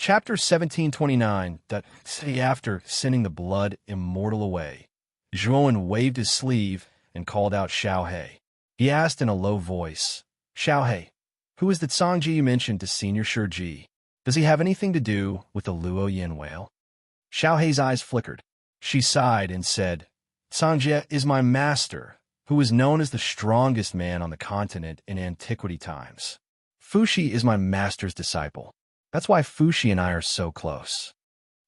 Chapter 1729. That day after sending the blood immortal away, Zhuan waved his sleeve and called out Xiaohei. He asked in a low voice, Xiaohei, who is that Songji you mentioned to Senior Shiji? Does he have anything to do with the Luo Yin whale? Xiaohei's eyes flickered. She sighed and said, Songji is my master, who was known as the strongest man on the continent in antiquity times. Fuxi is my master's disciple. That's why Fuxi and I are so close.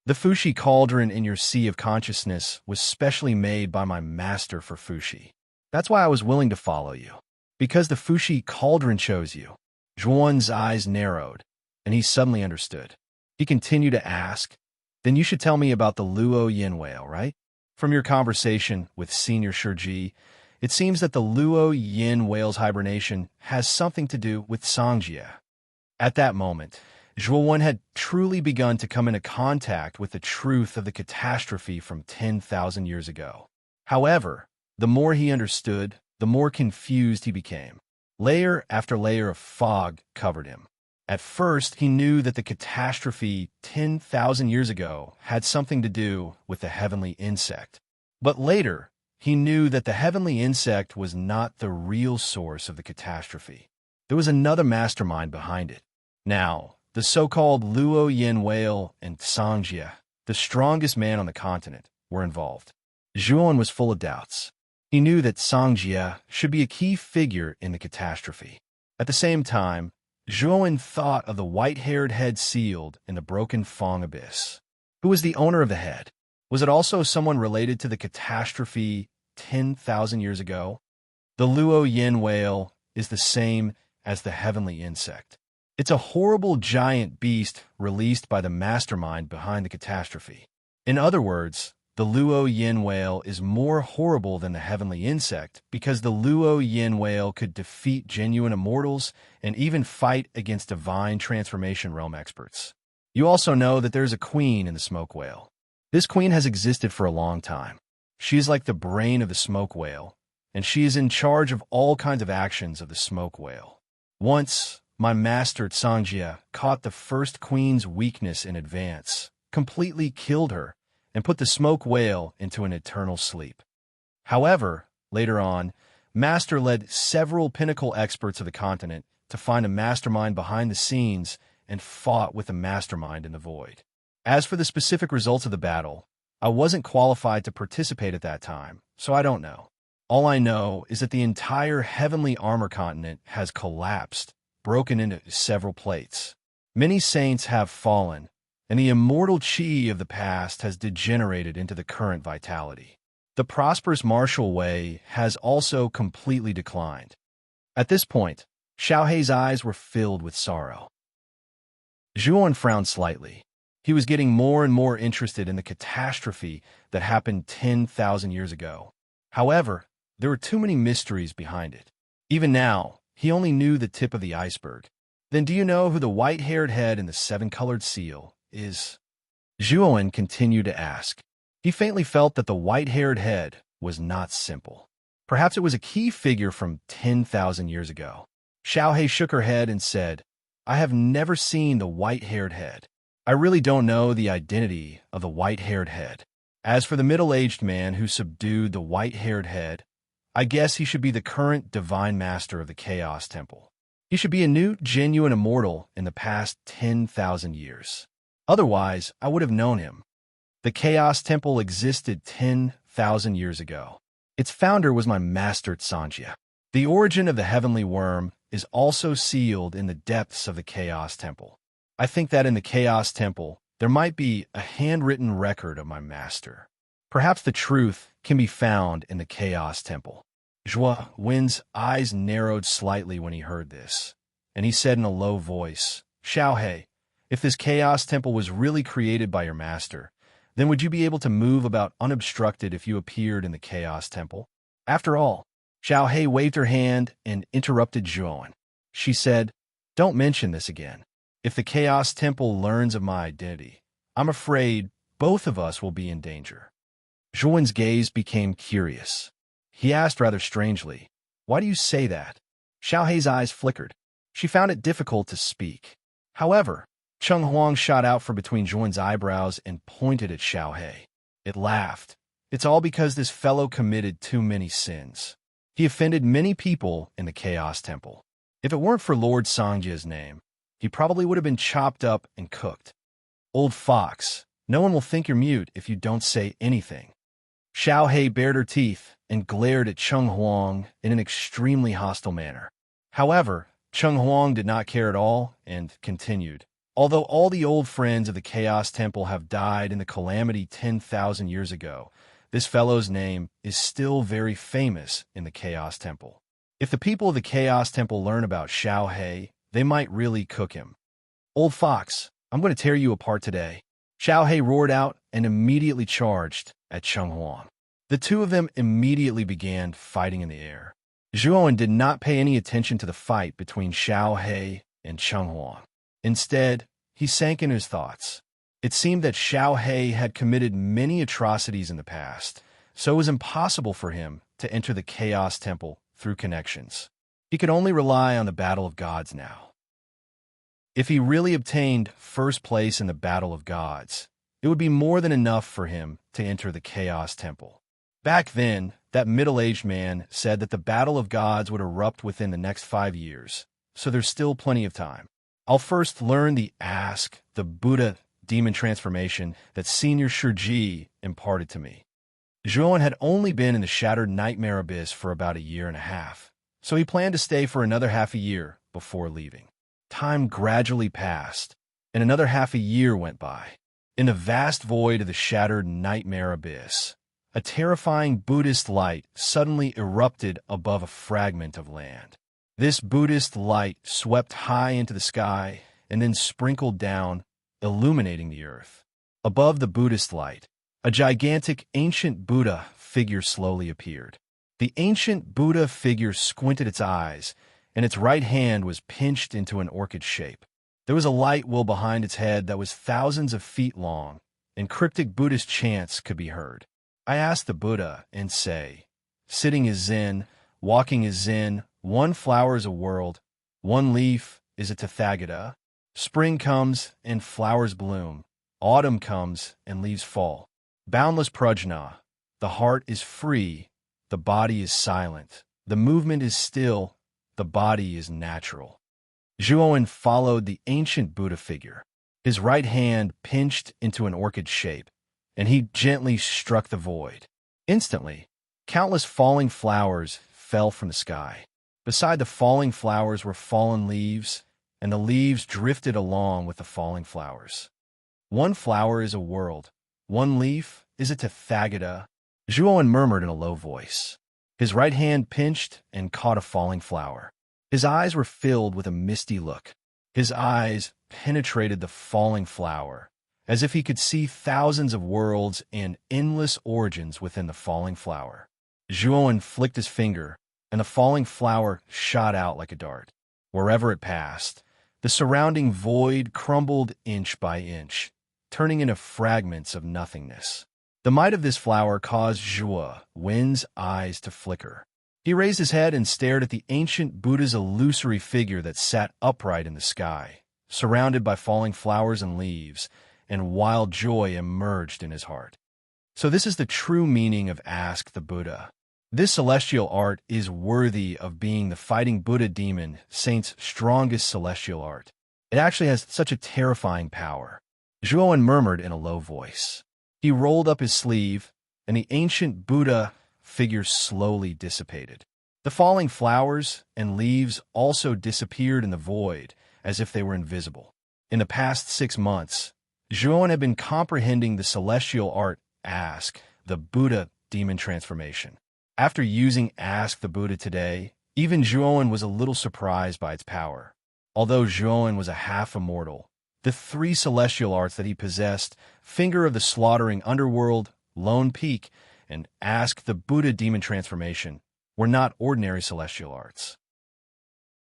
The Fuxi cauldron in your sea of consciousness was specially made by my master for Fuxi. That's why I was willing to follow you. Because the Fuxi cauldron chose you. Zhuan's eyes narrowed, and he suddenly understood. He continued to ask, Then you should tell me about the Luo Yin whale, right? From your conversation with Senior Shiji, it seems that the Luo Yin whale's hibernation has something to do with Songjia. At that moment, Zhuan had truly begun to come into contact with the truth of the catastrophe from 10,000 years ago. However, the more he understood, the more confused he became. Layer after layer of fog covered him. At first, he knew that the catastrophe 10,000 years ago had something to do with the heavenly insect. But later, he knew that the heavenly insect was not the real source of the catastrophe. There was another mastermind behind it. Now, the so-called Luo Yin whale and Songjia, the strongest man on the continent, were involved. Zhuan was full of doubts. He knew that Songjia should be a key figure in the catastrophe. At the same time, Zhuan thought of the white-haired head sealed in the broken Fong abyss. Who was the owner of the head? Was it also someone related to the catastrophe 10,000 years ago? The Luo Yin whale is the same as the heavenly insect. It's a horrible giant beast released by the mastermind behind the catastrophe. In other words, the Luo Yin whale is more horrible than the heavenly insect because the Luo Yin whale could defeat genuine immortals and even fight against divine transformation realm experts. You also know that there's a queen in the smoke whale. This queen has existed for a long time. She is like the brain of the smoke whale, and she is in charge of all kinds of actions of the smoke whale. Once, my master Songjia caught the first queen's weakness in advance, completely killed her, and put the smoke whale into an eternal sleep. However, later on, Master led several pinnacle experts of the continent to find a mastermind behind the scenes and fought with the mastermind in the void. As for the specific results of the battle, I wasn't qualified to participate at that time, so I don't know. All I know is that the entire heavenly armor continent has collapsed, broken into several plates. Many saints have fallen, and the immortal chi of the past has degenerated into the current vitality. The prosperous martial way has also completely declined. At this point, Xiaohei's eyes were filled with sorrow. Zhuan frowned slightly. He was getting more and more interested in the catastrophe that happened 10,000 years ago. However, there were too many mysteries behind it. Even now, he only knew the tip of the iceberg. Then do you know who the white-haired head in the seven-colored seal is? Zhuan continued to ask. He faintly felt that the white-haired head was not simple. Perhaps it was a key figure from 10,000 years ago. Xiaohei shook her head and said, I have never seen the white-haired head. I really don't know the identity of the white-haired head. As for the middle-aged man who subdued the white-haired head, I guess he should be the current divine master of the Chaos Temple. He should be a new, genuine immortal in the past 10,000 years. Otherwise, I would have known him. The Chaos Temple existed 10,000 years ago. Its founder was my master Songjia. The origin of the heavenly worm is also sealed in the depths of the Chaos Temple. I think that in the Chaos Temple, there might be a handwritten record of my master. Perhaps the truth can be found in the Chaos Temple. Zhuan's eyes narrowed slightly when he heard this, and he said in a low voice, Xiaohei, if this Chaos Temple was really created by your master, then would you be able to move about unobstructed if you appeared in the Chaos Temple? After all, Xiaohei waved her hand and interrupted Zhuan. She said, Don't mention this again. If the Chaos Temple learns of my identity, I'm afraid both of us will be in danger. Zhuan's gaze became curious. He asked rather strangely, Why do you say that? Xiaohei's eyes flickered. She found it difficult to speak. However, Chung Huang shot out from between Zhuan's eyebrows and pointed at Xiaohei. It laughed. It's all because this fellow committed too many sins. He offended many people in the Chaos Temple. If it weren't for Lord Sangjia's name, he probably would have been chopped up and cooked. Old fox, no one will think you're mute if you don't say anything. Xiaohei bared her teeth and glared at Chung Huang in an extremely hostile manner. However, Chung Huang did not care at all and continued. Although all the old friends of the Chaos Temple have died in the calamity 10,000 years ago, this fellow's name is still very famous in the Chaos Temple. If the people of the Chaos Temple learn about Xiaohei, they might really cook him. Old fox, I'm going to tear you apart today. Xiaohei roared out and immediately charged at Chung Huang. The two of them immediately began fighting in the air. Zhuan did not pay any attention to the fight between Xiaohei and Chung Huang. Instead, he sank in his thoughts. It seemed that Xiaohei had committed many atrocities in the past, so it was impossible for him to enter the Chaos Temple through connections. He could only rely on the Battle of Gods now. If he really obtained first place in the Battle of Gods, it would be more than enough for him to enter the Chaos Temple. Back then, that middle-aged man said that the Battle of Gods would erupt within the next 5 years, so there's still plenty of time. I'll first learn the Ask the Buddha demon transformation that Senior Shiji imparted to me. Zhuan had only been in the Shattered Nightmare Abyss for about 1.5 years, so he planned to stay for another half a year before leaving. Time gradually passed, and another half a year went by. In the vast void of the Shattered Nightmare Abyss, a terrifying Buddhist light suddenly erupted above a fragment of land. This Buddhist light swept high into the sky and then sprinkled down, illuminating the earth. Above the Buddhist light, a gigantic ancient Buddha figure slowly appeared. The ancient Buddha figure squinted its eyes, and its right hand was pinched into an orchid shape. There was a light well behind its head that was thousands of feet long, and cryptic Buddhist chants could be heard. I asked the Buddha and say, sitting is Zen, walking is Zen, one flower is a world, one leaf is a Tathagata. Spring comes and flowers bloom. Autumn comes and leaves fall. Boundless prajna. The heart is free. The body is silent. The movement is still. The body is natural. Zhuan followed the ancient Buddha figure. His right hand pinched into an orchid shape, and he gently struck the void. Instantly, countless falling flowers fell from the sky. Beside the falling flowers were fallen leaves, and the leaves drifted along with the falling flowers. One flower is a world. One leaf is a Tathagata, Zhuan murmured in a low voice. His right hand pinched and caught a falling flower. His eyes were filled with a misty look. His eyes penetrated the falling flower, as if he could see thousands of worlds and endless origins within the falling flower. Zhuan flicked his finger, and the falling flower shot out like a dart. Wherever it passed, the surrounding void crumbled inch by inch, turning into fragments of nothingness. The might of this flower caused Zhuan's eyes to flicker. He raised his head and stared at the ancient Buddha's illusory figure that sat upright in the sky, surrounded by falling flowers and leaves, and wild joy emerged in his heart. So this is the true meaning of Ask the Buddha. This celestial art is worthy of being the fighting Buddha demon saint's strongest celestial art. It actually has such a terrifying power. Zhuan murmured in a low voice. He rolled up his sleeve, and the ancient Buddha figure slowly dissipated. The falling flowers and leaves also disappeared in the void, as if they were invisible. In the past 6 months, Zhuan had been comprehending the celestial art Ask the Buddha demon transformation. After using Ask the Buddha today, even Zhuan was a little surprised by its power. Although Zhuan was a half-immortal, the 3 celestial arts that he possessed, Finger of the Slaughtering Underworld, Lone Peak, and Ask the Buddha demon transformation, were not ordinary celestial arts.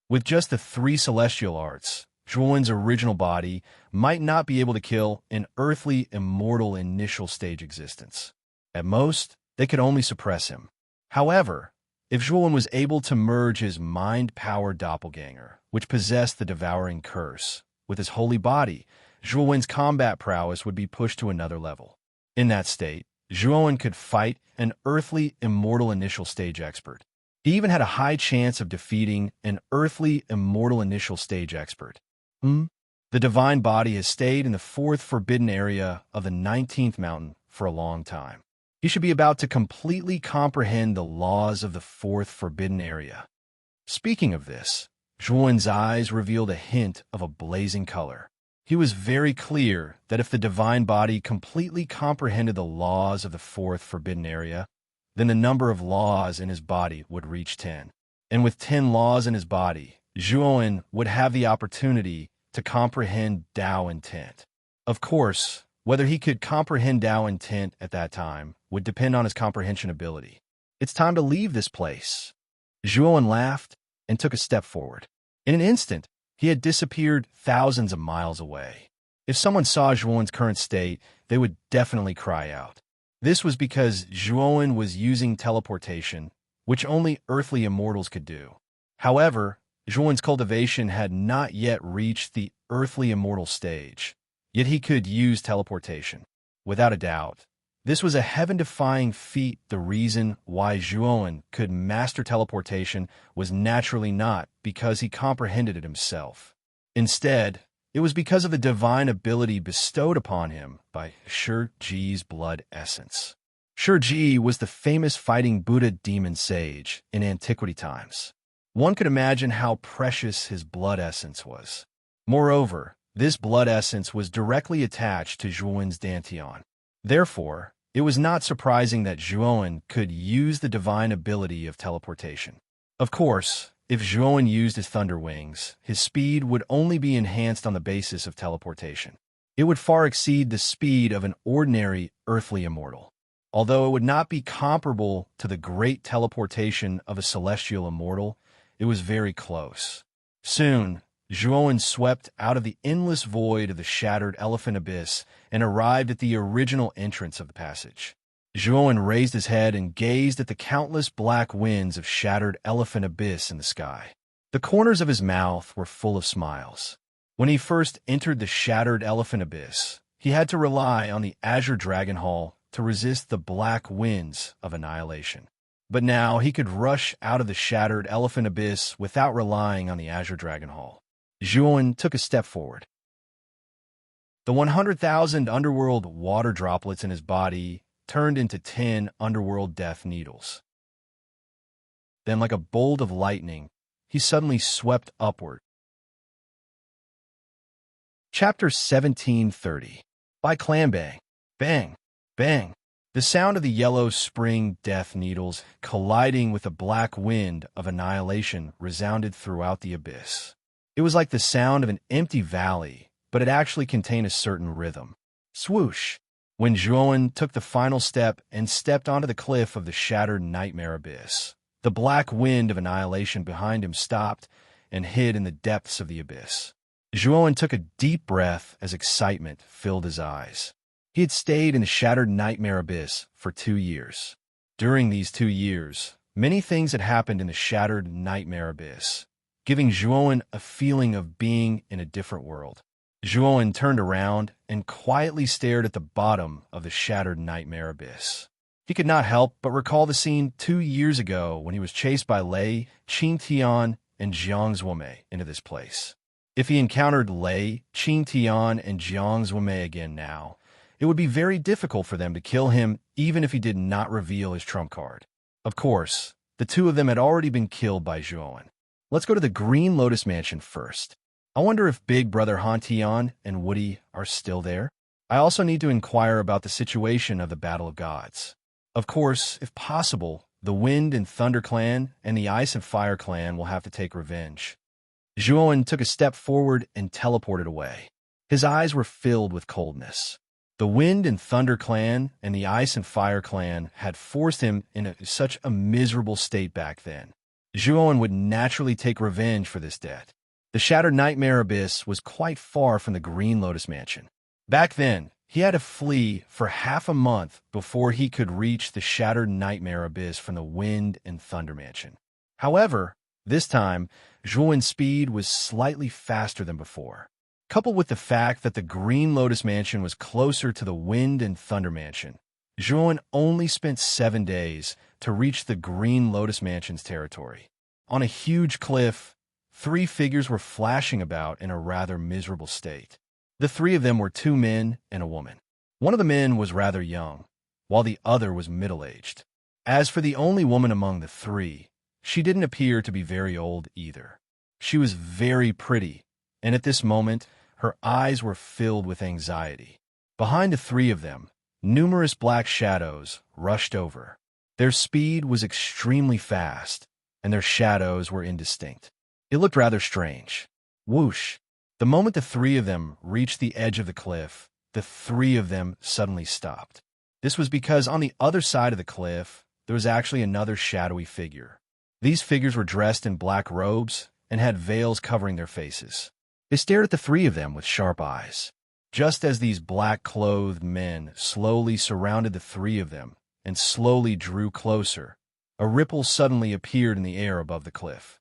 With just the 3 celestial arts, Zhuan's original body might not be able to kill an earthly immortal initial stage existence. At most, they could only suppress him. However, if Zhuan was able to merge his mind-power doppelganger, which possessed the devouring curse, with his holy body, Zhuowen's combat prowess would be pushed to another level. In that state, Zhuowen could fight an earthly immortal initial stage expert. He even had a high chance of defeating an earthly immortal initial stage expert. The divine body has stayed in the fourth forbidden area of the 19th mountain for a long time. He should be about to completely comprehend the laws of the fourth forbidden area. Speaking of this, Zhuowen's eyes revealed a hint of a blazing color. He was very clear that if the divine body completely comprehended the laws of the fourth forbidden area, then the number of laws in his body would reach 10. And with 10 laws in his body, Zhuowen would have the opportunity to comprehend Tao intent. Of course, whether he could comprehend Tao intent at that time would depend on his comprehension ability. It's time to leave this place. Zhuowen laughed and took a step forward. In an instant, he had disappeared thousands of miles away. If someone saw Zhuowen's current state, they would definitely cry out. This was because Zhuowen was using teleportation, which only earthly immortals could do. However, Zhuowen's cultivation had not yet reached the earthly immortal stage, yet he could use teleportation. Without a doubt, this was a heaven-defying feat. The reason why Zhuowen could master teleportation was naturally not because he comprehended it himself. Instead, it was because of the divine ability bestowed upon him by Shurji's blood essence. Shurji was the famous fighting Buddha demon sage in antiquity times. One could imagine how precious his blood essence was. Moreover, this blood essence was directly attached to Zhuowen's dantian. Therefore, it was not surprising that Zhuowen could use the divine ability of teleportation. Of course, if Zhuowen used his thunder wings, his speed would only be enhanced on the basis of teleportation. It would far exceed the speed of an ordinary earthly immortal. Although it would not be comparable to the great teleportation of a celestial immortal, it was very close. Soon, Zhuowen swept out of the endless void of the shattered elephant abyss and arrived at the original entrance of the passage. Zhuowen raised his head and gazed at the countless black winds of shattered elephant abyss in the sky. The corners of his mouth were full of smiles. When he first entered the shattered elephant abyss, he had to rely on the azure dragon hall to resist the black winds of annihilation. But now he could rush out of the shattered elephant abyss without relying on the azure dragon hall. Zhuowen took a step forward. The 100,000 underworld water droplets in his body turned into 10 underworld death needles. Then, like a bolt of lightning, he suddenly swept upward. Chapter 1730. By Clambang. Bang, bang. The sound of the yellow spring death needles colliding with the black wind of annihilation resounded throughout the abyss. It was like the sound of an empty valley, but it actually contained a certain rhythm. Swoosh! When Zhuowen took the final step and stepped onto the cliff of the shattered nightmare abyss, the black wind of annihilation behind him stopped and hid in the depths of the abyss. Zhuowen took a deep breath as excitement filled his eyes. He had stayed in the shattered nightmare abyss for 2 years. During these 2 years, many things had happened in the shattered nightmare abyss, giving Zhuowen a feeling of being in a different world. Zhuowen turned around and quietly stared at the bottom of the shattered nightmare abyss. He could not help but recall the scene 2 years ago when he was chased by Lei, Qingtian, and Jiang Zuomei into this place. If he encountered Lei, Qingtian, and Jiang Zuomei again now, it would be very difficult for them to kill him even if he did not reveal his trump card. Of course, the two of them had already been killed by Zhuowen. Let's go to the Green Lotus Mansion first. I wonder if Big Brother Han Tian and Woody are still there. I also need to inquire about the situation of the Battle of Gods. Of course, if possible, the Wind and Thunder Clan and the Ice and Fire Clan will have to take revenge. Zhuowen took a step forward and teleported away. His eyes were filled with coldness. The Wind and Thunder Clan and the Ice and Fire Clan had forced him in such a miserable state back then. Zhuowen would naturally take revenge for this debt. The Shattered Nightmare Abyss was quite far from the Green Lotus Mansion. Back then, he had to flee for half a month before he could reach the Shattered Nightmare Abyss from the Wind and Thunder Mansion. However, this time, Zhuowen's speed was slightly faster than before. Coupled with the fact that the Green Lotus Mansion was closer to the Wind and Thunder Mansion, Zhuan only spent 7 days to reach the Green Lotus Mansion's territory. On a huge cliff, 3 figures were flashing about in a rather miserable state. The 3 of them were 2 men and a woman. One of the men was rather young, while the other was middle-aged. As for the only woman among the 3, she didn't appear to be very old either. She was very pretty, and at this moment, her eyes were filled with anxiety. Behind the 3 of them, numerous black shadows rushed over. Their speed was extremely fast, and their shadows were indistinct. It looked rather strange. Whoosh! The moment the 3 of them reached the edge of the cliff, the 3 of them suddenly stopped. This was because on the other side of the cliff, there was actually another shadowy figure. These figures were dressed in black robes and had veils covering their faces. They stared at the 3 of them with sharp eyes. Just as these black-clothed men slowly surrounded the 3 of them and slowly drew closer, a ripple suddenly appeared in the air above the cliff.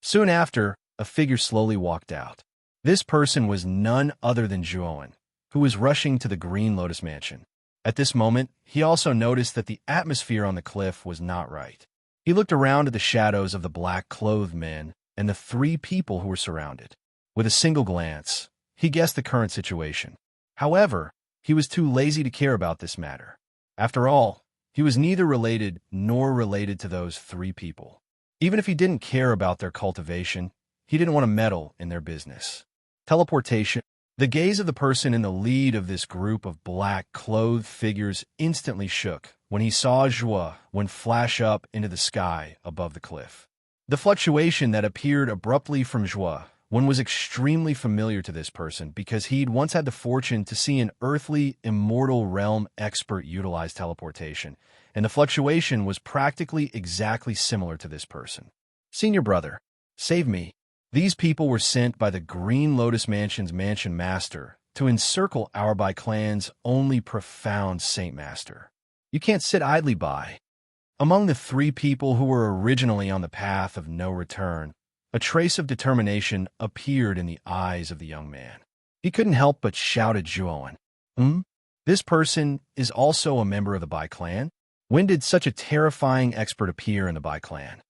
Soon after, a figure slowly walked out. This person was none other than Zhuan, who was rushing to the Green Lotus Mansion. At this moment, he also noticed that the atmosphere on the cliff was not right. He looked around at the shadows of the black-clothed men and the 3 people who were surrounded. With a single glance, he guessed the current situation. However, he was too lazy to care about this matter. After all, he was neither related nor related to those 3 people. Even if he didn't care about their cultivation, he didn't want to meddle in their business. Teleportation. The gaze of the person in the lead of this group of black-clothed figures instantly shook when he saw Zhuan flash up into the sky above the cliff. The fluctuation that appeared abruptly from Zhuan was extremely familiar to this person because he'd once had the fortune to see an earthly, immortal realm expert utilize teleportation, and the fluctuation was practically exactly similar to this person. Senior brother, save me. These people were sent by the Green Lotus Mansion's Mansion Master to encircle our Bai clan's only profound Saint Master. You can't sit idly by. Among the 3 people who were originally on the path of no return, a trace of determination appeared in the eyes of the young man. He couldn't help but shout at Zhuan. This person is also a member of the Bai clan? When did such a terrifying expert appear in the Bai clan?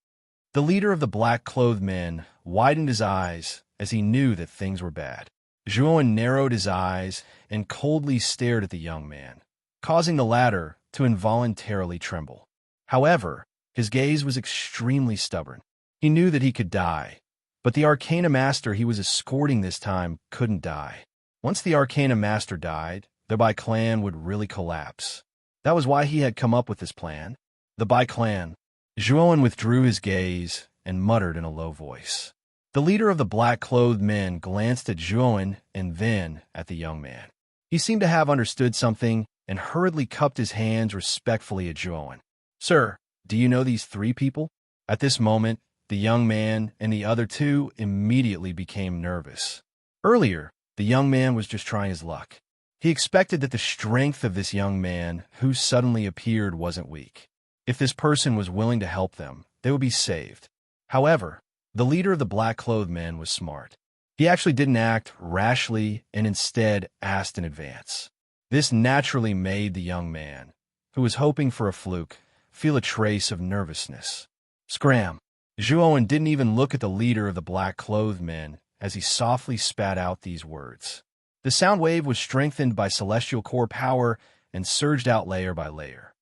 The leader of the black-clothed men widened his eyes as he knew that things were bad. Zhuan narrowed his eyes and coldly stared at the young man, causing the latter to involuntarily tremble. However, his gaze was extremely stubborn. He knew that he could die, but the Arcana Master he was escorting this time couldn't die. Once the Arcana Master died, the Bai clan would really collapse. That was why he had come up with this plan. The Bai clan. Zhuan withdrew his gaze and muttered in a low voice. The leader of the black-clothed men glanced at Zhuan and then at the young man. He seemed to have understood something and hurriedly cupped his hands respectfully at Zhuan. Sir, do you know these 3 people? At this moment, the young man and the other 2 immediately became nervous. Earlier, the young man was just trying his luck. He expected that the strength of this young man who suddenly appeared wasn't weak. If this person was willing to help them, they would be saved. However, the leader of the black-clothed men was smart. He actually didn't act rashly and instead asked in advance. This naturally made the young man, who was hoping for a fluke, feel a trace of nervousness. Scram! Zhuan didn't even look at the leader of the black-clothed men as he softly spat out these words. The sound wave was strengthened by celestial core power and surged out layer by layer.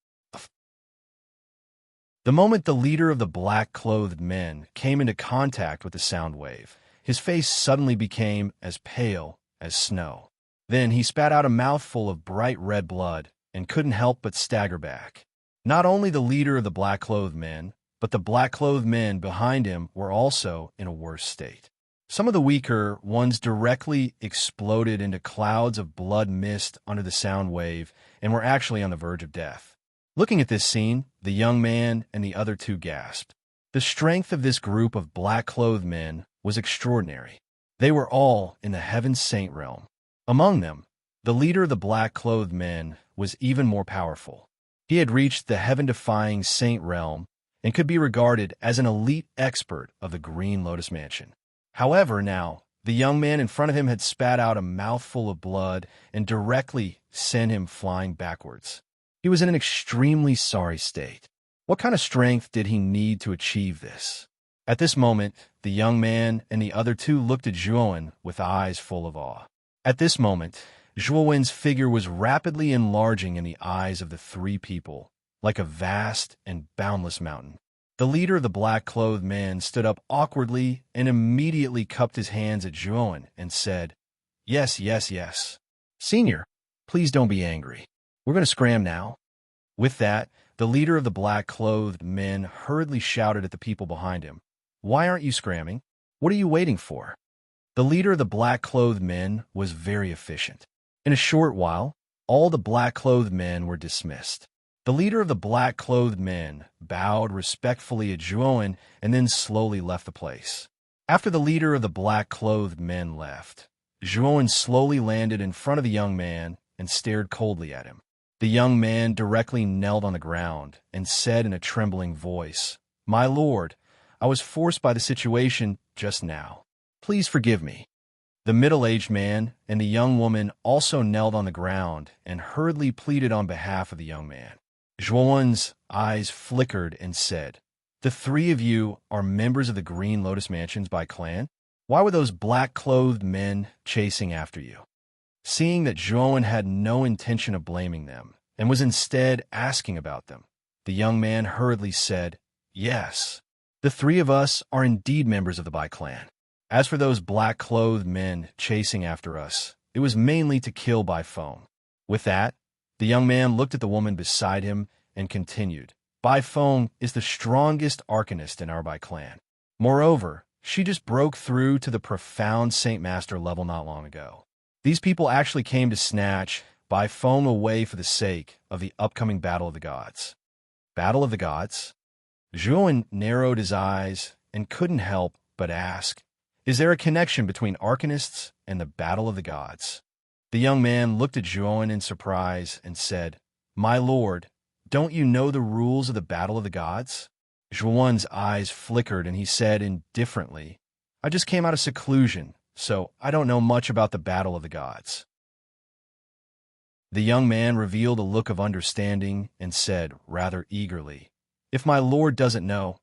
The moment the leader of the black-clothed men came into contact with the sound wave, his face suddenly became as pale as snow. Then he spat out a mouthful of bright red blood and couldn't help but stagger back. Not only the leader of the black-clothed men, but the black-clothed men behind him were also in a worse state. Some of the weaker ones directly exploded into clouds of blood mist under the sound wave and were actually on the verge of death. Looking at this scene, the young man and the other 2 gasped. The strength of this group of black-clothed men was extraordinary. They were all in the Heaven Saint realm. Among them, the leader of the black-clothed men was even more powerful. He had reached the heaven-defying Saint realm and could be regarded as an elite expert of the Green Lotus Mansion. However, now, The young man in front of him had spat out a mouthful of blood and directly sent him flying backwards. He was in an extremely sorry state. What kind of strength did he need to achieve this? At this moment, the young man and the other two looked at Zhuowen with eyes full of awe. At this moment, Zhuowen's figure was rapidly enlarging in the eyes of the three people, like a vast and boundless mountain. The leader of the black-clothed men stood up awkwardly and immediately cupped his hands at Zhuowen and said, "Yes, yes, yes. Senior, please don't be angry. We're going to scram now." With that, the leader of the black-clothed men hurriedly shouted at the people behind him, "Why aren't you scramming? What are you waiting for?" The leader of the black-clothed men was very efficient. In a short while, all the black-clothed men were dismissed. The leader of the black-clothed men bowed respectfully at Zhuowen and then slowly left the place. After the leader of the black-clothed men left, Zhuowen slowly landed in front of the young man and stared coldly at him. The young man directly knelt on the ground and said in a trembling voice, "My lord, I was forced by the situation just now. Please forgive me." The middle-aged man and the young woman also knelt on the ground and hurriedly pleaded on behalf of the young man. Zhuowen's eyes flickered and said, "The three of you are members of the Green Lotus Mansions by clan? Why were those black-clothed men chasing after you?" Seeing that Zhuowen had no intention of blaming them and was instead asking about them, the young man hurriedly said, "Yes, the three of us are indeed members of the Bai clan. As for those black-clothed men chasing after us, it was mainly to kill Bai Feng." With that, the young man looked at the woman beside him and continued, "Bai Feng is the strongest arcanist in our Bai clan. Moreover, she just broke through to the profound Saint Master level not long ago. These people actually came to snatch Bai Feng away for the sake of the upcoming Battle of the Gods." Battle of the Gods? Zhuowen narrowed his eyes and couldn't help but ask, "Is there a connection between arcanists and the Battle of the Gods?" The young man looked at Zhuowen in surprise and said, "My lord, don't you know the rules of the Battle of the Gods?" Zhuowen's eyes flickered and he said indifferently, "I just came out of seclusion, so I don't know much about the Battle of the Gods." The young man revealed a look of understanding and said rather eagerly, "If my lord doesn't know,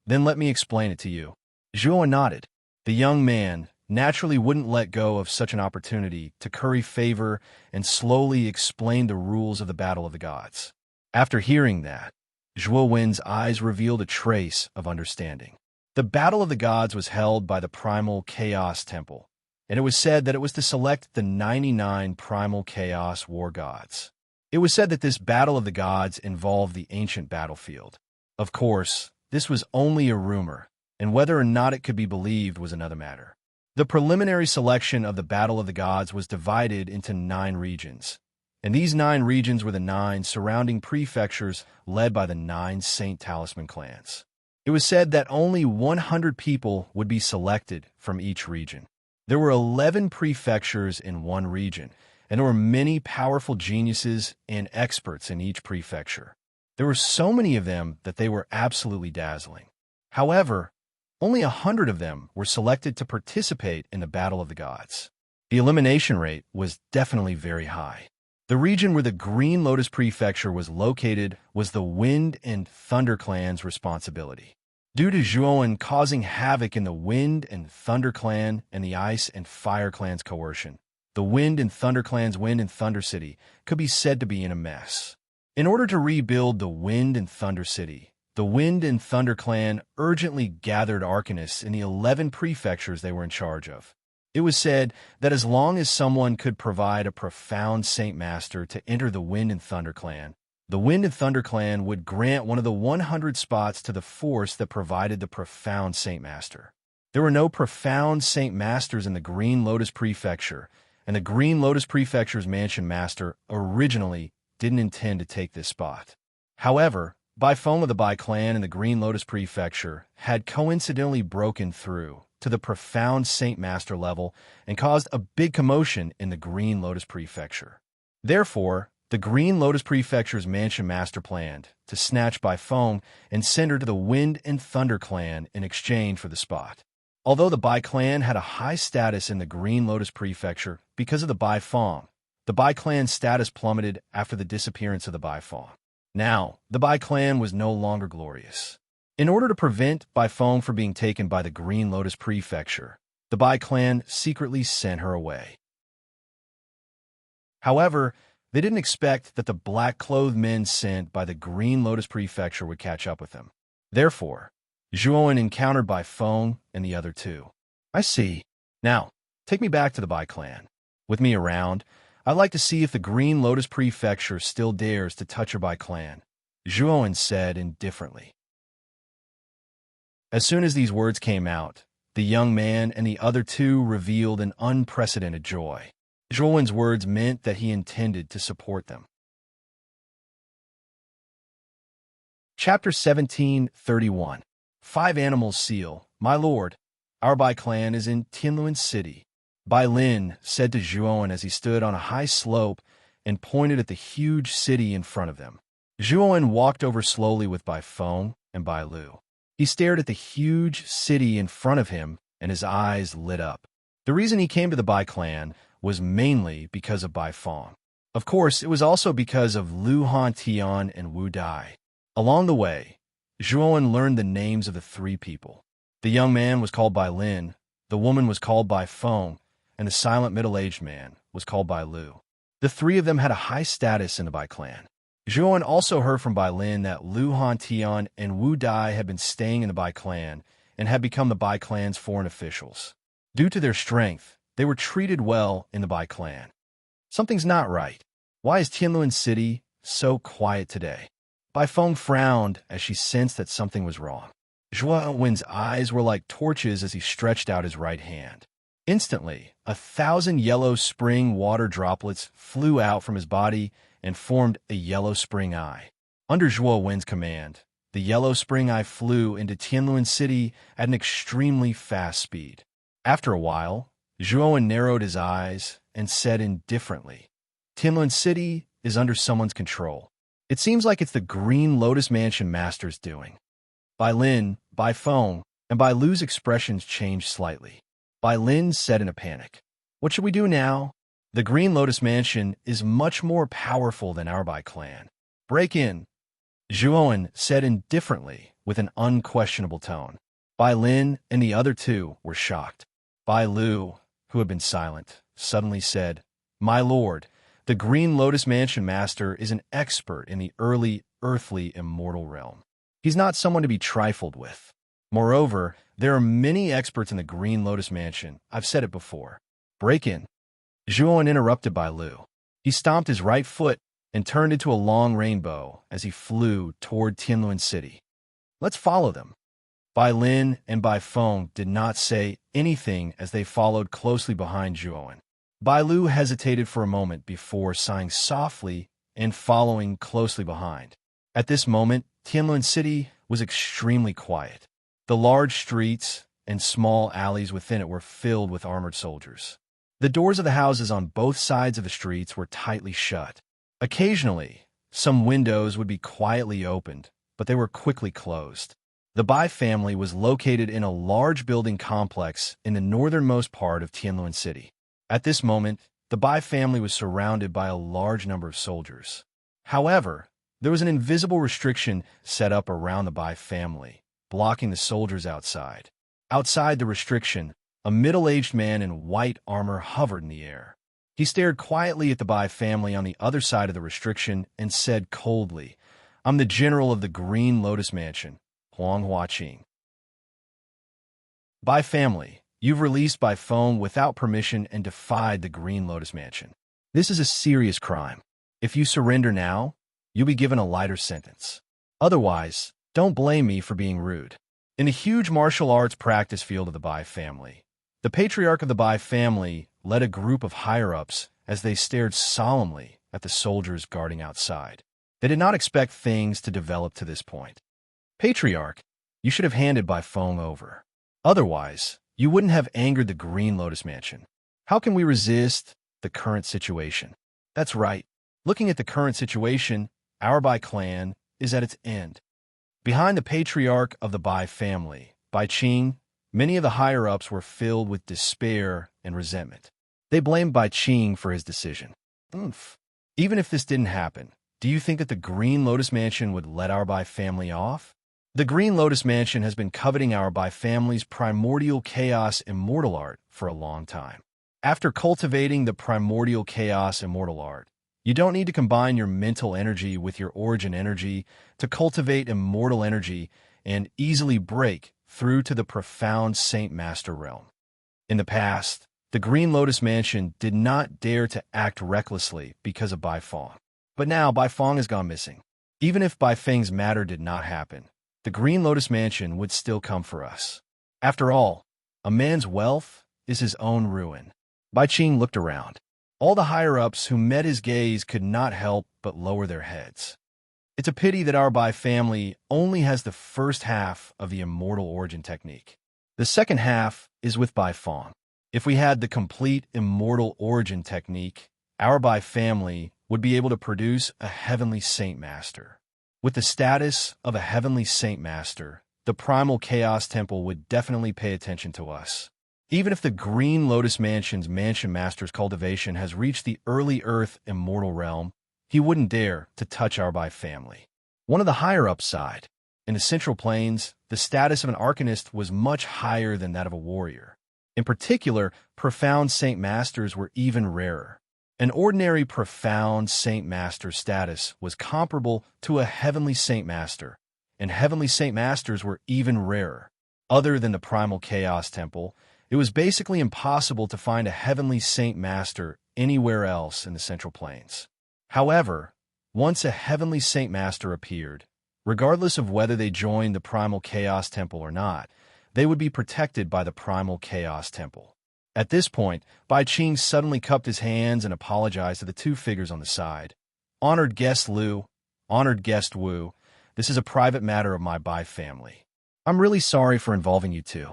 then let me explain it to you." Zhuowen nodded. The young man naturally wouldn't let go of such an opportunity to curry favor and slowly explain the rules of the Battle of the Gods. After hearing that, Zhuowen's eyes revealed a trace of understanding. The Battle of the Gods was held by the Primal Chaos Temple, and it was said that it was to select the 99 Primal Chaos War Gods. It was said that this Battle of the Gods involved the ancient battlefield. Of course, this was only a rumor, and whether or not it could be believed was another matter. The preliminary selection of the Battle of the Gods was divided into 9 regions, and these 9 regions were the 9 surrounding prefectures led by the 9 Saint Talisman clans. It was said that only 100 people would be selected from each region. There were 11 prefectures in one region, and there were many powerful geniuses and experts in each prefecture. There were so many of them that they were absolutely dazzling. However, only 100 of them were selected to participate in the Battle of the Gods. The elimination rate was definitely very high. The region where the Green Lotus Prefecture was located was the Wind and Thunder Clan's responsibility. Due to Zhuowen causing havoc in the Wind and Thunder Clan and the Ice and Fire Clan's coercion, the Wind and Thunder Clan's Wind and Thunder City could be said to be in a mess. In order to rebuild the Wind and Thunder City, the Wind and Thunder Clan urgently gathered arcanists in the 11 prefectures they were in charge of. It was said that as long as someone could provide a profound Saint Master to enter the Wind and Thunder Clan, the Wind and Thunder Clan would grant one of the 100 spots to the force that provided the profound Saint Master. There were no profound Saint Masters in the Green Lotus Prefecture, and the Green Lotus Prefecture's Mansion Master originally didn't intend to take this spot. However, Bai Feng of the Bai clan and the Green Lotus Prefecture had coincidentally broken through to the profound Saint Master level and caused a big commotion in the Green Lotus Prefecture. Therefore, the Green Lotus Prefecture's Mansion Master planned to snatch Bai Feng and send her to the Wind and Thunder clan in exchange for the spot. Although the Bai clan had a high status in the Green Lotus Prefecture because of the Bai Fong, the Bai clan's status plummeted after the disappearance of the Bai Fong. Now, the Bai clan was no longer glorious. In order to prevent Bai Fong from being taken by the Green Lotus Prefecture, the Bai clan secretly sent her away. However, they didn't expect that the black-clothed men sent by the Green Lotus Prefecture would catch up with them. Therefore, Zhuowen encountered Bai Fong and the other two. I see. Now, take me back to the Bai clan. With me around, I'd like to see if the Green Lotus Prefecture still dares to touch your Bai clan, Zhuowen said indifferently. As soon as these words came out, the young man and the other two revealed an unprecedented joy. Zhuowen's words meant that he intended to support them. Chapter 17:31. 5 Animals Seal. My lord, our Bai clan is in Tianluan City. Bai Lin said to Zhuowen as he stood on a high slope and pointed at the huge city in front of them. Zhuowen walked over slowly with Bai Fong and Bai Lu. He stared at the huge city in front of him, and his eyes lit up. The reason he came to the Bai clan was mainly because of Bai Fong. Of course, it was also because of Lu Han Tian and Wu Dai. Along the way, Zhuowen learned the names of the 3 people. The young man was called Bai Lin, the woman was called Bai Fong, and the silent middle-aged man was called Bai Lu. The 3 of them had a high status in the Bai clan. Zhuowen also heard from Bai Lin that Lu Han Tian and Wu Dai had been staying in the Bai clan and had become the Bai clan's foreign officials. Due to their strength, they were treated well in the Bai clan. Something's not right. Why is Tianluan City so quiet today? Bai Fong frowned as she sensed that something was wrong. Zhuowen's eyes were like torches as he stretched out his right hand. Instantly, 1,000 yellow spring water droplets flew out from his body and formed a yellow spring eye. Under Zhuowen's command, the yellow spring eye flew into Tianluan City at an extremely fast speed. After a while, Zhuowen narrowed his eyes and said indifferently, Tianluan City is under someone's control. It seems like it's the Green Lotus Mansion Master's doing. Bai Lin, Bai Fong, and Bai Lu's expressions changed slightly. Bai Lin said in a panic, What should we do now? The Green Lotus Mansion is much more powerful than our Bai clan. Break in. Zhuowen said indifferently with an unquestionable tone. Bai Lin and the other two were shocked. Bai Lu, who had been silent, suddenly said, My lord, the Green Lotus Mansion Master is an expert in the early, earthly, immortal realm. He's not someone to be trifled with. Moreover, there are many experts in the Green Lotus Mansion. I've said it before. Break in. Zhuowen interrupted Bai Lu. He stomped his right foot and turned into a long rainbow as he flew toward Tianluan City. Let's follow them. Bai Lin and Bai Fong did not say anything as they followed closely behind Zhuowen. Bai Lu hesitated for a moment before sighing softly and following closely behind. At this moment, Tianluan City was extremely quiet. The large streets and small alleys within it were filled with armored soldiers. The doors of the houses on both sides of the streets were tightly shut. Occasionally, some windows would be quietly opened, but they were quickly closed. The Bai family was located in a large building complex in the northernmost part of Tianluan City. At this moment, the Bai family was surrounded by a large number of soldiers. However, there was an invisible restriction set up around the Bai family, blocking the soldiers outside. Outside the restriction, a middle-aged man in white armor hovered in the air. He stared quietly at the Bai family on the other side of the restriction and said coldly, I'm the general of the Green Lotus Mansion, Huang Huaqing. Bai family, you've released Bai Fong without permission and defied the Green Lotus Mansion. This is a serious crime. If you surrender now, you'll be given a lighter sentence. Otherwise, don't blame me for being rude. In the huge martial arts practice field of the Bai family, the patriarch of the Bai family led a group of higher-ups as they stared solemnly at the soldiers guarding outside. They did not expect things to develop to this point. Patriarch, you should have handed Bai Fong over. Otherwise, you wouldn't have angered the Green Lotus Mansion. How can we resist the current situation? That's right. Looking at the current situation, our Bai clan is at its end. Behind the patriarch of the Bai family, Bai Qing, Many of the higher-ups were filled with despair and resentment. They blamed Bai Qing for his decision. Oomph. Even if this didn't happen, do you think that the Green Lotus Mansion would let our Bai family off? The Green Lotus Mansion has been coveting our Bai family's primordial chaos immortal art for a long time. After cultivating the primordial chaos immortal art, you don't need to combine your mental energy with your origin energy to cultivate immortal energy and easily break through to the profound Saint Master realm. In the past, the Green Lotus Mansion did not dare to act recklessly because of Bai Fong. But now Bai Fong has gone missing. Even if Bai Feng's matter did not happen, the Green Lotus Mansion would still come for us. After all, a man's wealth is his own ruin. Bai Qing looked around. All the higher-ups who met his gaze could not help but lower their heads. It's a pity that our Bai family only has the first half of the immortal origin technique. The second half is with Bai Fong. If we had the complete immortal origin technique, our Bai family would be able to produce a heavenly Saint Master. With the status of a heavenly Saint Master, the Primal Chaos Temple would definitely pay attention to us. Even if the Green Lotus Mansion's Mansion Master's cultivation has reached the early Earth immortal realm, he wouldn't dare to touch our Bai family. One of the higher-ups sighed. In the Central Plains, the status of an Arcanist was much higher than that of a warrior. In particular, profound Saint Masters were even rarer. An ordinary profound Saint Master status was comparable to a heavenly Saint Master, and heavenly Saint Masters were even rarer. Other than the Primal Chaos Temple, it was basically impossible to find a heavenly Saint Master anywhere else in the Central Plains. However, once a heavenly Saint Master appeared, regardless of whether they joined the Primal Chaos Temple or not, they would be protected by the Primal Chaos Temple. At this point, Bai Qing suddenly cupped his hands and apologized to the two figures on the side. Honored guest Liu, honored guest Wu, this is a private matter of my Bai family. I'm really sorry for involving you two.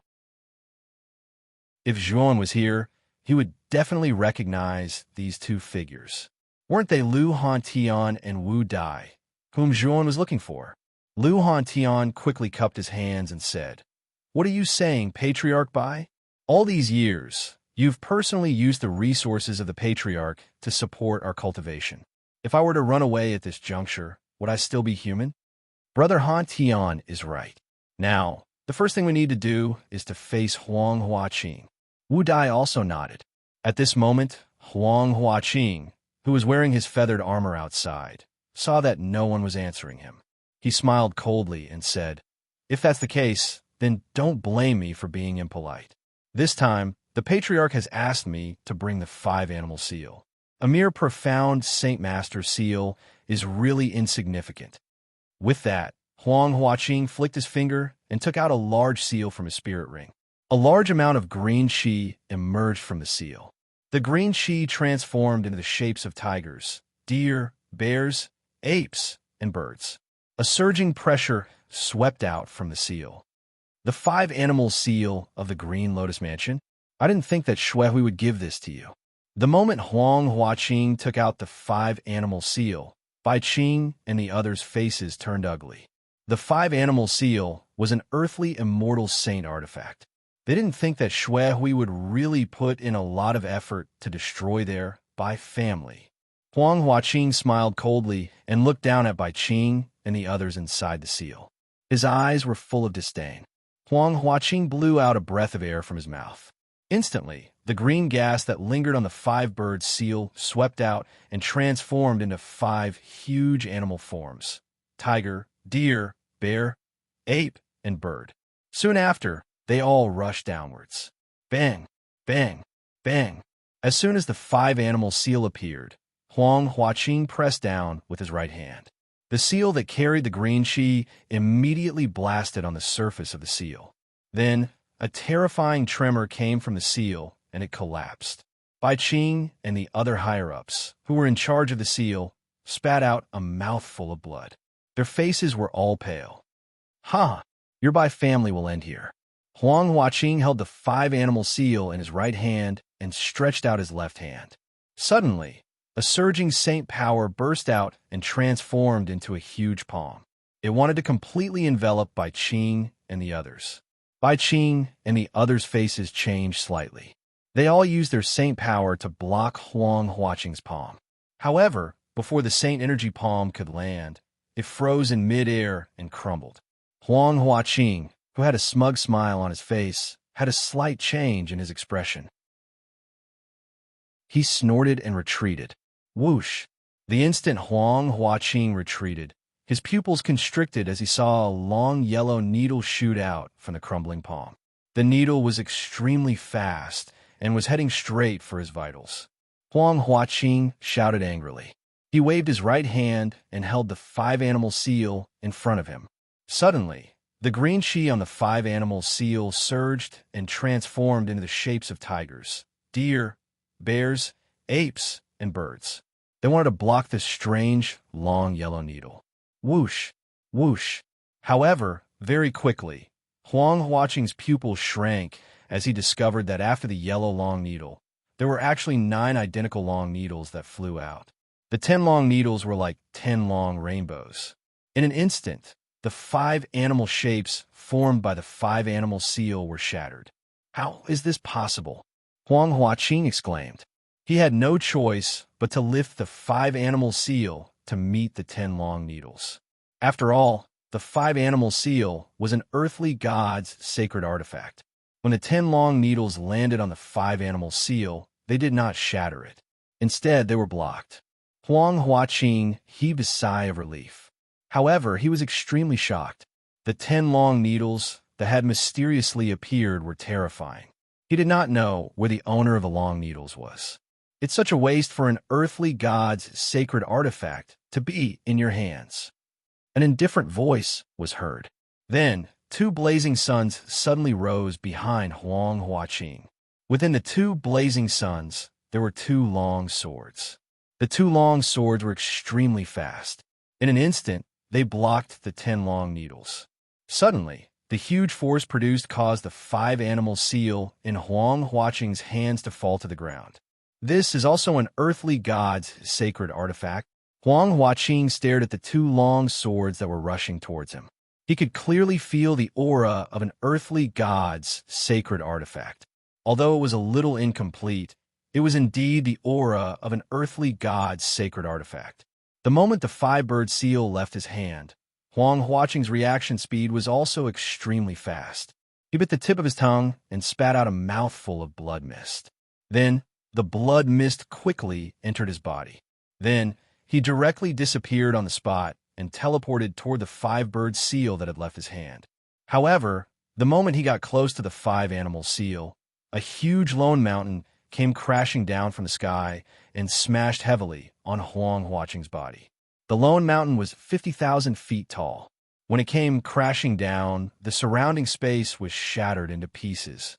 If Zhuan was here, he would definitely recognize these two figures. Weren't they Liu Hantian and Wu Dai, whom Zhuan was looking for? Liu Hantian quickly cupped his hands and said, "What are you saying, Patriarch Bai? All these years, you've personally used the resources of the Patriarch to support our cultivation. If I were to run away at this juncture, would I still be human?" Brother Han Tian is right. Now, the first thing we need to do is to face Huang Huaqing. Wu Dai also nodded. At this moment, Huang Huaqing, who was wearing his feathered armor outside, saw that no one was answering him. He smiled coldly and said, "If that's the case, then don't blame me for being impolite. This time, the Patriarch has asked me to bring the 5-animal seal. A mere profound Saint Master seal is really insignificant." With that, Huang Huaqing flicked his finger and took out a large seal from his spirit ring. A large amount of green qi emerged from the seal. The green qi transformed into the shapes of tigers, deer, bears, apes, and birds. A surging pressure swept out from the seal. The 5-animal seal of the Green Lotus Mansion? I didn't think that Xuehui would give this to you. The moment Huang Huaqing took out the 5-animal seal, Bai Qing and the others' faces turned ugly. The 5-animal seal was an earthly immortal saint artifact. They didn't think that Xuehui would really put in a lot of effort to destroy their Bai family. Huang Huaqing smiled coldly and looked down at Bai Qing and the others inside the seal. His eyes were full of disdain. Huang Huaqing blew out a breath of air from his mouth. Instantly, the green gas that lingered on the 5-bird seal swept out and transformed into 5 huge animal forms: tiger, deer, bear, ape, and bird. Soon after, they all rushed downwards. Bang, bang, bang. As soon as the 5-animal seal appeared, Huang Huaqing pressed down with his right hand. The seal that carried the green qi immediately blasted on the surface of the seal. Then, a terrifying tremor came from the seal, and it collapsed. Bai Qing and the other higher-ups, who were in charge of the seal, spat out a mouthful of blood. Their faces were all pale. "Ha! Your Bai family will end here." Huang Huaqing held the 5-animal seal in his right hand and stretched out his left hand. Suddenly, a surging saint power burst out and transformed into a huge palm. It wanted to completely envelop Bai Qing and the others. Bai Qing and the others' faces changed slightly. They all used their saint power to block Huang Huaqing's palm. However, before the saint energy palm could land, it froze in midair and crumbled. Huang Huaqing, who had a smug smile on his face, had a slight change in his expression. He snorted and retreated. Whoosh! The instant Huang Huaqing retreated, his pupils constricted as he saw a long yellow needle shoot out from the crumbling palm. The needle was extremely fast and was heading straight for his vitals. Huang Huaqing shouted angrily. He waved his right hand and held the 5-animal seal in front of him. Suddenly, the green chi on the 5-animal seal surged and transformed into the shapes of tigers, deer, bears, apes, and birds. They wanted to block this strange, long yellow needle. Whoosh! Whoosh! However, very quickly, Huang Huaqing's pupils shrank as he discovered that after the yellow long needle, there were actually 9 identical long needles that flew out. The 10 long needles were like 10 long rainbows. In an instant, the 5 animal shapes formed by the 5-animal seal were shattered. How is this possible? Huang Huaqing exclaimed. He had no choice but to lift the 5-animal seal to meet the 10 long needles. After all, the 5-animal seal was an earthly god's sacred artifact. When the 10 long needles landed on the 5-animal seal, they did not shatter it. Instead, they were blocked. Huang Huaqing heaved a sigh of relief. However, he was extremely shocked. The 10 long needles that had mysteriously appeared were terrifying. He did not know where the owner of the long needles was. It's such a waste for an earthly god's sacred artifact to be in your hands. An indifferent voice was heard. Then, 2 blazing suns suddenly rose behind Huang Huaqing. Within the 2 blazing suns, there were 2 long swords. The 2 long swords were extremely fast. In an instant, they blocked the 10 long needles. Suddenly, the huge force produced caused the 5-animal seal in Huang Huaqing's hands to fall to the ground. This is also an earthly god's sacred artifact. Huang Huaqing stared at the 2 long swords that were rushing towards him. He could clearly feel the aura of an earthly god's sacred artifact. Although it was a little incomplete, it was indeed the aura of an earthly god's sacred artifact. The moment the 5-bird seal left his hand, Huang Huaqing's reaction speed was also extremely fast. He bit the tip of his tongue and spat out a mouthful of blood mist. Then, the blood mist quickly entered his body. Then, he directly disappeared on the spot and teleported toward the 5-bird seal that had left his hand. However, the moment he got close to the 5-animal seal, a huge lone mountain came crashing down from the sky and smashed heavily on Huang Huaqing's body. The lone mountain was 50,000 feet tall. When it came crashing down, the surrounding space was shattered into pieces.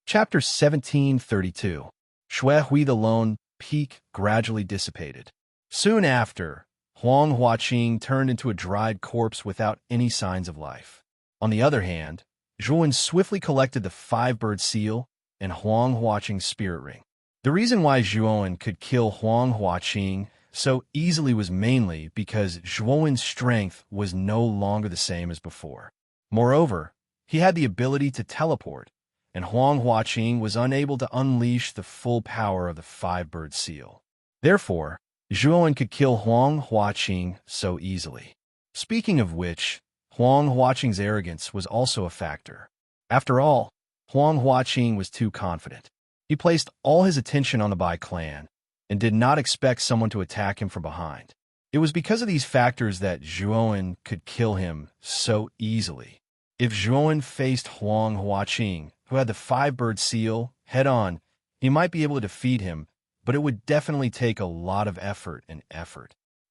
Chapter 1732. Shui Hui, the lone peak, gradually dissipated. Soon after, Huang Huaqing turned into a dried corpse without any signs of life. On the other hand, Zhuan swiftly collected the 5-bird seal and Huang Huaqing's spirit ring. The reason why Zhuan could kill Huang Huaqing so easily was mainly because Zhuan's strength was no longer the same as before. Moreover, he had the ability to teleport, and Huang Huaqing was unable to unleash the full power of the 5-bird seal. Therefore, Zhuan could kill Huang Huaqing so easily. Speaking of which, Huang Huaqing's arrogance was also a factor. After all, Huang Huaqing was too confident. He placed all his attention on the Bai clan and did not expect someone to attack him from behind. It was because of these factors that Zhuan could kill him so easily. If Zhuan faced Huang Huaqing, who had the 5-bird seal, head-on, he might be able to defeat him, but it would definitely take a lot of effort.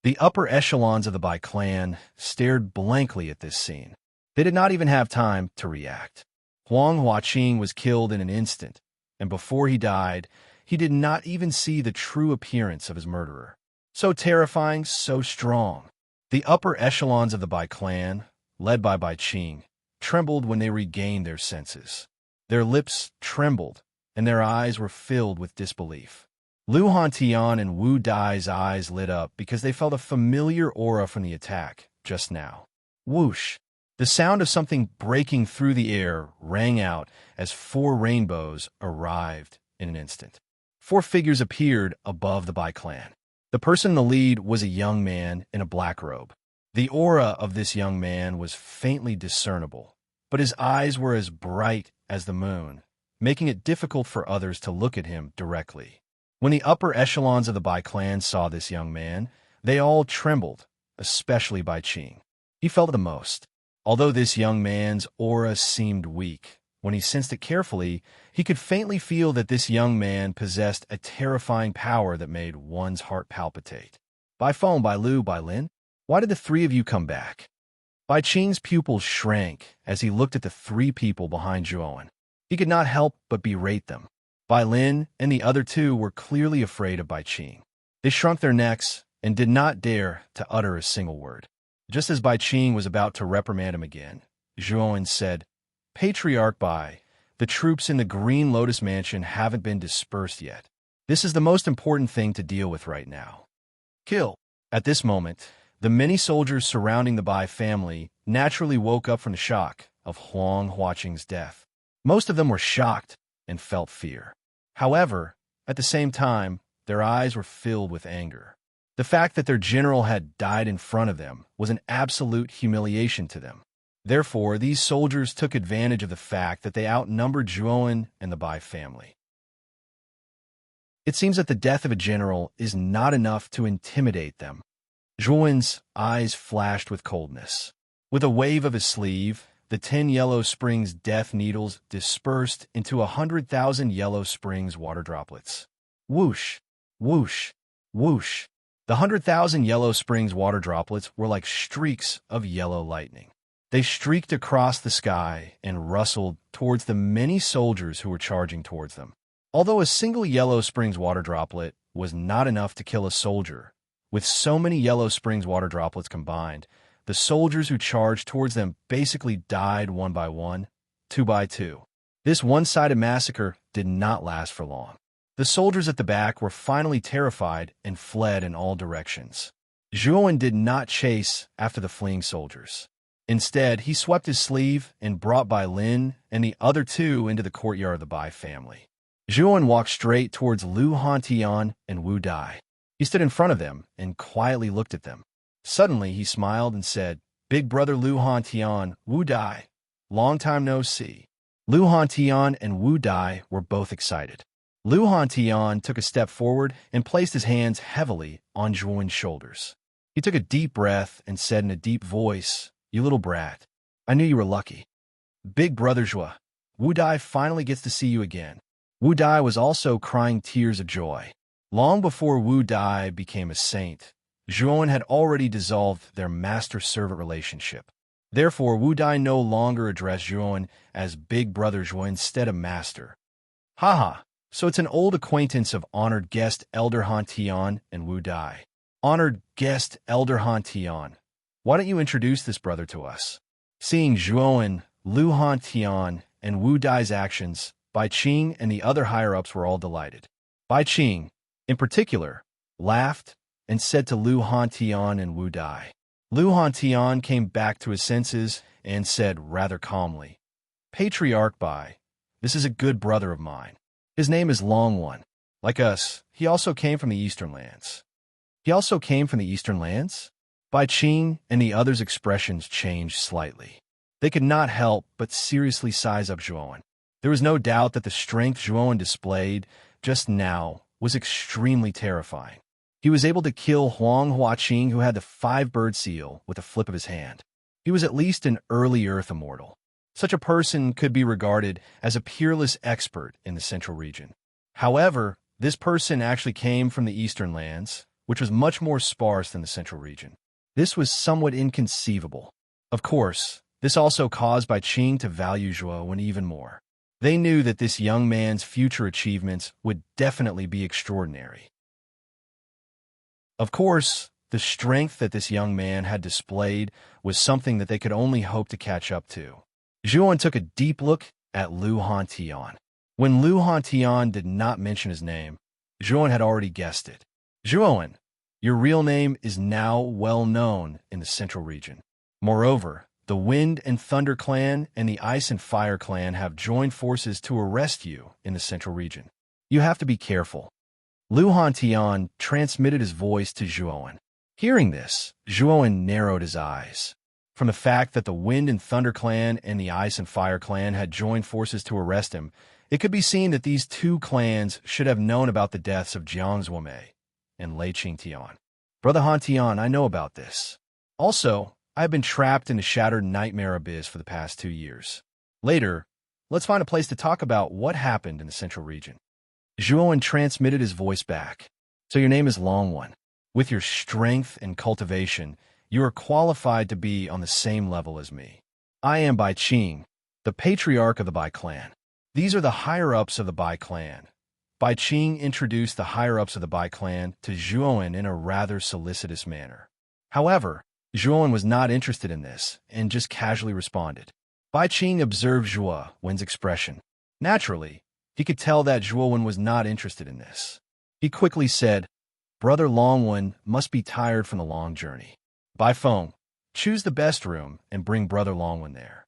The upper echelons of the Bai clan stared blankly at this scene. They did not even have time to react. Huang Huaqing was killed in an instant, and before he died, he did not even see the true appearance of his murderer. So terrifying, so strong. The upper echelons of the Bai clan, led by Bai Qing, trembled when they regained their senses. Their lips trembled, and their eyes were filled with disbelief. Lu Hantian and Wu Dai's eyes lit up because they felt a familiar aura from the attack just now. Whoosh! The sound of something breaking through the air rang out as 4 rainbows arrived in an instant. 4 figures appeared above the Bai clan. The person in the lead was a young man in a black robe. The aura of this young man was faintly discernible, but his eyes were as bright as the moon, making it difficult for others to look at him directly. When the upper echelons of the Bai clan saw this young man, they all trembled, especially Bai Qing. He felt it the most. Although this young man's aura seemed weak, when he sensed it carefully, he could faintly feel that this young man possessed a terrifying power that made one's heart palpitate. Bai Feng, Bai Lu, Bai Lin, why did the 3 of you come back? Bai Qing's pupils shrank as he looked at the 3 people behind Zhuowen. He could not help but berate them. Bai Lin and the other 2 were clearly afraid of Bai Qing. They shrunk their necks and did not dare to utter a single word. Just as Bai Qing was about to reprimand him again, Zhuowen said, "Patriarch Bai, the troops in the Green Lotus Mansion haven't been dispersed yet. This is the most important thing to deal with right now. Kill." At this moment, the many soldiers surrounding the Bai family naturally woke up from the shock of Huang Huaqing's death. Most of them were shocked and felt fear. However, at the same time, their eyes were filled with anger. The fact that their general had died in front of them was an absolute humiliation to them. Therefore, these soldiers took advantage of the fact that they outnumbered Zhuowen and the Bai family. It seems that the death of a general is not enough to intimidate them. Zhuowen's eyes flashed with coldness. With a wave of his sleeve, the 10 Yellow Springs death needles dispersed into 100,000 Yellow Springs water droplets. Whoosh, whoosh, whoosh. The 100,000 Yellow Springs water droplets were like streaks of yellow lightning. They streaked across the sky and rustled towards the many soldiers who were charging towards them. Although a single Yellow Springs water droplet was not enough to kill a soldier, with so many Yellow Springs water droplets combined, the soldiers who charged towards them basically died one by one, 2 by 2. This one-sided massacre did not last for long. The soldiers at the back were finally terrified and fled in all directions. Zhuowen did not chase after the fleeing soldiers. Instead, he swept his sleeve and brought Bai Lin and the other 2 into the courtyard of the Bai family. Zhuowen walked straight towards Lu Hantian and Wu Dai. He stood in front of them and quietly looked at them. Suddenly, he smiled and said, "Big brother Lu Hantian, Wu Dai, long time no see." Lu Hantian and Wu Dai were both excited. Lu Hantian took a step forward and placed his hands heavily on Zhuowen's shoulders. He took a deep breath and said in a deep voice, "You little brat, I knew you were lucky. Big brother Zhuo, Wu Dai finally gets to see you again." Wu Dai was also crying tears of joy. Long before Wu Dai became a saint, Zhuowen had already dissolved their master-servant relationship. Therefore, Wu Dai no longer addressed Zhuowen as Big Brother Zhuo instead of Master. Haha, so it's an old acquaintance of honored guest Elder Han Tian and Wu Dai. Honored guest Elder Han Tian, why don't you introduce this brother to us? Seeing Zhuowen, Lu Han Tian, and Wu Dai's actions, Bai Qing and the other higher-ups were all delighted. Bai Qing, in particular, laughed and said to Lu Hantian and Wu Dai. Lu Hantian came back to his senses and said rather calmly, "Patriarch Bai, this is a good brother of mine. His name is Long One. Like us, he also came from the Eastern Lands." "He also came from the Eastern Lands?" Bai Qing and the others' expressions changed slightly. They could not help but seriously size up Zhuowen. There was no doubt that the strength Zhuowen displayed just now was extremely terrifying. He was able to kill Huang Huaqing, who had the 5-bird seal, with a flip of his hand. He was at least an early Earth immortal. Such a person could be regarded as a peerless expert in the Central region. However, this person actually came from the Eastern Lands, which was much more sparse than the Central region. This was somewhat inconceivable. Of course, this also caused Bai Qing to value Zhuowen even more. They knew that this young man's future achievements would definitely be extraordinary. Of course, the strength that this young man had displayed was something that they could only hope to catch up to. Zhuowen took a deep look at Lu Hantian. When Lu Hantian did not mention his name, Zhuowen had already guessed it. "Zhuowen, your real name is now well known in the Central region. Moreover, The Wind and Thunder clan and the Ice and Fire clan have joined forces to arrest you in the central region. You have to be careful. Lu Hantian transmitted his voice to Zhuowen. Hearing this, Zhuowen narrowed his eyes. From the fact that the Wind and Thunder clan and the Ice and Fire clan had joined forces to arrest him, it could be seen that these two clans should have known about the deaths of Jiang Zuomei and Lei Qingtian. Brother Hantian, I know about this. Also, I have been trapped in the shattered nightmare abyss for the past 2 years. Later, let's find a place to talk about what happened in the central region. Zhuowen transmitted his voice back. So your name is Long One. With your strength and cultivation, you are qualified to be on the same level as me. I am Bai Qing, the patriarch of the Bai clan. These are the higher-ups of the Bai clan. Bai Qing introduced the higher-ups of the Bai clan to Zhuowen in a rather solicitous manner. However, Zhuowen was not interested in this and just casually responded. Bai Qing observed Zhuowen's expression. Naturally, he could tell that Zhuowen was not interested in this. He quickly said, Brother Longwen must be tired from the long journey. By phone, choose the best room and bring Brother Longwen there.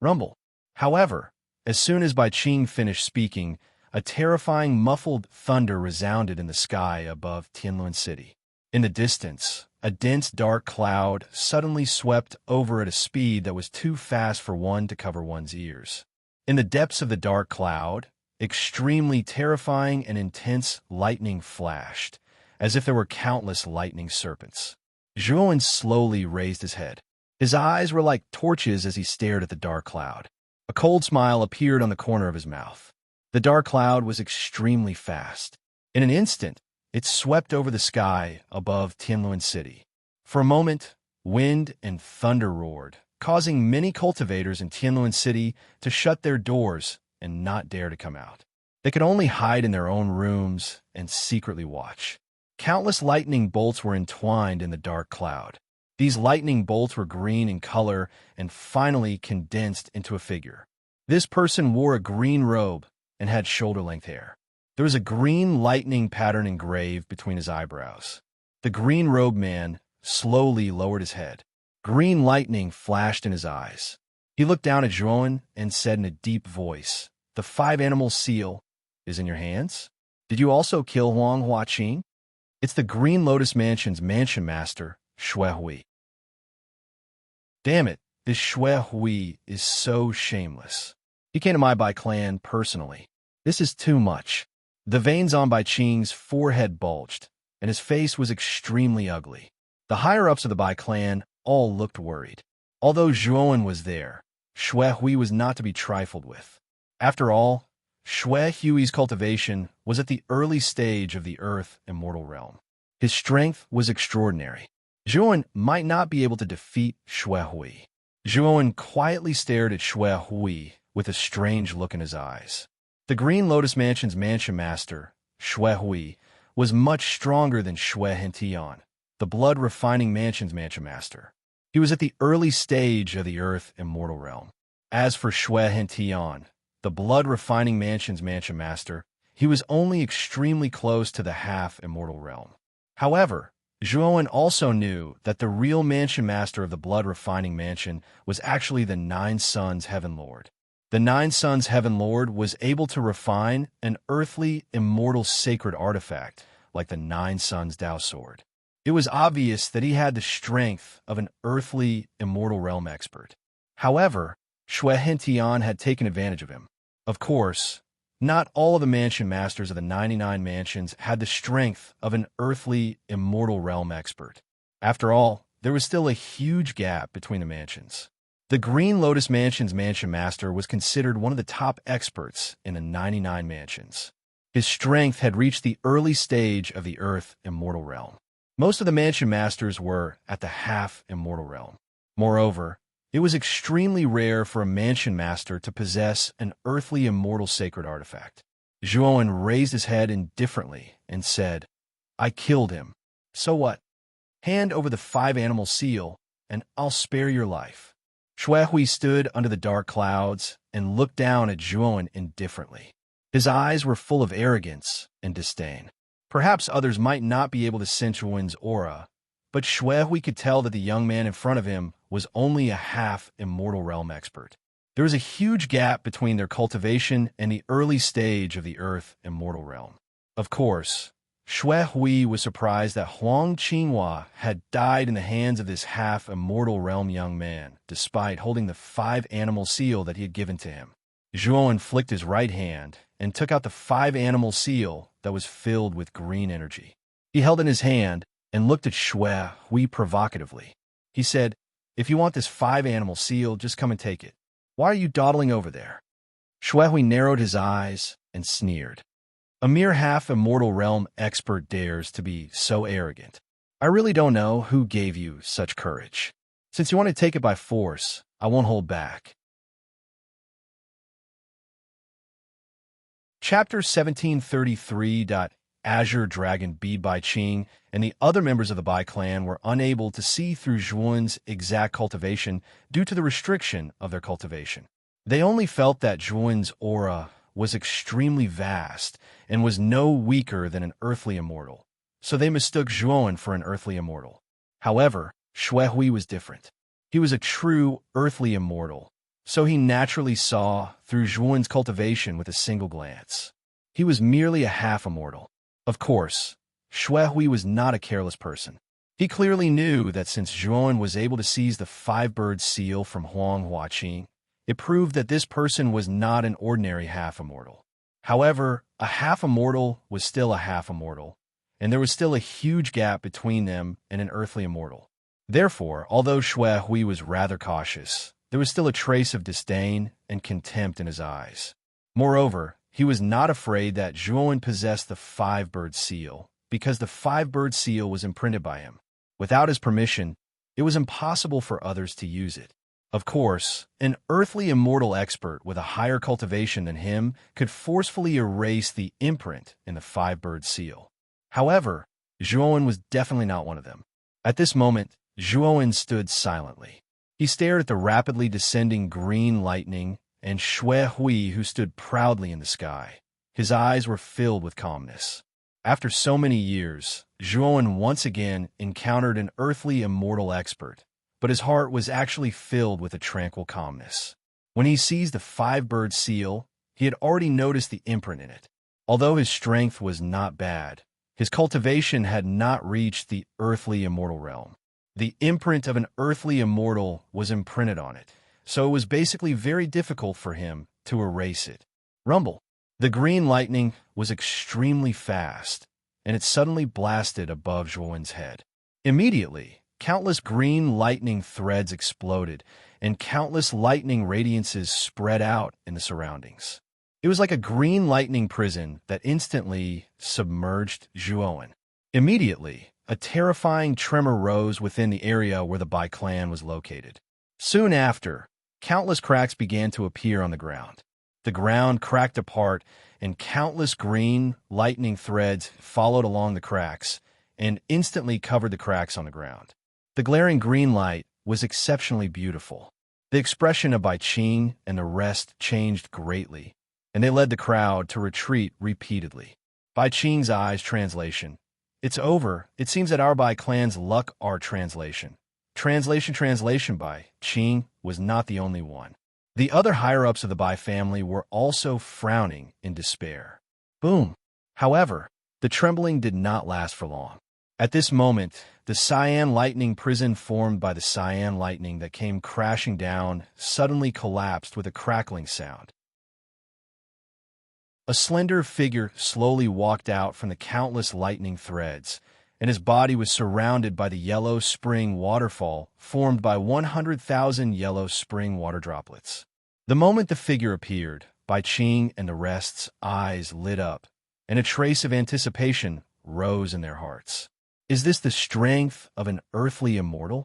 Rumble. However, as soon as Bai Qing finished speaking, a terrifying muffled thunder resounded in the sky above Tianlun City. In the distance, a dense dark cloud suddenly swept over at a speed that was too fast for one to cover one's ears. In the depths of the dark cloud, extremely terrifying and intense lightning flashed, as if there were countless lightning serpents. Zhuowen slowly raised his head. His eyes were like torches as he stared at the dark cloud. A cold smile appeared on the corner of his mouth. The dark cloud was extremely fast. In an instant, it swept over the sky above Tianlun City. For a moment, wind and thunder roared, causing many cultivators in Tianlun City to shut their doors and not dare to come out. They could only hide in their own rooms and secretly watch. Countless lightning bolts were entwined in the dark cloud. These lightning bolts were green in color and finally condensed into a figure. This person wore a green robe and had shoulder-length hair. There was a green lightning pattern engraved between his eyebrows. The green-robed man slowly lowered his head. Green lightning flashed in his eyes. He looked down at Zhuowen and said in a deep voice, The 5-animal seal is in your hands? Did you also kill Huang Huaqing? It's the Green Lotus Mansion's mansion master, Xue Hui. Damn it, this Xue Hui is so shameless. He came to my Bai clan personally. This is too much. The veins on Bai Qing's forehead bulged, and his face was extremely ugly. The higher-ups of the Bai clan all looked worried. Although Zhuowen was there, Xue Hui was not to be trifled with. After all, Xue Hui's cultivation was at the early stage of the Earth Immortal Realm. His strength was extraordinary. Zhuowen might not be able to defeat Xue Hui. Zhuowen quietly stared at Xue Hui with a strange look in his eyes. The Green Lotus Mansion's mansion master, Xue Hui, was much stronger than Xue Hentian, the Blood Refining Mansion's mansion master. He was at the early stage of the Earth Immortal Realm. As for Xue Hentian, the Blood Refining Mansion's mansion master, he was only extremely close to the half-immortal realm. However, Zhuowen also knew that the real mansion master of the Blood Refining Mansion was actually the Nine Suns Heaven Lord. The Nine Suns Heaven Lord was able to refine an earthly, immortal sacred artifact like the Nine Suns Dao Sword. It was obvious that he had the strength of an earthly, immortal realm expert. However, Xue Hentian had taken advantage of him. Of course, not all of the mansion masters of the 99 mansions had the strength of an earthly, immortal realm expert. After all, there was still a huge gap between the mansions. The Green Lotus Mansion's mansion master was considered one of the top experts in the 99 mansions. His strength had reached the early stage of the Earth Immortal Realm. Most of the mansion masters were at the half-immortal realm. Moreover, it was extremely rare for a mansion master to possess an earthly immortal sacred artifact. Zhuowen raised his head indifferently and said, I killed him. So what? Hand over the 5-animal seal, and I'll spare your life. Xue Hui stood under the dark clouds and looked down at Zhuowen indifferently. His eyes were full of arrogance and disdain. Perhaps others might not be able to sense Zhuowen's aura, But Shui could tell that the young man in front of him was only a half-immortal realm expert. There was a huge gap between their cultivation and the early stage of the Earth immortal realm. Of course, Shui was surprised that Huang Qinghua had died in the hands of this half-immortal realm young man, despite holding the 5-animal seal that he had given to him. Zhuowen flicked his right hand and took out the 5-animal seal that was filled with green energy. He held it in his hand and looked at Shui provocatively. He said, "If you want this 5-animal seal, just come and take it. Why are you dawdling over there?" Shui narrowed his eyes and sneered. "A mere half-immortal realm expert dares to be so arrogant. I really don't know who gave you such courage. Since you want to take it by force, I won't hold back." Chapter 1733. Azure Dragon B. Bai Qing and the other members of the Bai clan were unable to see through Zhuowen's exact cultivation due to the restriction of their cultivation. They only felt that Zhuowen's aura was extremely vast and was no weaker than an earthly immortal, so they mistook Zhuowen for an earthly immortal. However, Shui was different. He was a true earthly immortal, so he naturally saw through Zhuowen's cultivation with a single glance. He was merely a half-immortal. Of course, Shui was not a careless person. He clearly knew that since Zhuowen was able to seize the 5-bird seal from Huang Huaqing, it proved that this person was not an ordinary half-immortal. However, a half-immortal was still a half-immortal, and there was still a huge gap between them and an earthly immortal. Therefore, although Shui was rather cautious, there was still a trace of disdain and contempt in his eyes. Moreover, he was not afraid that Zhuowen possessed the 5-bird seal, because the 5-bird seal was imprinted by him. Without his permission, it was impossible for others to use it. Of course, an earthly immortal expert with a higher cultivation than him could forcefully erase the imprint in the 5-bird seal. However, Zhuowen was definitely not one of them. At this moment, Zhuowen stood silently. He stared at the rapidly descending green lightning and Shui, who stood proudly in the sky. His eyes were filled with calmness. After so many years, Zhuowen once again encountered an earthly immortal expert, but his heart was actually filled with a tranquil calmness. When he seized the 5-bird seal, he had already noticed the imprint in it. Although his strength was not bad, his cultivation had not reached the earthly immortal realm. The imprint of an earthly immortal was imprinted on it, so it was basically very difficult for him to erase it. Rumble. The green lightning was extremely fast, and it suddenly blasted above Zhuowen's head. Immediately, countless green lightning threads exploded, and countless lightning radiances spread out in the surroundings. It was like a green lightning prison that instantly submerged Zhuowen. Immediately, a terrifying tremor rose within the area where the Bai clan was located. Soon after, countless cracks began to appear on the ground. The ground cracked apart, and countless green lightning threads followed along the cracks and instantly covered the cracks on the ground. The glaring green light was exceptionally beautiful. The expression of Bai Qing and the rest changed greatly, and they led the crowd to retreat repeatedly. Bai Qing's eyes translation. "It's over. It seems that our Bai clan's luck our translation." Translation Bai Qing was not the only one. The other higher-ups of the Bai family were also frowning in despair. Boom! However, the trembling did not last for long. At this moment, the cyan lightning prison formed by the cyan lightning that came crashing down suddenly collapsed with a crackling sound. A slender figure slowly walked out from the countless lightning threads, and his body was surrounded by the yellow spring waterfall formed by 100,000 yellow spring water droplets. The moment the figure appeared, Bai Qing and the rest's eyes lit up, and a trace of anticipation rose in their hearts. Is this the strength of an earthly immortal?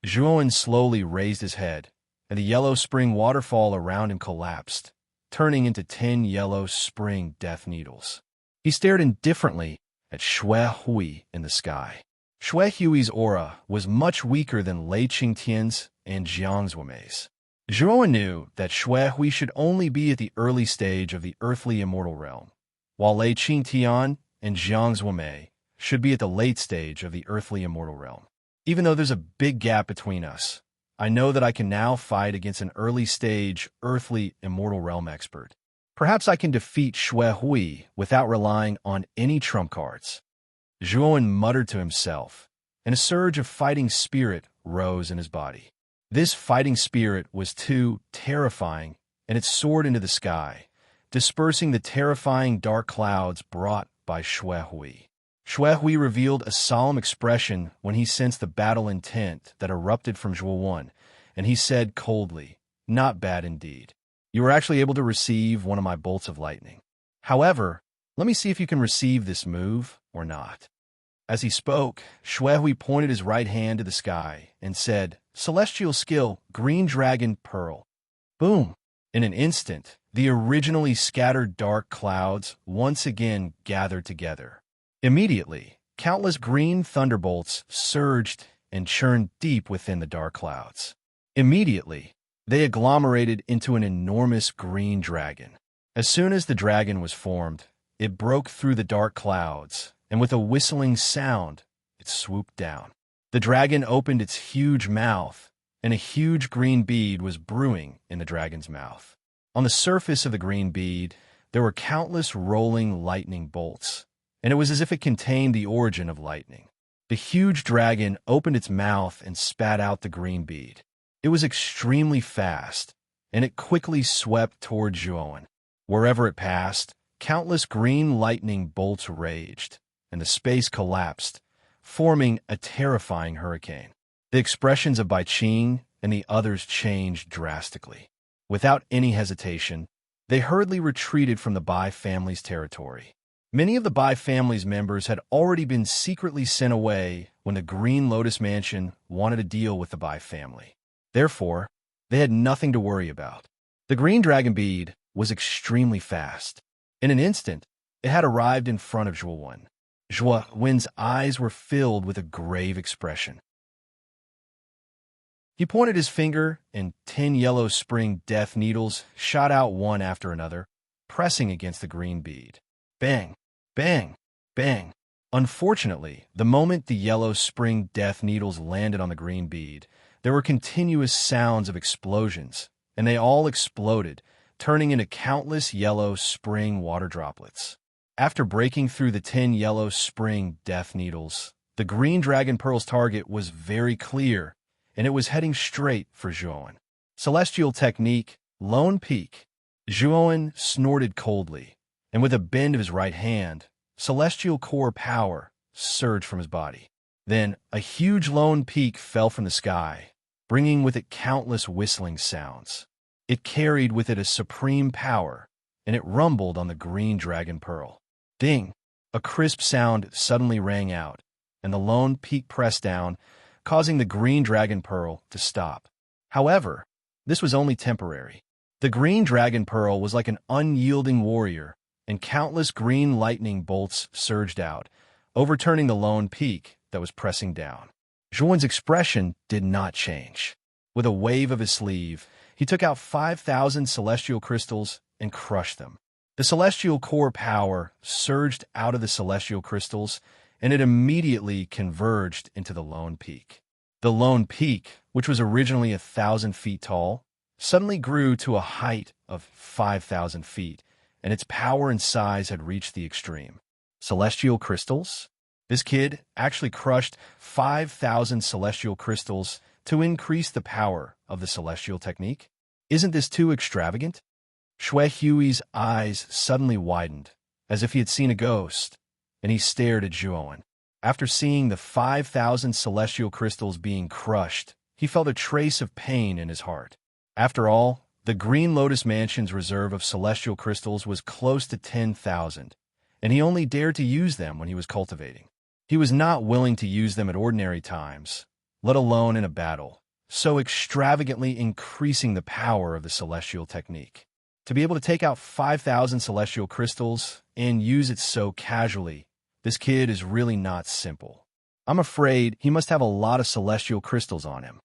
Zhuowen slowly raised his head, and the yellow spring waterfall around him collapsed, turning into 10 yellow spring death needles. He stared indifferently at Shui in the sky. Shui's aura was much weaker than Lei Qingtian's and Jiang Zuomei's. Zhuowen knew that Shui should only be at the early stage of the earthly immortal realm, while Lei Qingtian and Jiang Zuomei should be at the late stage of the earthly immortal realm. Even though there's a big gap between us, I know that I can now fight against an early-stage, earthly, immortal realm expert. Perhaps I can defeat Shui Hui without relying on any trump cards." Zhuowen muttered to himself, and a surge of fighting spirit rose in his body. This fighting spirit was too terrifying, and it soared into the sky, dispersing the terrifying dark clouds brought by Shui Hui. Shui Hui revealed a solemn expression when he sensed the battle intent that erupted from Zhuowen, and he said coldly, "Not bad indeed. You were actually able to receive one of my bolts of lightning. However, let me see if you can receive this move or not." As he spoke, Shui Hui pointed his right hand to the sky and said, "Celestial skill, Green Dragon Pearl." Boom! In an instant, the originally scattered dark clouds once again gathered together. Immediately, countless green thunderbolts surged and churned deep within the dark clouds. Immediately, they agglomerated into an enormous green dragon. As soon as the dragon was formed, it broke through the dark clouds, and with a whistling sound, it swooped down. The dragon opened its huge mouth, and a huge green bead was brewing in the dragon's mouth. On the surface of the green bead, there were countless rolling lightning bolts, and it was as if it contained the origin of lightning. The huge dragon opened its mouth and spat out the green bead. It was extremely fast, and it quickly swept toward Zhuowen. Wherever it passed, countless green lightning bolts raged, and the space collapsed, forming a terrifying hurricane. The expressions of Bai Qing and the others changed drastically. Without any hesitation, they hurriedly retreated from the Bai family's territory. Many of the Bai family's members had already been secretly sent away when the Green Lotus Mansion wanted to deal with the Bai family. Therefore, they had nothing to worry about. The green dragon bead was extremely fast. In an instant, it had arrived in front of Zhuowen. Zhuowen's eyes were filled with a grave expression. He pointed his finger, and 10 yellow spring death needles shot out one after another, pressing against the green bead. Bang, bang, bang. Unfortunately, the moment the yellow spring death needles landed on the green bead, there were continuous sounds of explosions, and they all exploded, turning into countless yellow spring water droplets. After breaking through the 10 yellow spring death needles, the green dragon pearl's target was very clear, and it was heading straight for Zhuowen. Celestial technique, Lone Peak. Zhuowen snorted coldly, and with a bend of his right hand, celestial core power surged from his body. Then a huge lone peak fell from the sky, bringing with it countless whistling sounds. It carried with it a supreme power, and it rumbled on the green dragon pearl. Ding! A crisp sound suddenly rang out, and the lone peak pressed down, causing the green dragon pearl to stop. However, this was only temporary. The green dragon pearl was like an unyielding warrior, and countless green lightning bolts surged out, overturning the lone peak that was pressing down. Zhuowen's expression did not change. With a wave of his sleeve, he took out 5,000 celestial crystals and crushed them. The celestial core power surged out of the celestial crystals, and it immediately converged into the lone peak. The lone peak, which was originally 1,000 feet tall, suddenly grew to a height of 5,000 feet, and its power and size had reached the extreme. Celestial crystals? This kid actually crushed 5,000 celestial crystals to increase the power of the celestial technique? Isn't this too extravagant? Shui Hui's eyes suddenly widened, as if he had seen a ghost, and he stared at Zhuowen. After seeing the 5,000 celestial crystals being crushed, he felt a trace of pain in his heart. After all, the Green Lotus Mansion's reserve of celestial crystals was close to 10,000, and he only dared to use them when he was cultivating. He was not willing to use them at ordinary times, let alone in a battle, so extravagantly increasing the power of the celestial technique. To be able to take out 5,000 celestial crystals and use it so casually, this kid is really not simple. I'm afraid he must have a lot of celestial crystals on him.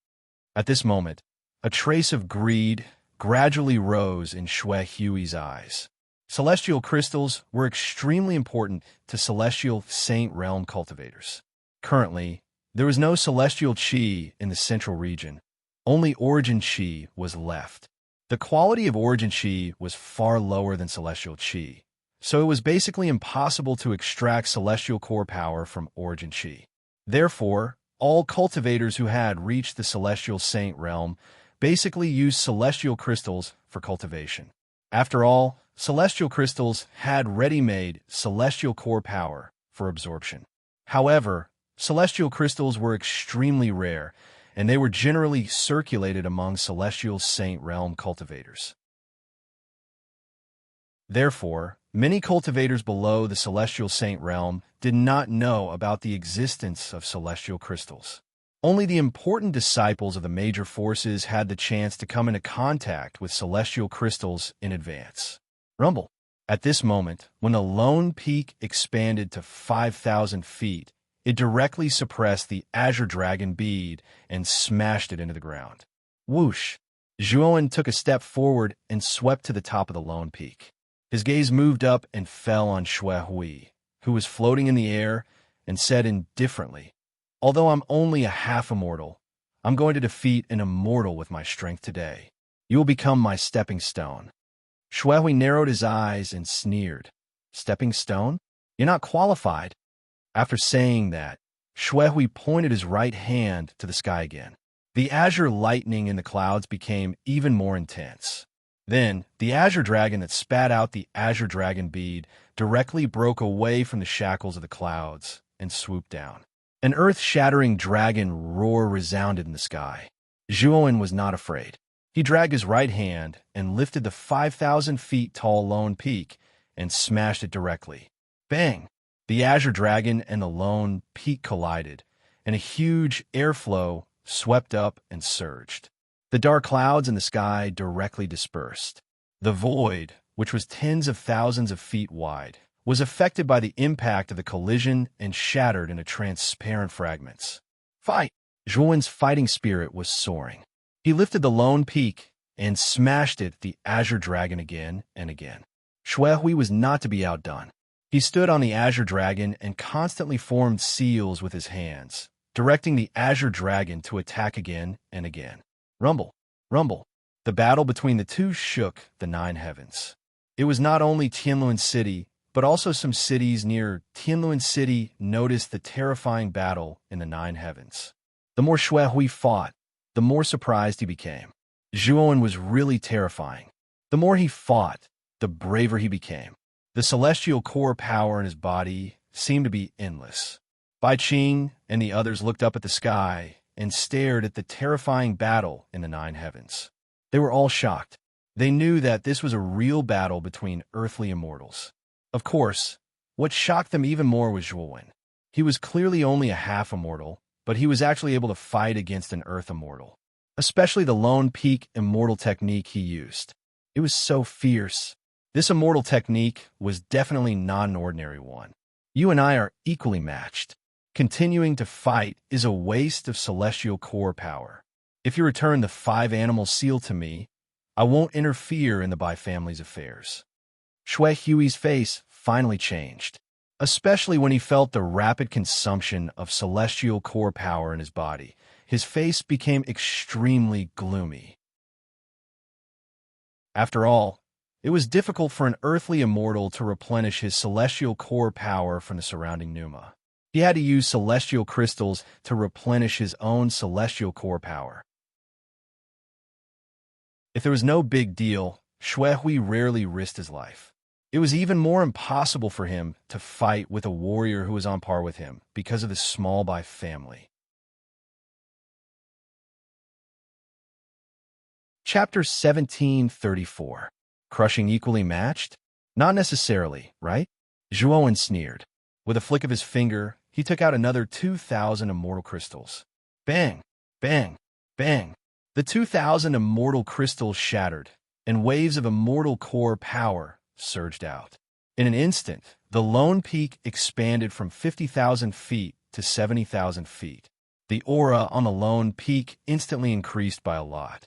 At this moment, a trace of greed gradually rose in Shui Hui's eyes. Celestial crystals were extremely important to celestial saint realm cultivators. Currently, There was no celestial chi in the central region. Only origin chi was left. The quality of origin chi was far lower than celestial chi, so it was basically impossible to extract celestial core power from origin chi. Therefore, all cultivators who had reached the celestial saint realm basically used celestial crystals for cultivation. After all, celestial crystals had ready-made celestial core power for absorption. However, celestial crystals were extremely rare, and they were generally circulated among celestial saint realm cultivators. Therefore, many cultivators below the celestial saint realm did not know about the existence of celestial crystals. Only the important disciples of the major forces had the chance to come into contact with celestial crystals in advance. Rumble. At this moment, when the lone peak expanded to 5,000 feet, it directly suppressed the azure dragon bead and smashed it into the ground. Whoosh! Zhuowen took a step forward and swept to the top of the lone peak. His gaze moved up and fell on Xuehui, who was floating in the air, and said indifferently, "Although I'm only a half-immortal, I'm going to defeat an immortal with my strength today. You will become my stepping stone." Xuehui narrowed his eyes and sneered. "Stepping stone? You're not qualified." After saying that, Xuehui pointed his right hand to the sky again. The azure lightning in the clouds became even more intense. Then, the azure dragon that spat out the azure dragon bead directly broke away from the shackles of the clouds and swooped down. An earth-shattering dragon roar resounded in the sky. Zhuowen was not afraid. He dragged his right hand and lifted the 5,000 feet tall lone peak and smashed it directly. Bang! The azure dragon and the lone peak collided, and a huge airflow swept up and surged. The dark clouds in the sky directly dispersed. The void, which was tens of thousands of feet wide, was affected by the impact of the collision and shattered into transparent fragments. Fight! Zhuowen's fighting spirit was soaring. He lifted the lone peak and smashed it at the azure dragon again and again. Xuehui was not to be outdone. He stood on the azure dragon and constantly formed seals with his hands, directing the azure dragon to attack again and again. Rumble, rumble. The battle between the two shook the 9 heavens. It was not only Tianluan City, but also some cities near Tianluan City noticed the terrifying battle in the 9 heavens. The more Xuehui fought, the more surprised he became. Zhuowen was really terrifying. The more he fought, the braver he became. The celestial core power in his body seemed to be endless. Bai Qing and the others looked up at the sky and stared at the terrifying battle in the 9 heavens. They were all shocked. They knew that this was a real battle between earthly immortals. Of course, what shocked them even more was Zhuowen. He was clearly only a half-immortal, but he was actually able to fight against an earth immortal, especially the lone peak immortal technique he used. It was so fierce. This immortal technique was definitely not an ordinary one. You and I are equally matched. Continuing to fight is a waste of celestial core power. If you return the 5 animal seal to me, I won't interfere in the Bai family's affairs. Xuehui's face finally changed, especially when he felt the rapid consumption of celestial core power in his body. His face became extremely gloomy. After all, it was difficult for an earthly immortal to replenish his celestial core power from the surrounding pneuma. He had to use celestial crystals to replenish his own celestial core power. If there was no big deal, Xuehui rarely risked his life. It was even more impossible for him to fight with a warrior who was on par with him because of the small Bai family. Chapter 1734. Crushing equally matched? Not necessarily, right? Zhuowen sneered. With a flick of his finger, he took out another 2,000 immortal crystals. Bang! Bang! Bang! The 2,000 immortal crystals shattered, and waves of immortal core power surged out. In an instant, the lone peak expanded from 50,000 feet to 70,000 feet. The aura on the lone peak instantly increased by a lot.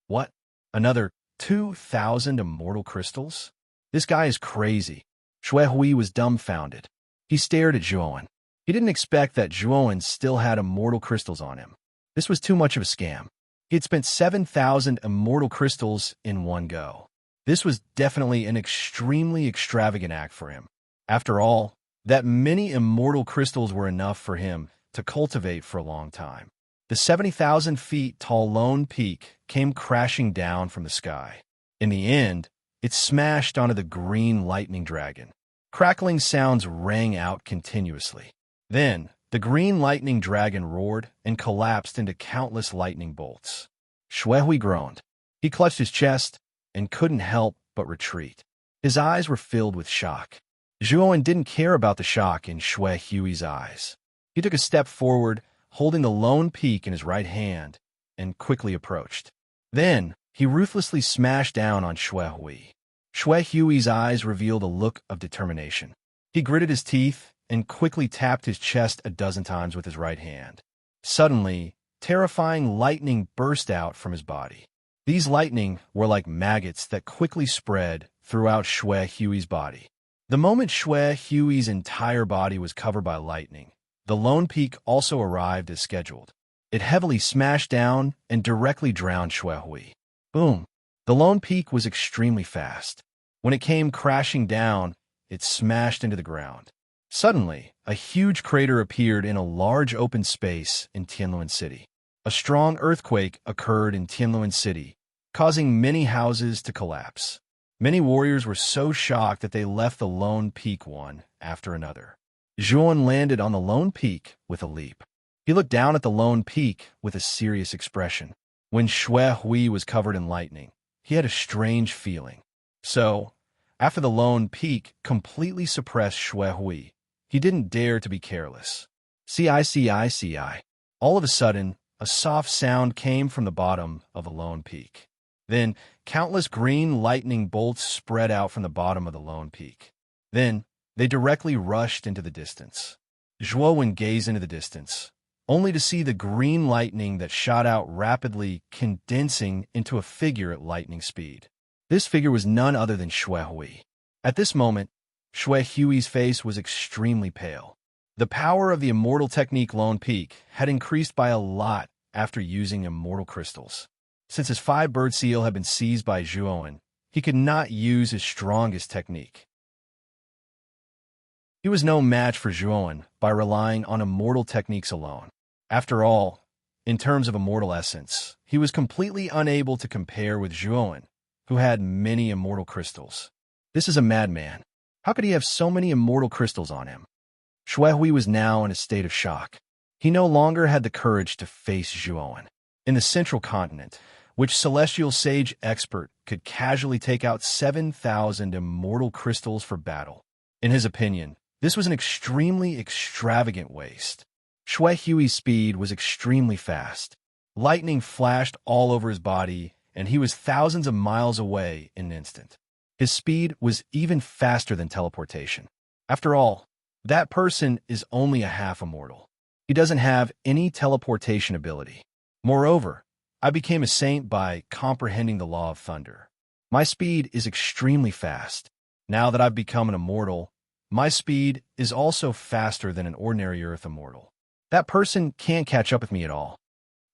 What? Another 2,000 immortal crystals? This guy is crazy. Xuehui was dumbfounded. He stared at Zhuowen. He didn't expect that Zhuowen still had immortal crystals on him. This was too much of a scam. He had spent 7,000 immortal crystals in one go. This was definitely an extremely extravagant act for him. After all, that many immortal crystals were enough for him to cultivate for a long time. The 70,000 feet tall lone peak came crashing down from the sky. In the end, it smashed onto the green lightning dragon. Crackling sounds rang out continuously. Then, the green lightning dragon roared and collapsed into countless lightning bolts. Xuehui groaned. He clutched his chest and couldn't help but retreat. His eyes were filled with shock. Zhuowen didn't care about the shock in Xuehui's eyes. He took a step forward, holding the lone peak in his right hand, and quickly approached. Then, he ruthlessly smashed down on Xuehui. Xuehui's eyes revealed a look of determination. He gritted his teeth and quickly tapped his chest a dozen times with his right hand. Suddenly, terrifying lightning burst out from his body. These lightning were like maggots that quickly spread throughout Xuehui's body. The moment Xuehui's entire body was covered by lightning, the lone peak also arrived as scheduled. It heavily smashed down and directly drowned Xuehui. Boom! The lone peak was extremely fast. When it came crashing down, it smashed into the ground. Suddenly, a huge crater appeared in a large open space in Tianluan City. A strong earthquake occurred in Tianluan City, causing many houses to collapse. Many warriors were so shocked that they left the lone peak one after another. Zhuowen landed on the lone peak with a leap. He looked down at the lone peak with a serious expression. When Xuehui was covered in lightning, he had a strange feeling. So, after the lone peak completely suppressed Xuehui, he didn't dare to be careless. CI. All of a sudden, a soft sound came from the bottom of the lone peak. Then, countless green lightning bolts spread out from the bottom of the lone peak. Then, they directly rushed into the distance. Zhuowen gazed into the distance, only to see the green lightning that shot out rapidly condensing into a figure at lightning speed. This figure was none other than Xuehui. At this moment, Xuehui's face was extremely pale. The power of the immortal technique Lone Peak had increased by a lot after using immortal crystals. Since his 5-bird seal had been seized by Zhuowen, he could not use his strongest technique. He was no match for Zhuowen by relying on immortal techniques alone. After all, in terms of immortal essence, he was completely unable to compare with Zhuowen, who had many immortal crystals. This is a madman. How could he have so many immortal crystals on him? Xuehui was now in a state of shock. He no longer had the courage to face Zhuowen. In the central continent, which celestial sage expert could casually take out 7,000 immortal crystals for battle. In his opinion, this was an extremely extravagant waste. Xuehui's speed was extremely fast. Lightning flashed all over his body, and he was thousands of miles away in an instant. His speed was even faster than teleportation. After all, that person is only a half immortal. He doesn't have any teleportation ability. Moreover, I became a saint by comprehending the law of thunder. My speed is extremely fast. Now that I've become an immortal, my speed is also faster than an ordinary earth immortal. That person can't catch up with me at all.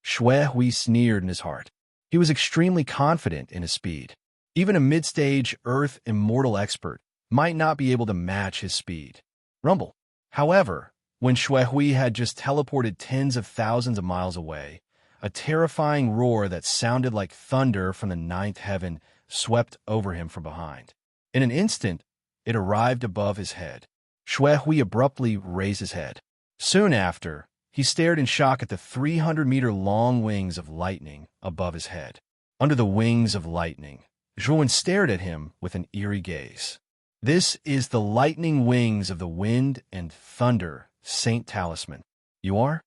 Xuehui sneered in his heart. He was extremely confident in his speed. Even a mid-stage earth immortal expert might not be able to match his speed. Rumble. However, when Xuehui had just teleported tens of thousands of miles away, a terrifying roar that sounded like thunder from the ninth heaven swept over him from behind. In an instant, it arrived above his head. Xuehui abruptly raised his head. Soon after, he stared in shock at the 300-meter-long wings of lightning above his head. Under the wings of lightning, Zhuowen stared at him with an eerie gaze. This is the lightning wings of the wind and thunder Saint Talisman. You are?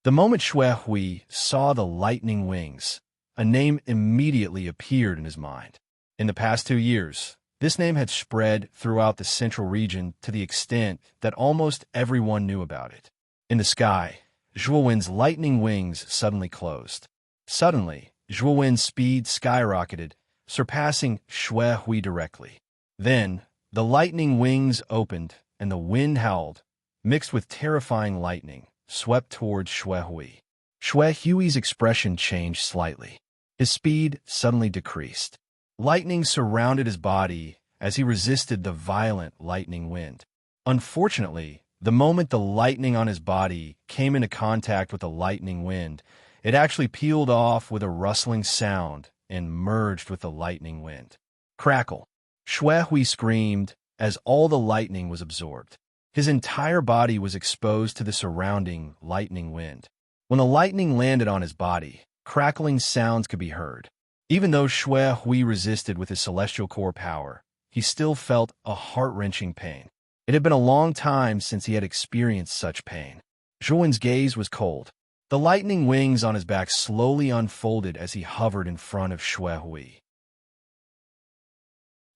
The moment Xuehui saw the lightning wings, a name immediately appeared in his mind. In the past 2 years, this name had spread throughout the central region to the extent that almost everyone knew about it. In the sky, Zhuowen's lightning wings suddenly closed. Suddenly, Zhuowen's speed skyrocketed, surpassing Xuehui directly. Then, the lightning wings opened, and the wind howled, mixed with terrifying lightning, swept towards Xue Hui. Xue Hui's expression changed slightly. His speed suddenly decreased. Lightning surrounded his body as he resisted the violent lightning wind. Unfortunately, the moment the lightning on his body came into contact with the lightning wind, it actually peeled off with a rustling sound and merged with the lightning wind. Crackle! Xue Hui screamed as all the lightning was absorbed. His entire body was exposed to the surrounding lightning wind. When the lightning landed on his body, crackling sounds could be heard. Even though Xue Hui resisted with his celestial core power, he still felt a heart-wrenching pain. It had been a long time since he had experienced such pain. Zhuan's gaze was cold. The lightning wings on his back slowly unfolded as he hovered in front of Xue Hui.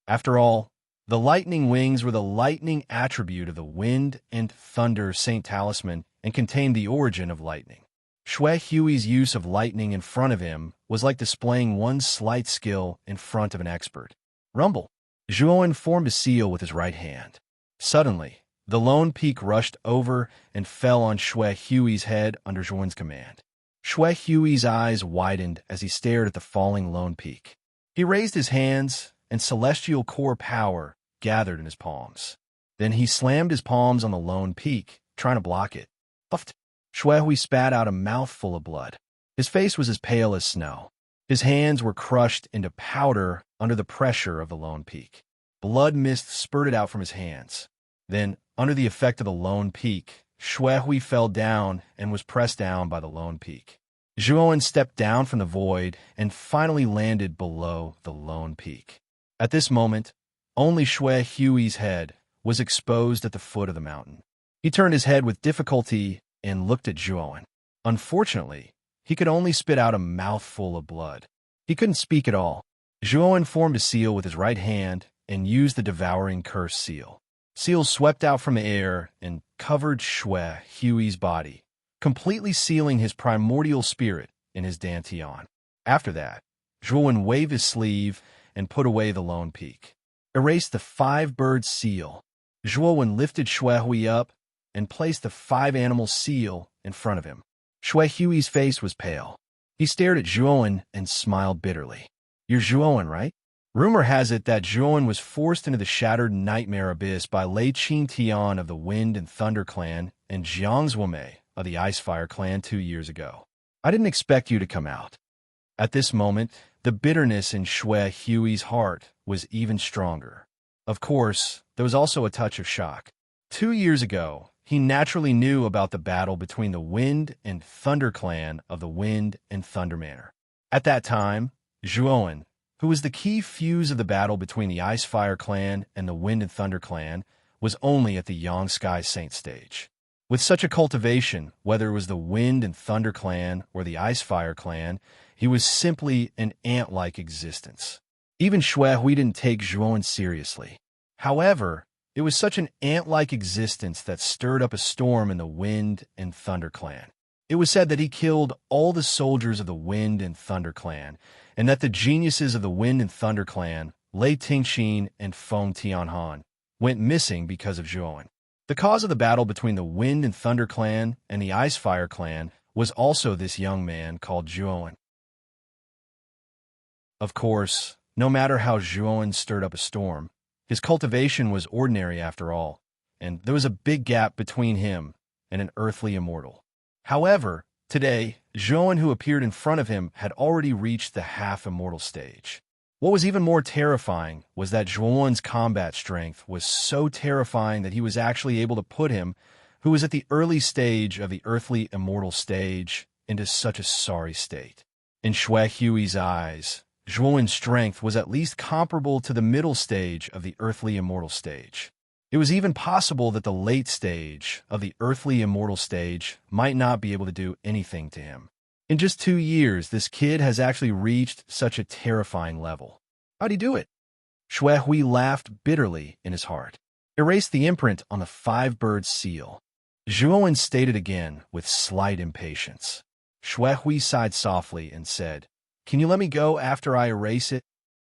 After all, the lightning wings were the lightning attribute of the wind and thunder Saint Talisman and contained the origin of lightning. Xue Hui's use of lightning in front of him was like displaying one slight skill in front of an expert. Rumble! Zhuan formed a seal with his right hand. Suddenly, the lone peak rushed over and fell on Xue Hui's head under Zhuan's command. Xue Hui's eyes widened as he stared at the falling lone peak. He raised his hands, and celestial core power gathered in his palms. Then he slammed his palms on the lone peak, trying to block it. Puffed! Xue Hui spat out a mouthful of blood. His face was as pale as snow. His hands were crushed into powder under the pressure of the lone peak. Blood mist spurted out from his hands. Then, under the effect of the lone peak, Xue Hui fell down and was pressed down by the lone peak. Zhuan stepped down from the void and finally landed below the lone peak. At this moment, only Xue Hui's head was exposed at the foot of the mountain. He turned his head with difficulty and looked at Zhuan. Unfortunately, he could only spit out a mouthful of blood. He couldn't speak at all. Zhuan formed a seal with his right hand and used the devouring curse seal. Seal swept out from the air and covered Xue Hui's body, completely sealing his primordial spirit in his dantian. After that, Zhuan waved his sleeve and put away the lone peak. Erased the 5-bird seal. Zhuan lifted Xue Hui up and placed the 5-animal seal in front of him. Xue Hui's face was pale. He stared at Zhuan and smiled bitterly. You're Zhuan, right? Rumor has it that Zhuan was forced into the shattered nightmare abyss by Lei Qingtian of the Wind and Thunder clan and Jiang Zuomei of the Icefire clan 2 years ago. I didn't expect you to come out. At this moment, the bitterness in Xue Hui's heart was even stronger. Of course, there was also a touch of shock. 2 years ago, he naturally knew about the battle between the Wind and Thunder clan of the Wind and Thunder Manor. At that time, Zhuan, who was the key fuse of the battle between the Icefire clan and the Wind and Thunder clan, was only at the Yang Sky Saint stage. With such a cultivation, whether it was the Wind and Thunder clan or the Icefire clan, he was simply an ant-like existence. Even Xue Hui didn't take Zhuan seriously. However, it was such an ant-like existence that stirred up a storm in the Wind and Thunder clan. It was said that he killed all the soldiers of the Wind and Thunder clan, and that the geniuses of the Wind and Thunder clan, Lei Tingxin and Feng Tianhan, went missing because of Zhuan. The cause of the battle between the Wind and Thunder clan and the Icefire clan was also this young man called Zhuan. Of course, no matter how Zhuan stirred up a storm, his cultivation was ordinary after all, and there was a big gap between him and an earthly immortal. However, today, Zhuan who appeared in front of him had already reached the half-immortal stage. What was even more terrifying was that Zhuan's combat strength was so terrifying that he was actually able to put him, who was at the early stage of the earthly immortal stage, into such a sorry state. In Xue Hui's eyes, Zhuan's strength was at least comparable to the middle stage of the earthly immortal stage. It was even possible that the late stage of the earthly immortal stage might not be able to do anything to him. In just 2 years, this kid has actually reached such a terrifying level. How'd he do it? Xue Hui laughed bitterly in his heart. Erased the imprint on the 5-bird seal. Zhuan stated again with slight impatience. Xue Hui sighed softly and said, Can you let me go after I erase it?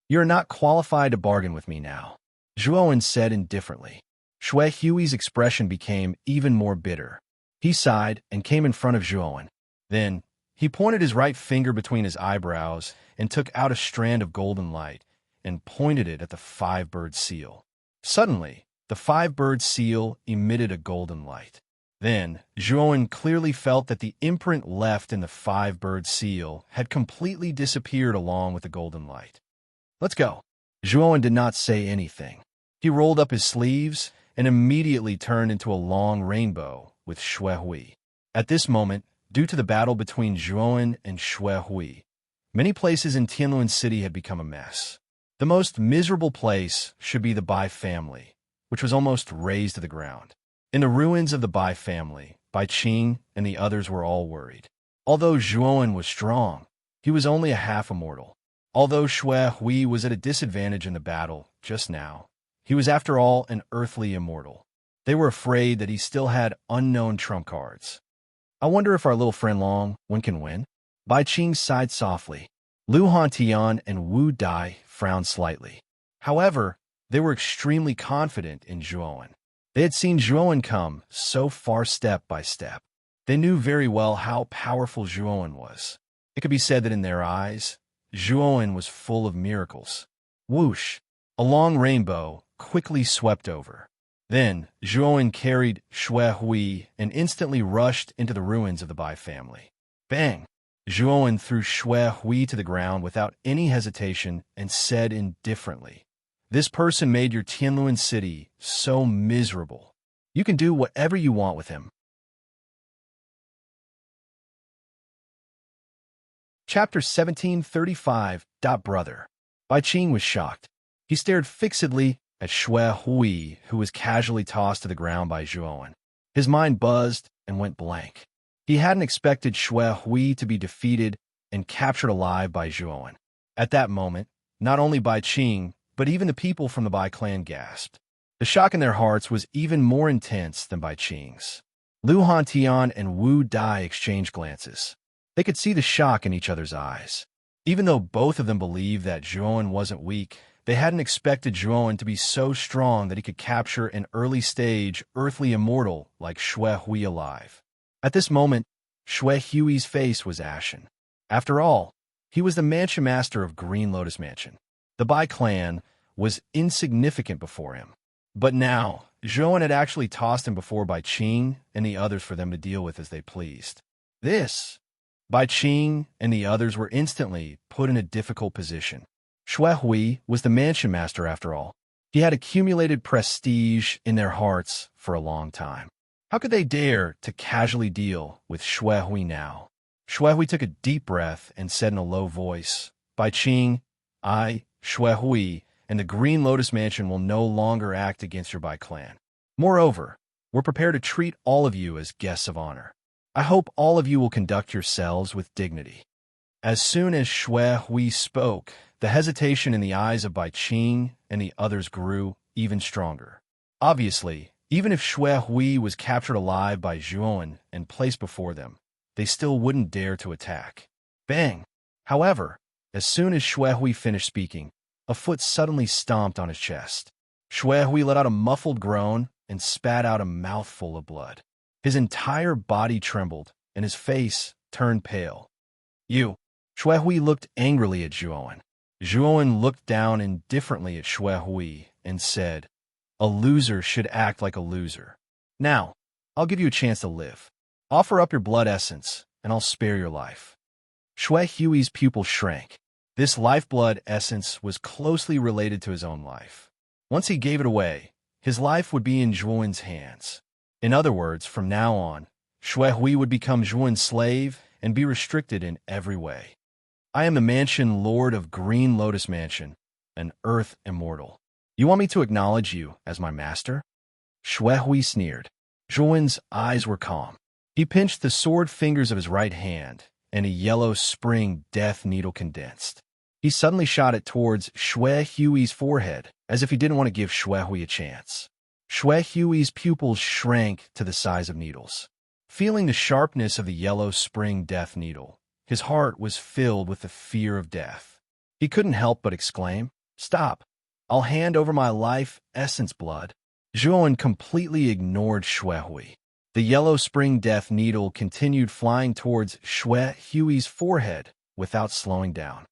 You're not qualified to bargain with me now. Zhuan said indifferently. Shui Hui's expression became even more bitter. He sighed and came in front of Zhuowen. Then, he pointed his right finger between his eyebrows and took out a strand of golden light and pointed it at the five-bird seal. Suddenly, the five-bird seal emitted a golden light. Then, Zhuowen clearly felt that the imprint left in the five-bird seal had completely disappeared along with the golden light. "Let's go." Zhuowen did not say anything. He rolled up his sleeves and immediately turned into a long rainbow with Shui Hui. At this moment, due to the battle between Zhuowen and Shui Hui, many places in Tianluan City had become a mess. The most miserable place should be the Bai family, which was almost razed to the ground. In the ruins of the Bai family, Bai Qing and the others were all worried. Although Zhuowen was strong, he was only a half-immortal. Although Shui Hui was at a disadvantage in the battle just now, he was after all an earthly immortal. They were afraid that he still had unknown trump cards. "I wonder if our little friend Long Wen can win?" Bai Qing sighed softly. Lu Hantian and Wu Dai frowned slightly. However, they were extremely confident in Zhuowen. They had seen Zhuowen come so far step by step. They knew very well how powerful Zhuowen was. It could be said that in their eyes, Zhuowen was full of miracles. Whoosh! A long rainbow quickly swept over. Then, Zhuowen carried Shui Hui and instantly rushed into the ruins of the Bai family. Bang! Zhuowen threw Shui Hui to the ground without any hesitation and said indifferently, "This person made your Tianluan city so miserable. You can do whatever you want with him." Chapter 1735. Brother. Bai Qing was shocked. He stared fixedly at Shui Hui, who was casually tossed to the ground by Zhuowen. His mind buzzed and went blank. He hadn't expected Shui Hui to be defeated and captured alive by Zhuowen. At that moment, not only Bai Qing, but even the people from the Bai clan gasped. The shock in their hearts was even more intense than Bai Qing's. Lu Hantian and Wu Dai exchanged glances. They could see the shock in each other's eyes. Even though both of them believed that Zhuowen wasn't weak, they hadn't expected Zhuowen to be so strong that he could capture an early-stage, earthly immortal like Shui Hui alive. At this moment, Shui Hui's face was ashen. After all, he was the mansion master of Green Lotus Mansion. The Bai clan was insignificant before him. But now, Zhuowen had actually tossed him before Bai Qing and the others for them to deal with as they pleased. Bai Qing and the others were instantly put in a difficult position. Shui Hui was the mansion master after all. He had accumulated prestige in their hearts for a long time. How could they dare to casually deal with Shui Hui now? Shui Hui took a deep breath and said in a low voice, "Bai Qing, I, Shui Hui, and the Green Lotus Mansion will no longer act against your Bai clan. Moreover, we're prepared to treat all of you as guests of honor. I hope all of you will conduct yourselves with dignity." As soon as Shui Hui spoke, the hesitation in the eyes of Bai Qing and the others grew even stronger. Obviously, even if Shui Hui was captured alive by Zhuowen and placed before them, they still wouldn't dare to attack. Bang! However, as soon as Shui Hui finished speaking, a foot suddenly stomped on his chest. Shui Hui let out a muffled groan and spat out a mouthful of blood. His entire body trembled, and his face turned pale. "You!" Shui Hui looked angrily at Zhuowen. Zhuowen looked down indifferently at Shui Hui and said, "A loser should act like a loser. Now, I'll give you a chance to live. Offer up your blood essence, and I'll spare your life." Shui Hui's pupil shrank. This lifeblood essence was closely related to his own life. Once he gave it away, his life would be in Zhuowen's hands. In other words, from now on, Shui Hui would become Zhuowen's slave and be restricted in every way. "I am the Mansion Lord of Green Lotus Mansion, an Earth Immortal. You want me to acknowledge you as my master?" Shui Hui sneered. Zhuowen's eyes were calm. He pinched the sword fingers of his right hand, and a yellow spring death needle condensed. He suddenly shot it towards Shui Hui's forehead, as if he didn't want to give Shui Hui a chance. Shui Hui's pupils shrank to the size of needles. Feeling the sharpness of the yellow spring death needle, his heart was filled with the fear of death. He couldn't help but exclaim, "Stop! I'll hand over my life essence blood. Zhuowen completely ignored Shui. The yellow spring death needle continued flying towards Shui Hui's forehead without slowing down.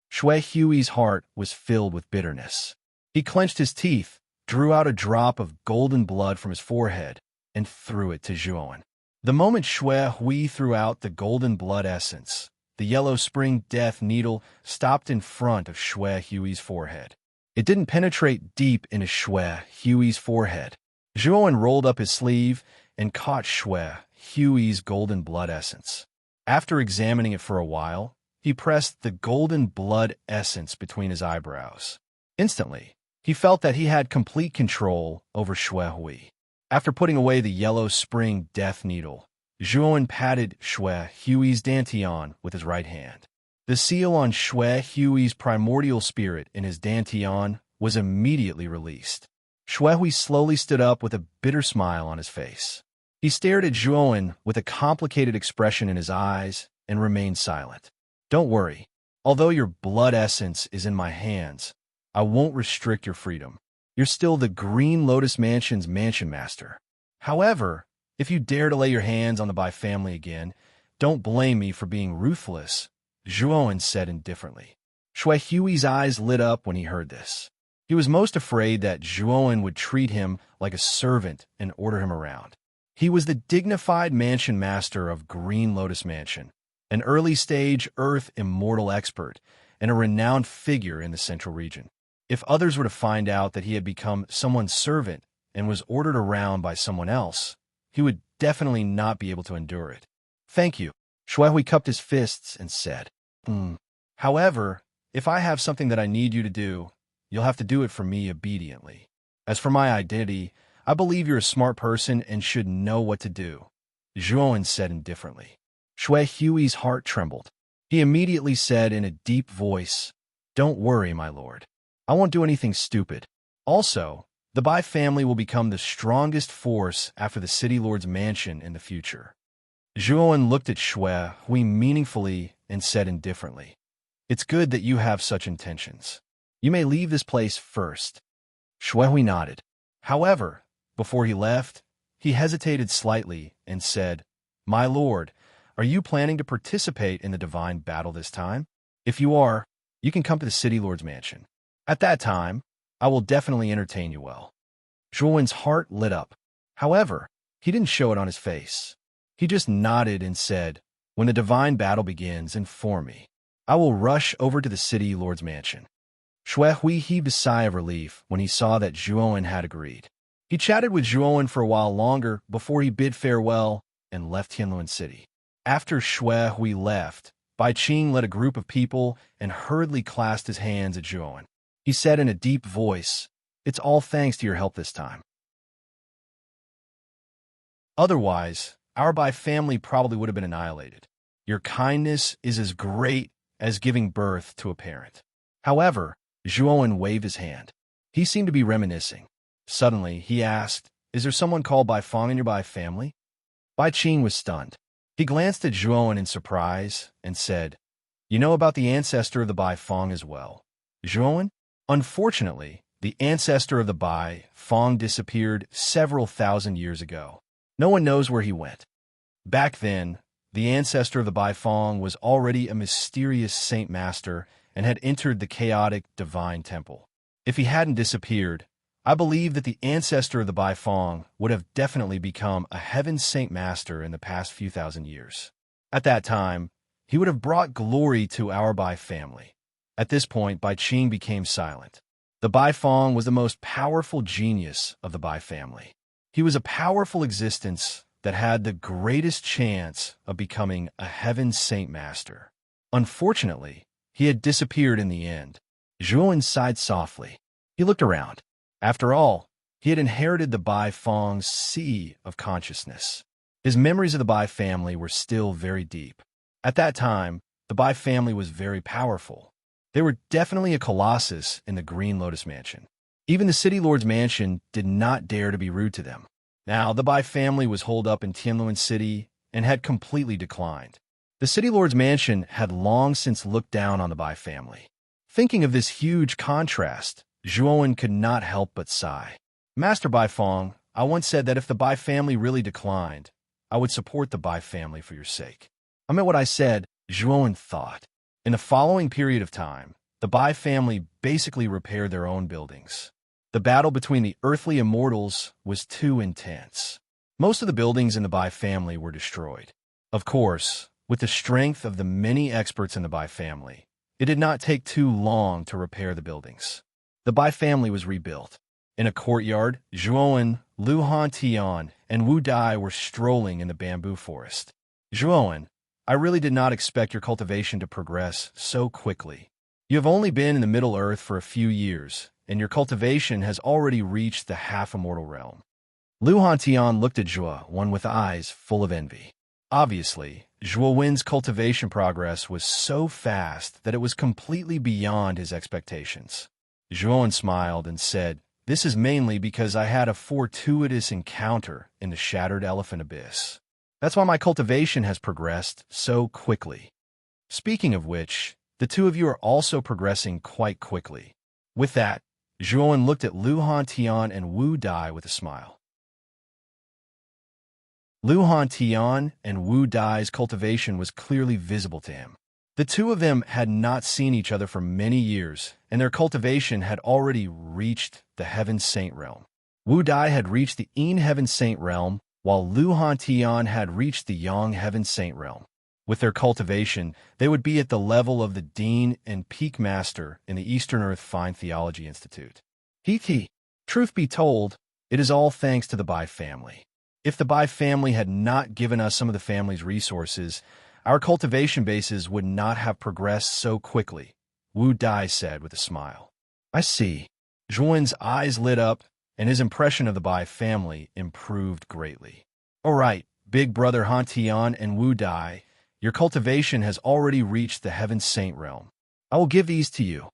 Shui Hui's heart was filled with bitterness. He clenched his teeth, drew out a drop of golden blood from his forehead, and threw it to Zhuowen. The moment Shui Hui threw out the golden blood essence, the yellow spring death needle stopped in front of Shui Hui's forehead. It didn't penetrate deep into Shui Hui's forehead. Zhuowen rolled up his sleeve and caught Shui Hui's golden blood essence. After examining it for a while, he pressed the golden blood essence between his eyebrows. Instantly, he felt that he had complete control over Shui Hui. After putting away the yellow spring death needle, Zhuowen patted Shui Hui's dantian with his right hand. The seal on Shui Hui's primordial spirit in his dantian was immediately released. Shui Hui slowly stood up with a bitter smile on his face. He stared at Zhuowen with a complicated expression in his eyes and remained silent. Don't worry. Although your blood essence is in my hands, I won't restrict your freedom. You're still the Green Lotus Mansion's mansion master. However, if you dare to lay your hands on the Bai family again, don't blame me for being ruthless, Zhuowen said indifferently. Shui Hui's eyes lit up when he heard this. He was most afraid that Zhuowen would treat him like a servant and order him around. He was the dignified mansion master of Green Lotus Mansion, an early-stage Earth immortal expert, and a renowned figure in the Central region. If others were to find out that he had become someone's servant and was ordered around by someone else, he would definitely not be able to endure it. Thank you. Shui Hui cupped his fists and said, However, if I have something that I need you to do, you'll have to do it for me obediently. As for my identity, I believe you're a smart person and should know what to do, Zhuowen said indifferently. Shui Hui's heart trembled. He immediately said in a deep voice, Don't worry, my lord. I won't do anything stupid. Also, the Bai family will become the strongest force after the City Lord's mansion in the future. Zhuowen looked at Shui Hui meaningfully and said indifferently, It's good that you have such intentions. You may leave this place first. Shui Hui nodded. However, before he left, he hesitated slightly and said, My lord, are you planning to participate in the divine battle this time? If you are, you can come to the City Lord's mansion. At that time, I will definitely entertain you well. Zhuowen's heart lit up. However, he didn't show it on his face. He just nodded and said, When the divine battle begins, inform me. I will rush over to the City Lord's mansion. Shui Hui heaved a sigh of relief when he saw that Zhuowen had agreed. He chatted with Zhuowen for a while longer before he bid farewell and left Tianluan City. After Shui Hui left, Bai Qing led a group of people and hurriedly clasped his hands at Zhuowen. He said in a deep voice, It's all thanks to your help this time. Otherwise, our Bai family probably would have been annihilated. Your kindness is as great as giving birth to a parent. However, Zhuowen waved his hand. He seemed to be reminiscing. Suddenly, he asked, Is there someone called Bai Fong in your Bai family? Bai Qing was stunned. He glanced at Zhuowen in surprise and said, You know about the ancestor of the Bai Fong as well, Zhuowen? Unfortunately, the ancestor of the Bai Fong disappeared several thousand years ago. No one knows where he went. Back then, the ancestor of the Bai Fong was already a mysterious saint master and had entered the chaotic divine temple. If he hadn't disappeared, I believe that the ancestor of the Bai Fong would have definitely become a heaven saint master in the past few thousand years. At that time, he would have brought glory to our Bai family. At this point, Bai Qing became silent. The Bai Fong was the most powerful genius of the Bai family. He was a powerful existence that had the greatest chance of becoming a heaven saint master. Unfortunately, he had disappeared in the end. Zhuowen sighed softly. He looked around. After all, he had inherited the Bai Fong's sea of consciousness. His memories of the Bai family were still very deep. At that time, the Bai family was very powerful. They were definitely a colossus in the Green Lotus Mansion. Even the City Lord's mansion did not dare to be rude to them. Now, the Bai family was holed up in Tianluan City and had completely declined. The City Lord's mansion had long since looked down on the Bai family. Thinking of this huge contrast, Zhuowen could not help but sigh. Master Bai Fong, I once said that if the Bai family really declined, I would support the Bai family for your sake. I meant what I said, Zhuowen thought. In the following period of time, the Bai family basically repaired their own buildings. The battle between the earthly immortals was too intense. Most of the buildings in the Bai family were destroyed. Of course, with the strength of the many experts in the Bai family, it did not take too long to repair the buildings. The Bai family was rebuilt. In a courtyard, Zhuowen, Lu Hantian, and Wu Dai were strolling in the bamboo forest. Zhuowen, I really did not expect your cultivation to progress so quickly. You have only been in the Middle Earth for a few years, and your cultivation has already reached the half-immortal realm. Lu Hantian looked at Zhuowen with eyes full of envy. Obviously, Zhuowen's cultivation progress was so fast that it was completely beyond his expectations. Zhuowen smiled and said, "This is mainly because I had a fortuitous encounter in the Shattered Elephant Abyss. That's why my cultivation has progressed so quickly. Speaking of which, the two of you are also progressing quite quickly." With that, Zhuowen looked at Lu Hantian and Wu Dai with a smile. Lu Hantian and Wu Dai's cultivation was clearly visible to him. The two of them had not seen each other for many years, and their cultivation had already reached the Heaven Saint realm. Wu Dai had reached the Yin Heaven Saint realm, while Lu Hantian had reached the Yang Heaven Saint realm. With their cultivation, they would be at the level of the Dean and Peak Master in the Eastern Earth Fine Theology Institute. Truth be told, it is all thanks to the Bai family. If the Bai family had not given us some of the family's resources, our cultivation bases would not have progressed so quickly, Wu Dai said with a smile. I see. Zhuowen's eyes lit up, and his impression of the Bai family improved greatly. All right, big brother Hantian and Wu Dai, your cultivation has already reached the Heaven Saint realm. I will give these to you.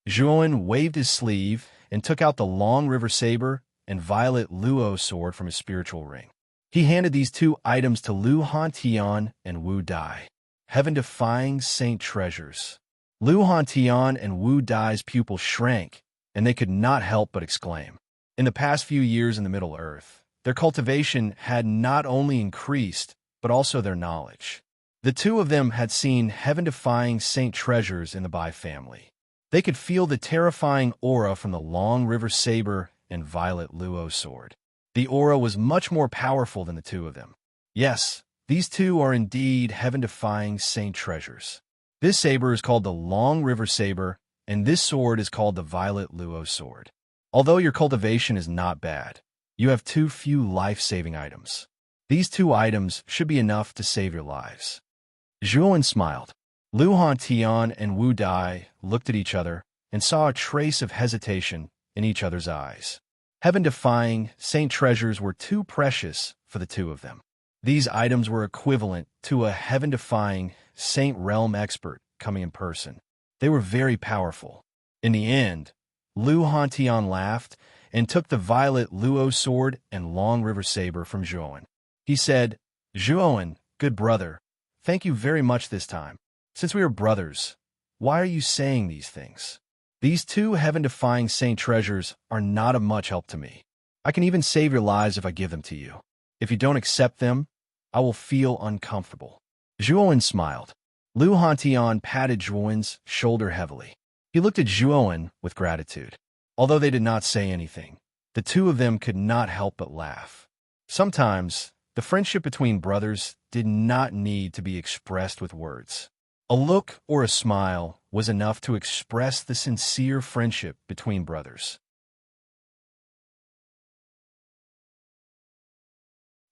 Zhuowen waved his sleeve and took out the long river saber and violet luo sword from his spiritual ring. He handed these two items to Lu Hantian and Wu Dai. Heaven-defying saint treasures. Lu Hantian and Wu Dai's pupils shrank, and they could not help but exclaim. In the past few years in the Middle Earth, their cultivation had not only increased, but also their knowledge. The two of them had seen heaven-defying saint treasures in the Bai family. They could feel the terrifying aura from the long river saber and violet luo sword. The aura was much more powerful than the two of them. Yes, these two are indeed heaven-defying saint treasures. This saber is called the Long River Saber, and this sword is called the Violet Luo Sword. Although your cultivation is not bad, you have too few life-saving items. These two items should be enough to save your lives. Zhuowen smiled. Lu Hantian and Wu Dai looked at each other and saw a trace of hesitation in each other's eyes. Heaven-defying saint treasures were too precious for the two of them. These items were equivalent to a heaven-defying saint realm expert coming in person. They were very powerful. In the end, Lu Hantian laughed and took the violet luo sword and long river saber from Zhuowen. He said, "Zhuowen, good brother, thank you very much this time. Since we are brothers, why are you saying these things? These two heaven-defying saint treasures are not of much help to me. I can even save your lives if I give them to you. If you don't accept them, I will feel uncomfortable." Zhuowen smiled. Lu Hantian patted Zhuowen's shoulder heavily. He looked at Zhuowen with gratitude. Although they did not say anything, the two of them could not help but laugh. Sometimes, the friendship between brothers did not need to be expressed with words. A look or a smile was enough to express the sincere friendship between brothers.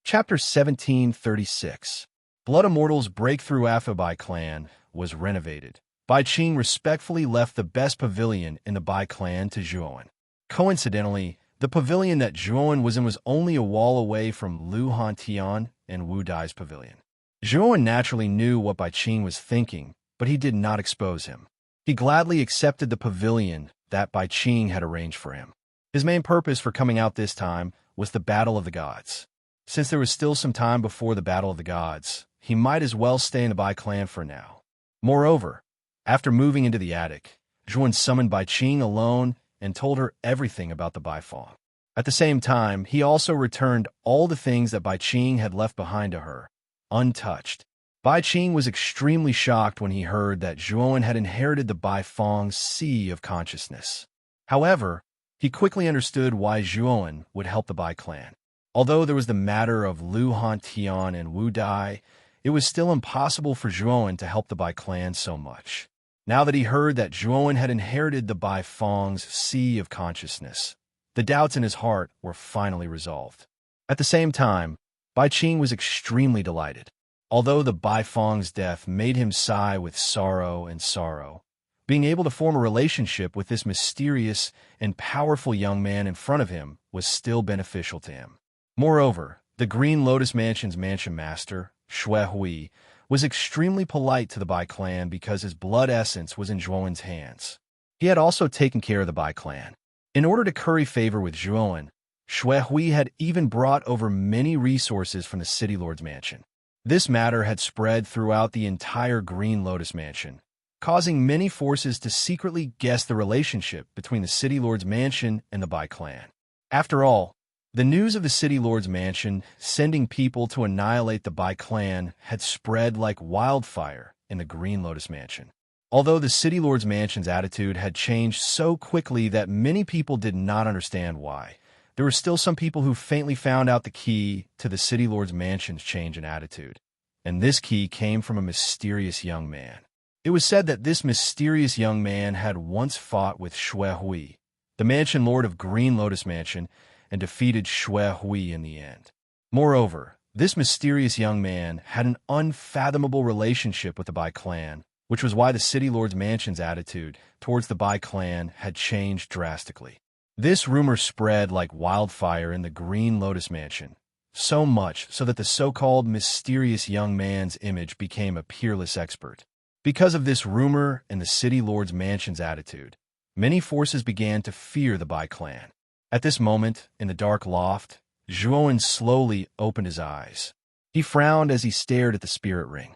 Chapter 1736. Blood Immortal's breakthrough after Bai clan was renovated. Bai Qing respectfully left the best pavilion in the Bai clan to Zhuowen. Coincidentally, the pavilion that Zhuowen was in was only a wall away from Lu Hantian and Wu Dai's pavilion. Zhuowen naturally knew what Bai Qing was thinking, but he did not expose him. He gladly accepted the pavilion that Bai Qing had arranged for him. His main purpose for coming out this time was the Battle of the Gods. Since there was still some time before the Battle of the Gods, he might as well stay in the Bai clan for now. Moreover, after moving into the attic, Zhuowen summoned Bai Qing alone and told her everything about the Baifeng. At the same time, he also returned all the things that Bai Qing had left behind to her, untouched. Bai Qing was extremely shocked when he heard that Zhuowen had inherited the Baifeng's sea of consciousness. However, he quickly understood why Zhuowen would help the Bai clan. Although there was the matter of Lu Hantian and Wu Dai, it was still impossible for Zhuowen to help the Bai clan so much. Now that he heard that Zhuowen had inherited the Baifeng's sea of consciousness, the doubts in his heart were finally resolved. At the same time, Bai Qing was extremely delighted. Although the Baifeng's death made him sigh with sorrow and sorrow, being able to form a relationship with this mysterious and powerful young man in front of him was still beneficial to him. Moreover, the Green Lotus Mansion's mansion master, Xue Hui, was extremely polite to the Bai clan because his blood essence was in Zhuowen's hands. He had also taken care of the Bai clan. In order to curry favor with Zhuowen, Xue Hui had even brought over many resources from the City Lord's mansion. This matter had spread throughout the entire Green Lotus Mansion, causing many forces to secretly guess the relationship between the City Lord's mansion and the Bai clan. After all, the news of the City Lord's mansion sending people to annihilate the Bai clan had spread like wildfire in the Green Lotus Mansion. Although the City Lord's mansion's attitude had changed so quickly that many people did not understand why, there were still some people who faintly found out the key to the City Lord's mansion's change in attitude. And this key came from a mysterious young man. It was said that this mysterious young man had once fought with Xue Hui, the mansion lord of Green Lotus Mansion, and defeated Xue Hui in the end. Moreover, this mysterious young man had an unfathomable relationship with the Bai clan, which was why the City Lord's mansion's attitude towards the Bai clan had changed drastically. This rumor spread like wildfire in the Green Lotus Mansion, so much so that the so-called mysterious young man's image became a peerless expert. Because of this rumor and the City Lord's mansion's attitude, many forces began to fear the Bai clan. At this moment, in the dark loft, Zhuowen slowly opened his eyes. He frowned as he stared at the spirit ring.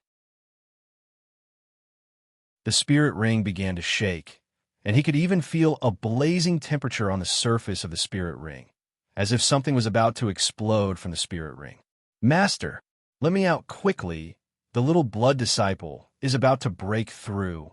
The spirit ring began to shake, and he could even feel a blazing temperature on the surface of the spirit ring, as if something was about to explode from the spirit ring. "Master, let me out quickly. The little blood disciple is about to break through."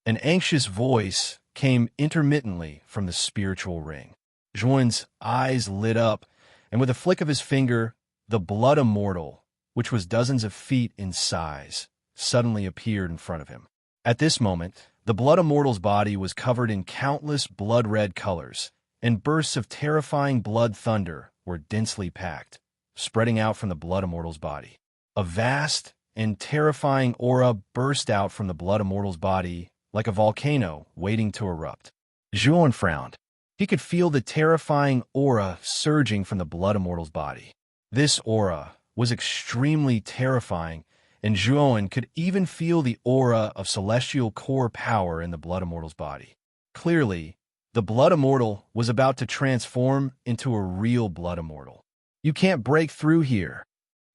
An anxious voice came intermittently from the spiritual ring. Zhuowen's eyes lit up, and with a flick of his finger, the blood immortal, which was dozens of feet in size, suddenly appeared in front of him. At this moment, the blood immortal's body was covered in countless blood-red colors, and bursts of terrifying blood thunder were densely packed, spreading out from the blood immortal's body. A vast and terrifying aura burst out from the blood immortal's body like a volcano waiting to erupt. Zhuowen frowned. He could feel the terrifying aura surging from the blood immortal's body. This aura was extremely terrifying, and Zhuowen could even feel the aura of celestial core power in the blood immortal's body. Clearly, the blood immortal was about to transform into a real blood immortal. "You can't break through here."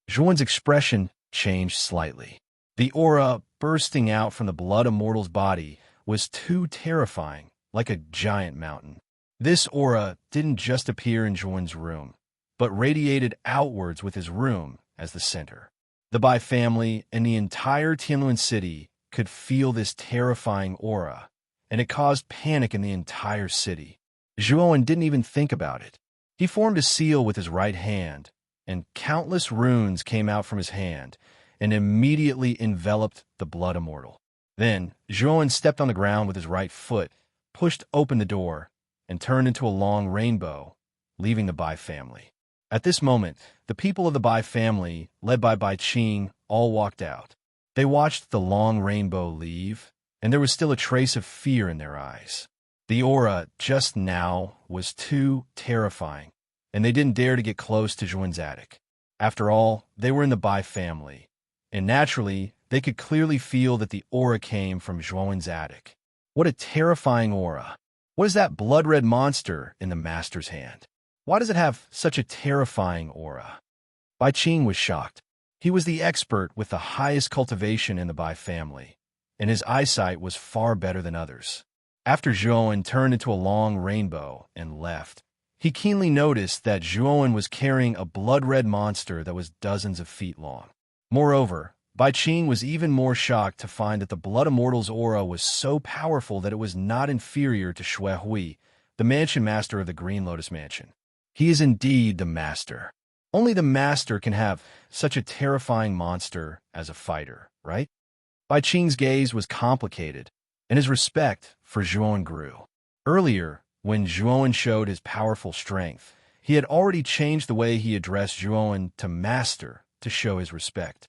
Zhuowen's expression changed slightly. The aura bursting out from the blood immortal's body was too terrifying, like a giant mountain. This aura didn't just appear in Zhuowen's room, but radiated outwards with his room as the center. The Bai family and the entire Tianluan city could feel this terrifying aura, and it caused panic in the entire city. Zhuowen didn't even think about it. He formed a seal with his right hand, and countless runes came out from his hand and immediately enveloped the blood immortal. Then, Zhuowen stepped on the ground with his right foot, pushed open the door, and turned into a long rainbow, leaving the Bai family. At this moment, the people of the Bai family, led by Bai Qing, all walked out. They watched the long rainbow leave, and there was still a trace of fear in their eyes. The aura just now was too terrifying, and they didn't dare to get close to Zhuowen's attic. After all, they were in the Bai family, and naturally, they could clearly feel that the aura came from Zhuowen's attic. What a terrifying aura! What is that blood-red monster in the master's hand? Why does it have such a terrifying aura? Bai Qing was shocked. He was the expert with the highest cultivation in the Bai family, and his eyesight was far better than others. After Zhuowen turned into a long rainbow and left, he keenly noticed that Zhuowen was carrying a blood-red monster that was dozens of feet long. Moreover, Bai Qing was even more shocked to find that the Blood Immortal's aura was so powerful that it was not inferior to Xue Hui, the mansion master of the Green Lotus Mansion. He is indeed the master. Only the master can have such a terrifying monster as a fighter, right? Bai Qing's gaze was complicated, and his respect for Zhuowen grew. Earlier, when Zhuowen showed his powerful strength, he had already changed the way he addressed Zhuowen to master to show his respect.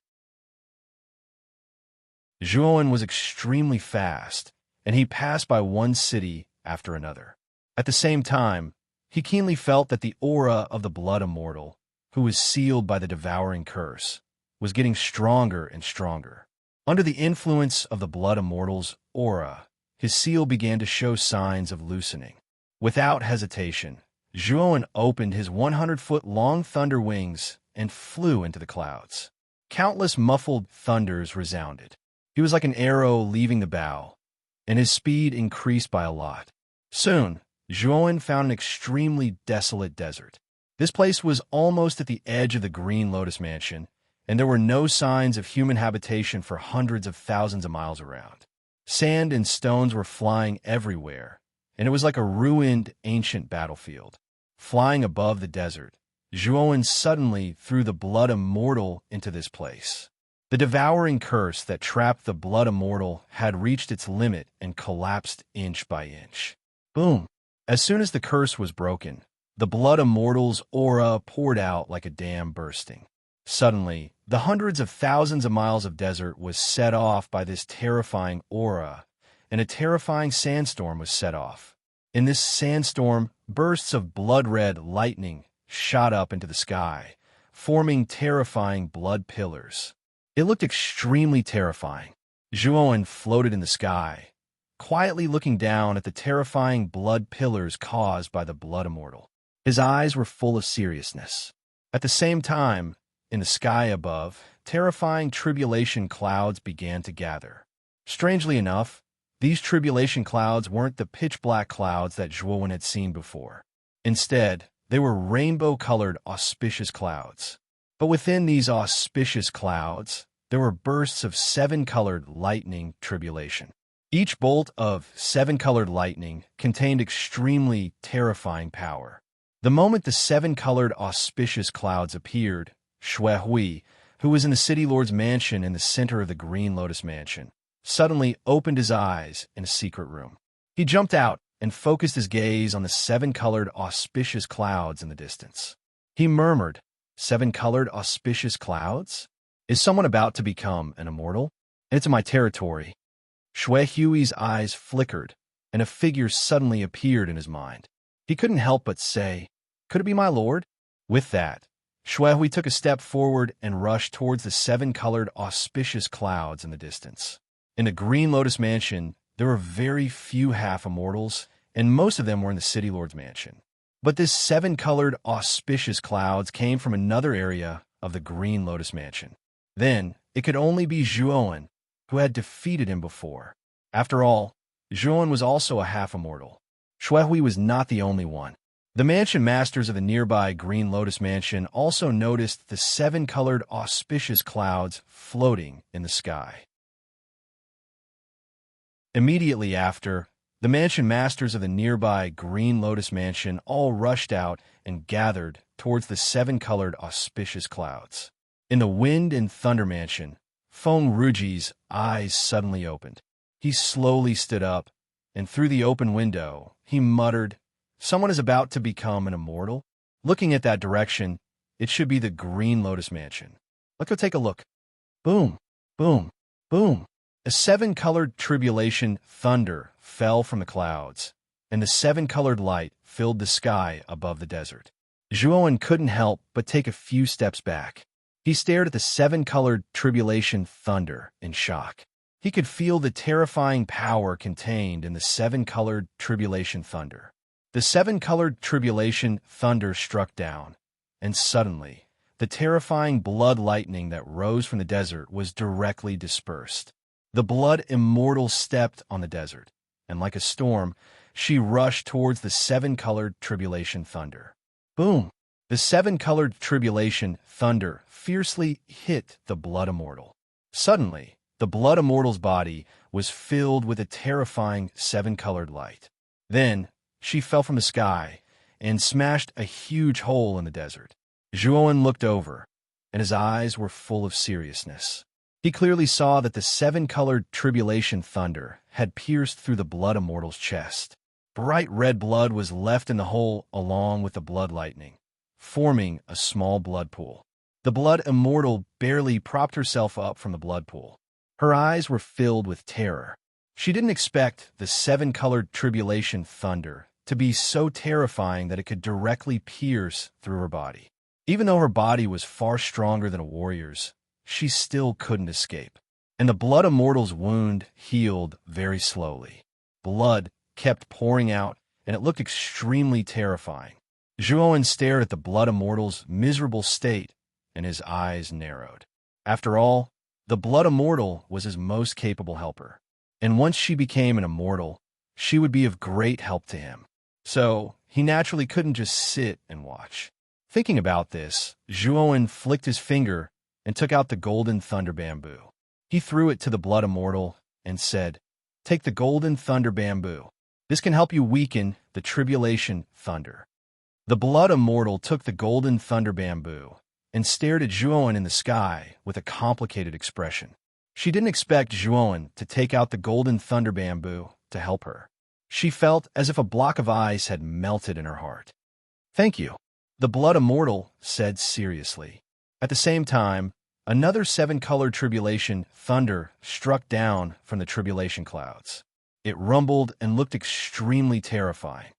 Zhuowen was extremely fast, and he passed by one city after another. At the same time, he keenly felt that the aura of the Blood Immortal, who was sealed by the devouring curse, was getting stronger and stronger. Under the influence of the Blood Immortal's aura, his seal began to show signs of loosening. Without hesitation, Zhuowen opened his 100-foot-long thunder wings and flew into the clouds. Countless muffled thunders resounded. He was like an arrow leaving the bow, and his speed increased by a lot. Soon, Zhuowen found an extremely desolate desert. This place was almost at the edge of the Green Lotus Mansion, and there were no signs of human habitation for hundreds of thousands of miles around. Sand and stones were flying everywhere, and it was like a ruined ancient battlefield. Flying above the desert, Zhuowen suddenly threw the Blood Immortal into this place. The devouring curse that trapped the Blood Immortal had reached its limit and collapsed inch by inch. Boom! As soon as the curse was broken, the Blood Immortal's aura poured out like a dam bursting. Suddenly, the hundreds of thousands of miles of desert was set off by this terrifying aura, and a terrifying sandstorm was set off. In this sandstorm, bursts of blood-red lightning shot up into the sky, forming terrifying blood pillars. It looked extremely terrifying. Zhuowen floated in the sky, quietly looking down at the terrifying blood pillars caused by the Blood Immortal. His eyes were full of seriousness. At the same time, in the sky above, terrifying tribulation clouds began to gather. Strangely enough, these tribulation clouds weren't the pitch-black clouds that Zhuowen had seen before. Instead, they were rainbow-colored auspicious clouds. But within these auspicious clouds, there were bursts of seven-colored lightning tribulation. Each bolt of seven-colored lightning contained extremely terrifying power. The moment the seven-colored auspicious clouds appeared, Xue Hui, who was in the City Lord's mansion in the center of the Green Lotus Mansion, suddenly opened his eyes in a secret room. He jumped out and focused his gaze on the seven-colored auspicious clouds in the distance. He murmured, "Seven-colored auspicious clouds? Is someone about to become an immortal? It's my territory." Xue Hui's eyes flickered, and a figure suddenly appeared in his mind. He couldn't help but say, "Could it be my lord?" With that, Xue Hui took a step forward and rushed towards the seven-colored auspicious clouds in the distance. In the Green Lotus Mansion, there were very few half-immortals, and most of them were in the City Lord's mansion. But this seven-colored auspicious clouds came from another area of the Green Lotus Mansion. Then, it could only be Zhuowen, who had defeated him before. After all, Zhuowen was also a half-immortal. Xue Hui was not the only one. The mansion masters of the nearby Green Lotus Mansion also noticed the seven-colored auspicious clouds floating in the sky. Immediately after, the mansion masters of the nearby Green Lotus Mansion all rushed out and gathered towards the seven-colored auspicious clouds. In the Wind and Thunder Mansion, Feng Ruji's eyes suddenly opened. He slowly stood up, and through the open window, he muttered, "Someone is about to become an immortal?" Looking at that direction, it should be the Green Lotus Mansion. Let's go take a look. Boom, boom, boom. A seven-colored tribulation thunder fell from the clouds, and the seven-colored light filled the sky above the desert. Zhuowen couldn't help but take a few steps back. He stared at the seven-colored tribulation thunder in shock. He could feel the terrifying power contained in the seven-colored tribulation thunder. The seven-colored tribulation thunder struck down, and suddenly, the terrifying blood lightning that rose from the desert was directly dispersed. The Blood Immortal stepped on the desert, and like a storm, she rushed towards the seven-colored tribulation thunder. Boom! The seven-colored tribulation thunder fiercely hit the Blood Immortal. Suddenly, the Blood Immortal's body was filled with a terrifying seven-colored light. Then, she fell from the sky and smashed a huge hole in the desert. Zhuowen looked over, and his eyes were full of seriousness. He clearly saw that the seven-colored tribulation thunder had pierced through the Blood Immortal's chest. Bright red blood was left in the hole along with the blood lightning, forming a small blood pool. The Blood Immortal barely propped herself up from the blood pool. Her eyes were filled with terror. She didn't expect the seven-colored tribulation thunder to be so terrifying that it could directly pierce through her body. Even though her body was far stronger than a warrior's, she still couldn't escape. And the Blood Immortal's wound healed very slowly. Blood kept pouring out, and it looked extremely terrifying. Zhuowen stared at the Blood Immortal's miserable state, and his eyes narrowed. After all, the Blood Immortal was his most capable helper, and once she became an immortal, she would be of great help to him. So, he naturally couldn't just sit and watch. Thinking about this, Zhuowen flicked his finger and took out the golden thunder bamboo. He threw it to the Blood Immortal and said, "Take the golden thunder bamboo. This can help you weaken the tribulation thunder." The Blood Immortal took the golden thunder bamboo and stared at Zhuowen in the sky with a complicated expression. She didn't expect Zhuowen to take out the golden thunder bamboo to help her. She felt as if a block of ice had melted in her heart. "Thank you," the Blood Immortal said seriously. At the same time, another seven-colored tribulation thunder struck down from the tribulation clouds. It rumbled and looked extremely terrifying.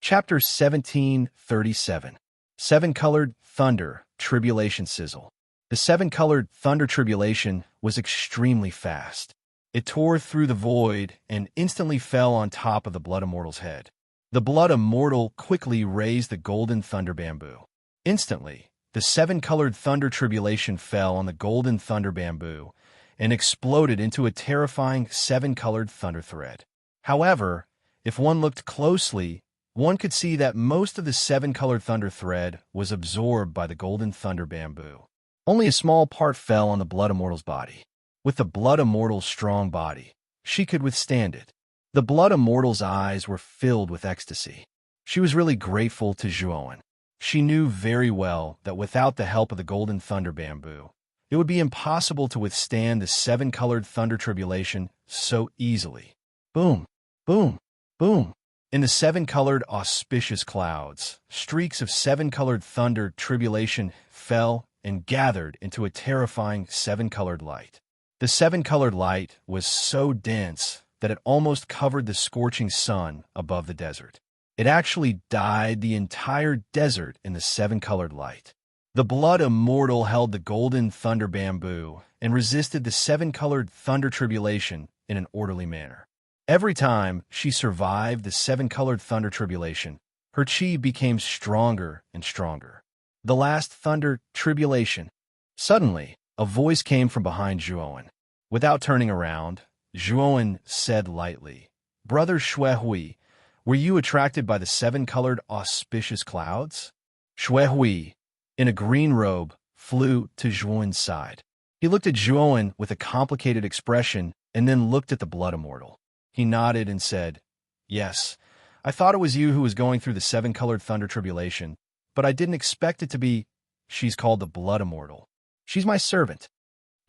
Chapter 1737. Seven-Colored Thunder Tribulation Sizzle. The seven-colored thunder tribulation was extremely fast. It tore through the void and instantly fell on top of the Blood Immortal's head. The Blood Immortal quickly raised the golden thunder bamboo. Instantly, the seven-colored thunder tribulation fell on the golden thunder bamboo and exploded into a terrifying seven-colored thunder thread. However, if one looked closely, one could see that most of the seven-colored thunder thread was absorbed by the golden thunder bamboo. Only a small part fell on the Blood Immortal's body. With the Blood Immortal's strong body, she could withstand it. The Blood Immortal's eyes were filled with ecstasy. She was really grateful to Zhuowen. She knew very well that without the help of the golden thunder bamboo, it would be impossible to withstand the seven-colored thunder tribulation so easily. Boom, boom, boom. In the seven-colored auspicious clouds, streaks of seven-colored thunder tribulation fell and gathered into a terrifying seven-colored light. The seven-colored light was so dense that it almost covered the scorching sun above the desert. It actually dyed the entire desert in the seven-colored light. The Blood Immortal held the golden thunder bamboo and resisted the seven-colored thunder tribulation in an orderly manner. Every time she survived the seven-colored thunder tribulation, her chi became stronger and stronger. The last thunder tribulation. Suddenly, a voice came from behind Zhuowen. Without turning around, Zhuowen said lightly, "Brother Xuehui, were you attracted by the seven-colored auspicious clouds?" Xuehui, in a green robe, flew to Zhuowen's side. He looked at Zhuowen with a complicated expression and then looked at the Blood Immortal. He nodded and said, "Yes, I thought it was you who was going through the seven-colored thunder tribulation, but I didn't expect it to be. She's called the Blood Immortal. She's my servant,"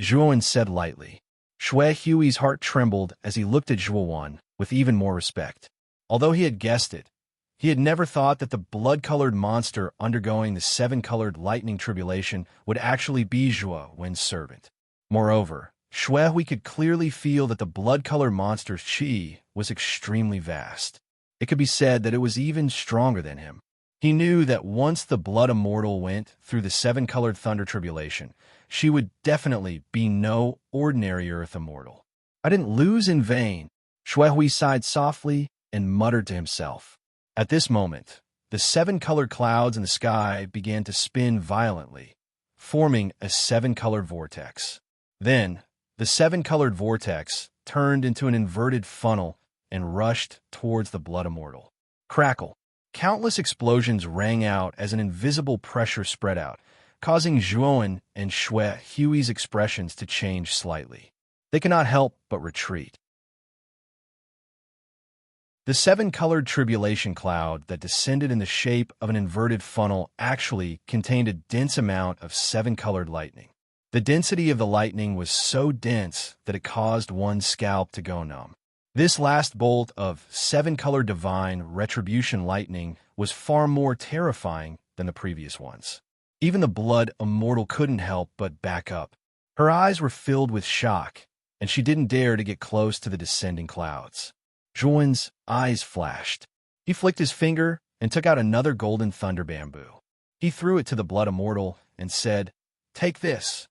Zhuowen said lightly. Xuehui's heart trembled as he looked at Zhuowen with even more respect. Although he had guessed it, he had never thought that the blood-colored monster undergoing the seven-colored lightning tribulation would actually be Zhuowen's servant. Moreover, Xuehui could clearly feel that the blood-colored monster's chi was extremely vast. It could be said that it was even stronger than him. He knew that once the Blood Immortal went through the seven-colored thunder tribulation, she would definitely be no ordinary Earth Immortal. "I didn't lose in vain," Xuehui sighed softly and muttered to himself. At this moment, the seven-colored clouds in the sky began to spin violently, forming a seven-colored vortex. Then, The seven-colored vortex turned into an inverted funnel and rushed towards the blood immortal. Crackle. Countless explosions rang out as an invisible pressure spread out, causing Zhuowen and Shui Hui's expressions to change slightly. They could not help but retreat. The seven-colored tribulation cloud that descended in the shape of an inverted funnel actually contained a dense amount of seven-colored lightning. The density of the lightning was so dense that it caused one's scalp to go numb. This last bolt of seven-colored divine retribution lightning was far more terrifying than the previous ones. Even the blood immortal couldn't help but back up. Her eyes were filled with shock, and she didn't dare to get close to the descending clouds. Zhuowen's eyes flashed. He flicked his finger and took out another golden thunder bamboo. He threw it to the blood immortal and said, "Take this."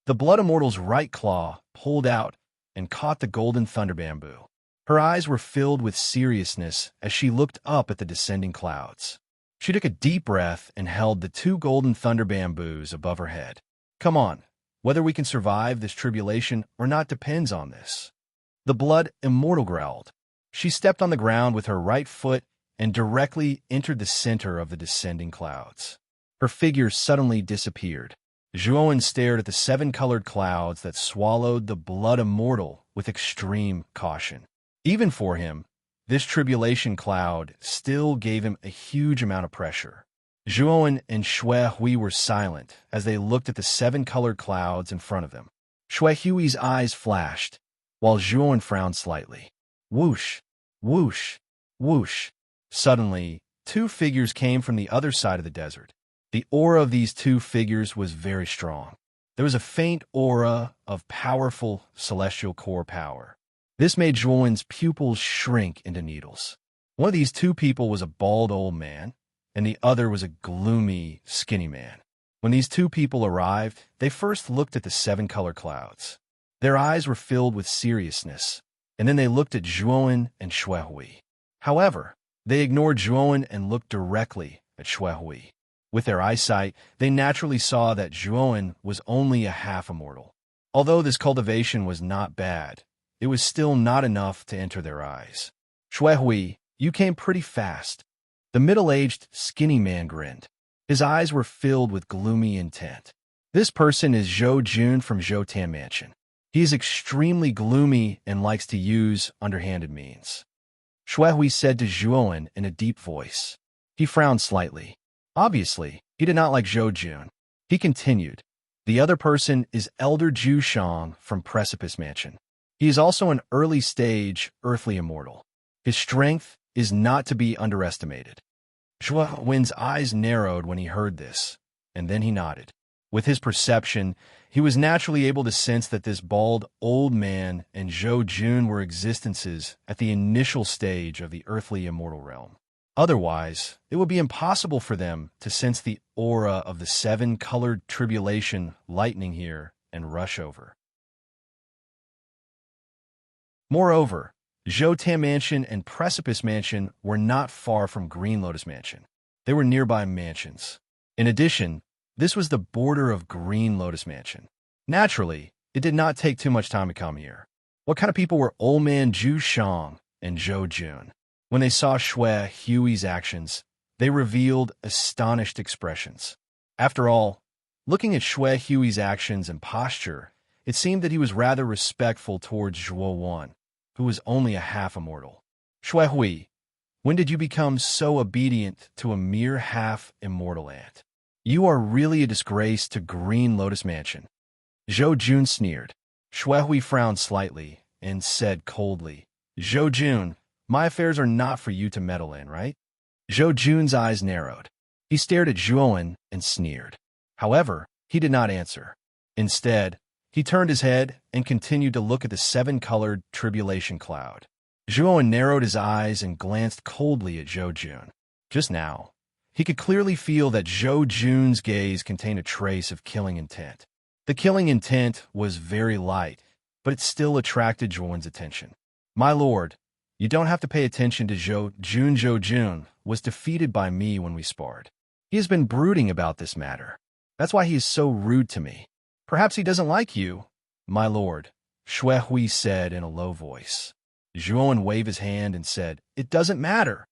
The blood immortal's right claw pulled out and caught the golden thunder bamboo. Her eyes were filled with seriousness as she looked up at the descending clouds. She took a deep breath and held the two golden thunder bamboos above her head. "Come on, whether we can survive this tribulation or not depends on this." The blood immortal growled. She stepped on the ground with her right foot and directly entered the center of the descending clouds. Her figure suddenly disappeared. Zhuowen stared at the seven-colored clouds that swallowed the blood immortal with extreme caution. Even for him, this tribulation cloud still gave him a huge amount of pressure. Zhuowen and Shui Hui were silent as they looked at the seven-colored clouds in front of them. Shui Hui's eyes flashed, while Zhuowen frowned slightly. Whoosh, whoosh, whoosh. Suddenly, two figures came from the other side of the desert. The aura of these two figures was very strong. There was a faint aura of powerful celestial core power. This made Zhuowen's pupils shrink into needles. One of these two people was a bald old man, and the other was a gloomy, skinny man. When these two people arrived, they first looked at the seven-color clouds. Their eyes were filled with seriousness, and then they looked at Zhuowen and Shui Hui. However, they ignored Zhuowen and looked directly at Shui Hui. With their eyesight, they naturally saw that Zhuowen was only a half-immortal. Although this cultivation was not bad, it was still not enough to enter their eyes. "Shui Hui, you came pretty fast." The middle-aged, skinny man grinned. His eyes were filled with gloomy intent. "This person is Zhou Jun from Zhou Mansion. He is extremely gloomy and likes to use underhanded means." Shui Hui said to Zhuowen in a deep voice. He frowned slightly. Obviously, he did not like Zhou Jun. He continued, "The other person is Elder Zhu Shang from Precipice Mansion. He is also an early-stage earthly immortal. His strength is not to be underestimated." Zhuowen's eyes narrowed when he heard this, and then he nodded. With his perception, he was naturally able to sense that this bald old man and Zhou Jun were existences at the initial stage of the earthly immortal realm. Otherwise, it would be impossible for them to sense the aura of the seven-colored tribulation lightning here and rush over. Moreover, Zhou Mansion and Precipice Mansion were not far from Green Lotus Mansion. They were nearby mansions. In addition, this was the border of Green Lotus Mansion. Naturally, it did not take too much time to come here. What kind of people were Old Man Zhu Shang and Zhou Jun? When they saw Shui Hui's actions, they revealed astonished expressions. After all, looking at Shui Hui's actions and posture, it seemed that he was rather respectful towards Zhuowen, who was only a half-immortal. "Shui Hui, when did you become so obedient to a mere half-immortal ant? You are really a disgrace to Green Lotus Mansion." Zhou Jun sneered. Shui Hui frowned slightly and said coldly, "Zhou Jun, my affairs are not for you to meddle in, right?" Zhou Jun's eyes narrowed. He stared at Zhuowen and sneered. However, he did not answer. Instead, he turned his head and continued to look at the seven-colored tribulation cloud. Zhuowen narrowed his eyes and glanced coldly at Zhou Jun. Just now, he could clearly feel that Zhou Jun's gaze contained a trace of killing intent. The killing intent was very light, but it still attracted Zhuowen's attention. "My lord, you don't have to pay attention to Zhou Jun. Zhou Jun was defeated by me when we sparred. He has been brooding about this matter. That's why he is so rude to me. Perhaps he doesn't like you, my lord, Shui said in a low voice. Zhuowen waved his hand and said, "It doesn't matter."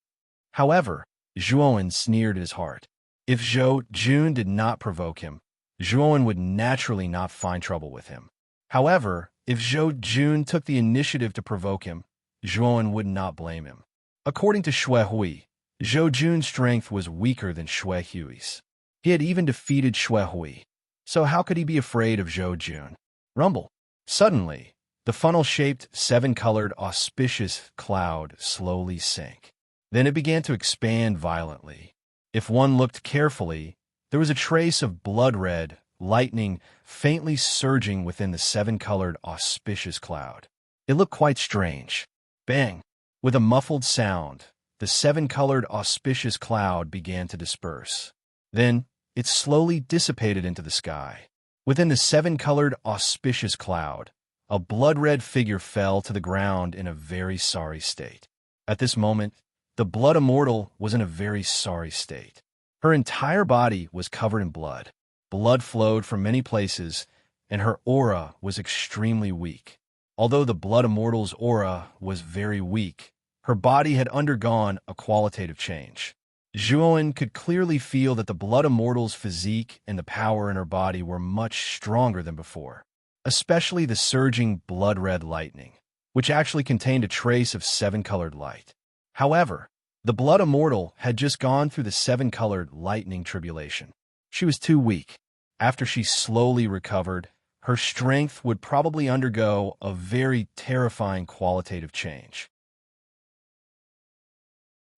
However, Zhuowen sneered at his heart. If Zhou Jun did not provoke him, Zhuowen would naturally not find trouble with him. However, if Zhou Jun took the initiative to provoke him, Zhuowen would not blame him. According to Shui, Zhou Jun's strength was weaker than Shui's. He had even defeated Shui, so how could he be afraid of Zhou Jun? Rumble. Suddenly, the funnel-shaped, seven-colored, auspicious cloud slowly sank. Then it began to expand violently. If one looked carefully, there was a trace of blood-red lightning faintly surging within the seven-colored, auspicious cloud. It looked quite strange. Bang! With a muffled sound, the seven-colored, auspicious cloud began to disperse. Then, it slowly dissipated into the sky. Within the seven-colored, auspicious cloud, a blood-red figure fell to the ground in a very sorry state. At this moment, the blood immortal was in a very sorry state. Her entire body was covered in blood. Blood flowed from many places, and her aura was extremely weak. Although the blood immortal's aura was very weak, her body had undergone a qualitative change. Zhuowen could clearly feel that the blood immortal's physique and the power in her body were much stronger than before, especially the surging blood-red lightning, which actually contained a trace of seven-colored light. However, the blood immortal had just gone through the seven-colored lightning tribulation. She was too weak. After she slowly recovered, her strength would probably undergo a very terrifying qualitative change.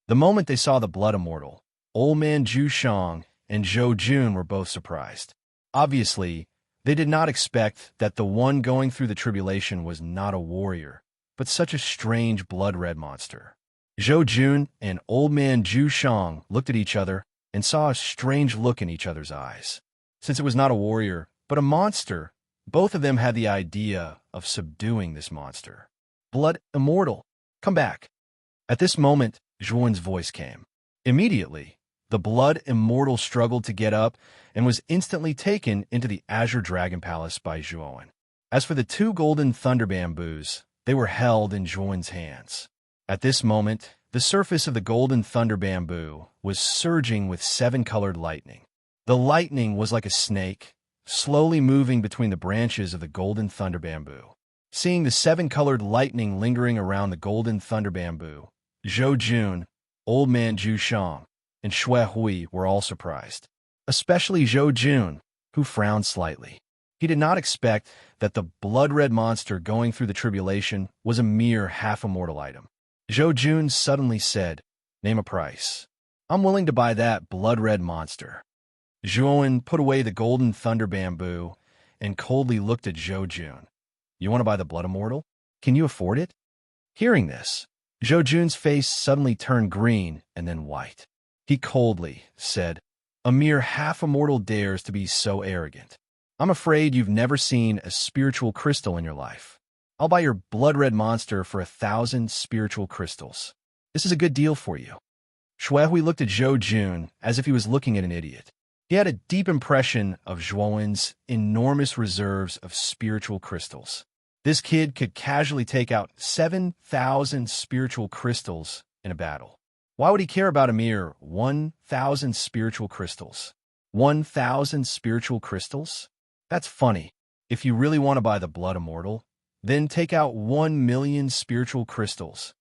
The moment they saw the blood immortal, Old Man Zhu Shang and Zhou Jun were both surprised. Obviously, they did not expect that the one going through the tribulation was not a warrior, but such a strange blood-red monster. Zhou Jun and Old Man Zhu Shang looked at each other and saw a strange look in each other's eyes. Since it was not a warrior, but a monster, both of them had the idea of subduing this monster. Blood immortal, come back. At this moment, Zhuowen's voice came. Immediately, the blood immortal struggled to get up and was instantly taken into the Azure Dragon Palace by Zhuowen. As for the two golden thunder bamboos, they were held in Zhuowen's hands. At this moment, the surface of the golden thunder bamboo was surging with seven-colored lightning. The lightning was like a snake, slowly moving between the branches of the golden thunder bamboo. Seeing the seven-colored lightning lingering around the golden thunder bamboo, Zhou Jun, Old Man Zhu Shang, and Shui were all surprised, especially Zhou Jun, who frowned slightly. He did not expect that the blood-red monster going through the tribulation was a mere half-immortal item. Zhou Jun suddenly said, "Name a price. I'm willing to buy that blood-red monster." Zhuowen put away the golden thunder bamboo and coldly looked at Zhou Jun. "You want to buy the blood immortal? Can you afford it?" Hearing this, Zhou Jun's face suddenly turned green and then white. He coldly said, "A mere half-immortal dares to be so arrogant. I'm afraid you've never seen a spiritual crystal in your life. I'll buy your blood-red monster for 1,000 spiritual crystals. This is a good deal for you." Shui looked at Zhou Jun as if he was looking at an idiot. He had a deep impression of Zhuowen's enormous reserves of spiritual crystals. This kid could casually take out 7,000 spiritual crystals in a battle. Why would he care about a mere 1,000 spiritual crystals? 1,000 spiritual crystals? That's funny. If you really want to buy the blood immortal, then take out 1,000,000 spiritual crystals.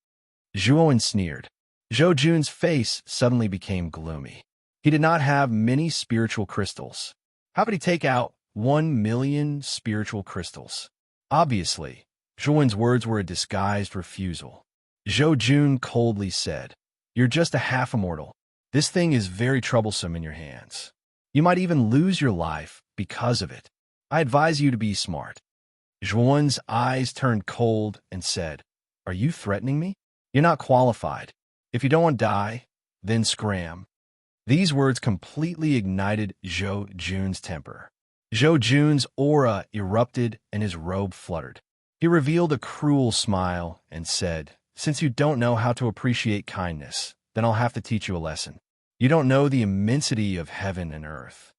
Zhuowen sneered. Zhou Jun's face suddenly became gloomy. He did not have many spiritual crystals. How could he take out 1,000,000 spiritual crystals? Obviously, Zhuowen's words were a disguised refusal. Zhou Jun coldly said, "You're just a half-immortal. This thing is very troublesome in your hands. You might even lose your life because of it. I advise you to be smart." Zhuowen's eyes turned cold and said, "Are you threatening me? You're not qualified. If you don't want to die, then scram." These words completely ignited Zhou Jun's temper. Zhou Jun's aura erupted and his robe fluttered. He revealed a cruel smile and said, "Since you don't know how to appreciate kindness, then I'll have to teach you a lesson. You don't know the immensity of heaven and earth."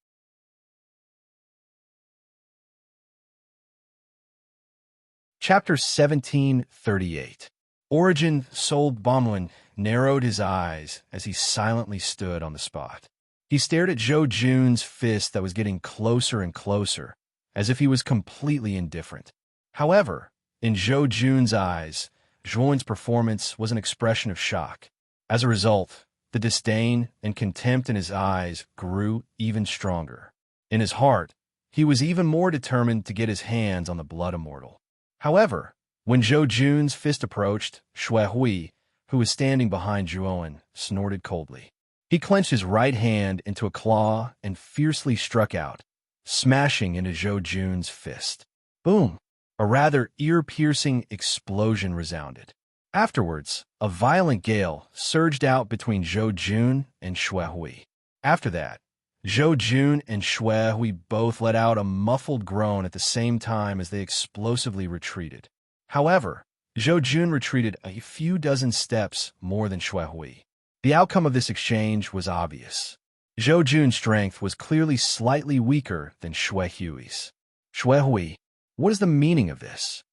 Chapter 1738. Origin Sold Bomlin narrowed his eyes as he silently stood on the spot. He stared at Zhou Jun's fist that was getting closer and closer, as if he was completely indifferent. However, in Zhou Jun's eyes, Zhuan's performance was an expression of shock. As a result, the disdain and contempt in his eyes grew even stronger. In his heart, he was even more determined to get his hands on the blood immortal. However, when Zhou Jun's fist approached, Xue Hui, who was standing behind Zhuan, snorted coldly. He clenched his right hand into a claw and fiercely struck out, smashing into Zhou Jun's fist. Boom! A rather ear-piercing explosion resounded. Afterwards, a violent gale surged out between Zhou Jun and Xue Hui. After that, Zhou Jun and Xue Hui both let out a muffled groan at the same time as they explosively retreated. However, Zhou Jun retreated a few dozen steps more than Xue Hui. The outcome of this exchange was obvious. Zhou Jun's strength was clearly slightly weaker than Xue Hui's. Xue Hui, what is the meaning of this?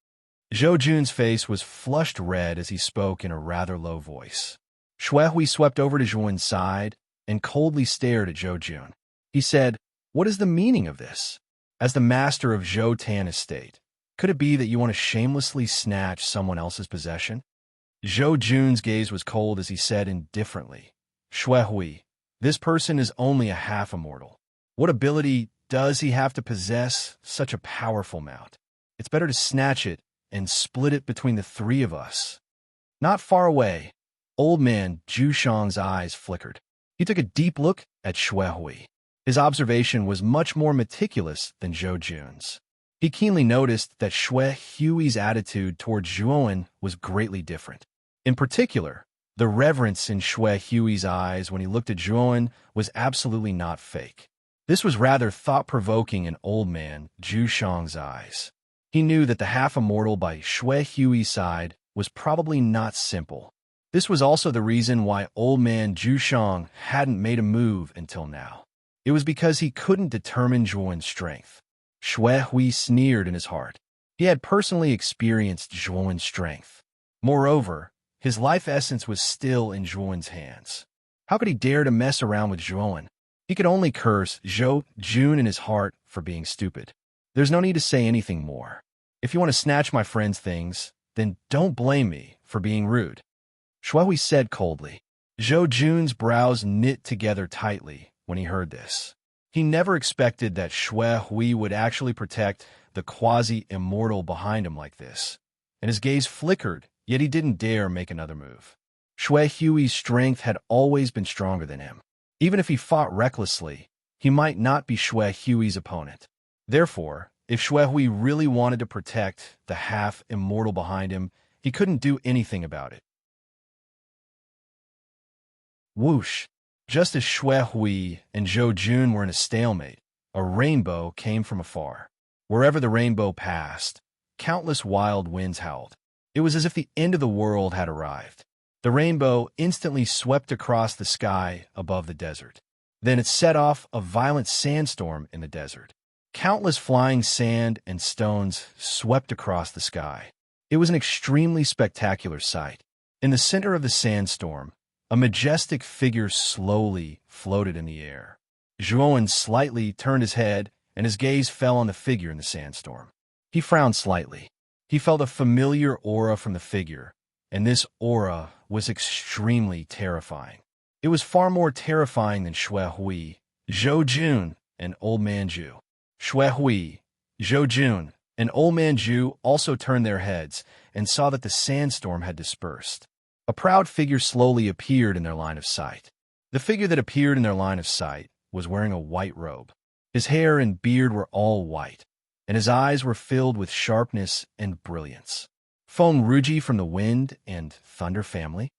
Zhou Jun's face was flushed red as he spoke in a rather low voice. Xue Hui swept over to Zhuan's side and coldly stared at Zhou Jun. He said, "What is the meaning of this? As the master of Zhou Tan estate, could it be that you want to shamelessly snatch someone else's possession?" Zhou Jun's gaze was cold as he said indifferently, "Xue Hui, this person is only a half-immortal. What ability does he have to possess such a powerful mount? It's better to snatch it and split it between the three of us." Not far away, old man Zhu Shang's eyes flickered. He took a deep look at Xue Hui. His observation was much more meticulous than Zhou Jun's. He keenly noticed that Xue Hui's attitude towards Zhuan was greatly different. In particular, the reverence in Xue Hui's eyes when he looked at Zhuan was absolutely not fake. This was rather thought-provoking in old man Zhu Shang's eyes. He knew that the half-immortal by Xue Hui's side was probably not simple. This was also the reason why old man Zhu Shang hadn't made a move until now. It was because he couldn't determine Zhuan's strength. Xue Hui sneered in his heart. He had personally experienced Zhuan's strength. Moreover, his life essence was still in Zhuan's hands. How could he dare to mess around with Zhuan? He could only curse Zhou Jun in his heart for being stupid. There's no need to say anything more. If you want to snatch my friend's things, then don't blame me for being rude, Xue Hui said coldly. Zhou Jun's brows knit together tightly when he heard this. He never expected that Xue Hui would actually protect the quasi-immortal behind him like this, and his gaze flickered, yet he didn't dare make another move. Xue Hui's strength had always been stronger than him. Even if he fought recklessly, he might not be Xue Hui's opponent. Therefore, if Xue Hui really wanted to protect the half-immortal behind him, he couldn't do anything about it. Whoosh! Just as Xue Hui and Zhou Jun were in a stalemate, a rainbow came from afar. Wherever the rainbow passed, countless wild winds howled. It was as if the end of the world had arrived. The rainbow instantly swept across the sky above the desert. Then it set off a violent sandstorm in the desert. Countless flying sand and stones swept across the sky. It was an extremely spectacular sight. In the center of the sandstorm, a majestic figure slowly floated in the air. Zhuan slightly turned his head, and his gaze fell on the figure in the sandstorm. He frowned slightly. He felt a familiar aura from the figure, and this aura was extremely terrifying. It was far more terrifying than Xue Hui, Zhou Jun, and Old Man Zhu. Xue Hui, Zhou Jun, and Old Man Zhu also turned their heads and saw that the sandstorm had dispersed. A proud figure slowly appeared in their line of sight. The figure that appeared in their line of sight was wearing a white robe. His hair and beard were all white, and his eyes were filled with sharpness and brilliance. Feng Ruji from the Wind and Thunder family?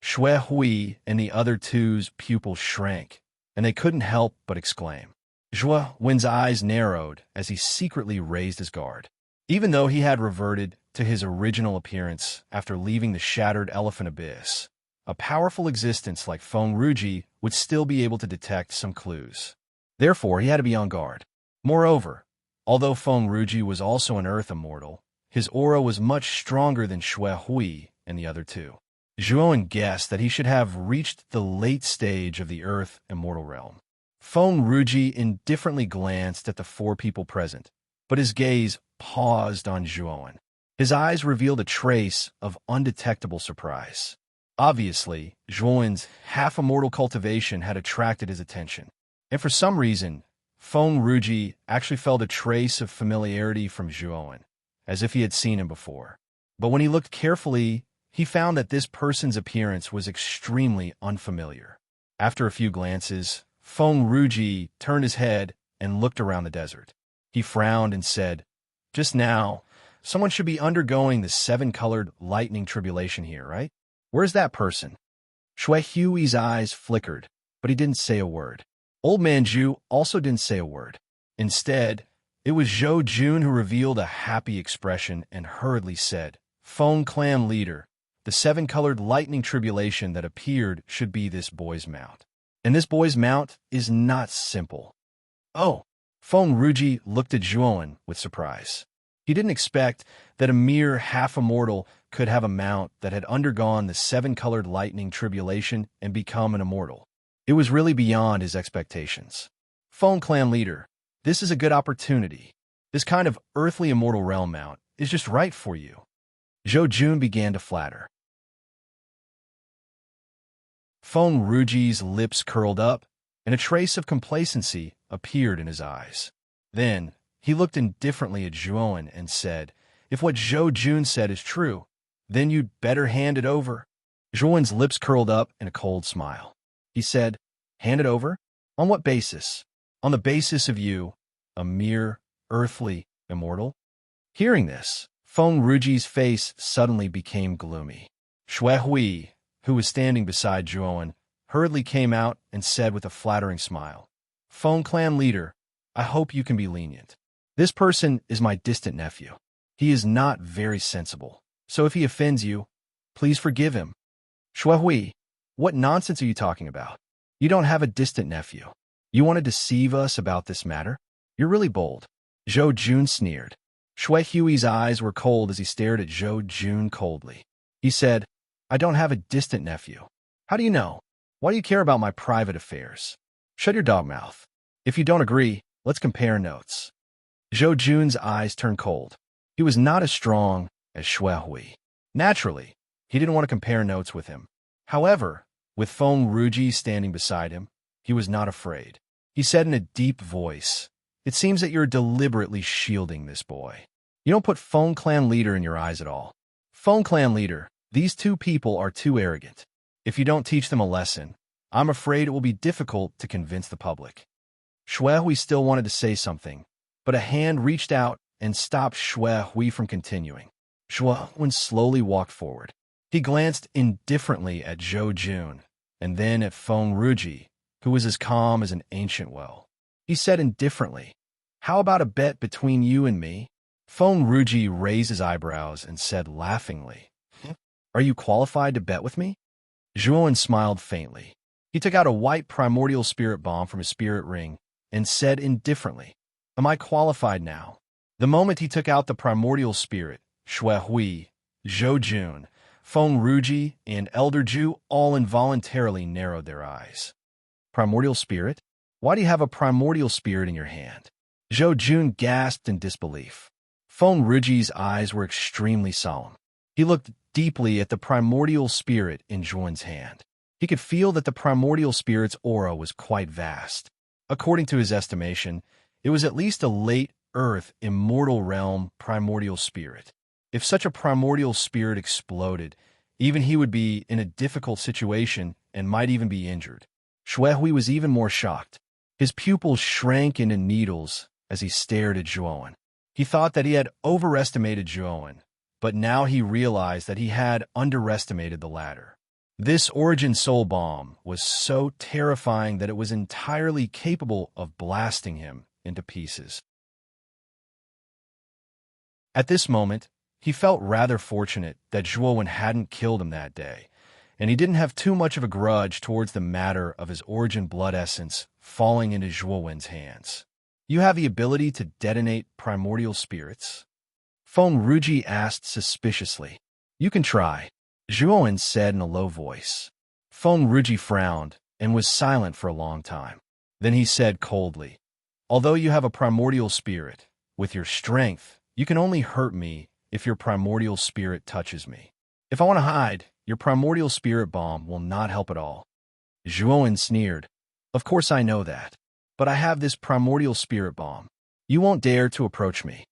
Xue Hui and the other two's pupils shrank, and they couldn't help but exclaim. Zhou Wen's eyes narrowed as he secretly raised his guard. Even though he had reverted to his original appearance after leaving the shattered elephant abyss, a powerful existence like Feng Ruji would still be able to detect some clues. Therefore, he had to be on guard. Moreover, although Feng Ruji was also an earth immortal, His aura was much stronger than Shui Hui and the other two. Zhuowen guessed that he should have reached the late stage of the Earth Immortal Realm. Feng Ruji indifferently glanced at the four people present, but his gaze paused on Zhuowen. His eyes revealed a trace of undetectable surprise. Obviously, Zhuowen's half-immortal cultivation had attracted his attention, and for some reason, Feng Ruji actually felt a trace of familiarity from Zhuowen, as if he had seen him before. But when he looked carefully, he found that this person's appearance was extremely unfamiliar. After a few glances, Feng Ruji turned his head and looked around the desert. He frowned and said, "Just now, someone should be undergoing the seven-colored lightning tribulation here, right? Where's that person?" Shui Hui's eyes flickered, but he didn't say a word. Old Man Zhu also didn't say a word. Instead, it was Zhou Jun who revealed a happy expression and hurriedly said, "Feng Clan leader, the seven-colored lightning tribulation that appeared should be this boy's mount. And this boy's mount is not simple." "Oh!" Feng Ruji looked at Zhuowen with surprise. He didn't expect that a mere half-immortal could have a mount that had undergone the seven-colored lightning tribulation and become an immortal. It was really beyond his expectations. "Feng Clan leader, this is a good opportunity. This kind of earthly immortal realm mount is just right for you." Zhou Jun began to flatter. Feng Ruji's lips curled up, and a trace of complacency appeared in his eyes. Then, he looked indifferently at Zhuowen and said, "If what Zhou Jun said is true, then you'd better hand it over." Zhuowen's lips curled up in a cold smile. He said, "Hand it over? On what basis?" "On the basis of you, a mere earthly immortal?" Hearing this, Feng Ruji's face suddenly became gloomy. Shui Hui, who was standing beside Zhuowen, hurriedly came out and said with a flattering smile, "Feng Clan leader, I hope you can be lenient. This person is my distant nephew. He is not very sensible, so if he offends you, please forgive him." "Shui Hui, what nonsense are you talking about? You don't have a distant nephew. You want to deceive us about this matter? You're really bold." Zhou Jun sneered. Shui Hui's eyes were cold as he stared at Zhou Jun coldly. He said, "I don't have a distant nephew. How do you know? Why do you care about my private affairs? Shut your dog mouth. If you don't agree, let's compare notes." Zhou Jun's eyes turned cold. He was not as strong as Shui Hui. Naturally, he didn't want to compare notes with him. However, with Feng Ruji standing beside him, he was not afraid. He said in a deep voice, "It seems that you're deliberately shielding this boy. You don't put Feng Clan leader in your eyes at all. Feng Clan leader, these two people are too arrogant. If you don't teach them a lesson, I'm afraid it will be difficult to convince the public." Shui Hui still wanted to say something, but a hand reached out and stopped Shui Hui from continuing. Zhuowen slowly walked forward. He glanced indifferently at Zhou Jun, and then at Feng Ruji, who was as calm as an ancient well. He said indifferently, "How about a bet between you and me?" Feng Ruji raised his eyebrows and said laughingly, "Are you qualified to bet with me?" Zhuowen smiled faintly. He took out a white primordial spirit bomb from his spirit ring and said indifferently, "Am I qualified now?" The moment he took out the primordial spirit, Shui Hui, Zhou Jun, Feng Ruji, and Elder Zhu all involuntarily narrowed their eyes. "Primordial spirit? Why do you have a primordial spirit in your hand?" Zhou Jun gasped in disbelief. Feng Ruji's eyes were extremely solemn. He looked deeply at the primordial spirit in Zhuowen's hand. He could feel that the primordial spirit's aura was quite vast. According to his estimation, it was at least a late Earth immortal realm primordial spirit. If such a primordial spirit exploded, even he would be in a difficult situation and might even be injured. Shui Hui was even more shocked. His pupils shrank into needles as he stared at Zhuowen. He thought that he had overestimated Zhuowen, but now he realized that he had underestimated the latter. This Origin Soul Bomb was so terrifying that it was entirely capable of blasting him into pieces. At this moment, he felt rather fortunate that Zhuowen hadn't killed him that day, and he didn't have too much of a grudge towards the matter of his Origin blood essence falling into Zhuowen's hands. "You have the ability to detonate primordial spirits?" Feng Ruji asked suspiciously. You can try, Zhuowen said in a low voice. Feng Ruji frowned and was silent for a long time. Then he said coldly, although you have a primordial spirit, with your strength, you can only hurt me if your primordial spirit touches me. If I want to hide, your primordial spirit bomb will not help at all. Zhuowen sneered. Of course I know that. But I have this primordial spirit bomb. You won't dare to approach me.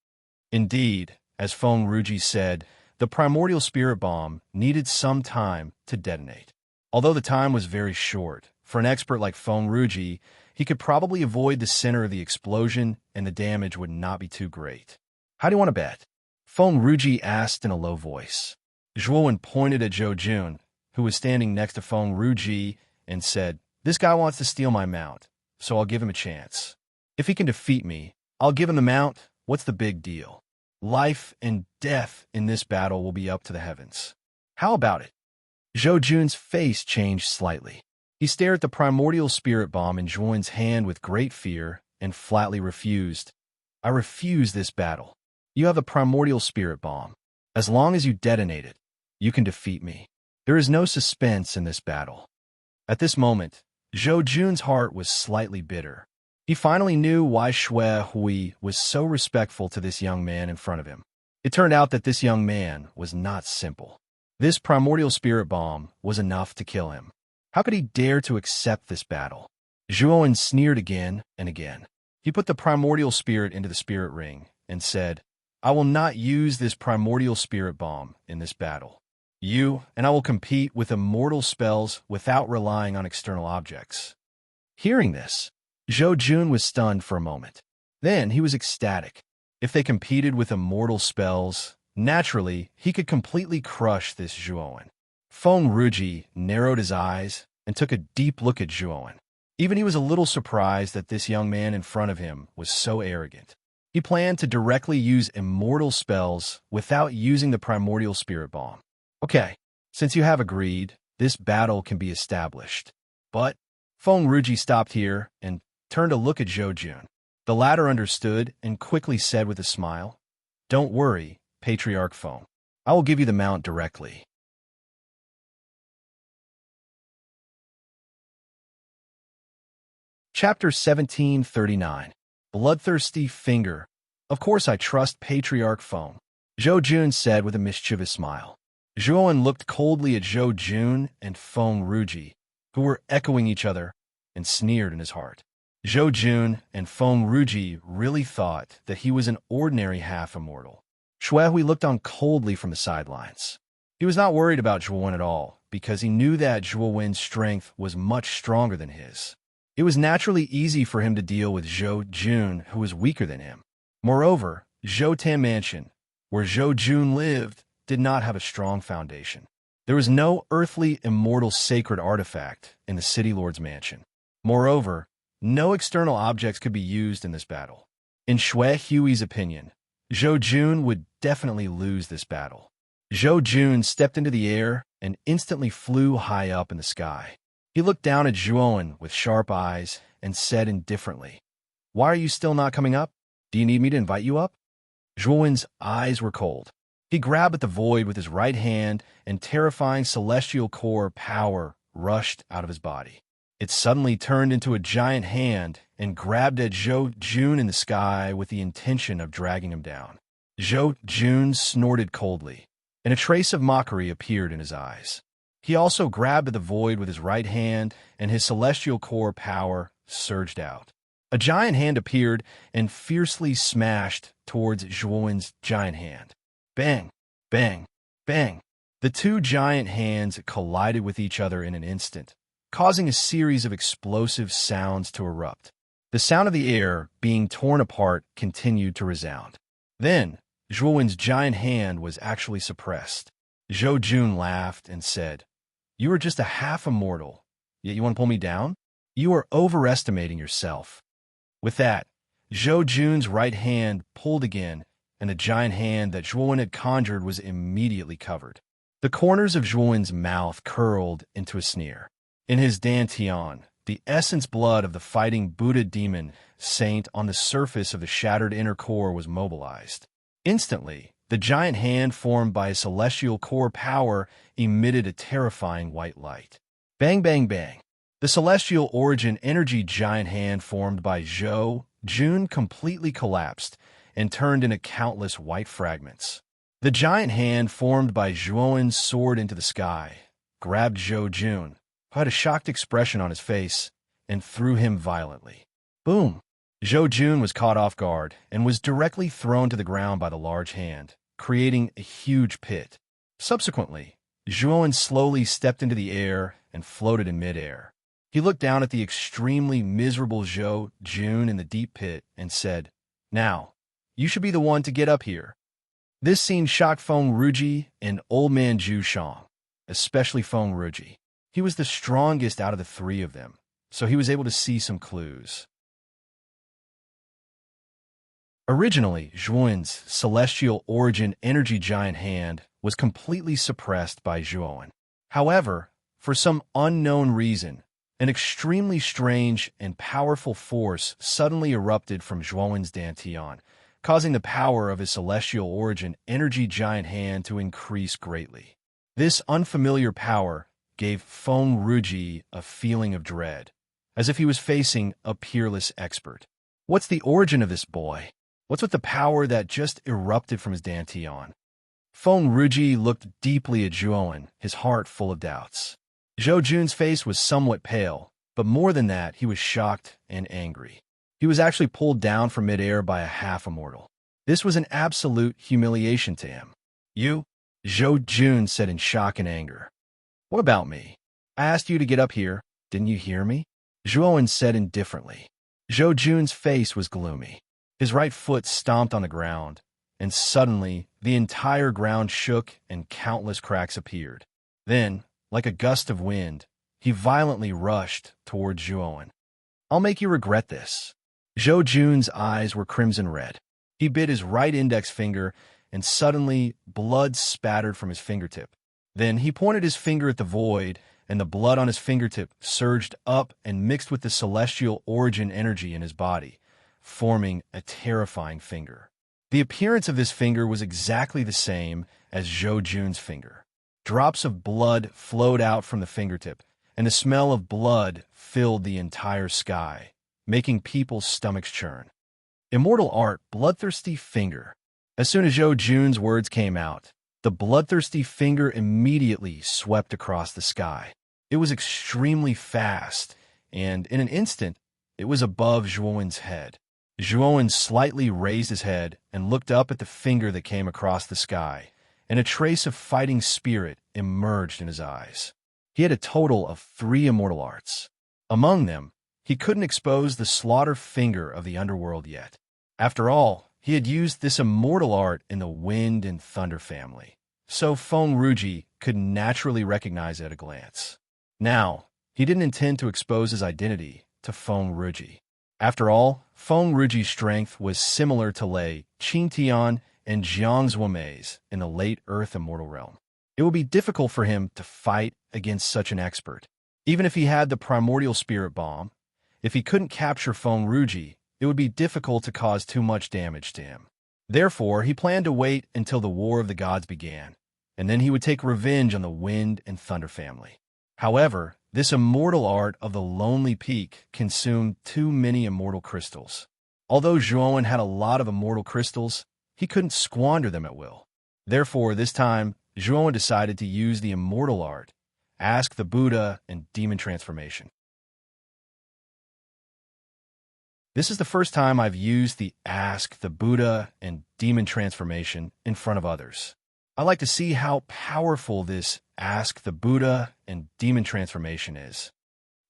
Indeed, as Feng Ruji said, the primordial spirit bomb needed some time to detonate. Although the time was very short, for an expert like Feng Ruji, he could probably avoid the center of the explosion and the damage would not be too great. How do you want to bet? Feng Ruji asked in a low voice. Zhuowen pointed at Zhou Jun, who was standing next to Feng Ruji, and said, This guy wants to steal my mount, so I'll give him a chance. If he can defeat me, I'll give him the mount. What's the big deal? Life and death in this battle will be up to the heavens. How about it? Zhou Jun's face changed slightly. He stared at the primordial spirit bomb in Zhuowen's hand with great fear and flatly refused. I refuse this battle. You have the primordial spirit bomb. As long as you detonate it, you can defeat me. There is no suspense in this battle. At this moment, Zhou Jun's heart was slightly bitter. He finally knew why Xue Hui was so respectful to this young man in front of him. It turned out that this young man was not simple. This primordial spirit bomb was enough to kill him. How could he dare to accept this battle? Zhuowen sneered again and again. He put the primordial spirit into the spirit ring and said, I will not use this primordial spirit bomb in this battle. You and I will compete with immortal spells without relying on external objects. Hearing this, Zhou Jun was stunned for a moment. Then he was ecstatic. If they competed with immortal spells, naturally, he could completely crush this Zhuowen. Feng Ruji narrowed his eyes and took a deep look at Zhuowen. Even he was a little surprised that this young man in front of him was so arrogant. He planned to directly use immortal spells without using the primordial spirit bomb. Okay, since you have agreed, this battle can be established. But Feng Ruji stopped here and turned to look at Zhou Jun. The latter understood and quickly said with a smile, Don't worry, Patriarch Feng. I will give you the mount directly. Chapter 1739. Bloodthirsty Finger. Of course I trust Patriarch Feng, Zhou Jun said with a mischievous smile. Zhuowen looked coldly at Zhou Jun and Feng Ruji, who were echoing each other, and sneered in his heart. Zhou Jun and Feng Ruji really thought that he was an ordinary half-immortal. Xue Hui looked on coldly from the sidelines. He was not worried about Zhuowen at all, because he knew that Zhuowen's strength was much stronger than his. It was naturally easy for him to deal with Zhou Jun, who was weaker than him. Moreover, Zhoutan Mansion, where Zhou Jun lived, did not have a strong foundation. There was no earthly immortal sacred artifact in the City Lord's mansion. Moreover, no external objects could be used in this battle. In Xue Hui's opinion, Zhou Jun would definitely lose this battle. Zhou Jun stepped into the air and instantly flew high up in the sky. He looked down at Zhuowen with sharp eyes and said indifferently, Why are you still not coming up? Do you need me to invite you up? Zhuowen's eyes were cold. He grabbed at the void with his right hand, and terrifying celestial core power rushed out of his body. It suddenly turned into a giant hand and grabbed at Zhou Jun in the sky with the intention of dragging him down. Zhou Jun snorted coldly, and a trace of mockery appeared in his eyes. He also grabbed at the void with his right hand, and his celestial core power surged out. A giant hand appeared and fiercely smashed towards Zhuowen's giant hand. Bang, bang, bang. The two giant hands collided with each other in an instant, causing a series of explosive sounds to erupt. The sound of the air being torn apart continued to resound. Then, Zhuowen's giant hand was actually suppressed. Zhou Jun laughed and said, You are just a half-immortal, yet you want to pull me down? You are overestimating yourself. With that, Zhou Jun's right hand pulled again, and the giant hand that Zhuowen had conjured was immediately covered. The corners of Zhuowen's mouth curled into a sneer. In his dantian, the essence blood of the fighting Buddha demon saint on the surface of the shattered inner core was mobilized. Instantly, The giant hand formed by a celestial core power emitted a terrifying white light. Bang, bang, bang. The celestial origin energy giant hand formed by June completely collapsed and turned into countless white fragments. The giant hand formed by Zhuowen soared into the sky, grabbed June, who had a shocked expression on his face, and threw him violently. Boom! June was caught off guard and was directly thrown to the ground by the large hand, creating a huge pit. Subsequently, Zhuowen slowly stepped into the air and floated in midair. He looked down at the extremely miserable June in the deep pit and said, "Now, you should be the one to get up here." This scene shocked Feng Ruji and Old Man Zhu Shang, especially Feng Ruji. He was the strongest out of the three of them, so he was able to see some clues. Originally, Zhuowen's celestial origin energy giant hand was completely suppressed by Zhuowen. However, for some unknown reason, an extremely strange and powerful force suddenly erupted from Zhuowen's dantian, causing the power of his celestial origin energy giant hand to increase greatly. This unfamiliar power gave Feng Ruji a feeling of dread, as if he was facing a peerless expert. What's the origin of this boy? What's with the power that just erupted from his dantian? Feng Ruji looked deeply at Zhuowen, his heart full of doubts. June's face was somewhat pale, but more than that, he was shocked and angry. He was actually pulled down from midair by a half-immortal. This was an absolute humiliation to him. "You?" June said in shock and anger. "What about me? I asked you to get up here. Didn't you hear me?" Zhuowen said indifferently. June's face was gloomy. His right foot stomped on the ground, and suddenly the entire ground shook and countless cracks appeared. Then, like a gust of wind, he violently rushed toward Zhuowen. "I'll make you regret this." June's eyes were crimson red. He bit his right index finger, and suddenly blood spattered from his fingertip. Then he pointed his finger at the void, and the blood on his fingertip surged up and mixed with the celestial origin energy in his body, forming a terrifying finger. The appearance of this finger was exactly the same as June's finger. Drops of blood flowed out from the fingertip, and the smell of blood filled the entire sky, making people's stomachs churn. Immortal art, bloodthirsty finger. As soon as June's words came out, the bloodthirsty finger immediately swept across the sky. It was extremely fast, and in an instant, it was above Zhuowen's head. Zhuowen slightly raised his head and looked up at the finger that came across the sky, and a trace of fighting spirit emerged in his eyes. He had a total of 3 immortal arts. Among them, he couldn't expose the slaughter finger of the underworld yet. After all, he had used this immortal art in the wind and thunder family, so Feng Ruji could naturally recognize it at a glance. Now, he didn't intend to expose his identity to Feng Ruji. After all, Feng Ruji's strength was similar to Lei Qingtian and Jiang Zhuomei's in the late Earth Immortal Realm. It would be difficult for him to fight against such an expert. Even if he had the primordial spirit bomb, if he couldn't capture Feng Ruji, it would be difficult to cause too much damage to him. Therefore, he planned to wait until the War of the Gods began, and then he would take revenge on the Wind and Thunder family. However, this immortal art of the Lonely Peak consumed too many immortal crystals. Although Zhuowen had a lot of immortal crystals, he couldn't squander them at will. Therefore, this time, Zhuowen decided to use the immortal art, Ask the Buddha, and Demon Transformation. This is the first time I've used the Ask the Buddha and Demon Transformation in front of others. I like to see how powerful this Ask the Buddha and Demon Transformation is.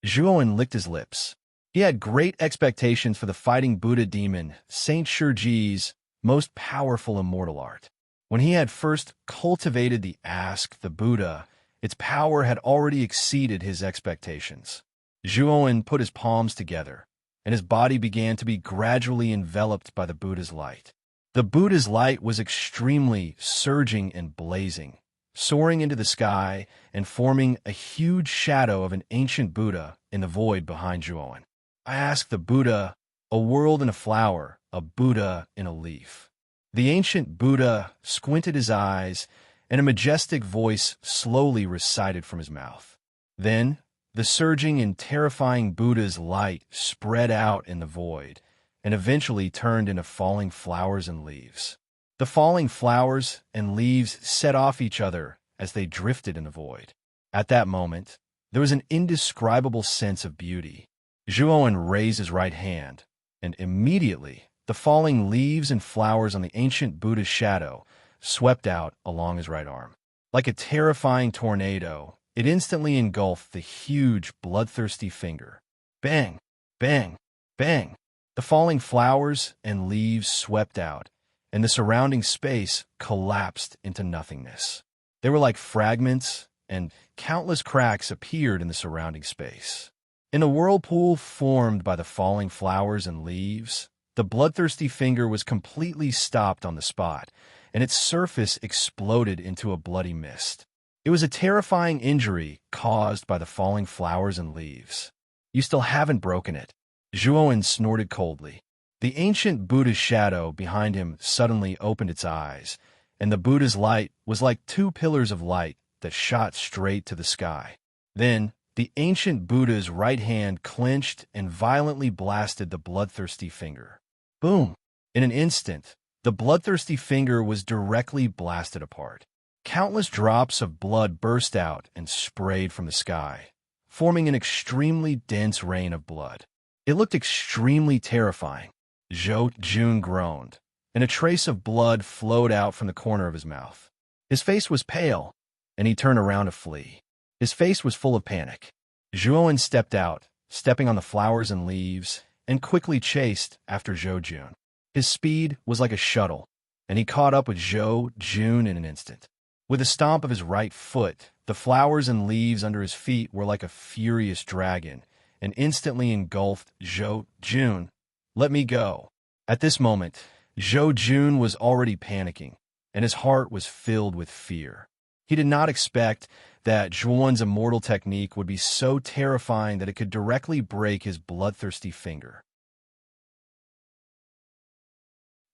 Zhuowen licked his lips. He had great expectations for the fighting Buddha demon, Saint Shiji's most powerful immortal art. When he had first cultivated the Ask the Buddha, its power had already exceeded his expectations. Zhuowen put his palms together, and his body began to be gradually enveloped by the Buddha's light. The Buddha's light was extremely surging and blazing, soaring into the sky and forming a huge shadow of an ancient Buddha in the void behind Zhuowen. I asked the Buddha, a world in a flower, a Buddha in a leaf. The ancient Buddha squinted his eyes, and a majestic voice slowly recited from his mouth. Then, the surging and terrifying Buddha's light spread out in the void, and eventually turned into falling flowers and leaves. The falling flowers and leaves set off each other as they drifted in the void. At that moment, there was an indescribable sense of beauty. Zhuowen raised his right hand, and immediately the falling leaves and flowers on the ancient Buddha's shadow swept out along his right arm. Like a terrifying tornado, it instantly engulfed the huge, bloodthirsty finger. Bang! Bang! Bang! The falling flowers and leaves swept out, and the surrounding space collapsed into nothingness. They were like fragments, and countless cracks appeared in the surrounding space. In a whirlpool formed by the falling flowers and leaves, the bloodthirsty finger was completely stopped on the spot, and its surface exploded into a bloody mist. It was a terrifying injury caused by the falling flowers and leaves. You still haven't broken it. Zhuowen snorted coldly. The ancient Buddha's shadow behind him suddenly opened its eyes, and the Buddha's light was like two pillars of light that shot straight to the sky. Then, the ancient Buddha's right hand clenched and violently blasted the bloodthirsty finger. Boom! In an instant, the bloodthirsty finger was directly blasted apart. Countless drops of blood burst out and sprayed from the sky, forming an extremely dense rain of blood. It looked extremely terrifying. Zhou Jun groaned, and a trace of blood flowed out from the corner of his mouth. His face was pale, and he turned around to flee. His face was full of panic. Zhuowen stepped out, stepping on the flowers and leaves, and quickly chased after Zhou Jun. His speed was like a shuttle, and he caught up with Zhou Jun in an instant. With a stomp of his right foot, the flowers and leaves under his feet were like a furious dragon, and instantly engulfed Zhou Jun. Let me go. At this moment, Zhou Jun was already panicking, and his heart was filled with fear. He did not expect that Zhuowen's immortal technique would be so terrifying that it could directly break his bloodthirsty finger.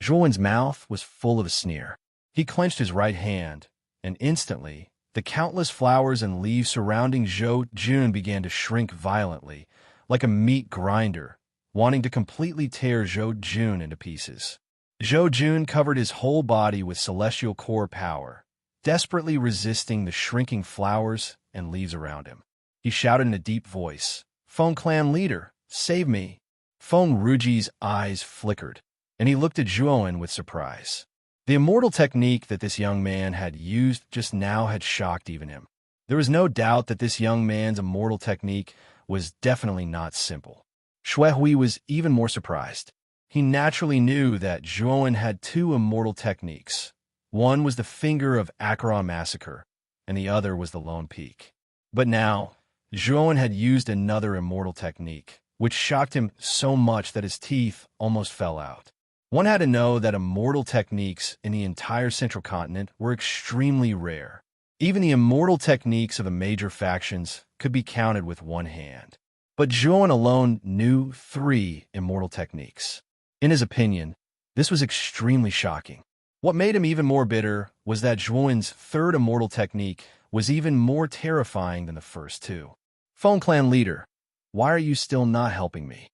Zhuowen's mouth was full of a sneer. He clenched his right hand, and instantly, the countless flowers and leaves surrounding Zhou Jun began to shrink violently, like a meat grinder, wanting to completely tear Zhou Jun into pieces. Zhou Jun covered his whole body with celestial core power, desperately resisting the shrinking flowers and leaves around him. He shouted in a deep voice, "Feng clan leader, save me!" Feng Ruji's eyes flickered, and he looked at Zhuowen with surprise. The immortal technique that this young man had used just now had shocked even him. There was no doubt that this young man's immortal technique was definitely not simple. Xuehui was even more surprised. He naturally knew that Zhuowen had two immortal techniques. One was the Finger of Acheron Massacre, and the other was the Lone Peak. But now, Zhuowen had used another immortal technique, which shocked him so much that his teeth almost fell out. One had to know that immortal techniques in the entire central continent were extremely rare. Even the immortal techniques of the major factions could be counted with one hand. But Zhuowen alone knew 3 immortal techniques. In his opinion, this was extremely shocking. What made him even more bitter was that Zhuowen's 3rd immortal technique was even more terrifying than the first 2. Feng clan leader, why are you still not helping me?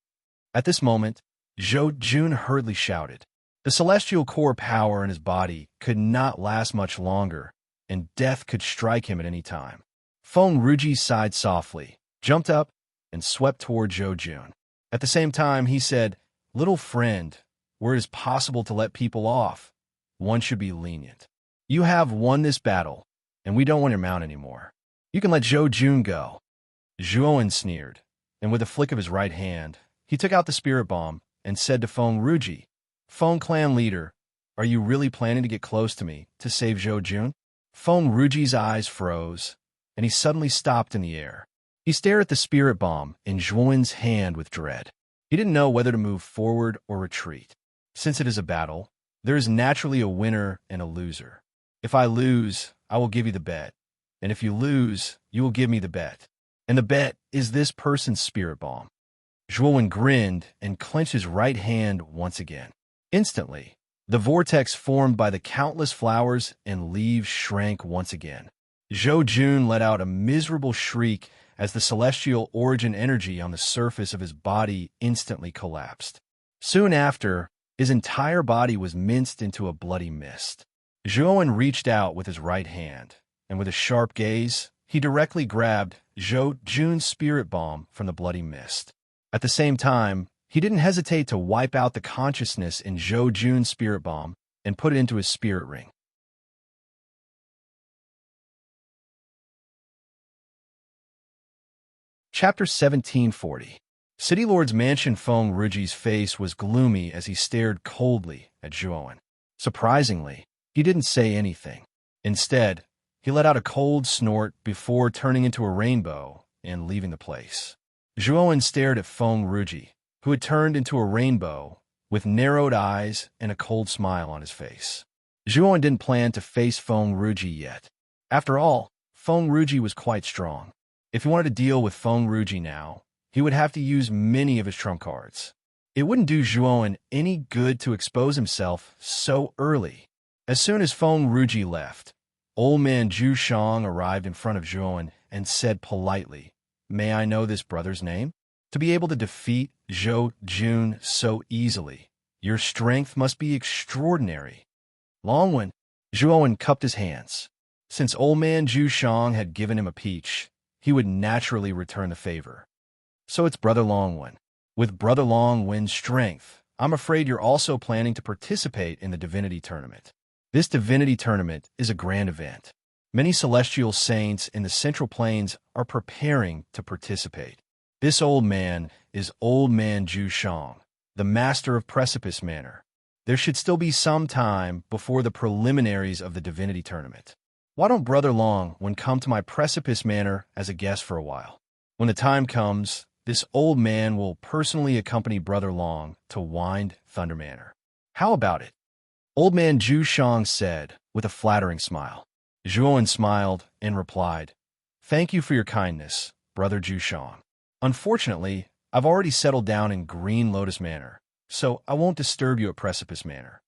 At this moment, Zhou Jun hurriedly shouted. The celestial core power in his body could not last much longer, and death could strike him at any time. Feng Ruji sighed softly, jumped up, and swept toward Zhou Jun. At the same time, he said, "Little friend, where it is possible to let people off, one should be lenient. You have won this battle, and we don't want your mount anymore. You can let Zhou Jun go." Zhuowen sneered, and with a flick of his right hand, he took out the spirit bomb and said to Feng Ruji, "Feng clan leader, are you really planning to get close to me to save Zhou Jun?" Feng Ruji's eyes froze, and he suddenly stopped in the air. He stared at the spirit bomb in Zhuowen's hand with dread. He didn't know whether to move forward or retreat. Since it is a battle, there is naturally a winner and a loser. If I lose, I will give you the bet. And if you lose, you will give me the bet. And the bet is this person's spirit bomb. Zhuowen grinned and clenched his right hand once again. Instantly, The vortex formed by the countless flowers and leaves shrank once again. Zhou Jun let out a miserable shriek as the celestial origin energy on the surface of his body instantly collapsed. Soon after, his entire body was minced into a bloody mist. Zhuowen reached out with his right hand, and with a sharp gaze, he directly grabbed Zhou Jun's spirit bomb from the bloody mist. At the same time, he didn't hesitate to wipe out the consciousness in Zhou Jun's spirit bomb and put it into his spirit ring. Chapter 1740. City Lord's mansion Feng Ruji's face was gloomy as he stared coldly at Zhuowen. Surprisingly, he didn't say anything. Instead, he let out a cold snort before turning into a rainbow and leaving the place. Zhuowen stared at Feng Ruji, who had turned into a rainbow with narrowed eyes and a cold smile on his face. Zhuowen didn't plan to face Feng Ruji yet. After all, Feng Ruji was quite strong. If he wanted to deal with Feng Ruji now, he would have to use many of his trump cards. It wouldn't do Zhuowen any good to expose himself so early. As soon as Feng Ruji left, old man Zhu Shang arrived in front of Zhuowen and said politely, "May I know this brother's name? To be able to defeat Zhou Jun so easily, your strength must be extraordinary." Longwen, Zhuowen cupped his hands. Since old man Zhu Shang had given him a peach, he would naturally return the favor. "So it's Brother Longwen. With Brother Longwen's strength, I'm afraid you're also planning to participate in the Divinity Tournament. This Divinity Tournament is a grand event. Many celestial saints in the Central Plains are preparing to participate. This old man is Old Man Zhu Shang, the master of Precipice Manor. There should still be some time before the preliminaries of the Divinity Tournament. Why don't Brother Longwen come to my Precipice Manor as a guest for a while? When the time comes, this old man will personally accompany Brother Long to Wind Thunder Manor. How about it?" Old man Zhu Shang said with a flattering smile. Zhuowen smiled and replied, "Thank you for your kindness, Brother Zhu Shang. Unfortunately, I've already settled down in Green Lotus Manor, so I won't disturb you at Precipice Manor."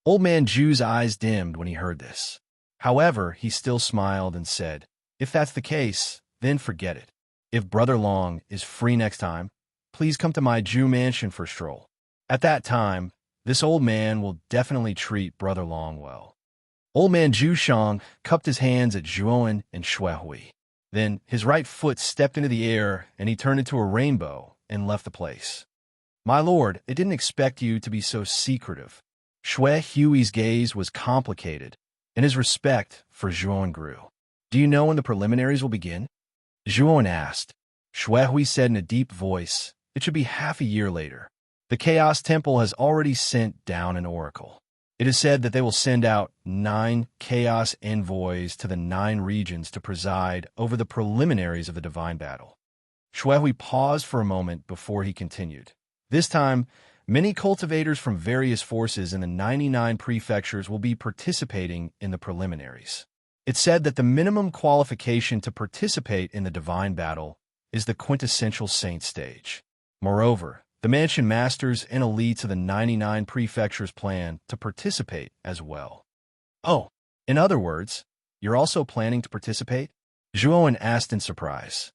Old man Zhu's eyes dimmed when he heard this. However, he still smiled and said, "If that's the case, then forget it. If Brother Long is free next time, please come to my Zhu mansion for a stroll. At that time, this old man will definitely treat Brother Long well." Old man Zhu Shang cupped his hands at Zhuowen and Xuehui. Then his right foot stepped into the air and he turned into a rainbow and left the place. "My lord, I didn't expect you to be so secretive." Xuehui's gaze was complicated, and his respect for Zhuowen grew. "Do you know when the preliminaries will begin?" Zhuowen asked. Xuehui said in a deep voice, "It should be half a year later. The Chaos Temple has already sent down an oracle. It is said that they will send out 9 Chaos envoys to the 9 regions to preside over the preliminaries of the divine battle." Xuehui paused for a moment before he continued. "This time, many cultivators from various forces in the 99 prefectures will be participating in the preliminaries. It's said that the minimum qualification to participate in the divine battle is the quintessential saint stage. Moreover, the mansion masters and elites of the 99 prefectures plan to participate as well." "Oh, in other words, you're also planning to participate?" Zhuowen asked in surprise.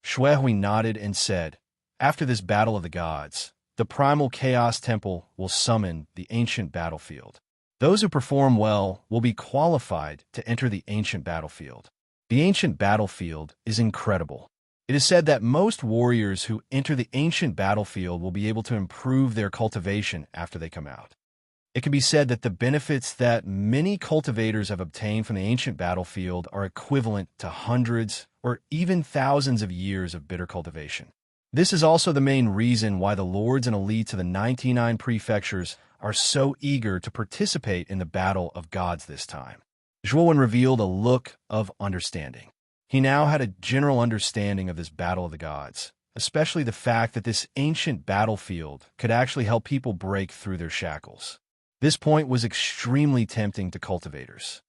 Xuehui nodded and said, "After this battle of the gods, the primal Chaos Temple will summon the ancient battlefield. Those who perform well will be qualified to enter the ancient battlefield. The ancient battlefield is incredible. It is said that most warriors who enter the ancient battlefield will be able to improve their cultivation after they come out. It can be said that the benefits that many cultivators have obtained from the ancient battlefield are equivalent to hundreds or even thousands of years of bitter cultivation. This is also the main reason why the lords and elites of the 99 prefectures are so eager to participate in the battle of gods this time." Zhuowen revealed a look of understanding. He now had a general understanding of this battle of the gods, especially the fact that this ancient battlefield could actually help people break through their shackles. This point was extremely tempting to cultivators.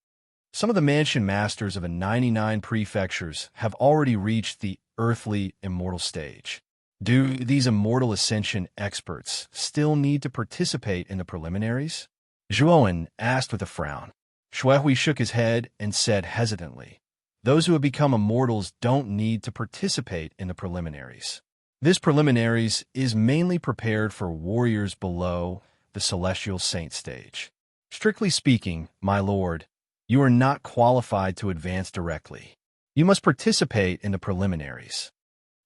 Some of the mansion masters of the 99 prefectures have already reached the earthly immortal stage. Do these immortal ascension experts still need to participate in the preliminaries? Zhuowen asked with a frown. Shuehui shook his head and said hesitantly, those who have become immortals don't need to participate in the preliminaries. This preliminaries is mainly prepared for warriors below the celestial saint stage. Strictly speaking, my lord, you are not qualified to advance directly. You must participate in the preliminaries.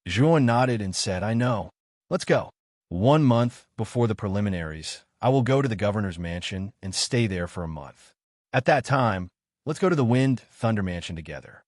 Zhuowen nodded and said, I know. Let's go. 1 month before the preliminaries, I will go to the governor's mansion and stay there for a month. At that time, let's go to the Wind Thunder Mansion together.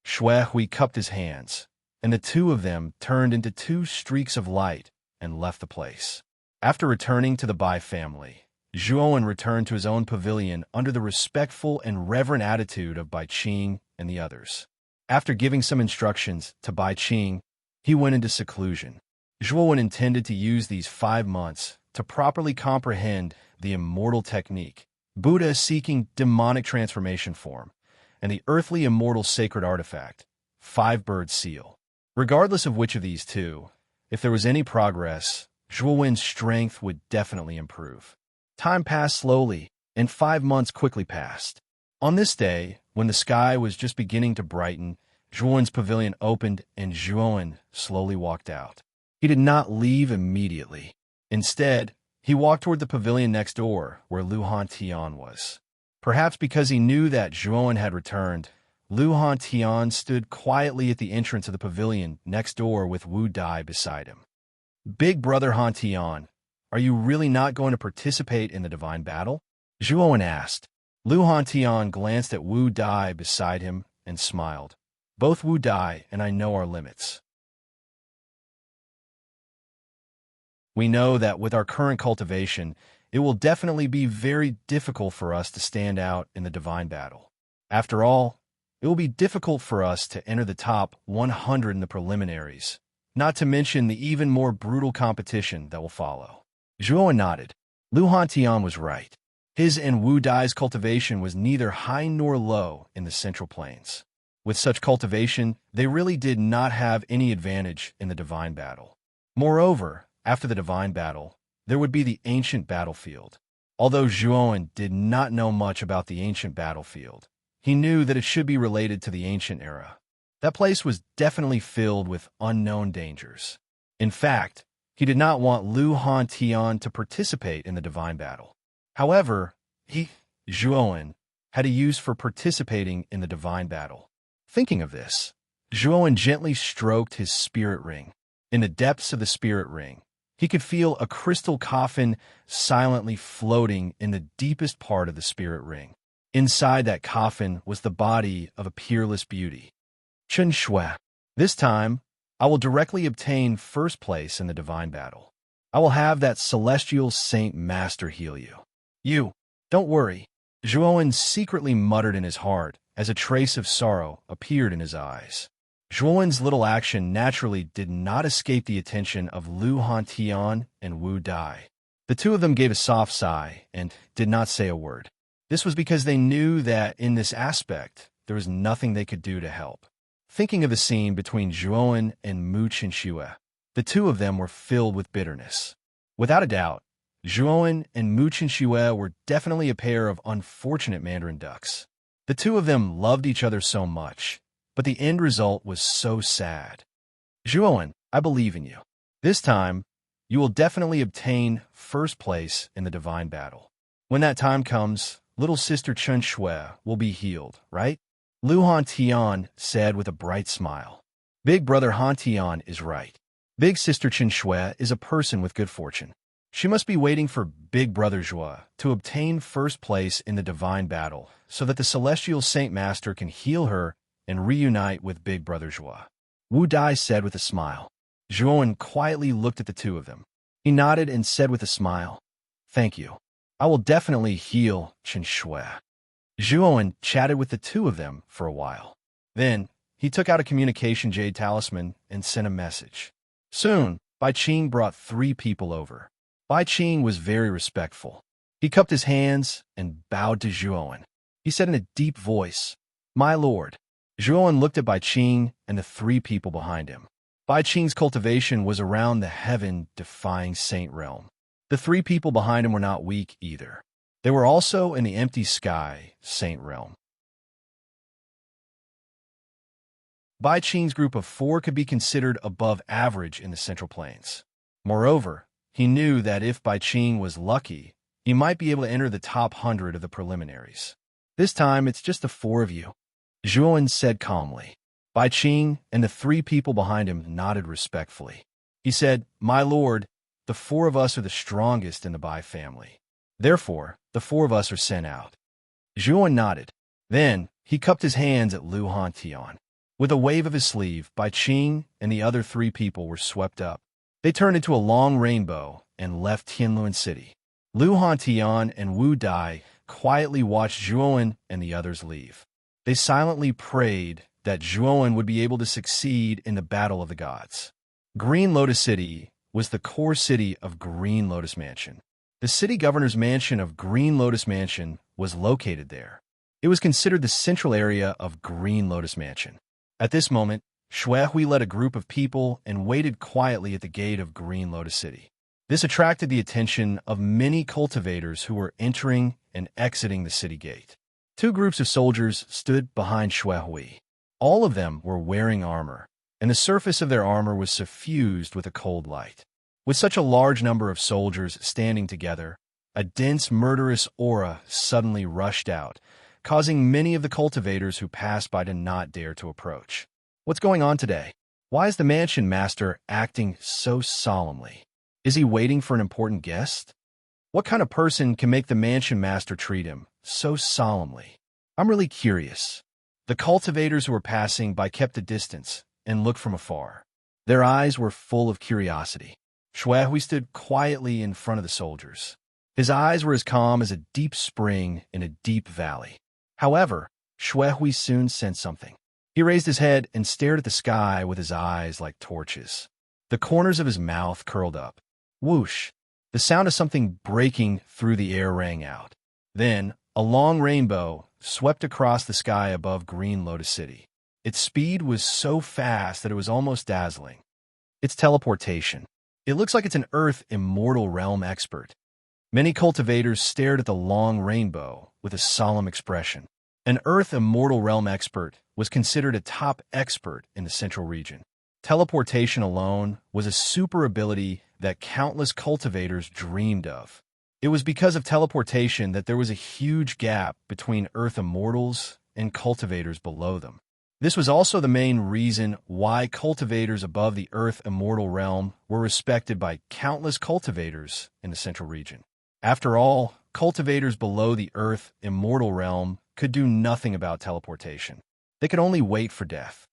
Shuehui cupped his hands, and the two of them turned into 2 streaks of light and left the place. After returning to the Bai family, Zhuowen returned to his own pavilion under the respectful and reverent attitude of Bai Qing and the others. After giving some instructions to Bai Qing, he went into seclusion. Zhuowen intended to use these 5 months to properly comprehend the immortal technique, Buddha seeking demonic transformation form, and the earthly immortal sacred artifact, 5-bird seal. Regardless of which of these two, if there was any progress, Zhuowen's strength would definitely improve. Time passed slowly, and 5 months quickly passed. On this day, when the sky was just beginning to brighten, Zhuowen's pavilion opened and Zhuowen slowly walked out. He did not leave immediately. Instead, he walked toward the pavilion next door, where Lu Hantian was. Perhaps because he knew that Zhuowen had returned, Lu Hantian stood quietly at the entrance of the pavilion next door with Wu Dai beside him. Big brother Hantian, are you really not going to participate in the divine battle? Zhuowen asked. Lu Hantian glanced at Wu Dai beside him and smiled. Both Wu Dai and I know our limits. We know that with our current cultivation, it will definitely be very difficult for us to stand out in the divine battle. After all, it will be difficult for us to enter the top 100 in the preliminaries, not to mention the even more brutal competition that will follow. Zhuowen nodded. Lu Hantian was right. His and Wu Dai's cultivation was neither high nor low in the Central Plains. With such cultivation, they really did not have any advantage in the divine battle. Moreover, after the divine battle, there would be the ancient battlefield. Although Zhuowen did not know much about the ancient battlefield, he knew that it should be related to the ancient era. That place was definitely filled with unknown dangers. In fact, he did not want Lu Hantian to participate in the divine battle. However, Zhuowen, had a use for participating in the divine battle. Thinking of this, Zhuowen gently stroked his spirit ring. In the depths of the spirit ring, he could feel a crystal coffin silently floating in the deepest part of the spirit ring. Inside that coffin was the body of a peerless beauty. Chen Shui. This time, I will directly obtain first place in the divine battle. I will have that celestial saint master heal you. You, don't worry. Zhuowen secretly muttered in his heart as a trace of sorrow appeared in his eyes. Zhuowen's little action naturally did not escape the attention of Lu Hantian and Wu Dai. The two of them gave a soft sigh and did not say a word. This was because they knew that in this aspect, there was nothing they could do to help. Thinking of the scene between Zhuowen and Mu Chenxue, the two of them were filled with bitterness. Without a doubt, Zhuowen and Mu Chenxue were definitely a pair of unfortunate mandarin ducks. The two of them loved each other so much, but the end result was so sad. Zhuowen, I believe in you. This time, you will definitely obtain first place in the divine battle. When that time comes, little sister Chen Shui will be healed, right? Lu Hantian said with a bright smile. Big brother Hantian is right. Big sister Chen Shui is a person with good fortune. She must be waiting for big brother Zhua to obtain first place in the divine battle so that the celestial saint master can heal her and reunite with big brother Zhua. Wu Dai said with a smile. Zhuowen quietly looked at the two of them. He nodded and said with a smile, Thank you. I will definitely heal Chen Shui. Zhuowen chatted with the two of them for a while. Then, he took out a communication jade talisman and sent a message. Soon, Bai Qing brought 3 people over. Bai Qing was very respectful. He cupped his hands and bowed to Zhuowen. He said in a deep voice, My lord. Zhuowen looked at Bai Qing and the 3 people behind him. Bai Qing's cultivation was around the heaven-defying saint realm. The three people behind him were not weak either. They were also in the empty sky saint realm. Bai Qing's group of four could be considered above average in the Central Plains. Moreover, he knew that if Bai Qing was lucky, he might be able to enter the top 100 of the preliminaries. This time, it's just the four of you, Zhuan said calmly. Bai Qing and the three people behind him nodded respectfully. He said, "My lord, the four of us are the strongest in the Bai family. Therefore, the four of us are sent out." Zhuan nodded. Then, he cupped his hands at Lu Hantian. With a wave of his sleeve, Bai Qing and the other three people were swept up. They turned into a long rainbow and left Tianluan City. Lu Hantian and Wu Dai quietly watched Zhuan and the others leave. They silently prayed that Zhuan would be able to succeed in the battle of the gods. Green Lotus City was the core city of Green Lotus Mansion. The city governor's mansion of Green Lotus Mansion was located there. It was considered the central area of Green Lotus Mansion. At this moment, Xuehui led a group of people and waited quietly at the gate of Green Lotus City. This attracted the attention of many cultivators who were entering and exiting the city gate. Two groups of soldiers stood behind Xuehui. All of them were wearing armor, and the surface of their armor was suffused with a cold light. With such a large number of soldiers standing together, a dense, murderous aura suddenly rushed out, causing many of the cultivators who passed by to not dare to approach. What's going on today? Why is the mansion master acting so solemnly? Is he waiting for an important guest? What kind of person can make the mansion master treat him so solemnly? I'm really curious. The cultivators who were passing by kept a distance and looked from afar. Their eyes were full of curiosity. Xuehui stood quietly in front of the soldiers. His eyes were as calm as a deep spring in a deep valley. However, Xuehui soon sensed something. He raised his head and stared at the sky with his eyes like torches. The corners of his mouth curled up. Whoosh! The sound of something breaking through the air rang out. Then, a long rainbow swept across the sky above Green Lotus City. Its speed was so fast that it was almost dazzling. It's teleportation. It looks like it's an Earth Immortal Realm expert. Many cultivators stared at the long rainbow with a solemn expression. An Earth Immortal Realm expert was considered a top expert in the Central region. Teleportation alone was a super ability that countless cultivators dreamed of. It was because of teleportation that there was a huge gap between Earth Immortals and cultivators below them. This was also the main reason why cultivators above the Earth Immortal Realm were respected by countless cultivators in the Central region. After all, cultivators below the Earth Immortal Realm could do nothing about teleportation. They could only wait for death.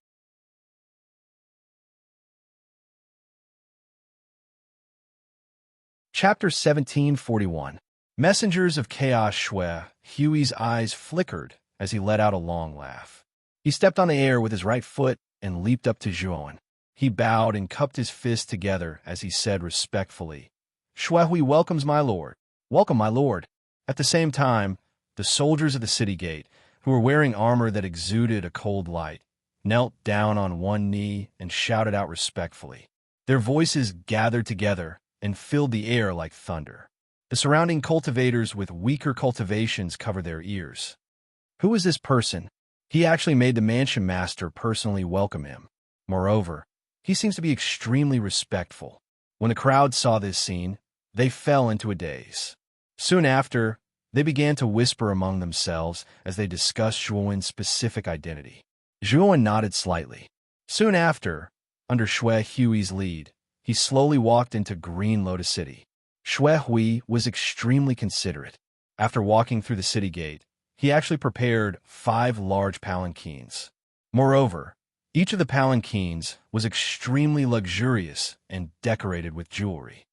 Chapter 1741. Messengers of Chaos. Huey's eyes flickered as he let out a long laugh. He stepped on the air with his right foot and leaped up to Zhuan. He bowed and cupped his fists together as he said respectfully, "Xuehui welcomes my lord. Welcome, my lord." At the same time, the soldiers of the city gate, who were wearing armor that exuded a cold light, knelt down on one knee and shouted out respectfully. Their voices gathered together and filled the air like thunder. The surrounding cultivators with weaker cultivations covered their ears. Who is this person? He actually made the mansion master personally welcome him. Moreover, he seems to be extremely respectful. When the crowd saw this scene, they fell into a daze. Soon after, they began to whisper among themselves as they discussed Zhuan's specific identity. Zhuan nodded slightly. Soon after, under Xuehui's lead, he slowly walked into Green Lotus City. Xuehui was extremely considerate. After walking through the city gate, he actually prepared 5 large palanquins. Moreover, each of the palanquins was extremely luxurious and decorated with jewelry.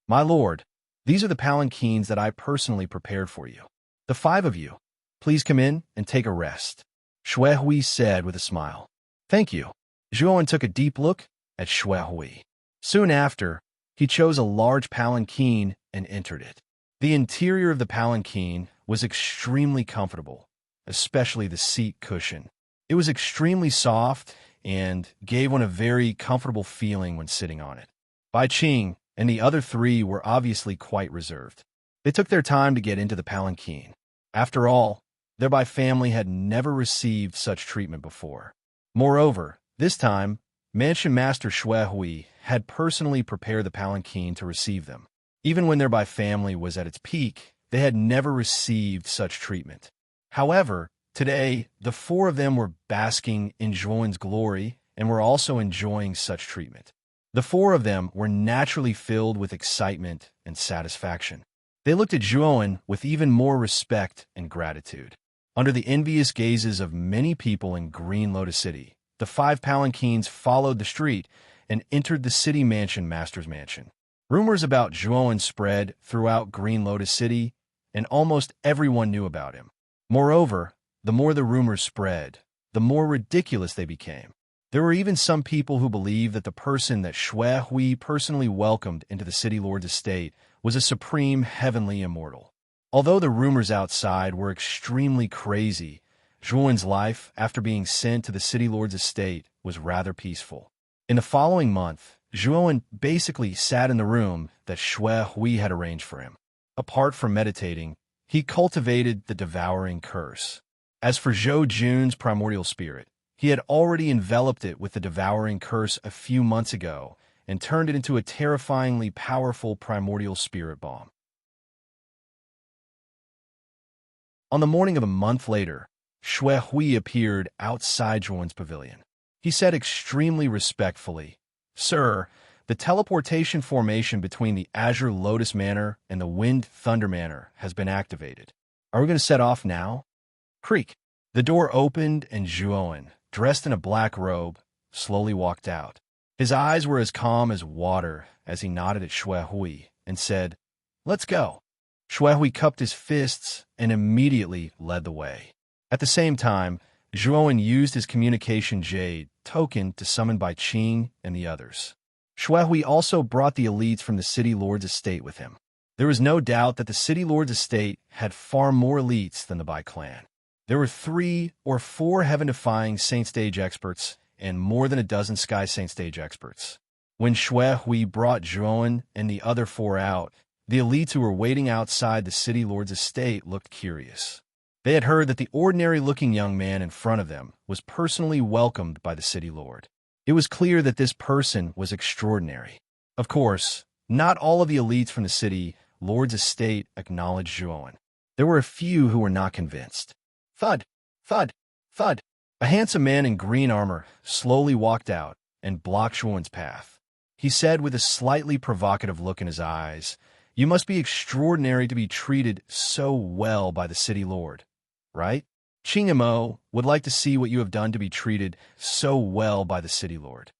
"My lord, these are the palanquins that I personally prepared for you. The 5 of you, please come in and take a rest," Xuehui said with a smile. "Thank you." Zhuan took a deep look at Xuehui. Soon after, he chose a large palanquin and entered it. The interior of the palanquin was extremely comfortable, especially the seat cushion. It was extremely soft and gave one a very comfortable feeling when sitting on it. Bai Qing and the other three were obviously quite reserved. They took their time to get into the palanquin. After all, their Bai family had never received such treatment before. Moreover, this time, Mansion Master Xue Hui had personally prepared the palanquin to receive them. Even when their Bai family was at its peak, they had never received such treatment. However, today, the four of them were basking in Zhuan's glory and were also enjoying such treatment. The four of them were naturally filled with excitement and satisfaction. They looked at Zhuan with even more respect and gratitude. Under the envious gazes of many people in Green Lotus City, the 5 palanquins followed the street and entered the city mansion master's mansion. Rumors about Zhuan spread throughout Green Lotus City, and almost everyone knew about him. Moreover, the more the rumors spread, the more ridiculous they became. There were even some people who believed that the person that Xue Hui personally welcomed into the City Lord's estate was a supreme heavenly immortal. Although the rumors outside were extremely crazy, Zhuan's life, after being sent to the City Lord's estate, was rather peaceful. In the following month, Zhuan basically sat in the room that Xue Hui had arranged for him. Apart from meditating, he cultivated the devouring curse. As for Zhou Jun's primordial spirit, he had already enveloped it with the devouring curse a few months ago and turned it into a terrifyingly powerful primordial spirit bomb. On the morning of a month later, Xue Hui appeared outside Zhuan's pavilion. He said extremely respectfully, "Sir, the teleportation formation between the Azure Lotus Manor and the Wind Thunder Manor has been activated. Are we going to set off now?" Creak. The door opened and Zhuan, dressed in a black robe, slowly walked out. His eyes were as calm as water as he nodded at Xue Hui and said, "Let's go." Xue Hui cupped his fists and immediately led the way. At the same time, Zhuan used his communication jade token to summon Bai Qing and the others. Xue Hui also brought the elites from the City Lord's estate with him. There was no doubt that the City Lord's estate had far more elites than the Bai clan. There were 3 or 4 heaven-defying Saint Stage experts and more than a dozen Sky Saint Stage experts. When Xue Hui brought Zhuan and the other 4 out, the elites who were waiting outside the City Lord's estate looked curious. They had heard that the ordinary-looking young man in front of them was personally welcomed by the City Lord. It was clear that this person was extraordinary. Of course, not all of the elites from the City Lord's estate acknowledged Zhuan. There were a few who were not convinced. Thud, thud, thud. A handsome man in green armor slowly walked out and blocked Zhuan's path. He said with a slightly provocative look in his eyes, "You must be extraordinary to be treated so well by the City Lord, right? Qing Mo would like to see what you have done to be treated so well by the City Lord."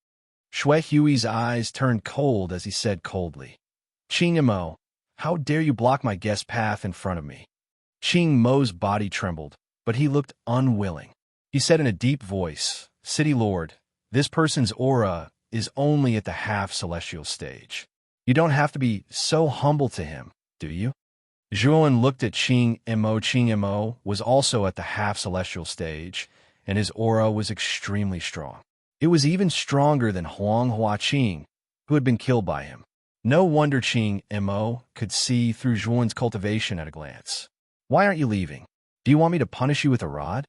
Xue Hui's eyes turned cold as he said coldly, "Qing Mo, how dare you block my guest's path in front of me?" Qing Mo's body trembled, but he looked unwilling. He said in a deep voice, "City Lord, this person's aura is only at the half-celestial stage. You don't have to be so humble to him, do you?" Zhuan looked at Qing Mo. Qing Mo was also at the half-celestial stage, and his aura was extremely strong. It was even stronger than Huang Hua Qing, who had been killed by him. No wonder Qing Mo could see through Zhuan's cultivation at a glance. "Why aren't you leaving? Do you want me to punish you with a rod?"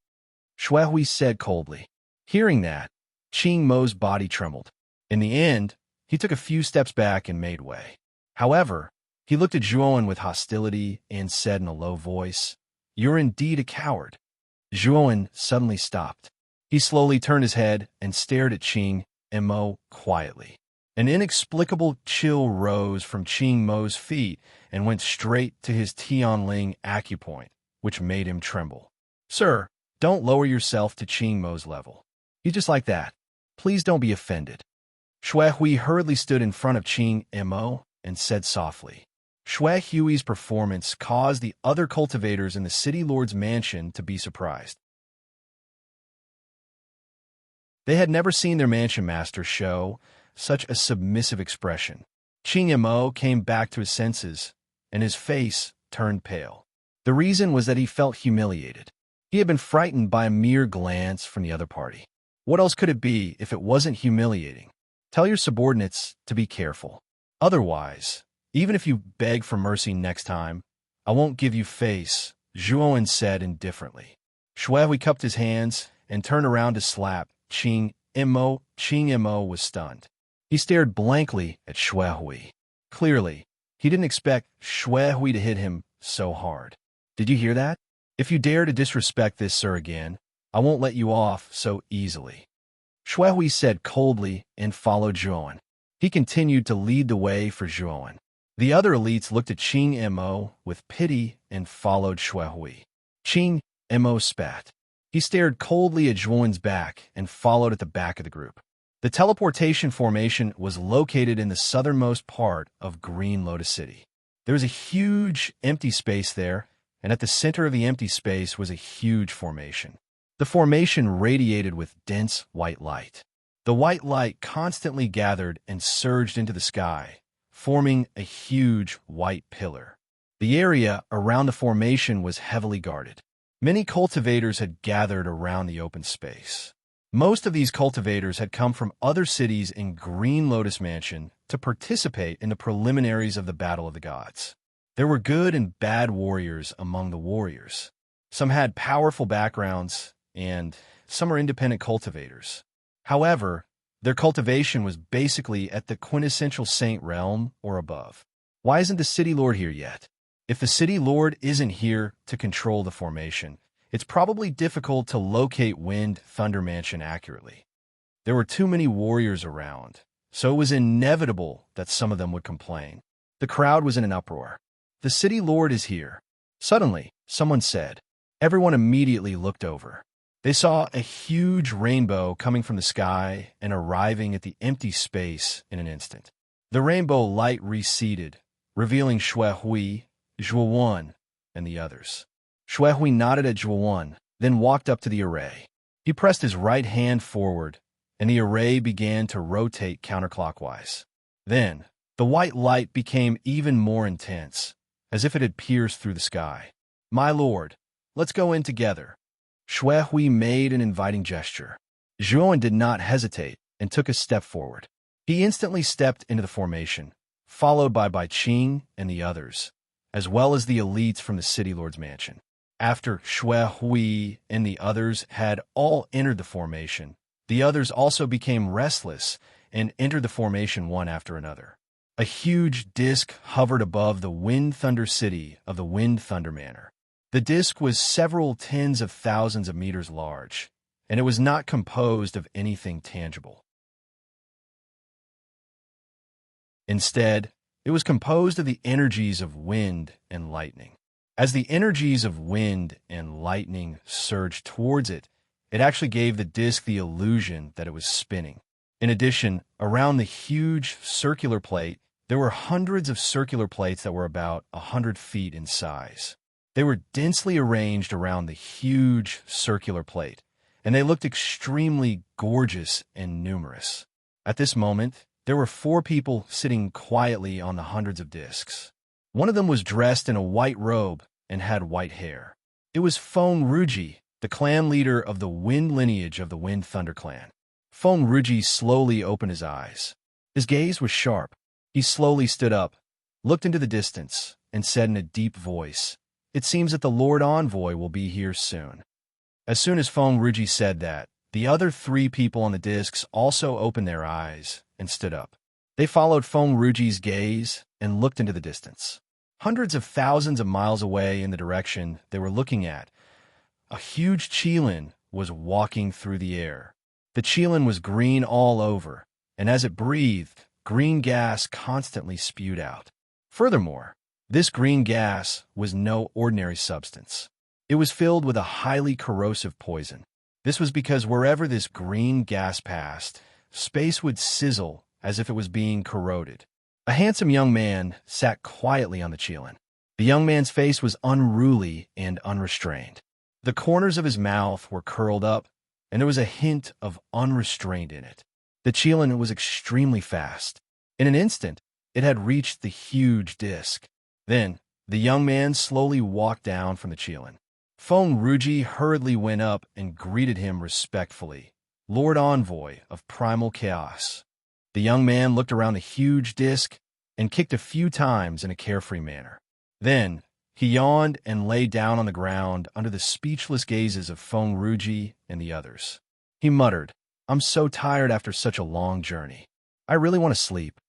Xue Hui said coldly. Hearing that, Qing Mo's body trembled. In the end, he took a few steps back and made way. However, he looked at Zhuan with hostility and said in a low voice, "You're indeed a coward." Zhuan suddenly stopped. He slowly turned his head and stared at Qing Mo quietly. An inexplicable chill rose from Qing Mo's feet and went straight to his Tianling acupoint, which made him tremble. "Sir, don't lower yourself to Qing Mo's level. He's just like that. Please don't be offended." Xue Hui hurriedly stood in front of Qing Mo and said softly. Xue Hui's performance caused the other cultivators in the City Lord's mansion to be surprised. They had never seen their mansion master show such a submissive expression. Qing Mo came back to his senses, and his face turned pale. The reason was that he felt humiliated. He had been frightened by a mere glance from the other party. What else could it be if it wasn't humiliating? Tell your subordinates to be careful. Otherwise, even if you beg for mercy next time, I won't give you face, Zhuowen said indifferently. Shui cupped his hands and turned around to slap Qing Imo. Qing Imo was stunned. He stared blankly at Shui. Clearly, he didn't expect Shui to hit him so hard. Did you hear that? If you dare to disrespect this sir again, I won't let you off so easily. Shui said coldly and followed Zhuowen. He continued to lead the way for Zhuowen. The other elites looked at Qing Imo with pity and followed Shui. Qing Imo spat. He stared coldly at Zhuowen's back and followed at the back of the group. The teleportation formation was located in the southernmost part of Green Lotus City. There was a huge empty space there, and at the center of the empty space was a huge formation. The formation radiated with dense white light. The white light constantly gathered and surged into the sky, forming a huge white pillar. The area around the formation was heavily guarded. Many cultivators had gathered around the open space. Most of these cultivators had come from other cities in Green Lotus Mansion to participate in the preliminaries of the Battle of the Gods. There were good and bad warriors among the warriors. Some had powerful backgrounds, and some are independent cultivators. However, their cultivation was basically at the quintessential saint realm or above. Why isn't the city lord here yet? If the city lord isn't here to control the formation, it's probably difficult to locate Wind Thunder Mansion accurately. There were too many warriors around, so it was inevitable that some of them would complain. The crowd was in an uproar. The city lord is here. Suddenly, someone said. Everyone immediately looked over. They saw a huge rainbow coming from the sky and arriving at the empty space in an instant. The rainbow light receded, revealing Shui, Zhuowen, and the others. Shui nodded at Zhuowen, then walked up to the array. He pressed his right hand forward, and the array began to rotate counterclockwise. Then, the white light became even more intense, as if it had pierced through the sky. My lord, let's go in together. Shui made an inviting gesture. Zhuowen did not hesitate and took a step forward. He instantly stepped into the formation, followed by Qing and the others, as well as the elites from the city lord's mansion. After Shui and the others had all entered the formation, the others also became restless and entered the formation one after another. A huge disk hovered above the Wind Thunder City of the Wind Thunder Manor. The disk was several tens of thousands of meters large, and it was not composed of anything tangible. Instead, it was composed of the energies of wind and lightning. As the energies of wind and lightning surged towards it, it actually gave the disk the illusion that it was spinning. In addition, around the huge circular plate, there were hundreds of circular plates that were about 100 feet in size. They were densely arranged around the huge circular plate, and they looked extremely gorgeous and numerous. At this moment, there were 4 people sitting quietly on the hundreds of discs. One of them was dressed in a white robe and had white hair. It was Feng Ruji, the clan leader of the Wind lineage of the Wind Thunder clan. Feng Ruji slowly opened his eyes. His gaze was sharp. He slowly stood up, looked into the distance, and said in a deep voice, "It seems that the Lord Envoy will be here soon." As soon as Feng Ruji said that, the other 3 people on the discs also opened their eyes and stood up. They followed Feng Ruji's gaze and looked into the distance. Hundreds of thousands of miles away in the direction they were looking at, a huge qilin was walking through the air. The qilin was green all over, and as it breathed, green gas constantly spewed out. Furthermore, this green gas was no ordinary substance. It was filled with a highly corrosive poison. This was because wherever this green gas passed, space would sizzle as if it was being corroded. A handsome young man sat quietly on the qilin. The young man's face was unruly and unrestrained. The corners of his mouth were curled up, and there was a hint of unrestrained in it. The qilin was extremely fast. In an instant, it had reached the huge disk. Then, the young man slowly walked down from the qilin. Feng Ruji hurriedly went up and greeted him respectfully. Lord Envoy of primal chaos. The young man looked around the huge disk and kicked a few times in a carefree manner. Then, he yawned and lay down on the ground under the speechless gazes of Feng Ruji and the others. He muttered, "I'm so tired after such a long journey. I really want to sleep."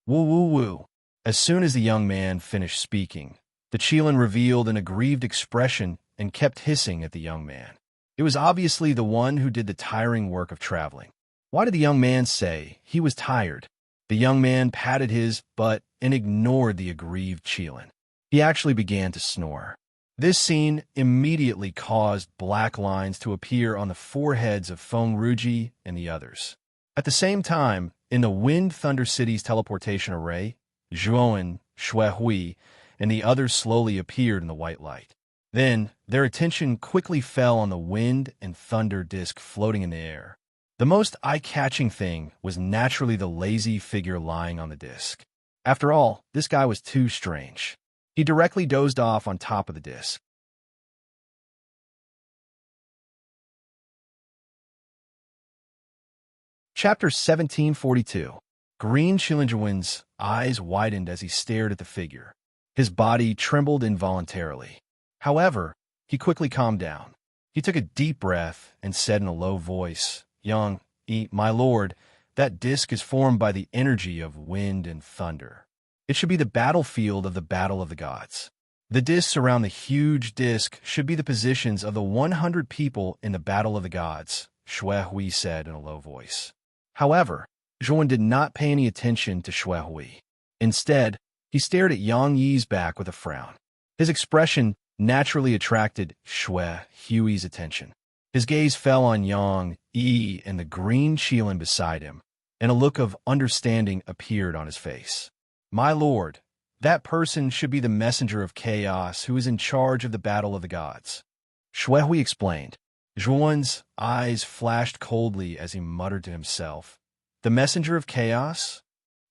Woo woo woo. As soon as the young man finished speaking, the Qilin revealed an aggrieved expression and kept hissing at the young man. It was obviously the one who did the tiring work of traveling. Why did the young man say he was tired? The young man patted his butt and ignored the aggrieved Qilin. He actually began to snore. This scene immediately caused black lines to appear on the foreheads of Feng Ruji and the others. At the same time, in the Wind Thunder City's teleportation array, Zhuowen, Xuehui, and the others slowly appeared in the white light. Then, their attention quickly fell on the wind and thunder disk floating in the air. The most eye-catching thing was naturally the lazy figure lying on the disk. After all, this guy was too strange. He directly dozed off on top of the disk. Chapter 1742. Green Qilinjuan's eyes widened as he stared at the figure. His body trembled involuntarily. However, he quickly calmed down. He took a deep breath and said in a low voice, My lord, that disk is formed by the energy of wind and thunder. It should be the battlefield of the battle of the gods. The disks around the huge disk should be the positions of the 100 people in the battle of the gods, Xuehui said in a low voice. However, Zhuowen did not pay any attention to Xuehui. Instead, he stared at Yang Yi's back with a frown. His expression naturally attracted Xuehui's attention. His gaze fell on Yang Yi and the green Qilin beside him, and a look of understanding appeared on his face. My lord, that person should be the messenger of chaos who is in charge of the battle of the gods. Xuehui explained. Zhuowen's eyes flashed coldly as he muttered to himself, The messenger of chaos?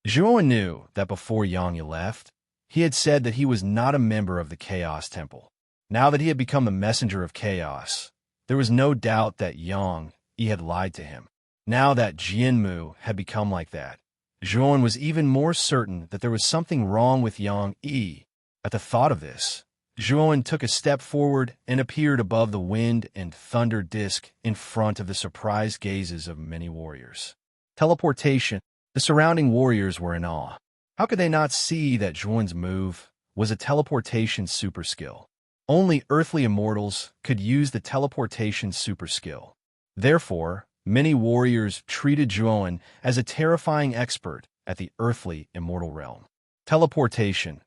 Zhuowen knew that before Yang Yi left, he had said that he was not a member of the Chaos Temple. Now that he had become the messenger of chaos, there was no doubt that Yang Yi had lied to him. Now that Jianmu had become like that, Zhuowen was even more certain that there was something wrong with Yang Yi. At the thought of this, Zhuowen took a step forward and appeared above the wind and thunder disk in front of the surprised gazes of many warriors. Teleportation. The surrounding warriors were in awe. How could they not see that Zhuowen's move was a teleportation super skill? Only earthly immortals could use the teleportation super skill. Therefore, many warriors treated Zhuowen as a terrifying expert at the earthly immortal realm. Teleportation.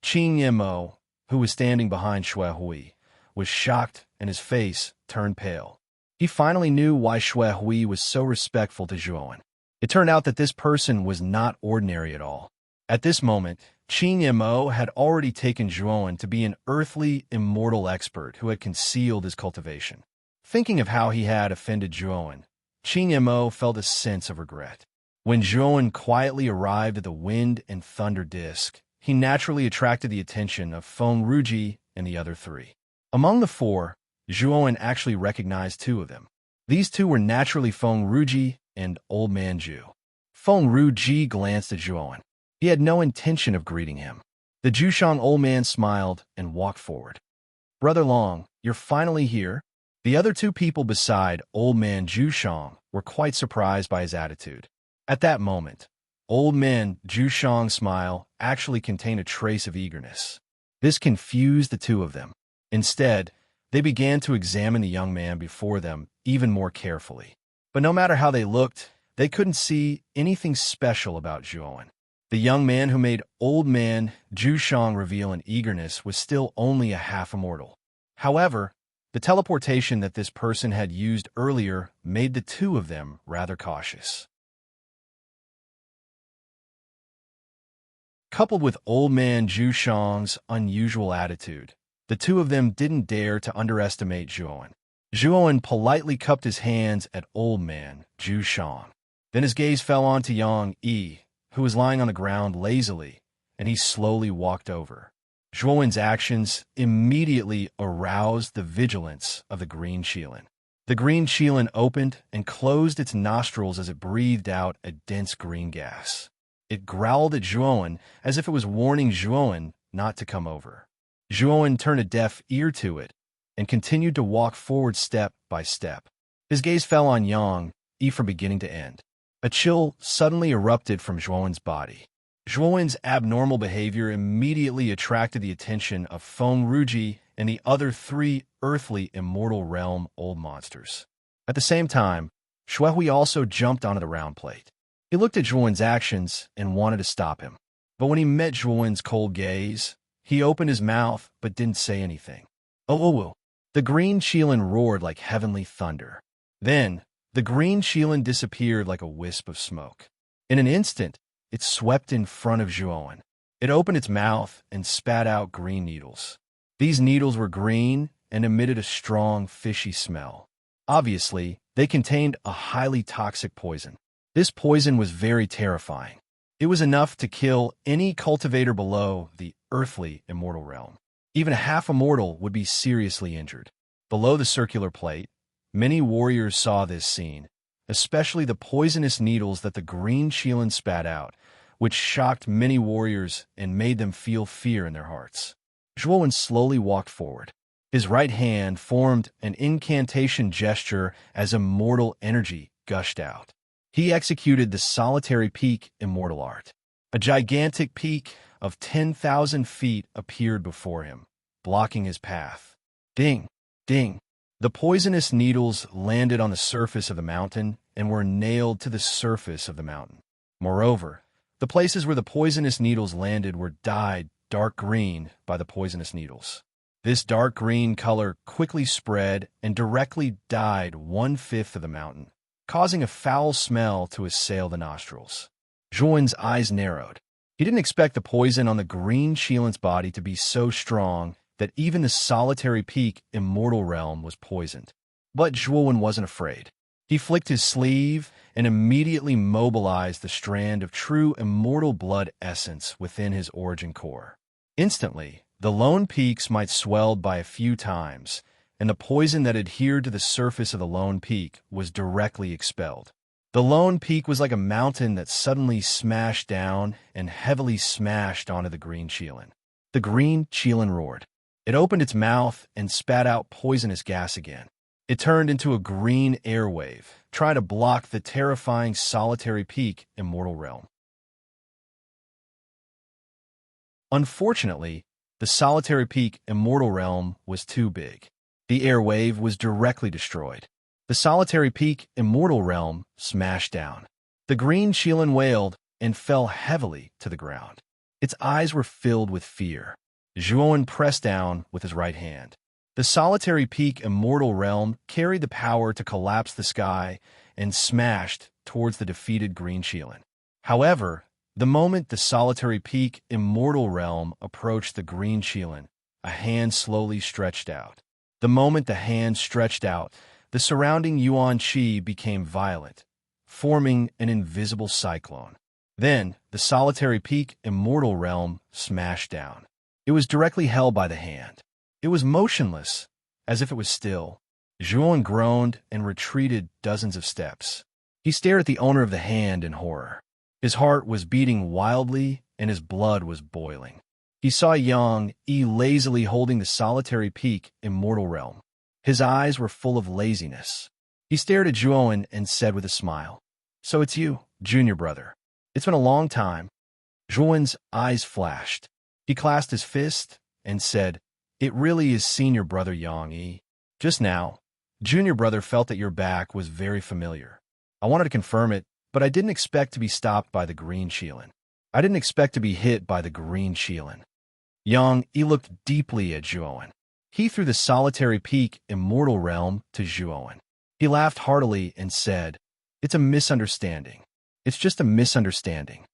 Qin Yemo, who was standing behind Xuehui, was shocked and his face turned pale. He finally knew why Xuehui was so respectful to Zhuowen. It turned out that this person was not ordinary at all. At this moment, Qin Yemo had already taken Zhuowen to be an earthly immortal expert who had concealed his cultivation. Thinking of how he had offended Zhuowen, Qin Yemo felt a sense of regret. When Zhuowen quietly arrived at the wind and thunder disk, he naturally attracted the attention of Feng Ruji and the other three. Among the four, Zhuowen actually recognized two of them. These two were naturally Feng Ruji and Old Man Zhu. Feng Ruji glanced at Zhuowen. He had no intention of greeting him. The Zhushang old man smiled and walked forward. Brother Long, you're finally here? The other two people beside Old Man Zhushang were quite surprised by his attitude. At that moment, Old Man Zhushang's smile actually contained a trace of eagerness. This confused the two of them. Instead, they began to examine the young man before them even more carefully. But no matter how they looked, they couldn't see anything special about Zhuowen. The young man who made Old Man Zhushang reveal an eagerness was still only a half-immortal. However, the teleportation that this person had used earlier made the two of them rather cautious. Coupled with Old Man Zhushang's unusual attitude, the two of them didn't dare to underestimate Zhuowen. Zhuowen politely cupped his hands at Old Man Zhushang. Then his gaze fell onto Yang Yi, who was lying on the ground lazily, and he slowly walked over. Zhuowen's actions immediately aroused the vigilance of the Green Qilin. The green Qilin opened and closed its nostrils as it breathed out a dense green gas. It growled at Zhuowen as if it was warning Zhuowen not to come over. Zhuowen turned a deaf ear to it and continued to walk forward step by step. His gaze fell on Yang Yi from beginning to end. A chill suddenly erupted from Zhuowen's body. Zhuowen's abnormal behavior immediately attracted the attention of Feng Ruji and the other 3 earthly immortal realm old monsters. At the same time, Xuehui also jumped onto the round plate. He looked at Zhuowen's actions and wanted to stop him. But when he met Zhuowen's cold gaze, he opened his mouth but didn't say anything. Oh. The green Qilin roared like heavenly thunder. Then, the green Qilin disappeared like a wisp of smoke. In an instant, it swept in front of Zhuowen. It opened its mouth and spat out green needles. These needles were green and emitted a strong, fishy smell. Obviously, they contained a highly toxic poison. This poison was very terrifying. It was enough to kill any cultivator below the earthly immortal realm. Even a half-immortal would be seriously injured. Below the circular plate, many warriors saw this scene, especially the poisonous needles that the green Qilin spat out, which shocked many warriors and made them feel fear in their hearts. Zhuowen slowly walked forward. His right hand formed an incantation gesture as immortal energy gushed out. He executed the solitary peak immortal art. A gigantic peak of 10,000 feet appeared before him, blocking his path. Ding! Ding! The poisonous needles landed on the surface of the mountain and were nailed to the surface of the mountain. Moreover, the places where the poisonous needles landed were dyed dark green by the poisonous needles. This dark green color quickly spread and directly dyed 1/5 of the mountain, causing a foul smell to assail the nostrils. Zhuowen's eyes narrowed. He didn't expect the poison on the green Qilin's body to be so strong that even the solitary peak immortal realm was poisoned. But Zhuowen wasn't afraid. He flicked his sleeve and immediately mobilized the strand of true immortal blood essence within his origin core. Instantly, the lone peaks might swelled by a few times, and the poison that adhered to the surface of the lone peak was directly expelled. The lone peak was like a mountain that suddenly smashed down and heavily smashed onto the green Qilin. The green Qilin roared. It opened its mouth and spat out poisonous gas again. It turned into a green airwave, trying to block the terrifying solitary peak immortal realm. Unfortunately, the solitary peak immortal realm was too big. The airwave was directly destroyed. The solitary peak immortal realm smashed down. The green Qilin wailed and fell heavily to the ground. Its eyes were filled with fear. Zhuowen pressed down with his right hand. The solitary peak immortal realm carried the power to collapse the sky and smashed towards the defeated green Qilin. However, the moment the solitary peak immortal realm approached the green Qilin, a hand slowly stretched out. The moment the hand stretched out, the surrounding Yuan Qi became violet, forming an invisible cyclone. Then, the solitary peak immortal realm smashed down. It was directly held by the hand. It was motionless, as if it was still. Zhuowen groaned and retreated dozens of steps. He stared at the owner of the hand in horror. His heart was beating wildly, and his blood was boiling. He saw Yang Yi lazily holding the solitary peak immortal realm. His eyes were full of laziness. He stared at Zhuowen and said with a smile, "So it's you, junior brother. It's been a long time." Zhuowen's eyes flashed. He clasped his fist and said, "It really is senior brother Yang Yi. Just now, junior brother felt that your back was very familiar. I wanted to confirm it, but I didn't expect to be stopped by the green Qilin. I didn't expect to be hit by the green Qilin." Yang Yi looked deeply at Zhuowen. He threw the solitary peak immortal realm to Zhuowen. He laughed heartily and said, "It's a misunderstanding. It's just a misunderstanding."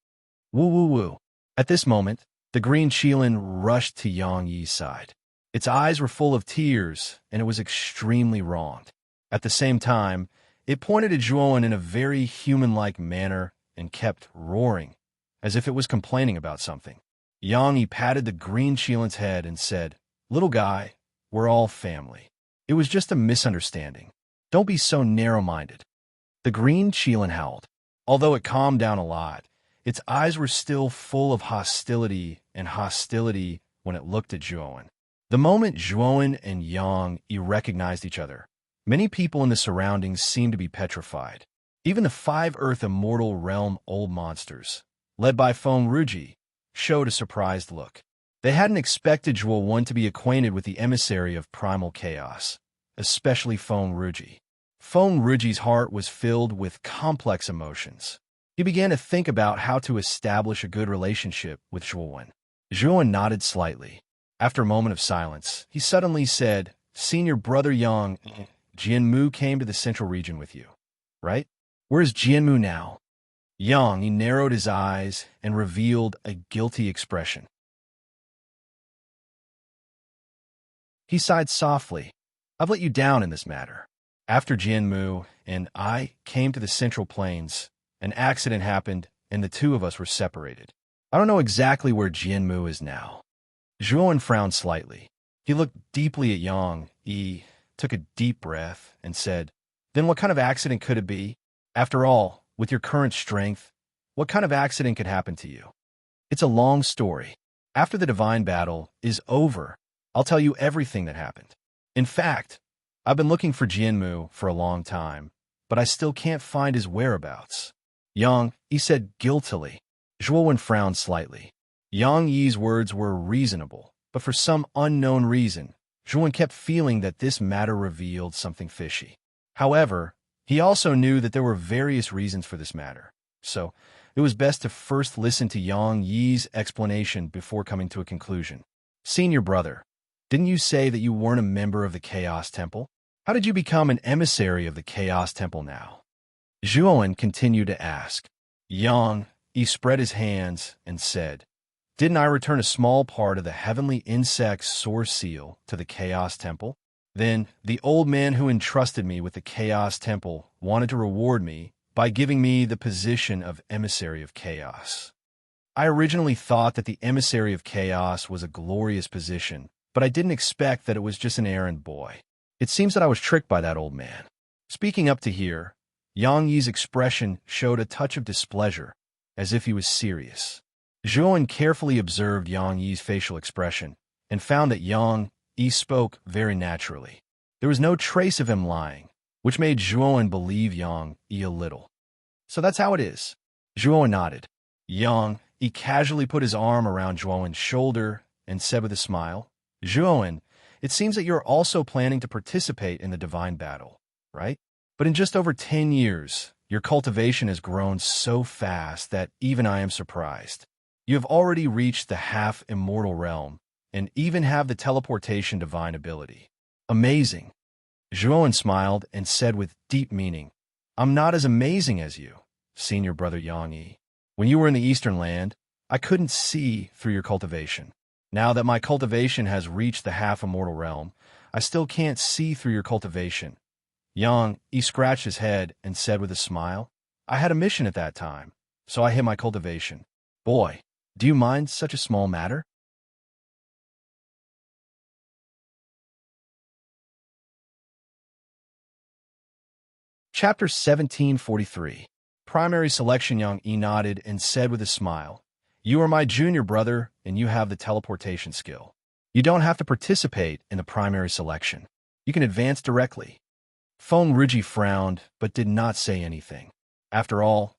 Woo woo woo. At this moment, the green Qilin rushed to Yang Yi's side. Its eyes were full of tears, and it was extremely wronged. At the same time, it pointed at Zhuowen in a very human-like manner and kept roaring, as if it was complaining about something. Yang Yi patted the green Qilin's head and said, "Little guy, we're all family. It was just a misunderstanding. Don't be so narrow-minded. The green Qilin howled. Although it calmed down a lot, its eyes were still full of hostility when it looked at Zhuowen. The moment Zhuowen and Yang Yi recognized each other, many people in the surroundings seemed to be petrified. Even the 5 Earth Immortal Realm old monsters, led by Feng Ruji, showed a surprised look. They hadn't expected Zhuowen to be acquainted with the emissary of primal chaos, especially Feng Ruji. Feng Ruji's heart was filled with complex emotions. He began to think about how to establish a good relationship with Zhuowen. Zhuowen nodded slightly. After a moment of silence, he suddenly said, "Senior brother Yang, Jianmu came to the central region with you, right? Where's Jianmu now?" Yang, he narrowed his eyes and revealed a guilty expression. He sighed softly. "I've let you down in this matter. After Jianmu and I came to the Central Plains, an accident happened and the two of us were separated. I don't know exactly where Jianmu is now." Zhuowen frowned slightly. He looked deeply at Yang Yi, took a deep breath, and said, "Then what kind of accident could it be? After all, with your current strength, what kind of accident could happen to you?" "It's a long story. After the divine battle is over, I'll tell you everything that happened. In fact, I've been looking for Jianmu for a long time, but I still can't find his whereabouts." "Yang," he said guiltily. Zhuowen frowned slightly. Yang Yi's words were reasonable, but for some unknown reason, Zhuowen kept feeling that this matter revealed something fishy. However, he also knew that there were various reasons for this matter, so it was best to first listen to Yang Yi's explanation before coming to a conclusion. "Senior brother, didn't you say that you weren't a member of the Chaos Temple? How did you become an emissary of the Chaos Temple now?" Zhuowen continued to ask. Yang Yi spread his hands and said, "Didn't I return a small part of the heavenly insect's source seal to the Chaos Temple? Then the old man who entrusted me with the Chaos Temple wanted to reward me by giving me the position of Emissary of Chaos. I originally thought that the Emissary of Chaos was a glorious position, but I didn't expect that it was just an errand boy. It seems that I was tricked by that old man." Speaking up to here, Yang Yi's expression showed a touch of displeasure, as if he was serious. Zhuowen carefully observed Yang Yi's facial expression and found that Yang Yi spoke very naturally. There was no trace of him lying, which made Zhuowen believe Yang Yi a little. "So that's how it is." Zhuowen nodded. Yang Yi casually put his arm around Zhuowen's shoulder and said with a smile, "Zhuowen, it seems that you're also planning to participate in the divine battle, right? But in just over 10 years, your cultivation has grown so fast that even I am surprised. You have already reached the half-immortal realm and even have the teleportation divine ability. Amazing." Zhuowen smiled and said with deep meaning, "I'm not as amazing as you, senior brother Yang Yi. When you were in the Eastern Land, I couldn't see through your cultivation. Now that my cultivation has reached the half-immortal realm, I still can't see through your cultivation." Yang Yi scratched his head and said with a smile, "I had a mission at that time, so I hit my cultivation. Boy, do you mind such a small matter?" Chapter 1743. Primary Selection. Yang Yi nodded and said with a smile, "You are my junior brother, and you have the teleportation skill. You don't have to participate in the primary selection. You can advance directly." Feng Ruji frowned, but did not say anything. After all,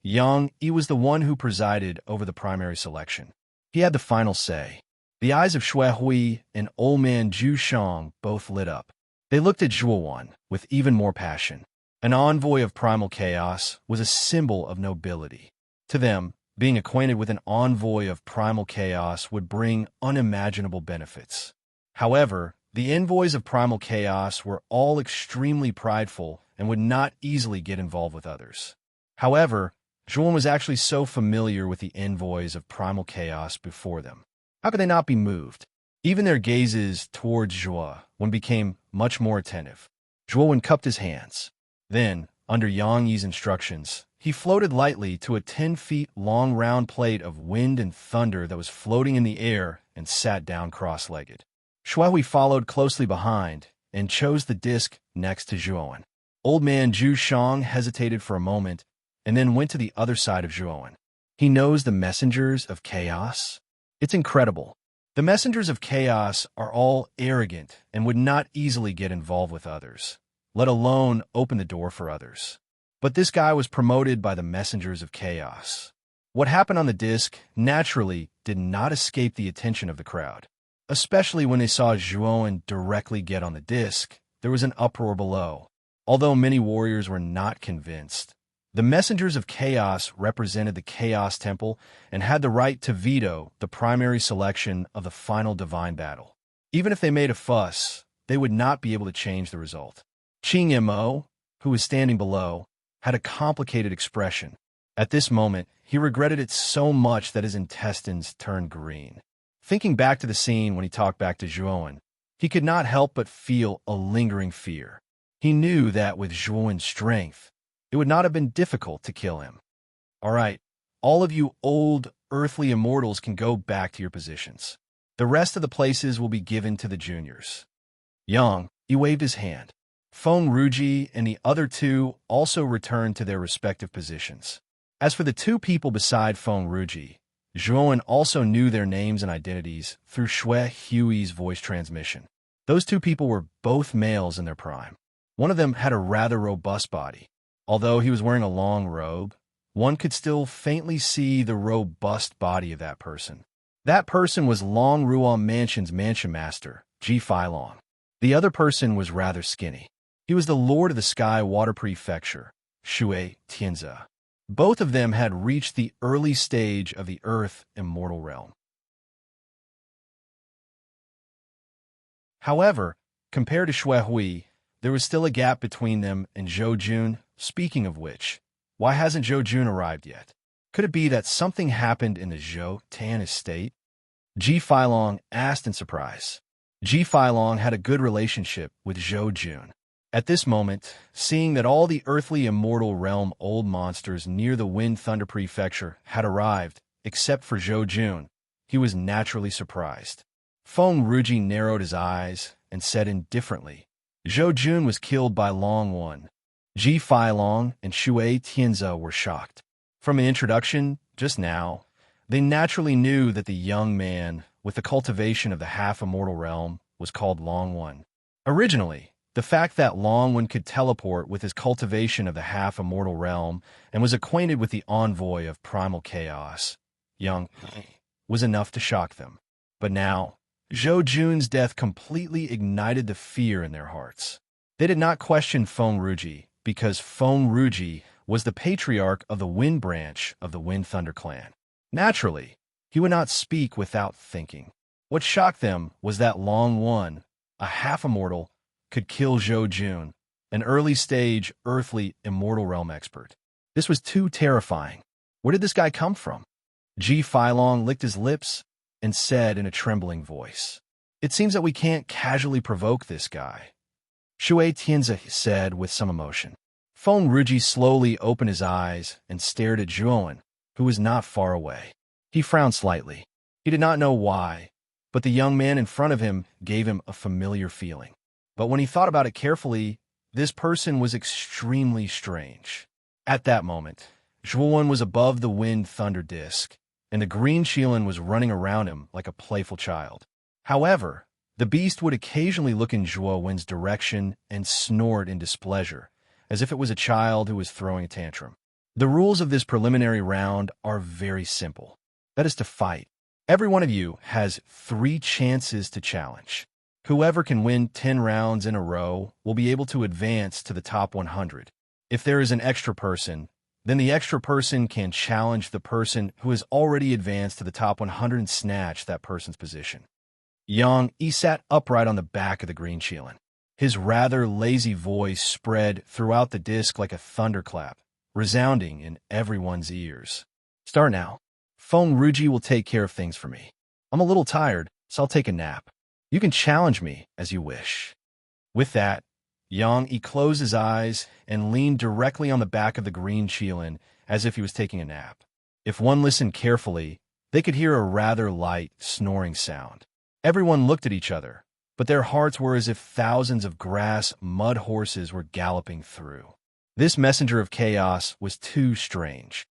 Yang Yi was the one who presided over the primary selection. He had the final say. The eyes of Shui Hui and old man Zhu Shang both lit up. They looked at Zhuowen with even more passion. An envoy of primal chaos was a symbol of nobility. To them, being acquainted with an envoy of primal chaos would bring unimaginable benefits. However, the envoys of primal chaos were all extremely prideful and would not easily get involved with others. However, Zhuowen was actually so familiar with the envoys of primal chaos before them. How could they not be moved? Even their gazes towards Zhuowen became much more attentive. Zhuowen cupped his hands. Then, under Yang Yi's instructions, he floated lightly to a 10 feet long round plate of wind and thunder that was floating in the air and sat down cross-legged. Shui Hui followed closely behind and chose the disc next to Zhuowen. Old man Zhu Shang hesitated for a moment and then went to the other side of Zhuowen. He knows the messengers of chaos? It's incredible. The messengers of chaos are all arrogant and would not easily get involved with others, let alone open the door for others. But this guy was promoted by the messengers of chaos. What happened on the disc naturally did not escape the attention of the crowd. Especially when they saw Zhuowen directly get on the disc, there was an uproar below. Although many warriors were not convinced, the messengers of chaos represented the Chaos Temple and had the right to veto the primary selection of the final divine battle. Even if they made a fuss, they would not be able to change the result. Qing Mo, who was standing below, had a complicated expression. At this moment, he regretted it so much that his intestines turned green. Thinking back to the scene when he talked back to Zhuowen, he could not help but feel a lingering fear. He knew that with Zhuowen's strength, it would not have been difficult to kill him. All right, all of you old, earthly immortals can go back to your positions. The rest of the places will be given to the juniors. Young, he waved his hand. Feng Ruji and the other two also returned to their respective positions. As for the two people beside Feng Ruji, Zhuowen also knew their names and identities through Shui Hui's voice transmission. Those two people were both males in their prime. One of them had a rather robust body. Although he was wearing a long robe, one could still faintly see the robust body of that person. That person was Long Ruo Mansion's mansion master, Ji Filong. The other person was rather skinny. He was the Lord of the Sky Water Prefecture, Shui Tianze. Both of them had reached the early stage of the Earth Immortal Realm. However, compared to Shui Hui, there was still a gap between them and Zhou Jun. Speaking of which, why hasn't Zhou Jun arrived yet? Could it be that something happened in the Zhou Tan estate? Ji Filong asked in surprise. Ji Filong had a good relationship with Zhou Jun. At this moment, seeing that all the earthly immortal realm old monsters near the Wind Thunder Prefecture had arrived, except for Zhou Jun, he was naturally surprised. Feng Ruji narrowed his eyes and said indifferently, Zhou Jun was killed by Long One. Ji Filong and Shui Tianze were shocked. From an introduction, just now, they naturally knew that the young man with the cultivation of the half-immortal realm was called Long One. Originally, the fact that Long One could teleport with his cultivation of the half-immortal realm and was acquainted with the envoy of primal chaos, Young, was enough to shock them. But now, Zhou Jun's death completely ignited the fear in their hearts. They did not question Feng Ruji, because Feng Ruji was the patriarch of the Wind branch of the Wind Thunder clan. Naturally, he would not speak without thinking. What shocked them was that Long One, a half-immortal, could kill Zhou Jun, an early-stage, earthly, immortal realm expert. This was too terrifying. Where did this guy come from? Ji Filong licked his lips and said in a trembling voice, It seems that we can't casually provoke this guy. Shui Tianze said with some emotion. Feng Ruji slowly opened his eyes and stared at Zhuowen, who was not far away. He frowned slightly. He did not know why, but the young man in front of him gave him a familiar feeling. But when he thought about it carefully, this person was extremely strange. At that moment, Zhuowen was above the Wind Thunder disc, and the green Qilin was running around him like a playful child. However, the beast would occasionally look in Zhuowen's direction and snort in displeasure, as if it was a child who was throwing a tantrum. The rules of this preliminary round are very simple. That is to fight. Every one of you has 3 chances to challenge. Whoever can win 10 rounds in a row will be able to advance to the top 100. If there is an extra person, then the extra person can challenge the person who has already advanced to the top 100 and snatch that person's position. Yang Yi sat upright on the back of the green Qilin. His rather lazy voice spread throughout the disc like a thunderclap, resounding in everyone's ears. Start now. Feng Ruji will take care of things for me. I'm a little tired, so I'll take a nap. You can challenge me as you wish. With that, Yang Yi closed his eyes and leaned directly on the back of the green Qilin as if he was taking a nap. If one listened carefully, they could hear a rather light, snoring sound. Everyone looked at each other, but their hearts were as if thousands of grass mud horses were galloping through. This messenger of chaos was too strange.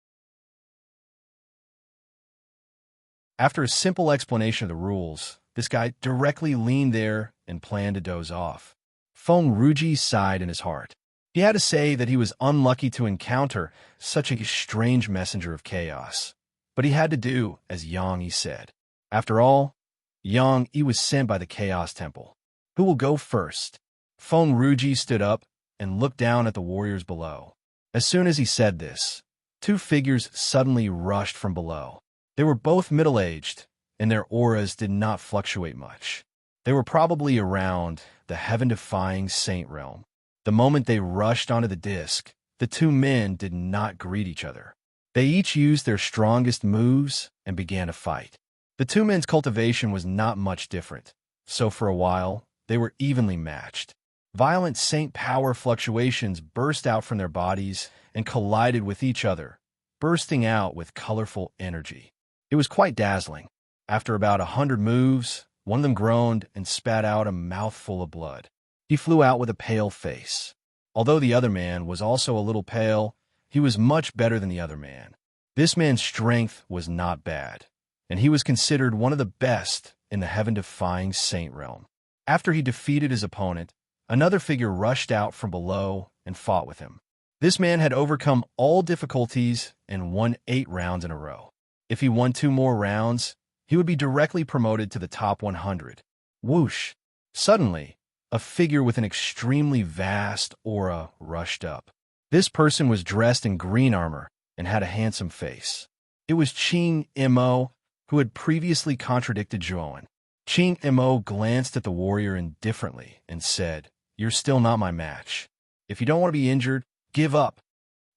After a simple explanation of the rules, this guy directly leaned there and planned to doze off. Feng Ruji sighed in his heart. He had to say that he was unlucky to encounter such a strange messenger of chaos. But he had to do as Yang Yi said. After all, Yang Yi was sent by the Chaos Temple. Who will go first? Feng Ruji stood up and looked down at the warriors below. As soon as he said this, two figures suddenly rushed from below. They were both middle-aged, and their auras did not fluctuate much. They were probably around the heaven-defying saint realm. The moment they rushed onto the disc, the two men did not greet each other. They each used their strongest moves and began to fight. The two men's cultivation was not much different, so for a while, they were evenly matched. Violent saint power fluctuations burst out from their bodies and collided with each other, bursting out with colorful energy. It was quite dazzling. After about 100 moves, one of them groaned and spat out a mouthful of blood. He flew out with a pale face. Although the other man was also a little pale, he was much better than the other man. This man's strength was not bad, and he was considered one of the best in the heaven-defying saint realm. After he defeated his opponent, another figure rushed out from below and fought with him. This man had overcome all difficulties and won 8 rounds in a row. If he won 2 more rounds, he would be directly promoted to the top 100. Whoosh! Suddenly, a figure with an extremely vast aura rushed up. This person was dressed in green armor and had a handsome face. It was Qing Mo, who had previously contradicted Zhuan. Qing Mo glanced at the warrior indifferently and said, "You're still not my match. If you don't want to be injured, give up."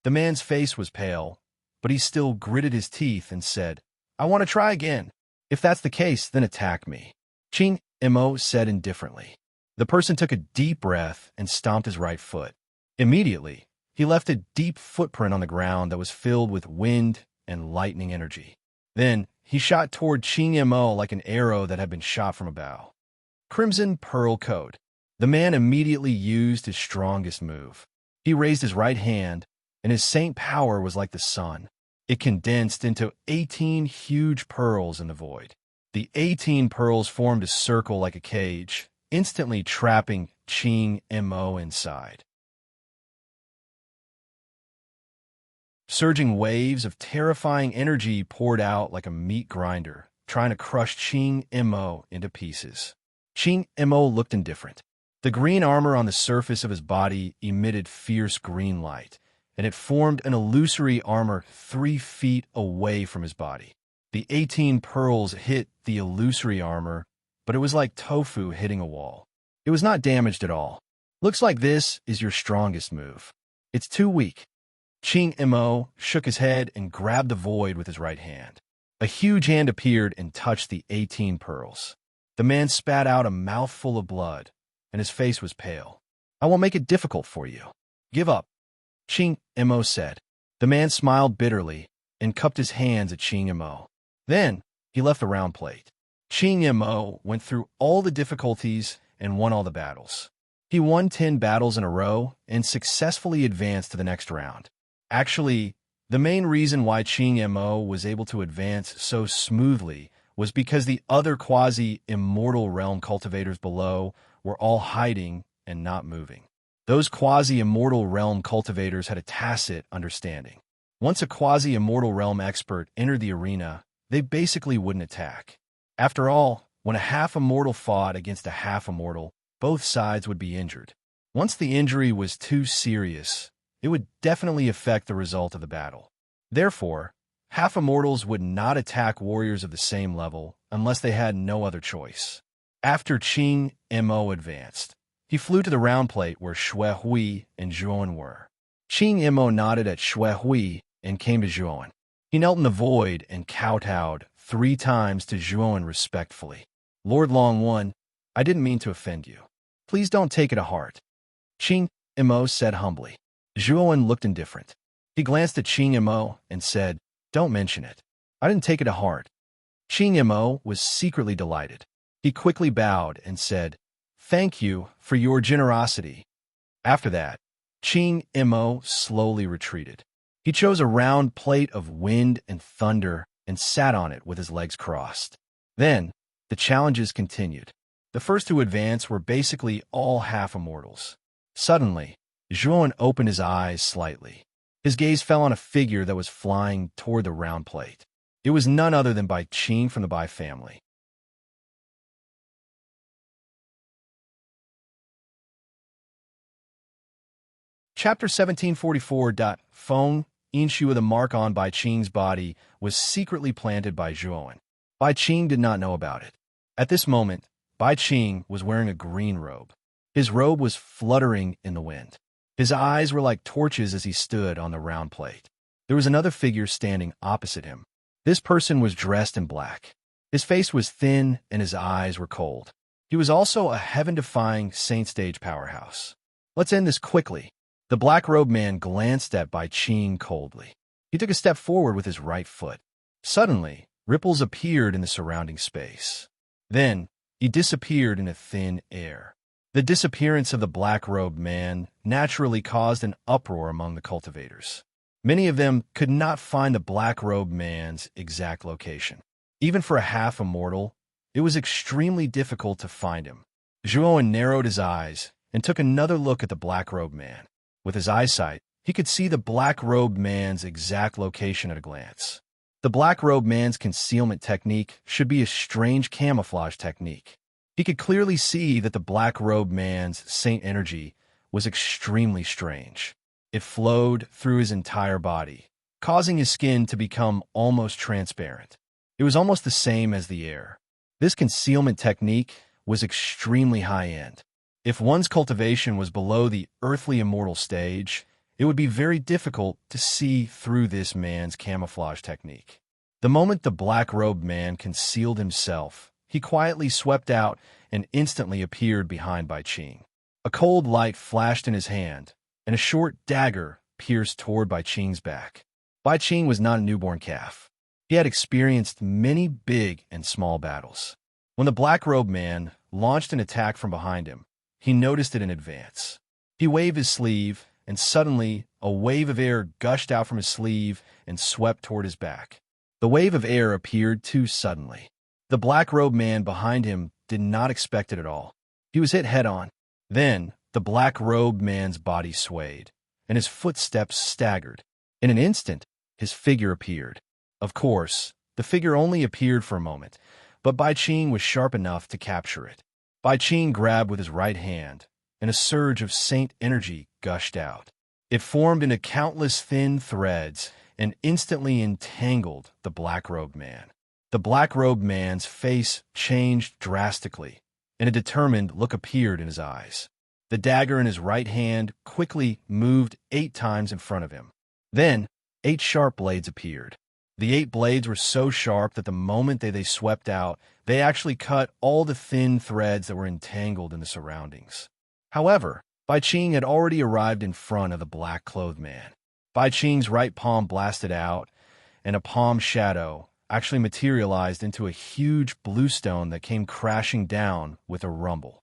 The man's face was pale, but he still gritted his teeth and said, "I want to try again. If that's the case, then attack me." Qing Mo said indifferently. The person took a deep breath and stomped his right foot. Immediately, he left a deep footprint on the ground that was filled with wind and lightning energy. Then, he shot toward Qing Mo like an arrow that had been shot from a bow. Crimson Pearl Code. The man immediately used his strongest move. He raised his right hand, and his saint power was like the sun. It condensed into 18 huge pearls in the void. The 18 pearls formed a circle like a cage, instantly trapping Qing Mo inside. Surging waves of terrifying energy poured out like a meat grinder, trying to crush Qing Mo into pieces. Qing Mo looked indifferent. The green armor on the surface of his body emitted fierce green light, and it formed an illusory armor 3 feet away from his body. The 18 pearls hit the illusory armor, but it was like tofu hitting a wall. It was not damaged at all. Looks like this is your strongest move. It's too weak. Qing Mo shook his head and grabbed the void with his right hand. A huge hand appeared and touched the 18 pearls. The man spat out a mouthful of blood, and his face was pale. "I will make it difficult for you. Give up," Qing Mo said. The man smiled bitterly and cupped his hands at Qing Mo. Then, he left the round plate. Qing Mo went through all the difficulties and won all the battles. He won 10 battles in a row and successfully advanced to the next round. Actually, the main reason why Qing Mo was able to advance so smoothly was because the other quasi-immortal realm cultivators below were all hiding and not moving. Those quasi-immortal realm cultivators had a tacit understanding. Once a quasi-immortal realm expert entered the arena, they basically wouldn't attack. After all, when a half-immortal fought against a half-immortal, both sides would be injured. Once the injury was too serious, it would definitely affect the result of the battle. Therefore, half-immortals would not attack warriors of the same level unless they had no other choice. After Qing Mo advanced, he flew to the round plate where Shui Hui and Zhuan were. Qing Mo nodded at Shui Hui and came to Zhuan. He knelt in the void and kowtowed 3 times to Zhuan respectfully. "Lord Long One, I didn't mean to offend you. Please don't take it to heart," Qing Mo said humbly. Zhuan looked indifferent. He glanced at Qing Mo and said, "Don't mention it. I didn't take it to heart." Qing Mo was secretly delighted. He quickly bowed and said, Thank you for your generosity." After that, Ching Mo slowly retreated. He chose a round plate of wind and thunder and sat on it with his legs crossed. Then, the challenges continued. The first to advance were basically all half-immortals. Suddenly, Zhuan opened his eyes slightly. His gaze fell on a figure that was flying toward the round plate. It was none other than Bai Qing from the Bai family. Chapter 1744. Feng Yinshu with a mark on Bai Qing's body was secretly planted by Zhuan. Bai Qing did not know about it. At this moment, Bai Qing was wearing a green robe. His robe was fluttering in the wind. His eyes were like torches as he stood on the round plate. There was another figure standing opposite him. This person was dressed in black. His face was thin and his eyes were cold. He was also a heaven-defying saint stage powerhouse. Let's end this quickly. The black-robed man glanced at Bai Qing coldly. He took a step forward with his right foot. Suddenly, ripples appeared in the surrounding space. Then, he disappeared in a thin air. The disappearance of the black-robed man naturally caused an uproar among the cultivators. Many of them could not find the black-robed man's exact location. Even for a half-immortal, it was extremely difficult to find him. Zhuan narrowed his eyes and took another look at the black-robed man. With his eyesight, he could see the black-robed man's exact location at a glance. The black-robed man's concealment technique should be a strange camouflage technique. He could clearly see that the black-robed man's saint energy was extremely strange. It flowed through his entire body, causing his skin to become almost transparent. It was almost the same as the air. This concealment technique was extremely high-end. If one's cultivation was below the earthly immortal stage, it would be very difficult to see through this man's camouflage technique. The moment the black-robed man concealed himself, he quietly swept out and instantly appeared behind Bai Qing. A cold light flashed in his hand, and a short dagger pierced toward Bai Qing's back. Bai Qing was not a newborn calf. He had experienced many big and small battles. When the black-robed man launched an attack from behind him, he noticed it in advance. He waved his sleeve, and suddenly a wave of air gushed out from his sleeve and swept toward his back. The wave of air appeared too suddenly. The black-robed man behind him did not expect it at all. He was hit head-on. Then, the black-robed man's body swayed, and his footsteps staggered. In an instant, his figure appeared. Of course, the figure only appeared for a moment, but Bai Qing was sharp enough to capture it. Bai Qing grabbed with his right hand, and a surge of saint energy gushed out. It formed into countless thin threads and instantly entangled the black-robed man. The black-robed man's face changed drastically, and a determined look appeared in his eyes. The dagger in his right hand quickly moved 8 times in front of him. Then, 8 sharp blades appeared. The 8 blades were so sharp that the moment they swept out, they actually cut all the thin threads that were entangled in the surroundings. However, Bai Qing had already arrived in front of the black-clothed man. Bai Qing's right palm blasted out, and a palm shadow actually materialized into a huge blue stone that came crashing down with a rumble.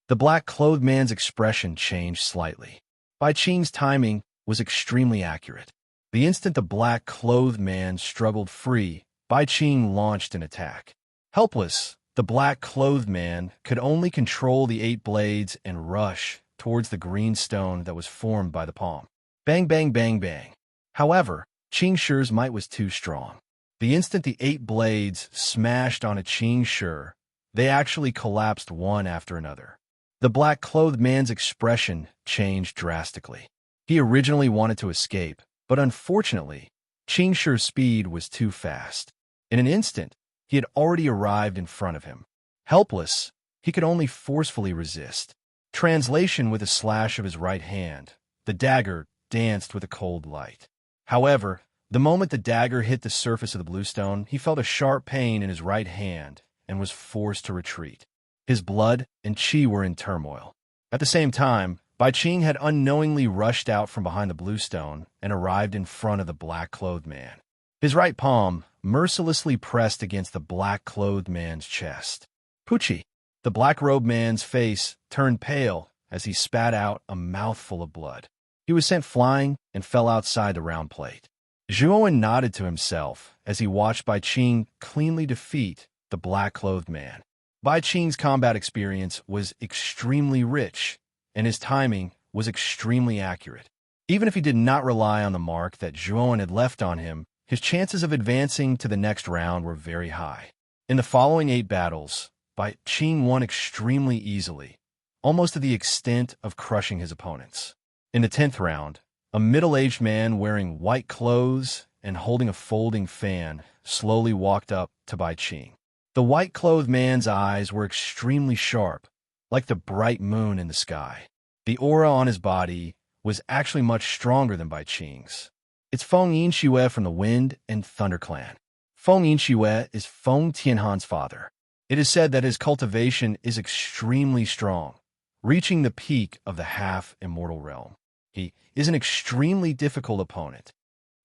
The black-clothed man's expression changed slightly. Bai Qing's timing was extremely accurate. The instant the black-clothed man struggled free, Bai Qing launched an attack. Helpless, the black-clothed man could only control the 8 blades and rush towards the green stone that was formed by the palm. Bang, bang, bang, bang. However, Qing Shi's might was too strong. The instant the 8 blades smashed on a Qing Shi, they actually collapsed one after another. The black-clothed man's expression changed drastically. He originally wanted to escape, but unfortunately, Qing Shi's speed was too fast. In an instant, he had already arrived in front of him. Helpless, he could only forcefully resist. Translation: with a slash of his right hand, the dagger danced with a cold light. However, the moment the dagger hit the surface of the bluestone, he felt a sharp pain in his right hand and was forced to retreat. His blood and qi were in turmoil. At the same time, Bai Qing had unknowingly rushed out from behind the bluestone and arrived in front of the black-clothed man. his right palm mercilessly pressed against the black-clothed man's chest. Pucci! The black-robed man's face turned pale as he spat out a mouthful of blood. He was sent flying and fell outside the round plate. Zhuowen nodded to himself as he watched Bai Qing cleanly defeat the black-clothed man. Bai Qing's combat experience was extremely rich, and his timing was extremely accurate. Even if he did not rely on the mark that Zhuowen had left on him, his chances of advancing to the next round were very high. In the following 8 battles, Bai Qing won extremely easily, almost to the extent of crushing his opponents. In the 10th round, a middle-aged man wearing white clothes and holding a folding fan slowly walked up to Bai Qing. The white-clothed man's eyes were extremely sharp, like the bright moon in the sky. The aura on his body was actually much stronger than Bai Qing's. It's Feng Yinxue from the Wind and Thunder clan. Feng Yinxue is Feng Tianhan's father. It is said that his cultivation is extremely strong, reaching the peak of the half-immortal realm. He is an extremely difficult opponent.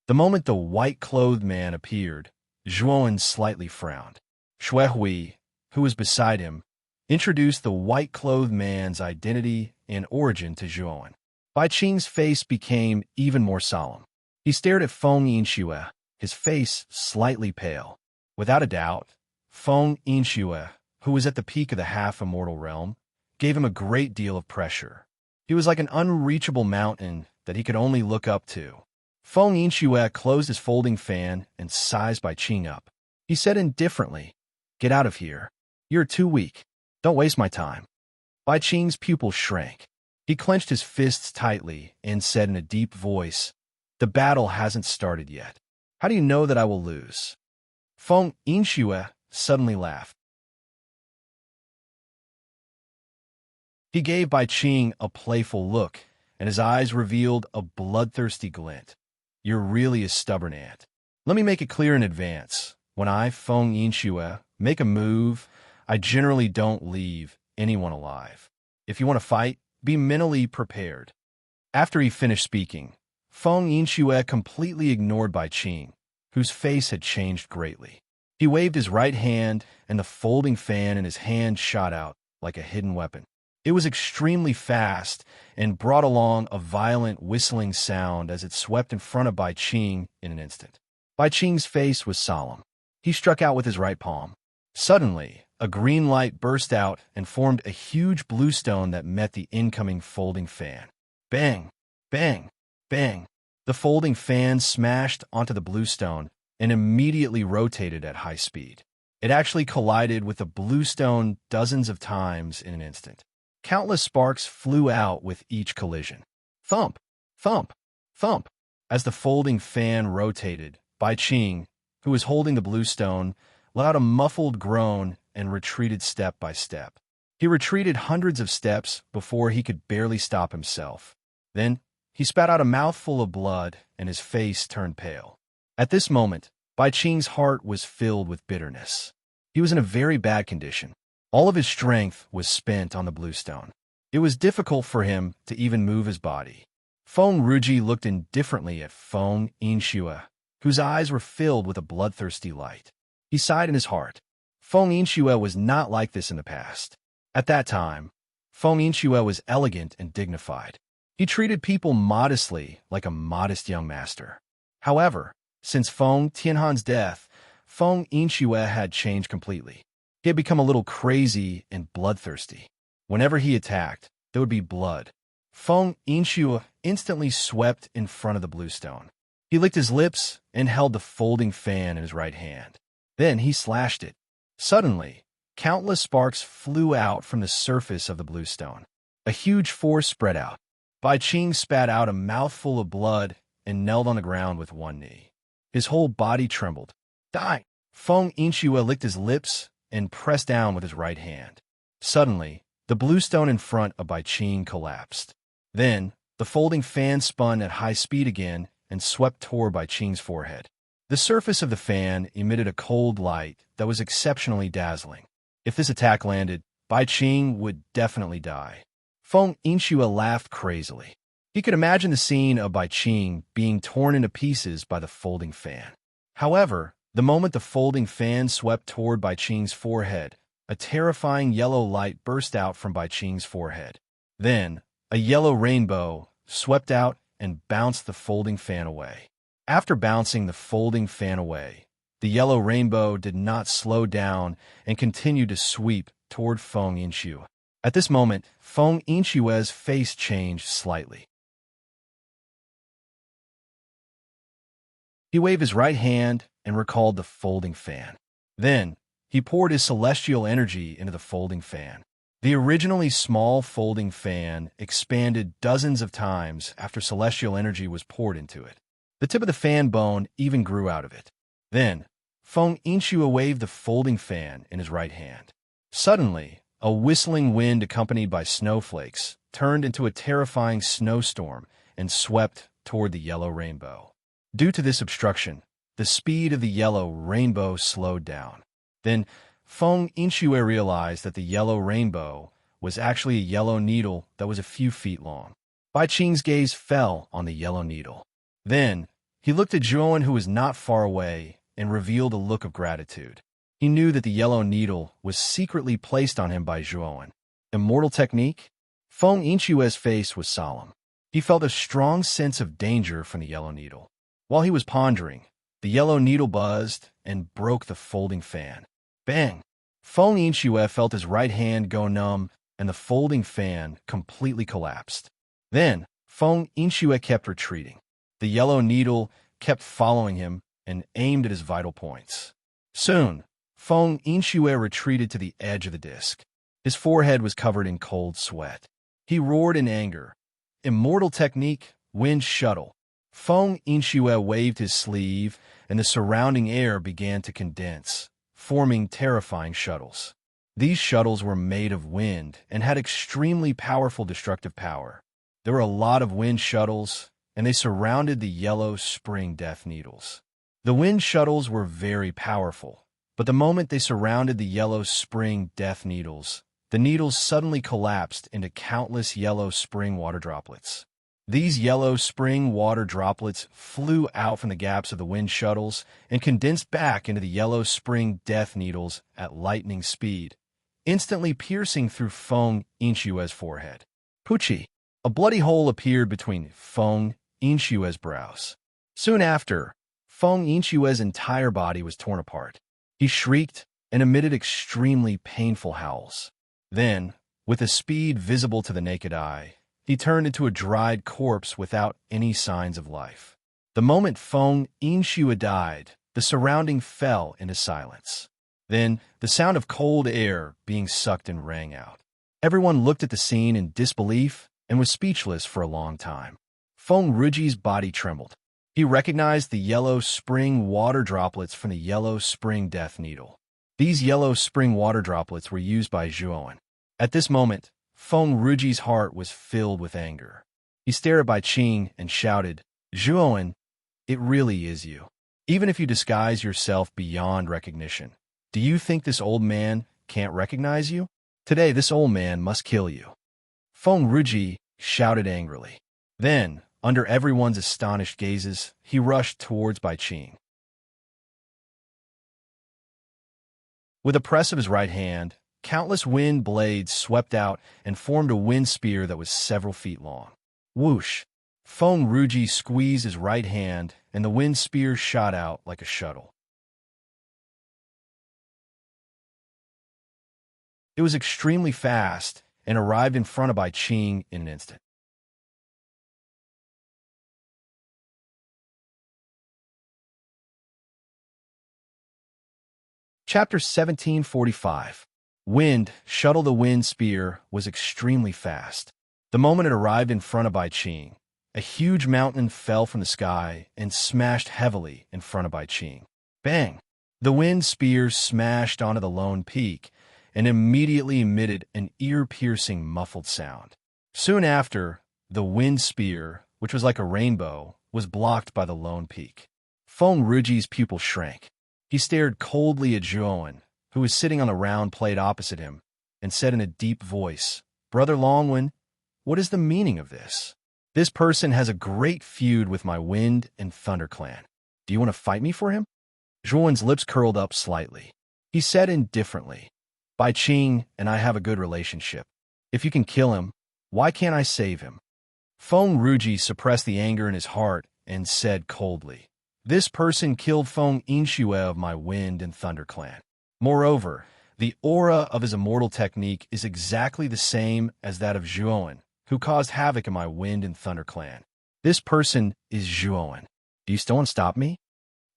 The moment the white-clothed man appeared, Zhuowen slightly frowned. Shuehui, who was beside him, introduced the white-clothed man's identity and origin to Zhuowen. Bai Qing's face became even more solemn. He stared at Feng Yinxue, his face slightly pale. Without a doubt, Feng Yinxue, who was at the peak of the half-immortal realm, gave him a great deal of pressure. He was like an unreachable mountain that he could only look up to. Feng Yinxue closed his folding fan and sized Bai Qing up. He said indifferently, "Get out of here. You're too weak. Don't waste my time." Bai Qing's pupils shrank. He clenched his fists tightly and said in a deep voice, "The battle hasn't started yet. How do you know that I will lose?" Feng Yinxue suddenly laughed. He gave Bai Qing a playful look, and his eyes revealed a bloodthirsty glint. "You're really a stubborn ant. Let me make it clear in advance. When I, Feng Yinxue, make a move, I generally don't leave anyone alive. If you want to fight, be mentally prepared." After he finished speaking, Feng Yinxue completely ignored Bai Qing, whose face had changed greatly. He waved his right hand, and the folding fan in his hand shot out like a hidden weapon. It was extremely fast and brought along a violent whistling sound as it swept in front of Bai Qing in an instant. Bai Qing's face was solemn. He struck out with his right palm. Suddenly, a green light burst out and formed a huge blue stone that met the incoming folding fan. Bang! Bang! Bang! The folding fan smashed onto the blue stone and immediately rotated at high speed. It actually collided with the blue stone dozens of times in an instant. Countless sparks flew out with each collision. Thump! Thump! Thump! As the folding fan rotated, Bai Qing, who was holding the blue stone, let out a muffled groan and retreated step by step. He retreated hundreds of steps before he could barely stop himself. Then, he spat out a mouthful of blood and his face turned pale. At this moment, Bai Qing's heart was filled with bitterness. He was in a very bad condition. All of his strength was spent on the blue stone. It was difficult for him to even move his body. Feng Ruji looked indifferently at Feng Yinxue, whose eyes were filled with a bloodthirsty light. He sighed in his heart. Feng Yinxue was not like this in the past. At that time, Feng Yinxue was elegant and dignified. He treated people modestly, like a modest young master. However, since Feng Tianhan's death, Feng Yinxue had changed completely. He had become a little crazy and bloodthirsty. Whenever he attacked, there would be blood. Feng Yinxue instantly swept in front of the blue stone. He licked his lips and held the folding fan in his right hand. Then he slashed it. Suddenly, countless sparks flew out from the surface of the blue stone. A huge force spread out. Bai Qing spat out a mouthful of blood and knelt on the ground with one knee. His whole body trembled. Die! Feng Yinxue licked his lips and pressed down with his right hand. Suddenly, the blue stone in front of Bai Qing collapsed. Then, the folding fan spun at high speed again and swept toward Bai Qing's forehead. The surface of the fan emitted a cold light that was exceptionally dazzling. If this attack landed, Bai Qing would definitely die. Feng Yinxue laughed crazily. He could imagine the scene of Bai Qing being torn into pieces by the folding fan. However, the moment the folding fan swept toward Bai Qing's forehead, a terrifying yellow light burst out from Bai Qing's forehead. Then, a yellow rainbow swept out and bounced the folding fan away. After bouncing the folding fan away, the yellow rainbow did not slow down and continued to sweep toward Feng Yinxue. At this moment, Feng Yinxue's face changed slightly. He waved his right hand and recalled the folding fan. Then, he poured his celestial energy into the folding fan. The originally small folding fan expanded dozens of times after celestial energy was poured into it. The tip of the fan bone even grew out of it. Then, Feng Yinxue waved the folding fan in his right hand. Suddenly, a whistling wind accompanied by snowflakes turned into a terrifying snowstorm and swept toward the yellow rainbow. Due to this obstruction, the speed of the yellow rainbow slowed down. Then, Feng Yinxue realized that the yellow rainbow was actually a yellow needle that was a few feet long. Bai Qing's gaze fell on the yellow needle. Then, he looked at Zhuowen, who was not far away, and revealed a look of gratitude. He knew that the yellow needle was secretly placed on him by Zhuowen. Immortal technique? Feng Yinxue's face was solemn. He felt a strong sense of danger from the yellow needle. While he was pondering, the yellow needle buzzed and broke the folding fan. Bang! Feng Yinxue felt his right hand go numb, and the folding fan completely collapsed. Then, Feng Yinxue kept retreating. The yellow needle kept following him and aimed at his vital points. Soon, Feng Yinxue retreated to the edge of the disc. His forehead was covered in cold sweat. He roared in anger. Immortal technique, wind shuttle. Feng Yinxue waved his sleeve, and the surrounding air began to condense, forming terrifying shuttles. These shuttles were made of wind and had extremely powerful destructive power. There were a lot of wind shuttles, and they surrounded the yellow spring death needles. The wind shuttles were very powerful, but the moment they surrounded the yellow spring death needles, the needles suddenly collapsed into countless yellow spring water droplets. These yellow spring water droplets flew out from the gaps of the wind shuttles and condensed back into the yellow spring death needles at lightning speed, instantly piercing through Feng Yinxue's forehead. Pucci! A bloody hole appeared between Feng Yinxue's brows. Soon after, Feng Yinxue's entire body was torn apart. He shrieked and emitted extremely painful howls. Then, with a speed visible to the naked eye, he turned into a dried corpse without any signs of life. The moment Feng Yinxue died, the surrounding fell into silence. Then, the sound of cold air being sucked in rang out. Everyone looked at the scene in disbelief and was speechless for a long time. Feng Ruji's body trembled. He recognized the yellow spring water droplets from the yellow spring death needle. These yellow spring water droplets were used by Zhuowen. At this moment, Feng Ruji's heart was filled with anger. He stared at Bai Qing and shouted, "Zhuowen, it really is you. Even if you disguise yourself beyond recognition, do you think this old man can't recognize you? Today, this old man must kill you." Feng Ruji shouted angrily. Then, under everyone's astonished gazes, he rushed towards Bai Qing. With a press of his right hand, countless wind blades swept out and formed a wind spear that was several feet long. Whoosh! Feng Ruji squeezed his right hand, and the wind spear shot out like a shuttle. It was extremely fast and arrived in front of Bai Qing in an instant. Chapter 1745. Wind, shuttle. The wind spear was extremely fast. The moment it arrived in front of Bai Qing, a huge mountain fell from the sky and smashed heavily in front of Bai Qing. Bang! The wind spear smashed onto the lone peak and immediately emitted an ear-piercing muffled sound. Soon after, the wind spear, which was like a rainbow, was blocked by the lone peak. Feng Ruji's pupil shrank. He stared coldly at Zhuowen, who was sitting on the round plate opposite him, and said in a deep voice, "Brother Longwen, what is the meaning of this? This person has a great feud with my Wind and Thunder clan. Do you want to fight me for him?" Zhuan's lips curled up slightly. He said indifferently, Bai Qing and I have a good relationship. If you can kill him, why can't I save him? Feng Ruji suppressed the anger in his heart and said coldly, This person killed Feng Yinxue of my Wind and Thunder clan. Moreover, the aura of his immortal technique is exactly the same as that of Zhuan, who caused havoc in my Wind and Thunder clan. This person is Zhuan. Do you still want to stop me?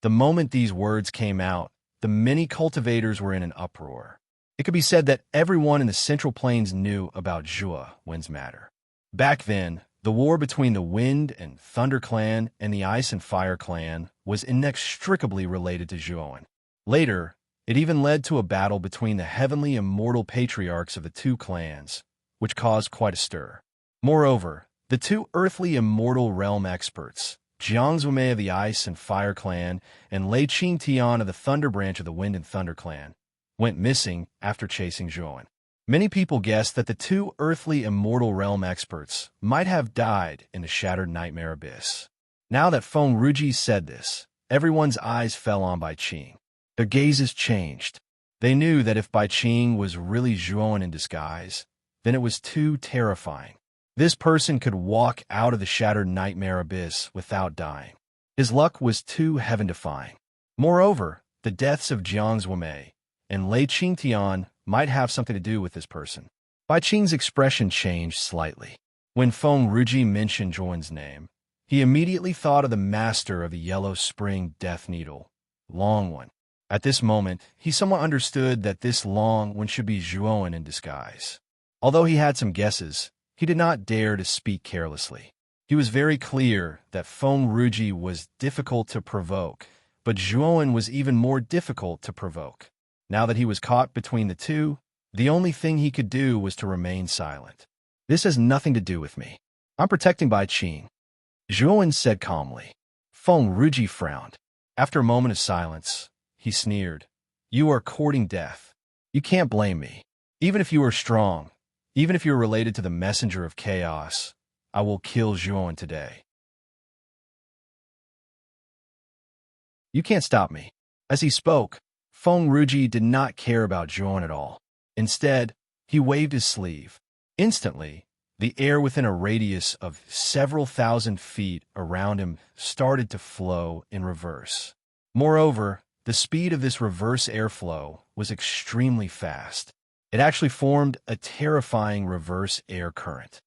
The moment these words came out, the many cultivators were in an uproar. It could be said that everyone in the Central Plains knew about Zhuan's matter. Back then, the war between the Wind and Thunder clan and the Ice and Fire clan was inextricably related to Zhuan. Later, it even led to a battle between the heavenly immortal patriarchs of the two clans, which caused quite a stir. Moreover, the two earthly immortal realm experts, Jiang Zuomei of the Ice and Fire clan and Lei Qingtian of the Thunder branch of the Wind and Thunder clan, went missing after chasing Zhuan. Many people guessed that the two earthly immortal realm experts might have died in the Shattered Nightmare Abyss. Now that Feng Ruji said this, everyone's eyes fell on Bai Qing. Their gazes changed. They knew that if Bai Qing was really Zhuan in disguise, then it was too terrifying. This person could walk out of the Shattered Nightmare Abyss without dying. His luck was too heaven-defying. Moreover, the deaths of Jiang Zuomei and Lei Qingtian might have something to do with this person. Bai Qing's expression changed slightly. When Feng Ruji mentioned Zhuan's name, he immediately thought of the master of the Yellow Spring Death Needle, Long One. At this moment, he somewhat understood that this Long One should be Zhuan in disguise. Although he had some guesses, he did not dare to speak carelessly. He was very clear that Feng Ruji was difficult to provoke, but Zhuan was even more difficult to provoke. Now that he was caught between the two, the only thing he could do was to remain silent. This has nothing to do with me. I'm protecting Bai Qing, Zhuan said calmly. Feng Ruji frowned. After a moment of silence, he sneered. You are courting death. You can't blame me. Even if you are strong, even if you are related to the messenger of chaos, I will kill Zhuan today. You can't stop me. As he spoke, Feng Ruji did not care about Zhuan at all. Instead, he waved his sleeve. Instantly, the air within a radius of several thousand feet around him started to flow in reverse. Moreover, the speed of this reverse airflow was extremely fast. It actually formed a terrifying reverse air current.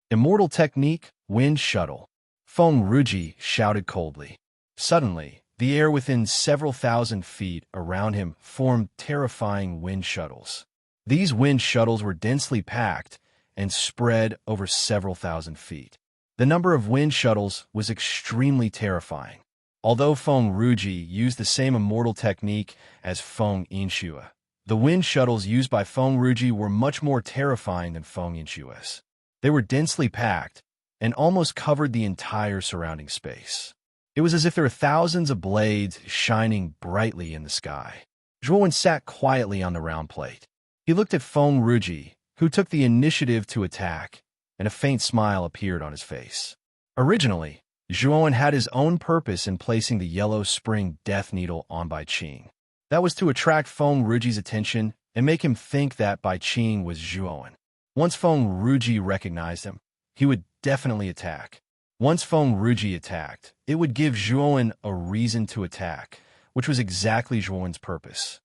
Immortal technique, wind shuttle. Feng Ruji shouted coldly. Suddenly, the air within several thousand feet around him formed terrifying wind shuttles. These wind shuttles were densely packed and spread over several thousand feet. The number of wind shuttles was extremely terrifying. Although Feng Ruji used the same immortal technique as Feng Yinxue, the wind shuttles used by Feng Ruji were much more terrifying than Feng Yinxue's. They were densely packed and almost covered the entire surrounding space. It was as if there were thousands of blades shining brightly in the sky. Zhuan sat quietly on the round plate. He looked at Feng Ruji, who took the initiative to attack, and a faint smile appeared on his face. Originally, Zhuan had his own purpose in placing the Yellow Spring Death Needle on Bai Qing. That was to attract Feng Ruji's attention and make him think that Bai Qing was Zhuan. Once Feng Ruji recognized him, he would definitely attack. Once Feng Ruji attacked, it would give Zhuan a reason to attack, which was exactly Zhuan's purpose.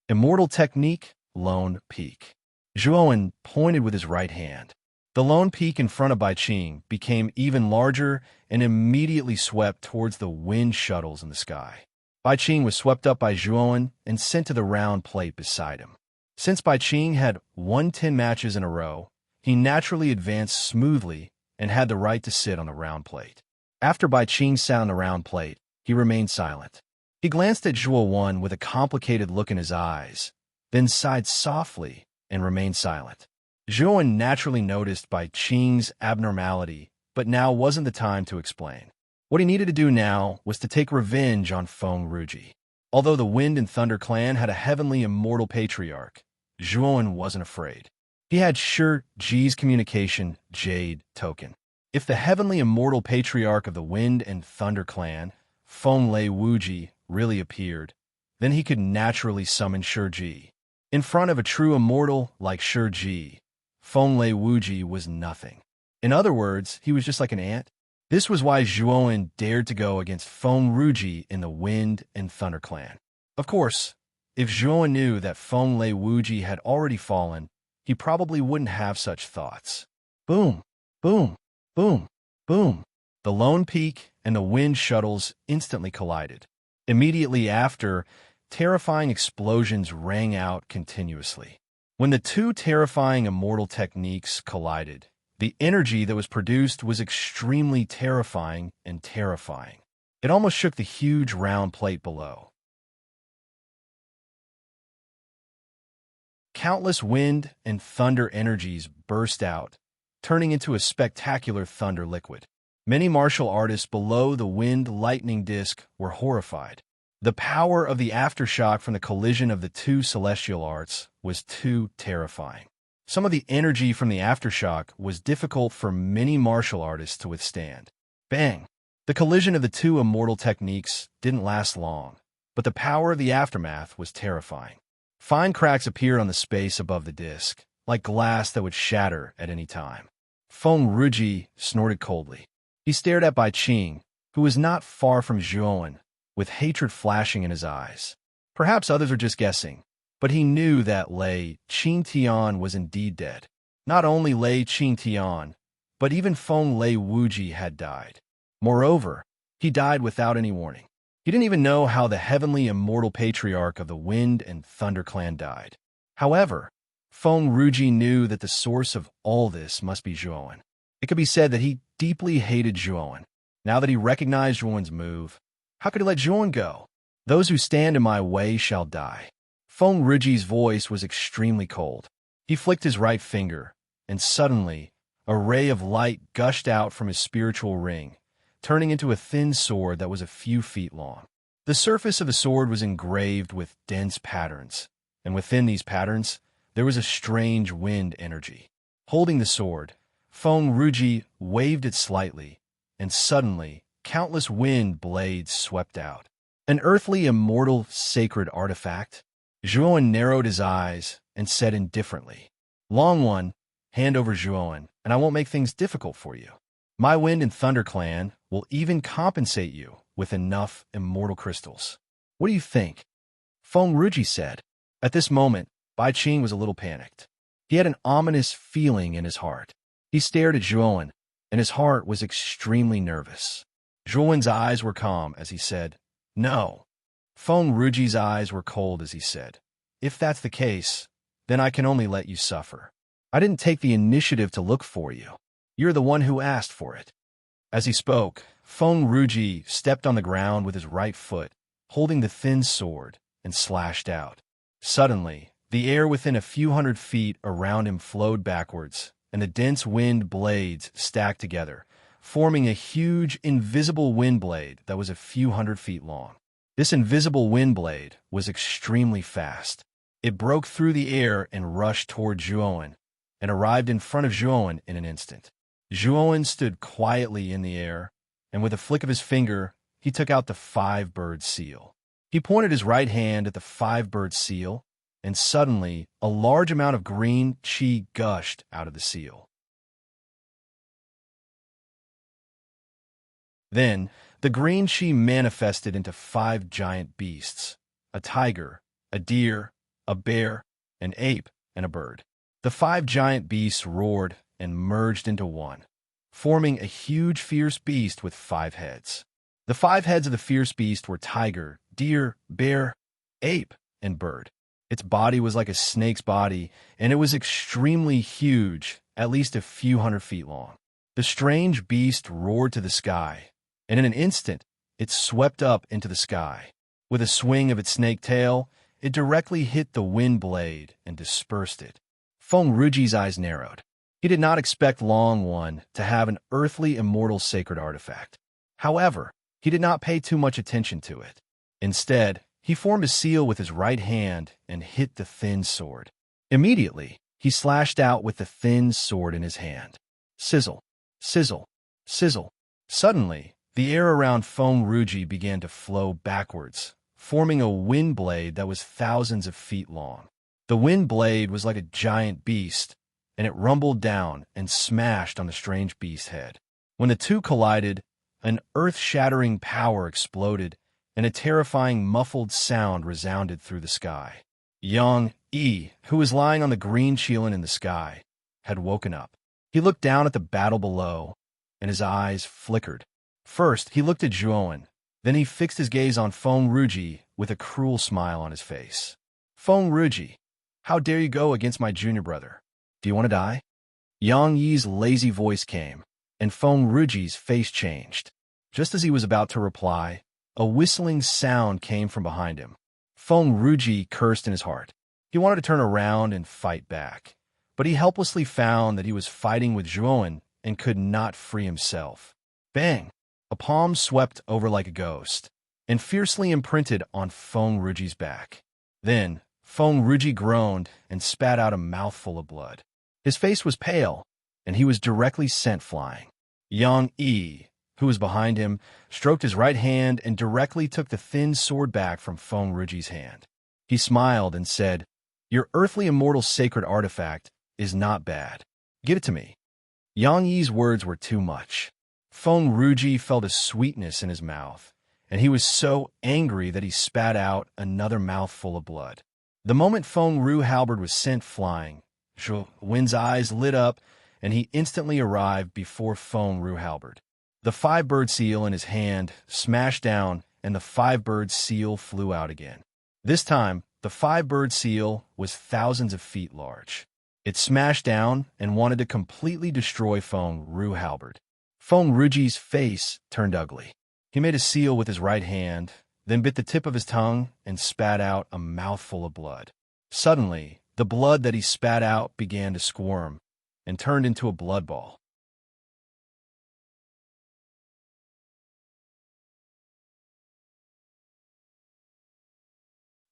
Immortal technique, Lone Peak. Zhuan pointed with his right hand. The lone peak in front of Bai Qing became even larger and immediately swept towards the wind shuttles in the sky. Bai Qing was swept up by Zhuan and sent to the round plate beside him. Since Bai Qing had won 10 matches in a row, he naturally advanced smoothly and had the right to sit on the round plate. After Bai Qing sat on the round plate, he remained silent. He glanced at Zhuan with a complicated look in his eyes, then sighed softly and remained silent. Zhuan naturally noticed Bai Qing's abnormality, but now wasn't the time to explain. What he needed to do now was to take revenge on Feng Ruji. Although the Wind and Thunder clan had a heavenly immortal patriarch, Zhuan wasn't afraid. He had Shi Ji's communication Jade token. If the heavenly immortal patriarch of the Wind and Thunder clan, Feng Lei Wuji, really appeared, then he could naturally summon Shurji. In front of a true immortal like Shurji, Feng Lei Wuji was nothing. In other words, he was just like an ant. This was why Zhuowen dared to go against Feng Ruji in the Wind and Thunder clan. Of course, if Zhuowen knew that Feng Lei Wuji had already fallen, he probably wouldn't have such thoughts. Boom, boom, boom, boom. The Lone Peak and the Wind shuttles instantly collided. Immediately after, terrifying explosions rang out continuously. When the two terrifying immortal techniques collided, the energy that was produced was extremely terrifying and terrifying. It almost shook the huge round plate below. Countless wind and thunder energies burst out, turning into a spectacular thunder liquid. Many martial artists below the wind lightning disc were horrified. The power of the aftershock from the collision of the two celestial arts was too terrifying. Some of the energy from the aftershock was difficult for many martial artists to withstand. Bang! The collision of the two immortal techniques didn't last long, but the power of the aftermath was terrifying. Fine cracks appeared on the space above the disc, like glass that would shatter at any time. Feng Ruji snorted coldly. He stared at Bai Qing, who was not far from Zhuowen, with hatred flashing in his eyes. Perhaps others were just guessing, but he knew that Lei Qingtian was indeed dead. Not only Lei Qingtian, but even Feng Lei Wuji had died. Moreover, he died without any warning. He didn't even know how the heavenly immortal patriarch of the Wind and Thunder clan died. However, Feng Ruji knew that the source of all this must be Zhuowen. It could be said that he deeply hated Zhuowen. Now that he recognized Zhuowen's move, how could he let Zhuowen go? Those who stand in my way shall die. Feng Ruji's voice was extremely cold. He flicked his right finger, and suddenly, a ray of light gushed out from his spiritual ring, turning into a thin sword that was a few feet long. The surface of the sword was engraved with dense patterns, and within these patterns, there was a strange wind energy. Holding the sword, Feng Ruji waved it slightly, and suddenly, countless wind blades swept out. An earthly, immortal, sacred artifact? Zhuowen narrowed his eyes and said indifferently, Long One, hand over Zhuowen, and I won't make things difficult for you. My Wind and Thunder clan will even compensate you with enough immortal crystals. What do you think? Feng Ruji said. At this moment, Bai Qing was a little panicked. He had an ominous feeling in his heart. He stared at Zhuowen, and his heart was extremely nervous. Zhuowen's eyes were calm as he said, No. Feng Ruji's eyes were cold as he said, If that's the case, then I can only let you suffer. I didn't take the initiative to look for you. You're the one who asked for it. As he spoke, Feng Ruji stepped on the ground with his right foot, holding the thin sword, and slashed out. Suddenly, the air within a few hundred feet around him flowed backwards, and the dense wind blades stacked together, forming a huge, invisible wind blade that was a few hundred feet long. This invisible wind blade was extremely fast. It broke through the air and rushed toward Zhuowen, and arrived in front of Zhuowen in an instant. Zhuowen stood quietly in the air, and with a flick of his finger, he took out the five-bird seal. He pointed his right hand at the five-bird seal, and suddenly a large amount of green qi gushed out of the seal. Then, the green qi manifested into 5 giant beasts, a tiger, a deer, a bear, an ape, and a bird. The 5 giant beasts roared and merged into one, forming a huge fierce beast with 5 heads. The 5 heads of the fierce beast were tiger, deer, bear, ape, and bird. Its body was like a snake's body, and it was extremely huge, at least a few hundred feet long. The strange beast roared to the sky, and in an instant, it swept up into the sky. With a swing of its snake tail, it directly hit the wind blade and dispersed it. Feng Ruji's eyes narrowed. He did not expect Long One to have an earthly immortal sacred artifact. However, he did not pay too much attention to it. Instead, he formed a seal with his right hand and hit the thin sword. Immediately, he slashed out with the thin sword in his hand. Sizzle, sizzle, sizzle. Suddenly, the air around Feng Ruji began to flow backwards, forming a wind blade that was thousands of feet long. The wind blade was like a giant beast, and it rumbled down and smashed on the strange beast's head. When the two collided, an earth-shattering power exploded, and a terrifying muffled sound resounded through the sky. Young E, who was lying on the green shieling in the sky, had woken up. He looked down at the battle below, and his eyes flickered. First, he looked at Zhuowen. Then he fixed his gaze on Feng Ruji with a cruel smile on his face. Feng Ruji, how dare you go against my junior brother? Do you want to die? Yang Yi's lazy voice came, and Feng Ruji's face changed. Just as he was about to reply, a whistling sound came from behind him. Feng Ruji cursed in his heart. He wanted to turn around and fight back, but he helplessly found that he was fighting with Zhuowen and could not free himself. Bang! A palm swept over like a ghost, and fiercely imprinted on Feng Ruji's back. Then, Feng Ruji groaned and spat out a mouthful of blood. His face was pale, and he was directly sent flying. Yang Yi, who was behind him, stroked his right hand and directly took the thin sword back from Feng Ruji's hand. He smiled and said, "Your earthly immortal sacred artifact is not bad. Give it to me." Yang Yi's words were too much. Feng Ruji felt a sweetness in his mouth, and he was so angry that he spat out another mouthful of blood. The moment Feng Ru halberd was sent flying, Zhuowen's eyes lit up, and he instantly arrived before Feng Ru halberd. The five-bird seal in his hand smashed down, and the five-bird seal flew out again. This time, the five-bird seal was thousands of feet large. It smashed down and wanted to completely destroy Feng Ru halberd. Feng Ruji's face turned ugly. He made a seal with his right hand, then bit the tip of his tongue and spat out a mouthful of blood. Suddenly, the blood that he spat out began to squirm and turned into a blood ball.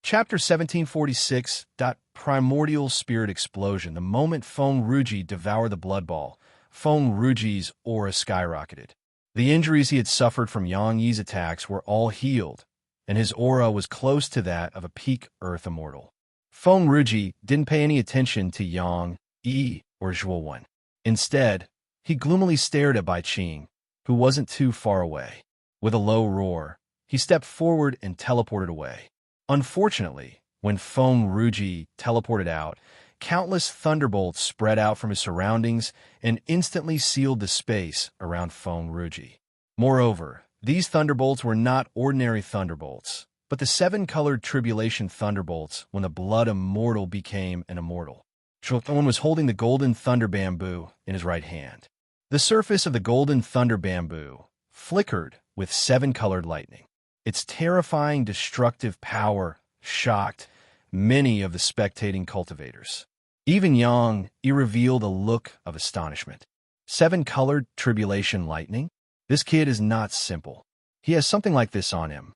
Chapter 1746. Primordial Spirit Explosion. The moment Feng Ruji devoured the blood ball, Feng Ruji's aura skyrocketed. The injuries he had suffered from Yang Yi's attacks were all healed, and his aura was close to that of a peak Earth immortal. Feng Ruji didn't pay any attention to Yang Yi or Zhuowen. Instead, he gloomily stared at Bai Qing, who wasn't too far away. With a low roar, he stepped forward and teleported away. Unfortunately, when Feng Ruji teleported out, countless thunderbolts spread out from his surroundings and instantly sealed the space around Feng Ruji. Moreover, these thunderbolts were not ordinary thunderbolts, but the seven-colored tribulation thunderbolts when the blood immortal became an immortal. Zhuowen was holding the golden thunder bamboo in his right hand. The surface of the golden thunder bamboo flickered with seven-colored lightning. Its terrifying, destructive power shocked many of the spectating cultivators. Even Yang Yi revealed a look of astonishment. Seven-colored tribulation lightning? This kid is not simple. He has something like this on him.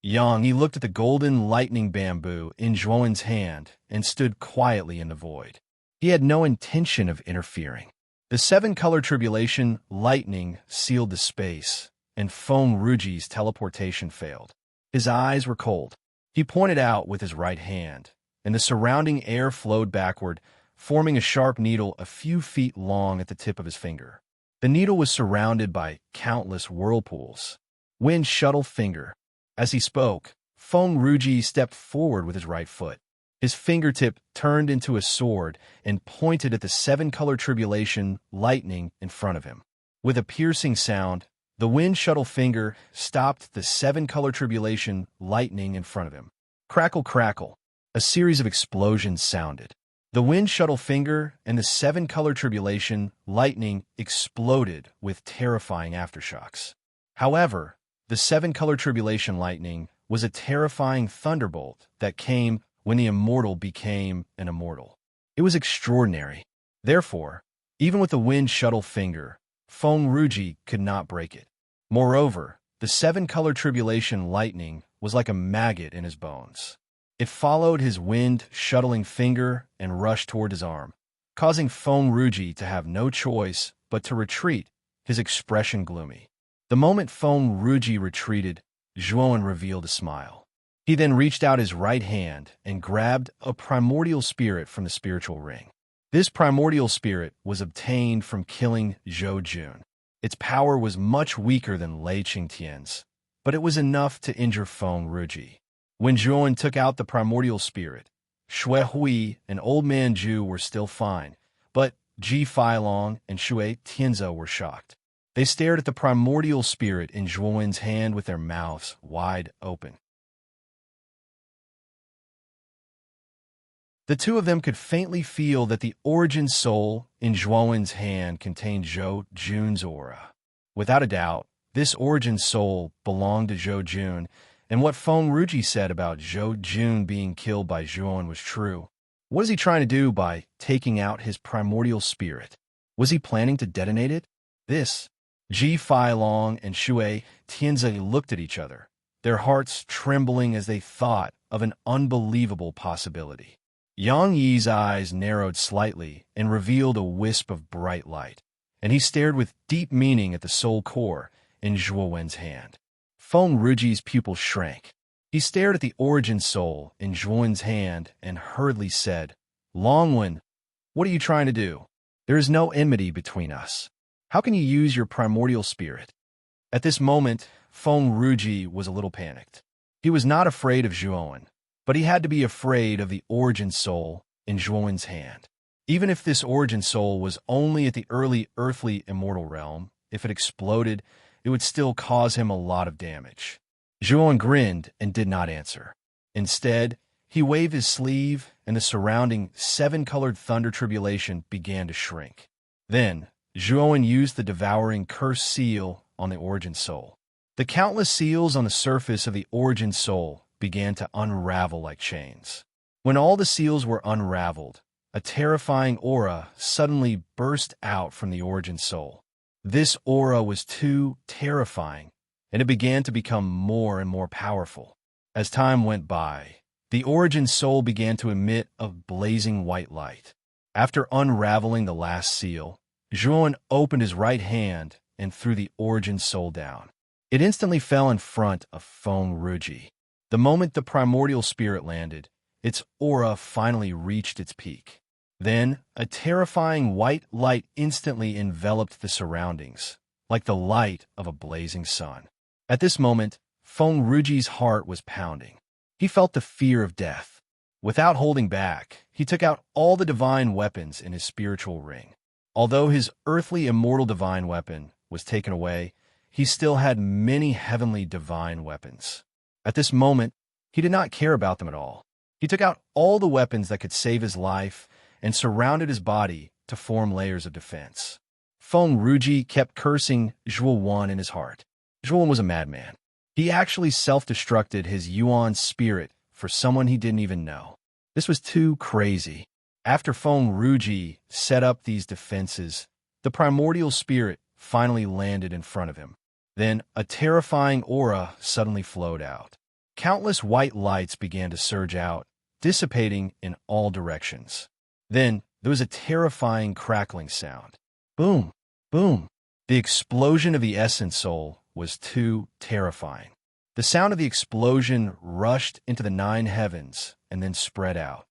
Yang Yi looked at the golden lightning bamboo in Zhuowen's hand and stood quietly in the void. He had no intention of interfering. The seven-color tribulation lightning sealed the space, and Feng Ruji's teleportation failed. His eyes were cold. He pointed out with his right hand, and the surrounding air flowed backward, forming a sharp needle a few feet long at the tip of his finger. The needle was surrounded by countless whirlpools. Wind shuttle finger. As he spoke, Feng Ruji stepped forward with his right foot. His fingertip turned into a sword and pointed at the seven-color tribulation lightning in front of him. With a piercing sound, the wind shuttle finger stopped the seven-color tribulation lightning in front of him. Crackle, crackle. A series of explosions sounded. The wind shuttle finger and the seven-color tribulation lightning exploded with terrifying aftershocks. However, the seven-color tribulation lightning was a terrifying thunderbolt that came when the immortal became an immortal. It was extraordinary. Therefore, even with the wind shuttle finger, Feng Ruji could not break it. Moreover, the seven-color tribulation lightning was like a maggot in his bones. It followed his wind-shuttling finger and rushed toward his arm, causing Feng Ruji to have no choice but to retreat, his expression gloomy. The moment Feng Ruji retreated, Zhuowen revealed a smile. He then reached out his right hand and grabbed a primordial spirit from the spiritual ring. This primordial spirit was obtained from killing Zhou Jun. Its power was much weaker than Lei Qingtian's, but it was enough to injure Feng Ruji. When Zhuan took out the primordial spirit, Shui Hui and Old Man Zhu were still fine, but Ji Feilong and Shui Tianze were shocked. They stared at the primordial spirit in Zhuan's hand with their mouths wide open. The two of them could faintly feel that the origin soul in Zhuan's hand contained Zhou Jun's aura. Without a doubt, this origin soul belonged to Zhou Jun, and what Feng Ruji said about Zhou Jun being killed by Zhuan was true. What is he trying to do by taking out his primordial spirit? Was he planning to detonate it? Ji Feilong and Shui Tianze looked at each other, their hearts trembling as they thought of an unbelievable possibility. Yang Yi's eyes narrowed slightly and revealed a wisp of bright light, and he stared with deep meaning at the soul core in Zhuo Wen's hand. Feng Ruji's pupils shrank. He stared at the origin soul in Zhuo Wen's hand and hurriedly said, "Long Wen, what are you trying to do? There is no enmity between us. How can you use your primordial spirit?" At this moment, Feng Ruji was a little panicked. He was not afraid of Zhuo, but he had to be afraid of the origin soul in Zhuo's hand. Even if this origin soul was only at the early earthly immortal realm, if it exploded, it would still cause him a lot of damage. Zhuo grinned and did not answer. Instead, he waved his sleeve, and the surrounding seven-colored thunder tribulation began to shrink. Then, Zhuo used the devouring curse seal on the origin soul. The countless seals on the surface of the origin soul began to unravel like chains. When all the seals were unraveled, a terrifying aura suddenly burst out from the origin soul. This aura was too terrifying, and it began to become more and more powerful. As time went by, the origin soul began to emit a blazing white light. After unraveling the last seal, Zhuan opened his right hand and threw the origin soul down. It instantly fell in front of Feng Ruji. The moment the primordial spirit landed, its aura finally reached its peak. Then, a terrifying white light instantly enveloped the surroundings, like the light of a blazing sun. At this moment, Feng Ruji's heart was pounding. He felt the fear of death. Without holding back, he took out all the divine weapons in his spiritual ring. Although his earthly immortal divine weapon was taken away, he still had many heavenly divine weapons. At this moment, he did not care about them at all. He took out all the weapons that could save his life and surrounded his body to form layers of defense. Feng Ruji kept cursing Zhuo in his heart. Zhuo was a madman. He actually self-destructed his Yuan spirit for someone he didn't even know. This was too crazy. After Feng Ruji set up these defenses, the primordial spirit finally landed in front of him. Then a terrifying aura suddenly flowed out. Countless white lights began to surge out, dissipating in all directions. Then there was a terrifying crackling sound. Boom! Boom! The explosion of the essence soul was too terrifying. The sound of the explosion rushed into the 9 heavens and then spread out.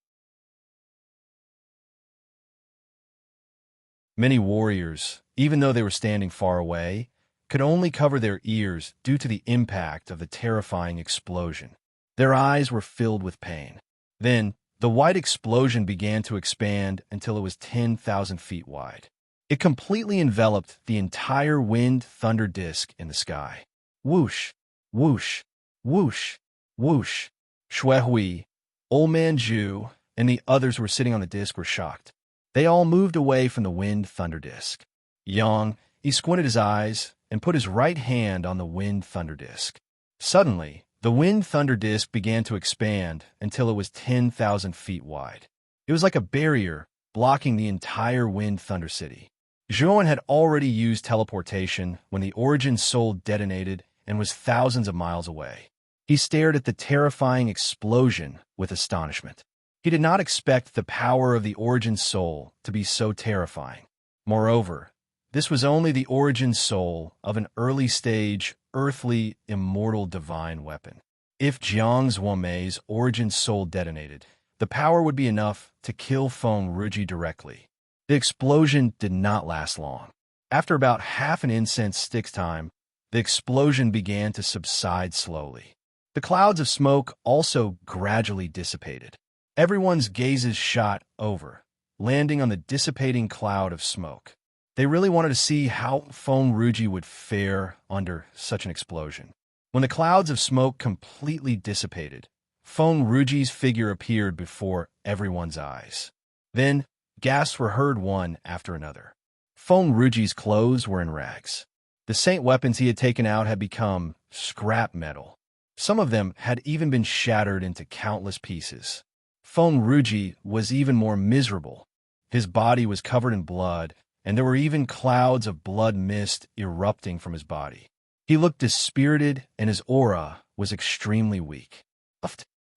Many warriors, even though they were standing far away, could only cover their ears due to the impact of the terrifying explosion. Their eyes were filled with pain. Then, the white explosion began to expand until it was 10,000 feet wide. It completely enveloped the entire wind thunder disk in the sky. Whoosh, whoosh, whoosh, whoosh. Shui Hui, Old Man Zhu, and the others who were sitting on the disk were shocked. They all moved away from the wind thunder disk. Yang, he squinted his eyes and put his right hand on the wind thunder disk. Suddenly, the wind thunder disk began to expand until it was 10,000 feet wide. It was like a barrier blocking the entire wind thunder city. Zhuan had already used teleportation when the origin soul detonated and was thousands of miles away. He stared at the terrifying explosion with astonishment. He did not expect the power of the origin soul to be so terrifying. Moreover, this was only the origin soul of an early-stage, earthly, immortal divine weapon. If Jiang Zuomei's origin soul detonated, the power would be enough to kill Feng Ruji directly. The explosion did not last long. After about half an incense stick's time, the explosion began to subside slowly. The clouds of smoke also gradually dissipated. Everyone's gazes shot over, landing on the dissipating cloud of smoke. They really wanted to see how Feng Ruji would fare under such an explosion. When the clouds of smoke completely dissipated, Feng Ruji's figure appeared before everyone's eyes. Then, gasps were heard one after another. Feng Ruji's clothes were in rags. The saint weapons he had taken out had become scrap metal. Some of them had even been shattered into countless pieces. Feng Ruji was even more miserable. His body was covered in blood, and there were even clouds of blood mist erupting from his body. He looked dispirited, and his aura was extremely weak.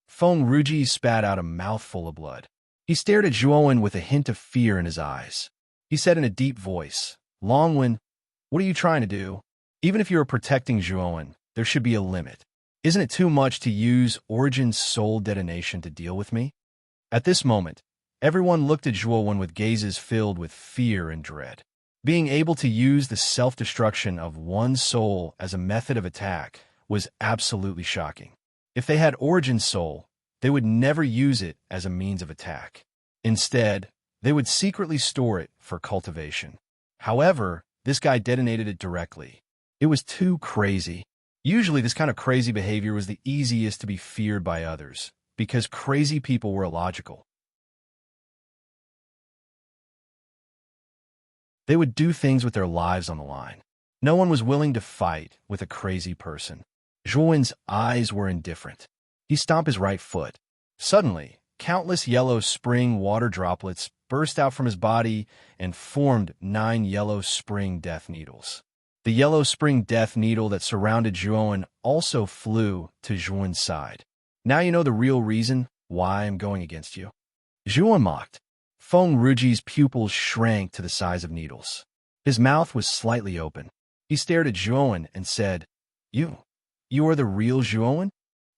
Feng Ruji spat out a mouthful of blood. He stared at Zhuowen with a hint of fear in his eyes. He said in a deep voice, "Longwen, what are you trying to do? Even if you are protecting Zhuowen, there should be a limit. Isn't it too much to use Origin Soul Detonation to deal with me?" At this moment, everyone looked at Zhuowen with gazes filled with fear and dread. Being able to use the self-destruction of one's soul as a method of attack was absolutely shocking. If they had Origin Soul, they would never use it as a means of attack. Instead, they would secretly store it for cultivation. However, this guy detonated it directly. It was too crazy. Usually, this kind of crazy behavior was the easiest to be feared by others, because crazy people were illogical. They would do things with their lives on the line. No one was willing to fight with a crazy person. Zhuowen's eyes were indifferent. He stomped his right foot. Suddenly, countless yellow spring water droplets burst out from his body and formed 9 yellow spring death needles. The yellow spring death needle that surrounded Zhuowen also flew to Zhuowen's side. "Now you know the real reason why I'm going against you." Zhuowen mocked. Feng Ruji's pupils shrank to the size of needles. His mouth was slightly open. He stared at Zhuowen and said, You are the real Zhuowen?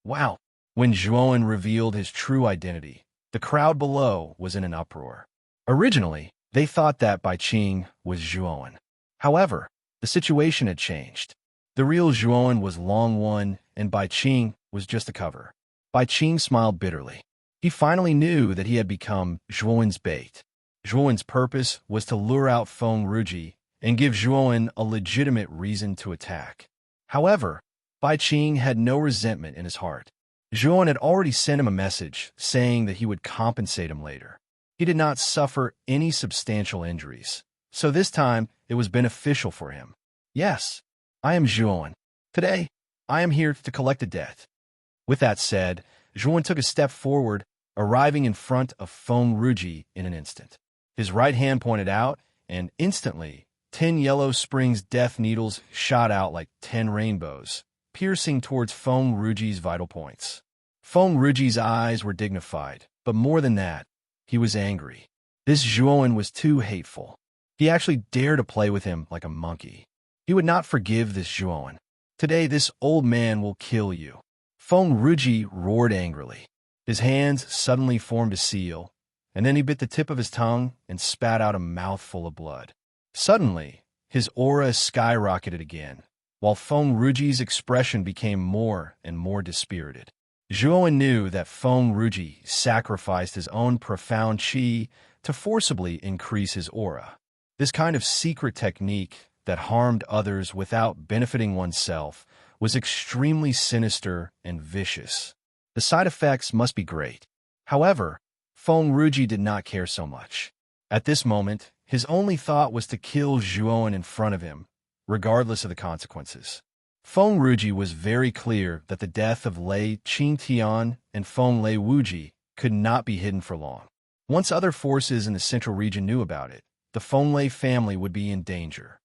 Wow." When Zhuowen revealed his true identity, the crowd below was in an uproar. Originally, they thought that Bai Qing was Zhuowen. However, the situation had changed. The real Zhuowen was Longwen, and Bai Qing was just a cover. Bai Qing smiled bitterly. He finally knew that he had become Zhuowen's bait. Zhuowen's purpose was to lure out Feng Ruji and give Zhuowen a legitimate reason to attack. However, Bai Qing had no resentment in his heart. Zhuowen had already sent him a message saying that he would compensate him later. He did not suffer any substantial injuries, so this time it was beneficial for him. "Yes, I am Zhuowen. Today, I am here to collect a debt." With that said, Zhuowen took a step forward, arriving in front of Feng Ruji in an instant. His right hand pointed out, and instantly, 10 yellow springs death needles shot out like 10 rainbows, piercing towards Feng Ruji's vital points. Feng Ruji's eyes were dignified, but more than that, he was angry. This Zhuowen was too hateful. He actually dared to play with him like a monkey. He would not forgive this Zhuowen. "Today this old man will kill you." Feng Ruji roared angrily. His hands suddenly formed a seal, and then he bit the tip of his tongue and spat out a mouthful of blood. Suddenly, his aura skyrocketed again, while Feng Ruji's expression became more and more dispirited. Zhuowen knew that Feng Ruji sacrificed his own profound qi to forcibly increase his aura. This kind of secret technique that harmed others without benefiting oneself was extremely sinister and vicious. The side effects must be great. However, Feng Ruji did not care so much. At this moment, his only thought was to kill Zhuowen in front of him, regardless of the consequences. Feng Ruji was very clear that the death of Lei Qingtian and Feng Lei Wuji could not be hidden for long. Once other forces in the central region knew about it, the Feng Lei family would be in danger.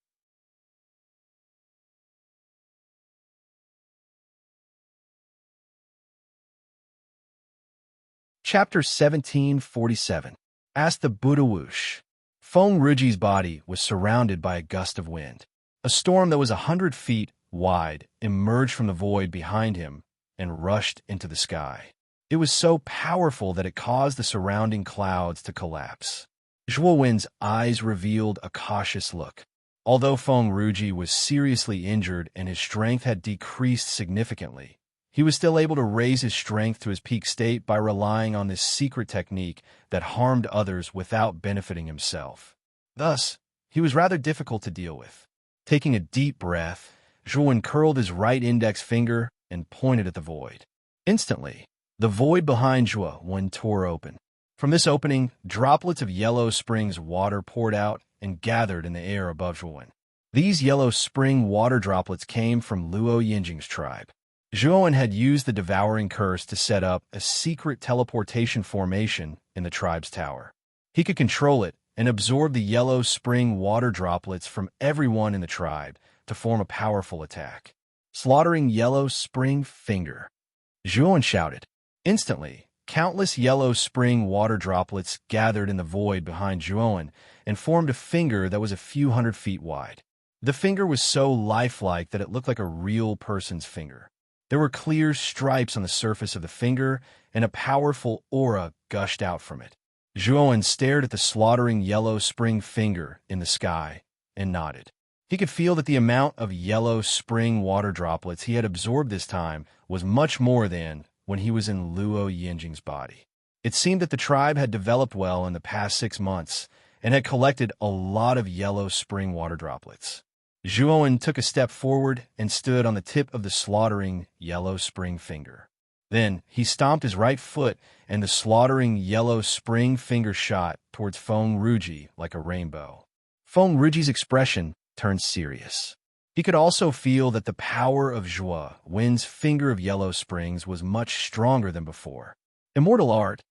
Chapter 1747. Ask the Buddha Whoosh. Feng Ruji's body was surrounded by a gust of wind. A storm that was 100 feet wide emerged from the void behind him and rushed into the sky. It was so powerful that it caused the surrounding clouds to collapse. Zhuowen's eyes revealed a cautious look. Although Feng Ruji was seriously injured and his strength had decreased significantly, he was still able to raise his strength to his peak state by relying on this secret technique that harmed others without benefiting himself. Thus, he was rather difficult to deal with. Taking a deep breath, Zhuowen curled his right index finger and pointed at the void. Instantly, the void behind Zhuowen tore open. From this opening, droplets of yellow spring's water poured out and gathered in the air above Zhuowen. These yellow spring water droplets came from Luo Yinjing's tribe. Zhuowen had used the devouring curse to set up a secret teleportation formation in the tribe's tower. He could control it and absorb the yellow spring water droplets from everyone in the tribe to form a powerful attack. Slaughtering yellow spring finger, Zhuowen shouted. Instantly, countless yellow spring water droplets gathered in the void behind Zhuowen and formed a finger that was a few hundred feet wide. The finger was so lifelike that it looked like a real person's finger. There were clear stripes on the surface of the finger, and a powerful aura gushed out from it. Zhuowen stared at the slaughtering yellow spring finger in the sky and nodded. He could feel that the amount of yellow spring water droplets he had absorbed this time was much more than when he was in Luo Yinjing's body. It seemed that the tribe had developed well in the past 6 months and had collected a lot of yellow spring water droplets. Zhuowen took a step forward and stood on the tip of the slaughtering yellow spring finger. Then he stomped his right foot, and the slaughtering yellow spring finger shot towards Feng Ruji like a rainbow. Feng Ruji's expression turned serious. He could also feel that the power of Zhuowen's finger of yellow springs was much stronger than before. Immortal art,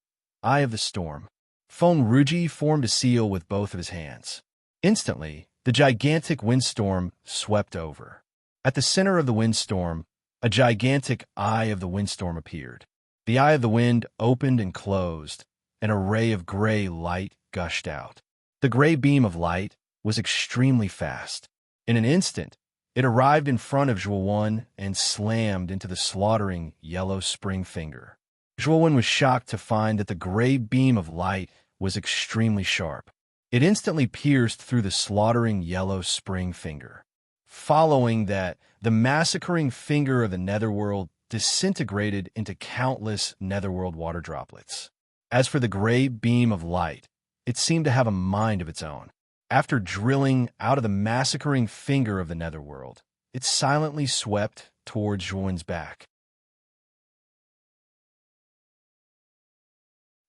Eye of the Storm. Feng Ruji formed a seal with both of his hands. Instantly, the gigantic windstorm swept over. At the center of the windstorm, a gigantic eye of the windstorm appeared. The eye of the wind opened and closed, and a ray of gray light gushed out. The gray beam of light was extremely fast. In an instant, it arrived in front of Zhuowen and slammed into the slaughtering yellow spring finger. Zhuowen was shocked to find that the gray beam of light was extremely sharp. It instantly pierced through the slaughtering yellow spring finger. Following that, the massacring finger of the netherworld disintegrated into countless netherworld water droplets. As for the gray beam of light, it seemed to have a mind of its own. After drilling out of the massacring finger of the netherworld, it silently swept towards Zhuowen's back.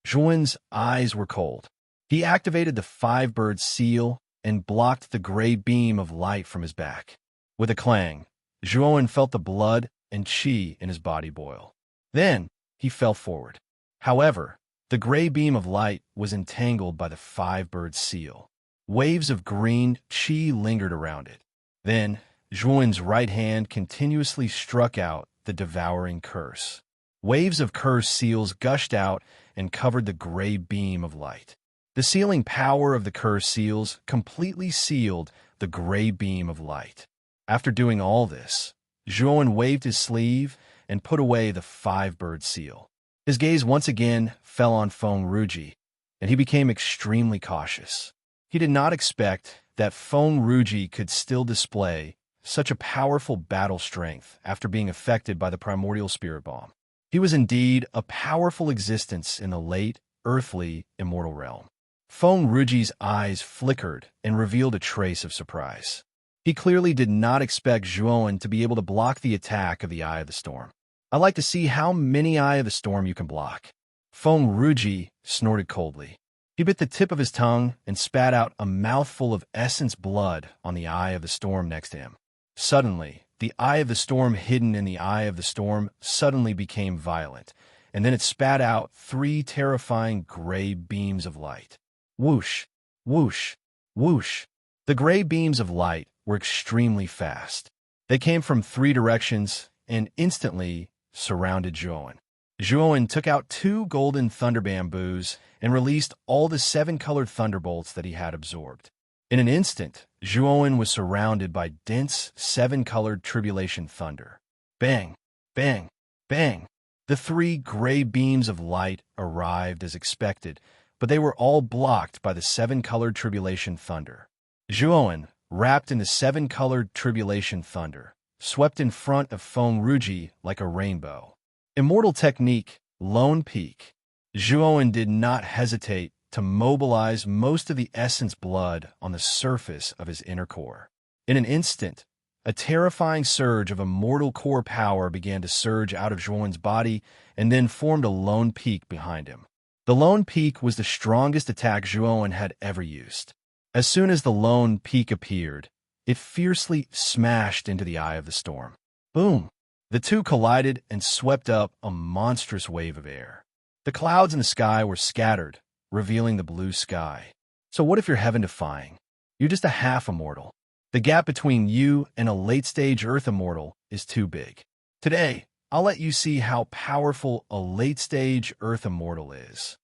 Zhuowen's eyes were cold. He activated the 5-bird seal and blocked the gray beam of light from his back. With a clang, Zhuowen felt the blood and qi in his body boil. Then, he fell forward. However, the gray beam of light was entangled by the 5-bird seal. Waves of green qi lingered around it. Then, Zhuowen's right hand continuously struck out the devouring curse. Waves of curse seals gushed out and covered the gray beam of light. The sealing power of the curse seals completely sealed the gray beam of light. After doing all this, Zhuowen waved his sleeve and put away the 5-bird seal. His gaze once again fell on Feng Ruji, and he became extremely cautious. He did not expect that Feng Ruji could still display such a powerful battle strength after being affected by the primordial spirit bomb. He was indeed a powerful existence in the late, earthly, immortal realm. Feng Ruji's eyes flickered and revealed a trace of surprise. He clearly did not expect Zhuowen to be able to block the attack of the Eye of the Storm. "I'd like to see how many Eye of the Storm you can block." Feng Ruji snorted coldly. He bit the tip of his tongue and spat out a mouthful of essence blood on the Eye of the Storm next to him. Suddenly, the Eye of the Storm hidden in the Eye of the Storm suddenly became violent, and then it spat out 3 terrifying gray beams of light. Whoosh, whoosh, whoosh. The gray beams of light were extremely fast. They came from 3 directions and instantly surrounded Zhuowen. Zhuowen took out 2 golden thunder bamboos and released all the 7-colored thunderbolts that he had absorbed. In an instant, Zhuowen was surrounded by dense 7-colored tribulation thunder. Bang, bang, Bang! The three gray beams of light arrived as expected, but they were all blocked by the seven-colored tribulation thunder. Zhuowen, wrapped in the seven-colored tribulation thunder, swept in front of Feng Ruji like a rainbow. Immortal technique, Lone Peak. Zhuowen did not hesitate to mobilize most of the essence blood on the surface of his inner core. In an instant, a terrifying surge of immortal core power began to surge out of Zhuowen's body and then formed a lone peak behind him. The lone peak was the strongest attack Zhuowen had ever used. As soon as the lone peak appeared, it fiercely smashed into the eye of the storm. Boom! The two collided and swept up a monstrous wave of air. The clouds in the sky were scattered, revealing the blue sky. So what if you're heaven-defying? You're just a half-immortal. The gap between you and a late-stage Earth immortal is too big. Today, I'll let you see how powerful a late-stage Earth immortal is.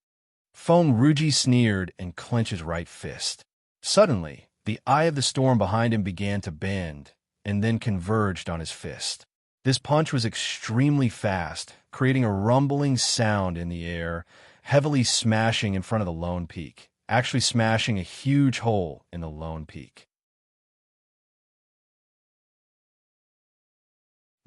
Feng Ruji sneered and clenched his right fist. Suddenly, the eye of the storm behind him began to bend and then converged on his fist. This punch was extremely fast, creating a rumbling sound in the air, heavily smashing in front of the lone peak, actually smashing a huge hole in the lone peak.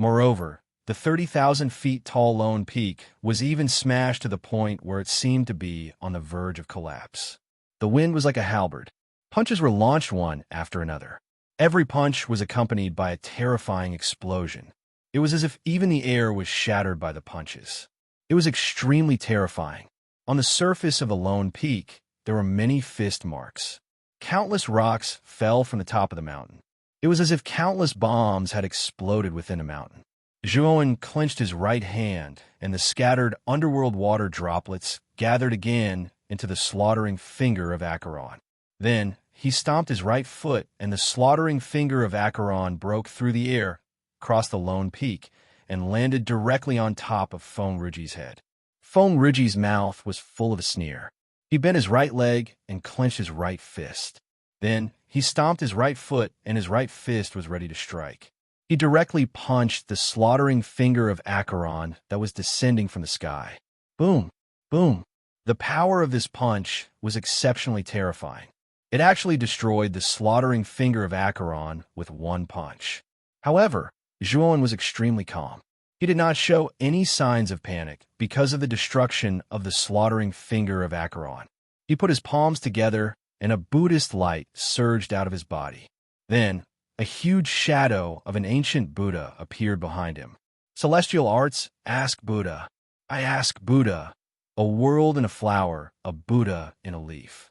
Moreover, the 30,000 feet tall lone peak was even smashed to the point where it seemed to be on the verge of collapse. The wind was like a halberd. Punches were launched one after another. Every punch was accompanied by a terrifying explosion. It was as if even the air was shattered by the punches. It was extremely terrifying. On the surface of the lone peak, there were many fist marks. Countless rocks fell from the top of the mountain. It was as if countless bombs had exploded within a mountain. Zhuowen clenched his right hand, and the scattered underworld water droplets gathered again into the slaughtering finger of Acheron. Then, he stomped his right foot, and the slaughtering finger of Acheron broke through the air, crossed the lone peak, and landed directly on top of Feng Ruji's head. Feng Ruji's mouth was full of a sneer. He bent his right leg and clenched his right fist. Then, he stomped his right foot, and his right fist was ready to strike. He directly punched the slaughtering finger of Acheron that was descending from the sky. Boom! Boom! The power of this punch was exceptionally terrifying. It actually destroyed the slaughtering finger of Acheron with one punch. However, Zhuowen was extremely calm. He did not show any signs of panic because of the destruction of the slaughtering finger of Acheron. He put his palms together, and a Buddhist light surged out of his body. Then, a huge shadow of an ancient Buddha appeared behind him. Celestial arts, ask Buddha. I ask Buddha. A world in a flower, a Buddha in a leaf.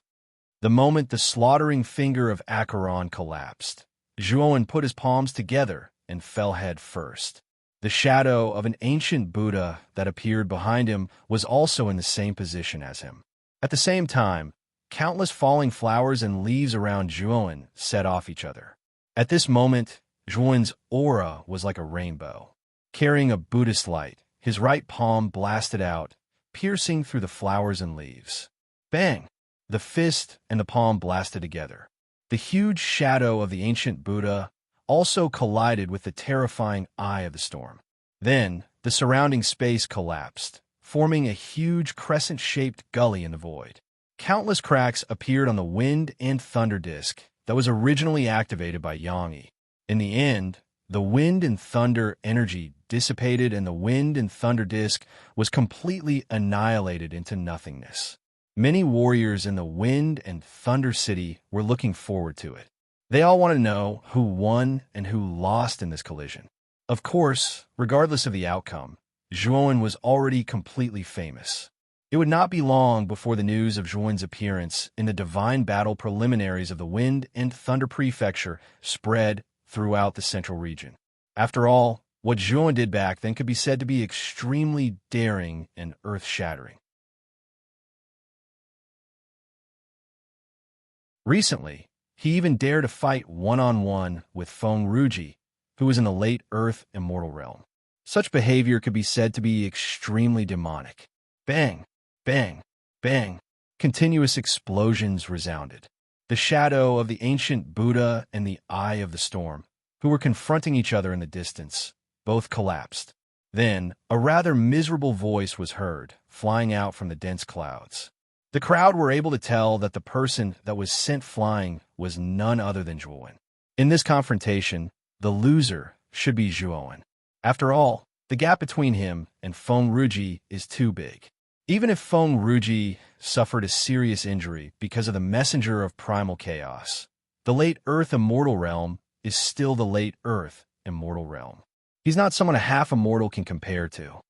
The moment the slaughtering finger of Acheron collapsed, Zhuowen put his palms together and fell head first. The shadow of an ancient Buddha that appeared behind him was also in the same position as him. At the same time, countless falling flowers and leaves around Zhuowen set off each other. At this moment, Zhuowen's aura was like a rainbow. Carrying a Buddhist light, his right palm blasted out, piercing through the flowers and leaves. Bang! The fist and the palm blasted together. The huge shadow of the ancient Buddha also collided with the terrifying eye of the storm. Then, the surrounding space collapsed, forming a huge crescent-shaped gully in the void. Countless cracks appeared on the wind and thunder disk that was originally activated by Yangyi. In the end, the wind and thunder energy dissipated and the wind and thunder disk was completely annihilated into nothingness. Many warriors in the Wind and Thunder City were looking forward to it. They all want to know who won and who lost in this collision. Of course, regardless of the outcome, Zhuowen was already completely famous. It would not be long before the news of Zhuowen's appearance in the divine battle preliminaries of the Wind and Thunder Prefecture spread throughout the central region. After all, what Zhuowen did back then could be said to be extremely daring and earth-shattering. Recently, he even dared to fight one-on-one with Feng Ruji, who was in the late Earth immortal realm. Such behavior could be said to be extremely demonic. Bang! Bang! Bang! Continuous explosions resounded. The shadow of the ancient Buddha and the eye of the storm, who were confronting each other in the distance, both collapsed. Then, a rather miserable voice was heard, flying out from the dense clouds. The crowd were able to tell that the person that was sent flying was none other than Zhuowen. In this confrontation, the loser should be Zhuowen. After all, the gap between him and Feng Ruji is too big. Even if Feng Ruji suffered a serious injury because of the messenger of primal chaos, the late Earth Immortal Realm is still the late Earth Immortal Realm. He's not someone a half-immortal can compare to.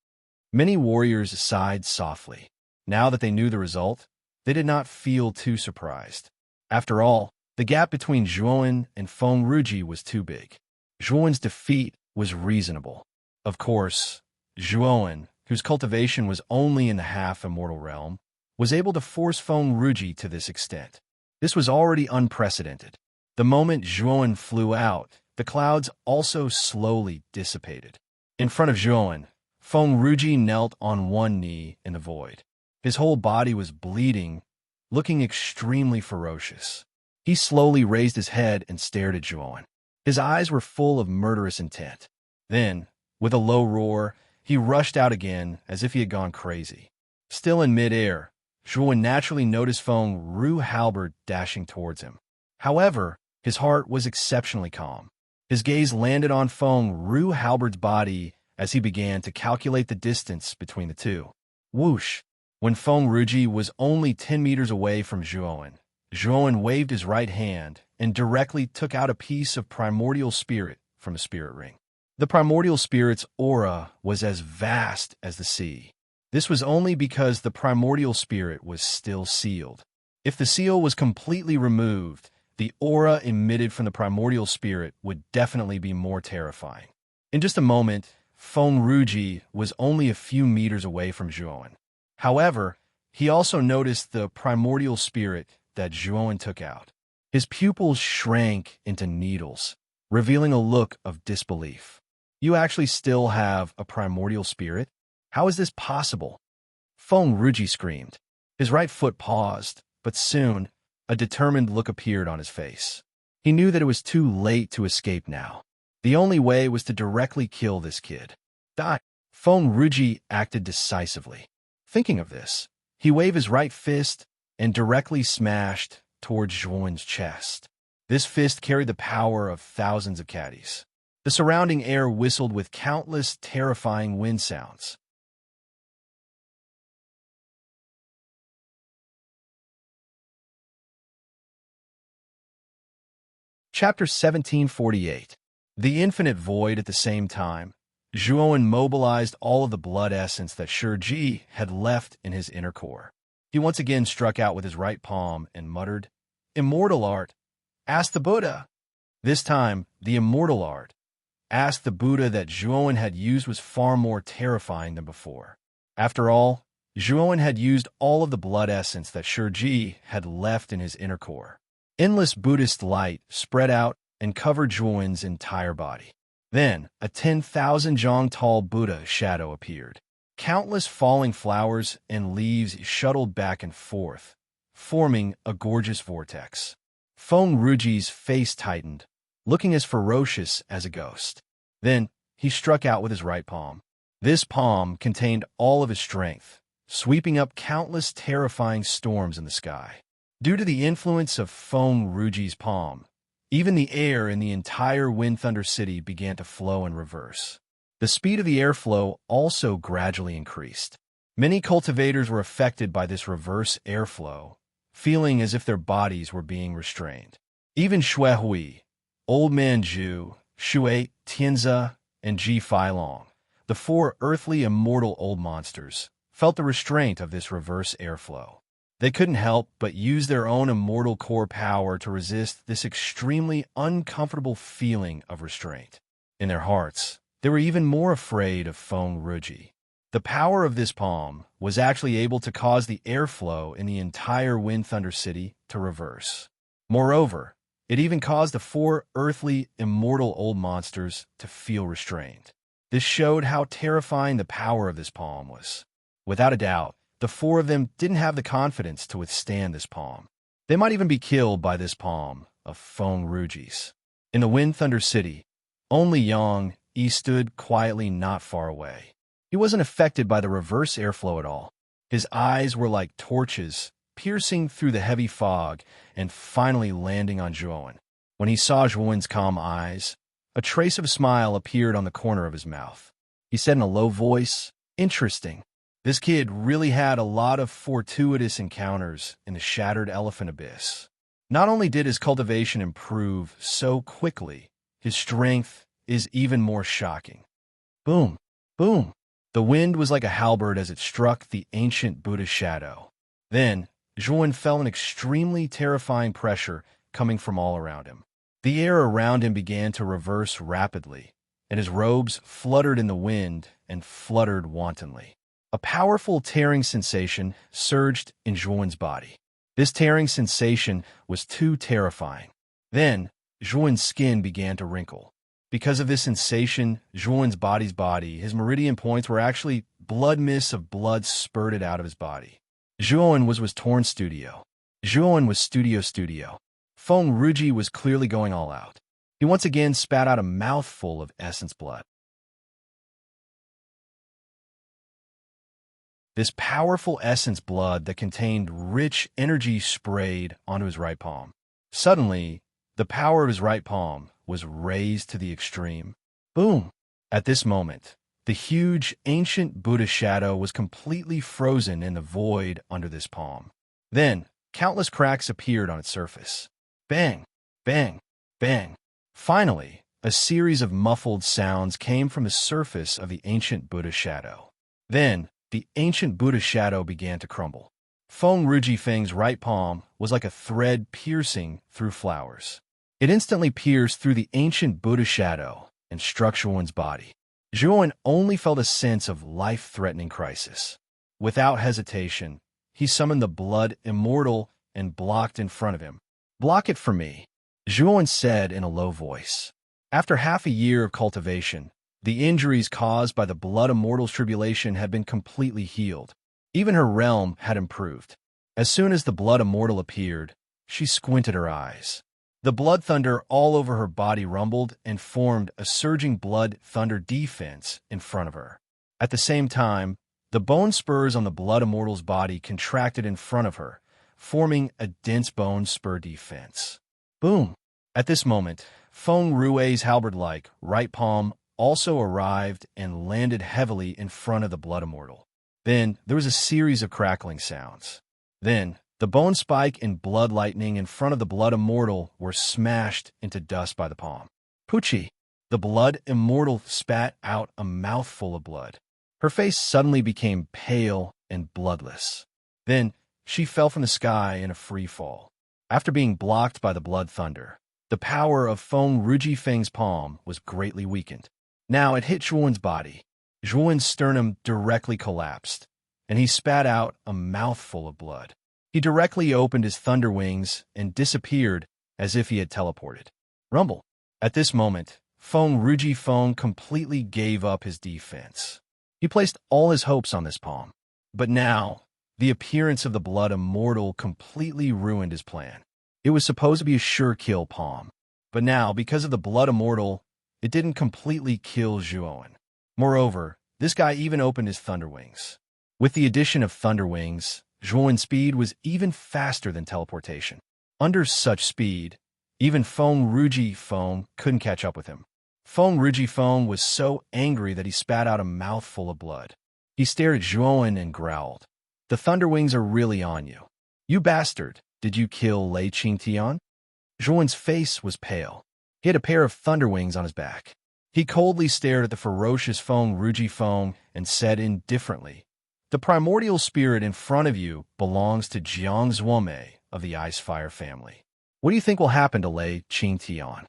Many warriors sighed softly. Now that they knew the result, they did not feel too surprised. After all, the gap between Zhuowen and Feng Ruji was too big. Zhuowen's defeat was reasonable. Of course, Zhuowen, whose cultivation was only in the half-immortal realm, was able to force Feng Ruji to this extent. This was already unprecedented. The moment Zhuowen flew out, the clouds also slowly dissipated. In front of Zhuowen, Feng Ruji knelt on one knee in the void. His whole body was bleeding, looking extremely ferocious. He slowly raised his head and stared at Zhuowen. His eyes were full of murderous intent. Then, with a low roar, he rushed out again as if he had gone crazy. Still in midair, Zhuowen naturally noticed Feng Ru halberd dashing towards him. However, his heart was exceptionally calm. His gaze landed on Feng Ru halberd's body as he began to calculate the distance between the two. Whoosh! When Feng Ruji was only 10 meters away from Zhuowen, Zhuowen waved his right hand and directly took out a piece of primordial spirit from a spirit ring. The primordial spirit's aura was as vast as the sea. This was only because the primordial spirit was still sealed. If the seal was completely removed, the aura emitted from the primordial spirit would definitely be more terrifying. In just a moment, Feng Ruji was only a few meters away from Zhuowen. However, he also noticed the primordial spirit that Zhuowen took out. His pupils shrank into needles, revealing a look of disbelief. You actually still have a primordial spirit? How is this possible? Feng Ruji screamed. His right foot paused, but soon, a determined look appeared on his face. He knew that it was too late to escape now. The only way was to directly kill this kid. Die. Feng Ruji acted decisively. Thinking of this, he waved his right fist and directly smashed towards Zhuowen's chest. This fist carried the power of thousands of caddies. The surrounding air whistled with countless terrifying wind sounds. Chapter 1748. The Infinite Void. At the same time, Zhuowen mobilized all of the blood essence that Shiji had left in his inner core. He once again struck out with his right palm and muttered, "Immortal art, ask the Buddha." This time, the immortal art, ask the Buddha that Zhuowen had used was far more terrifying than before. After all, Zhuowen had used all of the blood essence that Shiji had left in his inner core. Endless Buddhist light spread out and covered Zhuowen's entire body. Then, a 10,000 jong tall Buddha shadow appeared. Countless falling flowers and leaves shuttled back and forth, forming a gorgeous vortex. Feng Ruji's face tightened, looking as ferocious as a ghost. Then, he struck out with his right palm. This palm contained all of his strength, sweeping up countless terrifying storms in the sky. Due to the influence of Feng Ruji's palm, even the air in the entire Wind Thunder City began to flow in reverse. The speed of the airflow also gradually increased. Many cultivators were affected by this reverse airflow, feeling as if their bodies were being restrained. Even Shui Hui, Old Man Zhu, Shui Tianzi, and Ji Feilong, the four earthly immortal old monsters, felt the restraint of this reverse airflow. They couldn't help but use their own immortal core power to resist this extremely uncomfortable feeling of restraint. In their hearts, they were even more afraid of Feng Ruji. The power of this palm was actually able to cause the airflow in the entire Wind Thunder City to reverse. Moreover, it even caused the four earthly immortal old monsters to feel restrained. This showed how terrifying the power of this palm was. Without a doubt, the four of them didn't have the confidence to withstand this palm. They might even be killed by this palm of Feng Ruji's. In the Wind Thunder City, only Yang he stood quietly not far away. He wasn't affected by the reverse airflow at all. His eyes were like torches, piercing through the heavy fog and finally landing on Zhuan. When he saw Zhuan's calm eyes, a trace of a smile appeared on the corner of his mouth. He said in a low voice, "Interesting. This kid really had a lot of fortuitous encounters in the shattered elephant abyss. Not only did his cultivation improve so quickly, his strength is even more shocking." Boom, boom. The wind was like a halberd as it struck the ancient Buddha shadow. Then, Zhuan felt an extremely terrifying pressure coming from all around him. The air around him began to reverse rapidly, and his robes fluttered in the wind and fluttered wantonly. A powerful tearing sensation surged in Zhuan's body. This tearing sensation was too terrifying. Then, Zhuan's skin began to wrinkle. Because of this sensation, Zhuan's body, his meridian points were actually blood mists of blood spurted out of his body. Zhuan was torn studio. Zhuan was studio. Feng Ruji was clearly going all out. He once again spat out a mouthful of essence blood. This powerful essence blood that contained rich energy sprayed onto his right palm. Suddenly, the power of his right palm was raised to the extreme. Boom! At this moment, the huge ancient Buddha shadow was completely frozen in the void under this palm. Then, countless cracks appeared on its surface. Bang! Bang! Bang! Finally, a series of muffled sounds came from the surface of the ancient Buddha shadow. Then, the ancient Buddha shadow began to crumble. Feng Rujifeng's right palm was like a thread piercing through flowers. It instantly pierced through the ancient Buddha shadow and struck Zhuan's body. Zhuan only felt a sense of life-threatening crisis. Without hesitation, he summoned the blood immortal and blocked in front of him. "Block it for me," Zhuan said in a low voice. After half a year of cultivation, the injuries caused by the blood immortal's tribulation had been completely healed. Even her realm had improved. As soon as the blood immortal appeared, she squinted her eyes. The blood thunder all over her body rumbled and formed a surging blood thunder defense in front of her. At the same time, the bone spurs on the blood immortal's body contracted in front of her, forming a dense bone spur defense. Boom! At this moment, Feng Rui's halberd-like right palm also arrived and landed heavily in front of the blood immortal. Then there was a series of crackling sounds. Then the bone spike and blood lightning in front of the blood immortal were smashed into dust by the palm. Poochie! The blood immortal spat out a mouthful of blood. Her face suddenly became pale and bloodless. Then she fell from the sky in a free fall. After being blocked by the blood thunder, the power of Feng Rujifeng's palm was greatly weakened. Now it hit Zhuan's body. Zhuan's sternum directly collapsed, and he spat out a mouthful of blood. He directly opened his thunder wings and disappeared as if he had teleported. Rumble. At this moment, Feng Rujifeng completely gave up his defense. He placed all his hopes on this palm. But now, the appearance of the blood immortal completely ruined his plan. It was supposed to be a sure kill palm. But now, because of the blood immortal, it didn't completely kill Zhuan. Moreover, this guy even opened his thunder wings. With the addition of thunder wings, Zhuan's speed was even faster than teleportation. Under such speed, even Feng Rujifeng couldn't catch up with him. Feng Rujifeng was so angry that he spat out a mouthful of blood. He stared at Zhuan and growled, "The thunder wings are really on you. You bastard, did you kill Lei Qingtian?" Zhuan's face was pale. He had a pair of thunder wings on his back. He coldly stared at the ferocious Feng Rujifeng and said indifferently, "The primordial spirit in front of you belongs to Jiang Zuomei of the Ice Fire family. What do you think will happen to Lei Qingtian?"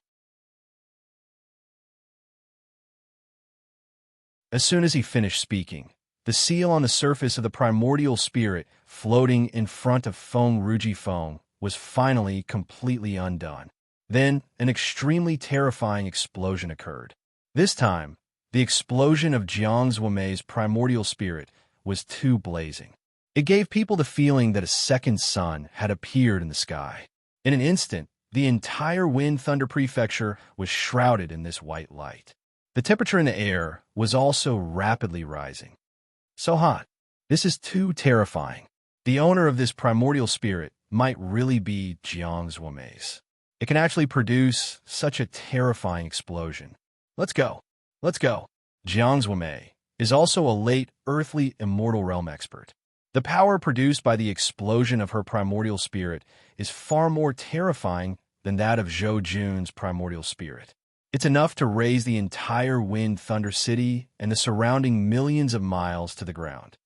As soon as he finished speaking, the seal on the surface of the primordial spirit floating in front of Feng Rujifeng was finally completely undone. Then an extremely terrifying explosion occurred. This time, the explosion of Jiang Zuomei's primordial spirit was too blazing. It gave people the feeling that a second sun had appeared in the sky. In an instant, the entire Wind Thunder Prefecture was shrouded in this white light. The temperature in the air was also rapidly rising. So hot. This is too terrifying. The owner of this primordial spirit might really be Jiangzuome's. It can actually produce such a terrifying explosion. Let's go. Let's go. Jiangzuome is also a late earthly immortal realm expert. The power produced by the explosion of her primordial spirit is far more terrifying than that of Zhou Jun's primordial spirit. It's enough to raise the entire Wind Thunder City and the surrounding millions of miles to the ground.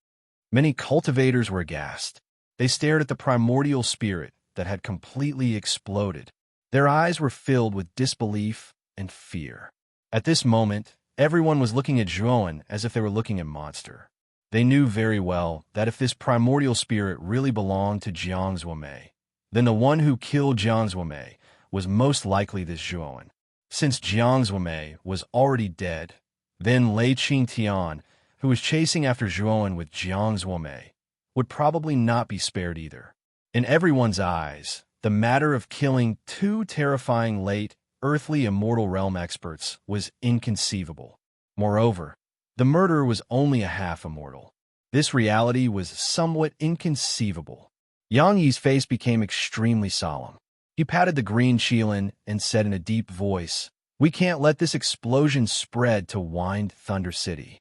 Many cultivators were aghast. They stared at the primordial spirit that had completely exploded. Their eyes were filled with disbelief and fear. At this moment, everyone was looking at Zhuowen as if they were looking at a monster. They knew very well that if this primordial spirit really belonged to Jiangzuome, then the one who killed Jiangzuome was most likely this Zhuowen. Since Jiangzuome was already dead, then Lei Qingtian, who was chasing after Zhuowen with Jiangzuome, would probably not be spared either. In everyone's eyes, the matter of killing two terrifying late earthly immortal realm experts was inconceivable. Moreover, the murderer was only a half immortal. This reality was somewhat inconceivable. Yang Yi's face became extremely solemn. He patted the green Qilin and said in a deep voice, "We can't let this explosion spread to Wind Thunder City."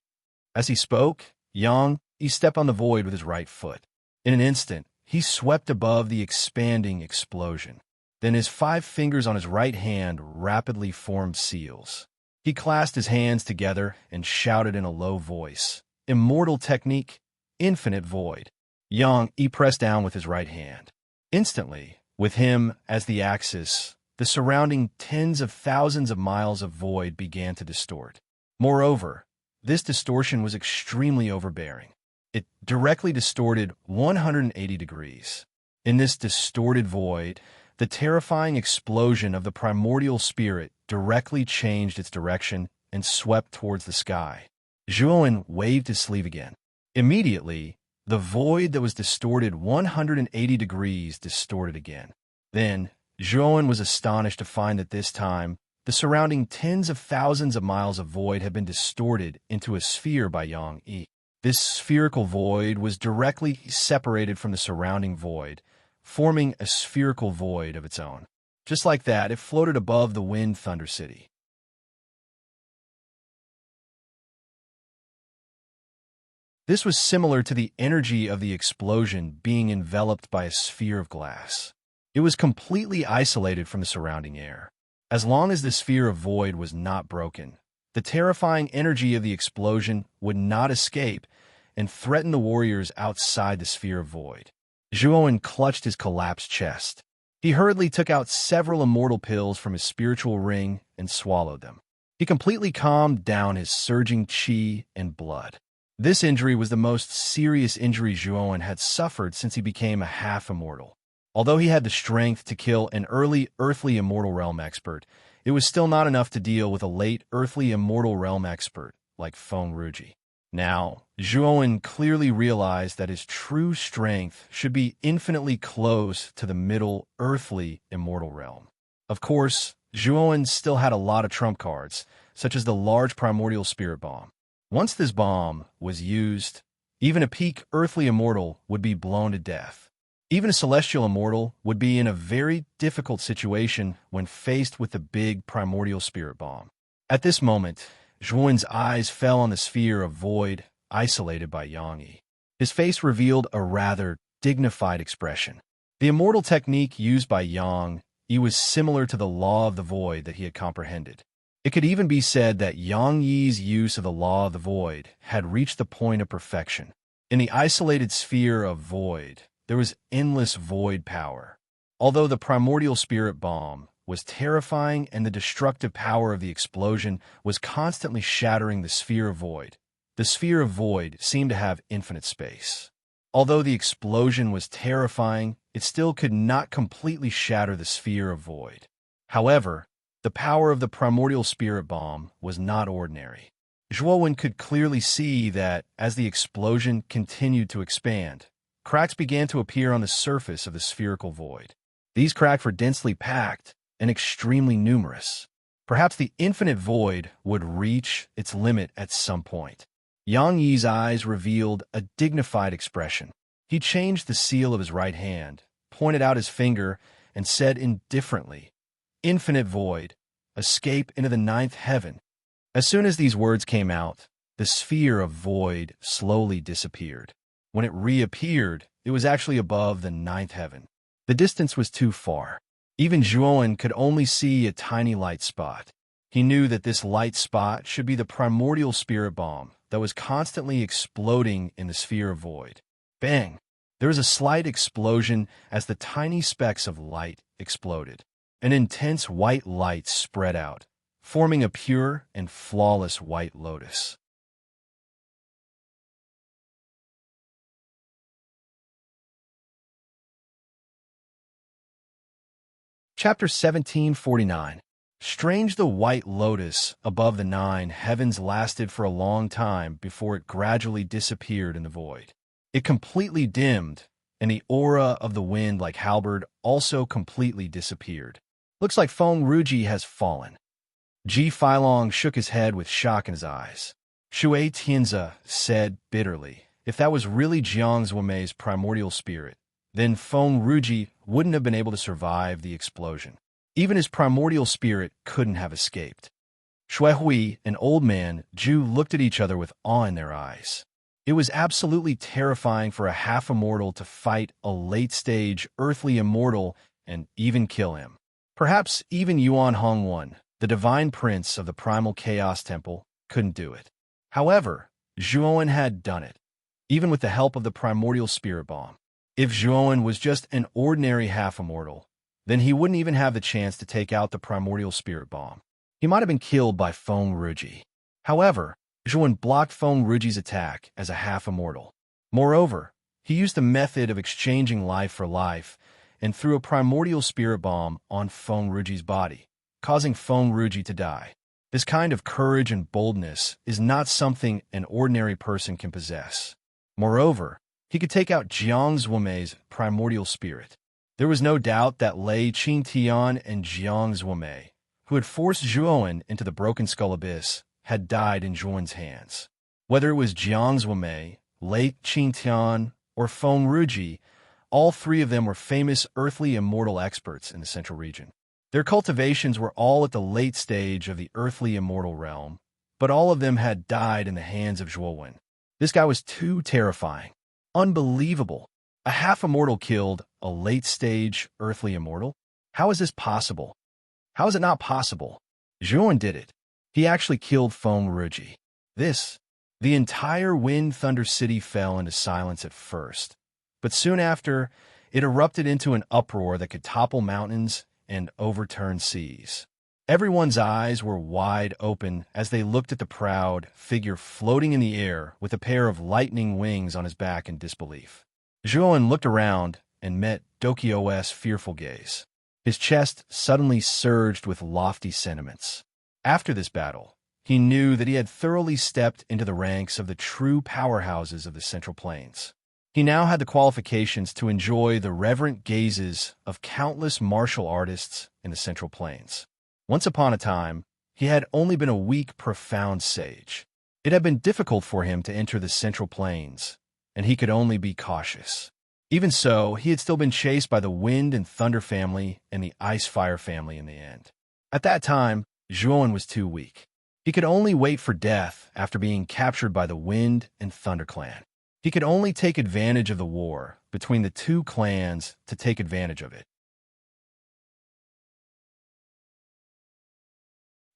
As he spoke, Yang Yi stepped on the void with his right foot. In an instant, he swept above the expanding explosion. Then his 5 fingers on his right hand rapidly formed seals. He clasped his hands together and shouted in a low voice, "Immortal technique, infinite void." Yang Yi pressed down with his right hand. Instantly, with him as the axis, the surrounding tens of thousands of miles of void began to distort. Moreover, this distortion was extremely overbearing. It directly distorted 180 degrees. In this distorted void, the terrifying explosion of the primordial spirit directly changed its direction and swept towards the sky. Zhuowen waved his sleeve again. Immediately, the void that was distorted 180 degrees distorted again. Then, Zhuowen was astonished to find that this time, the surrounding tens of thousands of miles of void had been distorted into a sphere by Yang Yi. This spherical void was directly separated from the surrounding void, forming a spherical void of its own. Just like that, it floated above the Wind Thunder City. This was similar to the energy of the explosion being enveloped by a sphere of glass. It was completely isolated from the surrounding air. As long as the sphere of void was not broken, the terrifying energy of the explosion would not escape and threaten the warriors outside the sphere of void. Zhuowen clutched his collapsed chest. He hurriedly took out several immortal pills from his spiritual ring and swallowed them. He completely calmed down his surging qi and blood. This injury was the most serious injury Zhuowen had suffered since he became a half-immortal. Although he had the strength to kill an early earthly immortal realm expert, it was still not enough to deal with a late earthly immortal realm expert like Feng Ruji. Now, Zhuowen clearly realized that his true strength should be infinitely close to the middle earthly immortal realm. Of course, Zhuowen still had a lot of trump cards, such as the large primordial spirit bomb. Once this bomb was used, even a peak earthly immortal would be blown to death. Even a celestial immortal would be in a very difficult situation when faced with the big primordial spirit bomb. At this moment, Zhuowen's eyes fell on the sphere of void isolated by Yang Yi. His face revealed a rather dignified expression. The immortal technique used by Yang Yi was similar to the law of the void that he had comprehended. It could even be said that Yang Yi's use of the law of the void had reached the point of perfection. In the isolated sphere of void, there was endless void power. Although the primordial spirit bomb was terrifying and the destructive power of the explosion was constantly shattering the sphere of void seemed to have infinite space. Although the explosion was terrifying, it still could not completely shatter the sphere of void. However, the power of the primordial spirit bomb was not ordinary. Zhuowen could clearly see that as the explosion continued to expand, cracks began to appear on the surface of the spherical void. These cracks were densely packed and extremely numerous. Perhaps the infinite void would reach its limit at some point. Yang Yi's eyes revealed a dignified expression. He changed the seal of his right hand, pointed out his finger, and said indifferently, "Infinite void, escape into the ninth heaven." As soon as these words came out, the sphere of void slowly disappeared. When it reappeared, it was actually above the ninth heaven. The distance was too far. Even Zhuowen could only see a tiny light spot. He knew that this light spot should be the primordial spirit bomb that was constantly exploding in the sphere of void. Bang! There was a slight explosion as the tiny specks of light exploded. An intense white light spread out, forming a pure and flawless white lotus. Chapter 1749. Strange, the white lotus above the nine heavens lasted for a long time before it gradually disappeared in the void. It completely dimmed, and the aura of the wind like halberd also completely disappeared. Looks like Feng Ruji has fallen. Ji Filong shook his head with shock in his eyes. Shui Tianzi said bitterly, if that was really Jiang Zuomei's primordial spirit, then Feng Ruji wouldn't have been able to survive the explosion. Even his primordial spirit couldn't have escaped. Shui Hui, an old man, Ju looked at each other with awe in their eyes. It was absolutely terrifying for a half-immortal to fight a late-stage earthly immortal and even kill him. Perhaps even Yuan Hongwan, the divine prince of the primal chaos temple, couldn't do it. However, Zhuowen had done it, even with the help of the primordial spirit bomb. If Zhuowen was just an ordinary half-immortal, then he wouldn't even have the chance to take out the primordial spirit bomb. He might have been killed by Feng Ruji. However, Zhuowen blocked Feng Ruji's attack as a half-immortal. Moreover, he used the method of exchanging life for life and threw a primordial spirit bomb on Feng Ruji's body, causing Feng Ruji to die. This kind of courage and boldness is not something an ordinary person can possess. Moreover, he could take out Jiang Zuomei's primordial spirit. There was no doubt that Lei Qingtian and Jiang Zuomei, who had forced Zhuowen into the Broken Skull Abyss, had died in Zhuowen's hands. Whether it was Jiang Zuomei, Lei Qingtian, or Feng Ruji, all three of them were famous earthly immortal experts in the Central region. Their cultivations were all at the late stage of the earthly immortal realm, but all of them had died in the hands of Zhuowen. This guy was too terrifying. Unbelievable. A half-immortal killed a late-stage earthly immortal? How is this possible? How is it not possible? Zhuowen did it. He actually killed Feng Ruji. The entire Wind Thunder City fell into silence at first, but soon after, it erupted into an uproar that could topple mountains and overturn seas. Everyone's eyes were wide open as they looked at the proud figure floating in the air with a pair of lightning wings on his back in disbelief. Zhuowen looked around and met Dokyo's fearful gaze. His chest suddenly surged with lofty sentiments. After this battle, he knew that he had thoroughly stepped into the ranks of the true powerhouses of the Central Plains. He now had the qualifications to enjoy the reverent gazes of countless martial artists in the Central Plains. Once upon a time, he had only been a weak, profound sage. It had been difficult for him to enter the Central Plains, and he could only be cautious. Even so, he had still been chased by the Wind and Thunder family and the Ice Fire family in the end. At that time, Zhuowen was too weak. He could only wait for death after being captured by the Wind and Thunder clan. He could only take advantage of the war between the two clans to take advantage of it.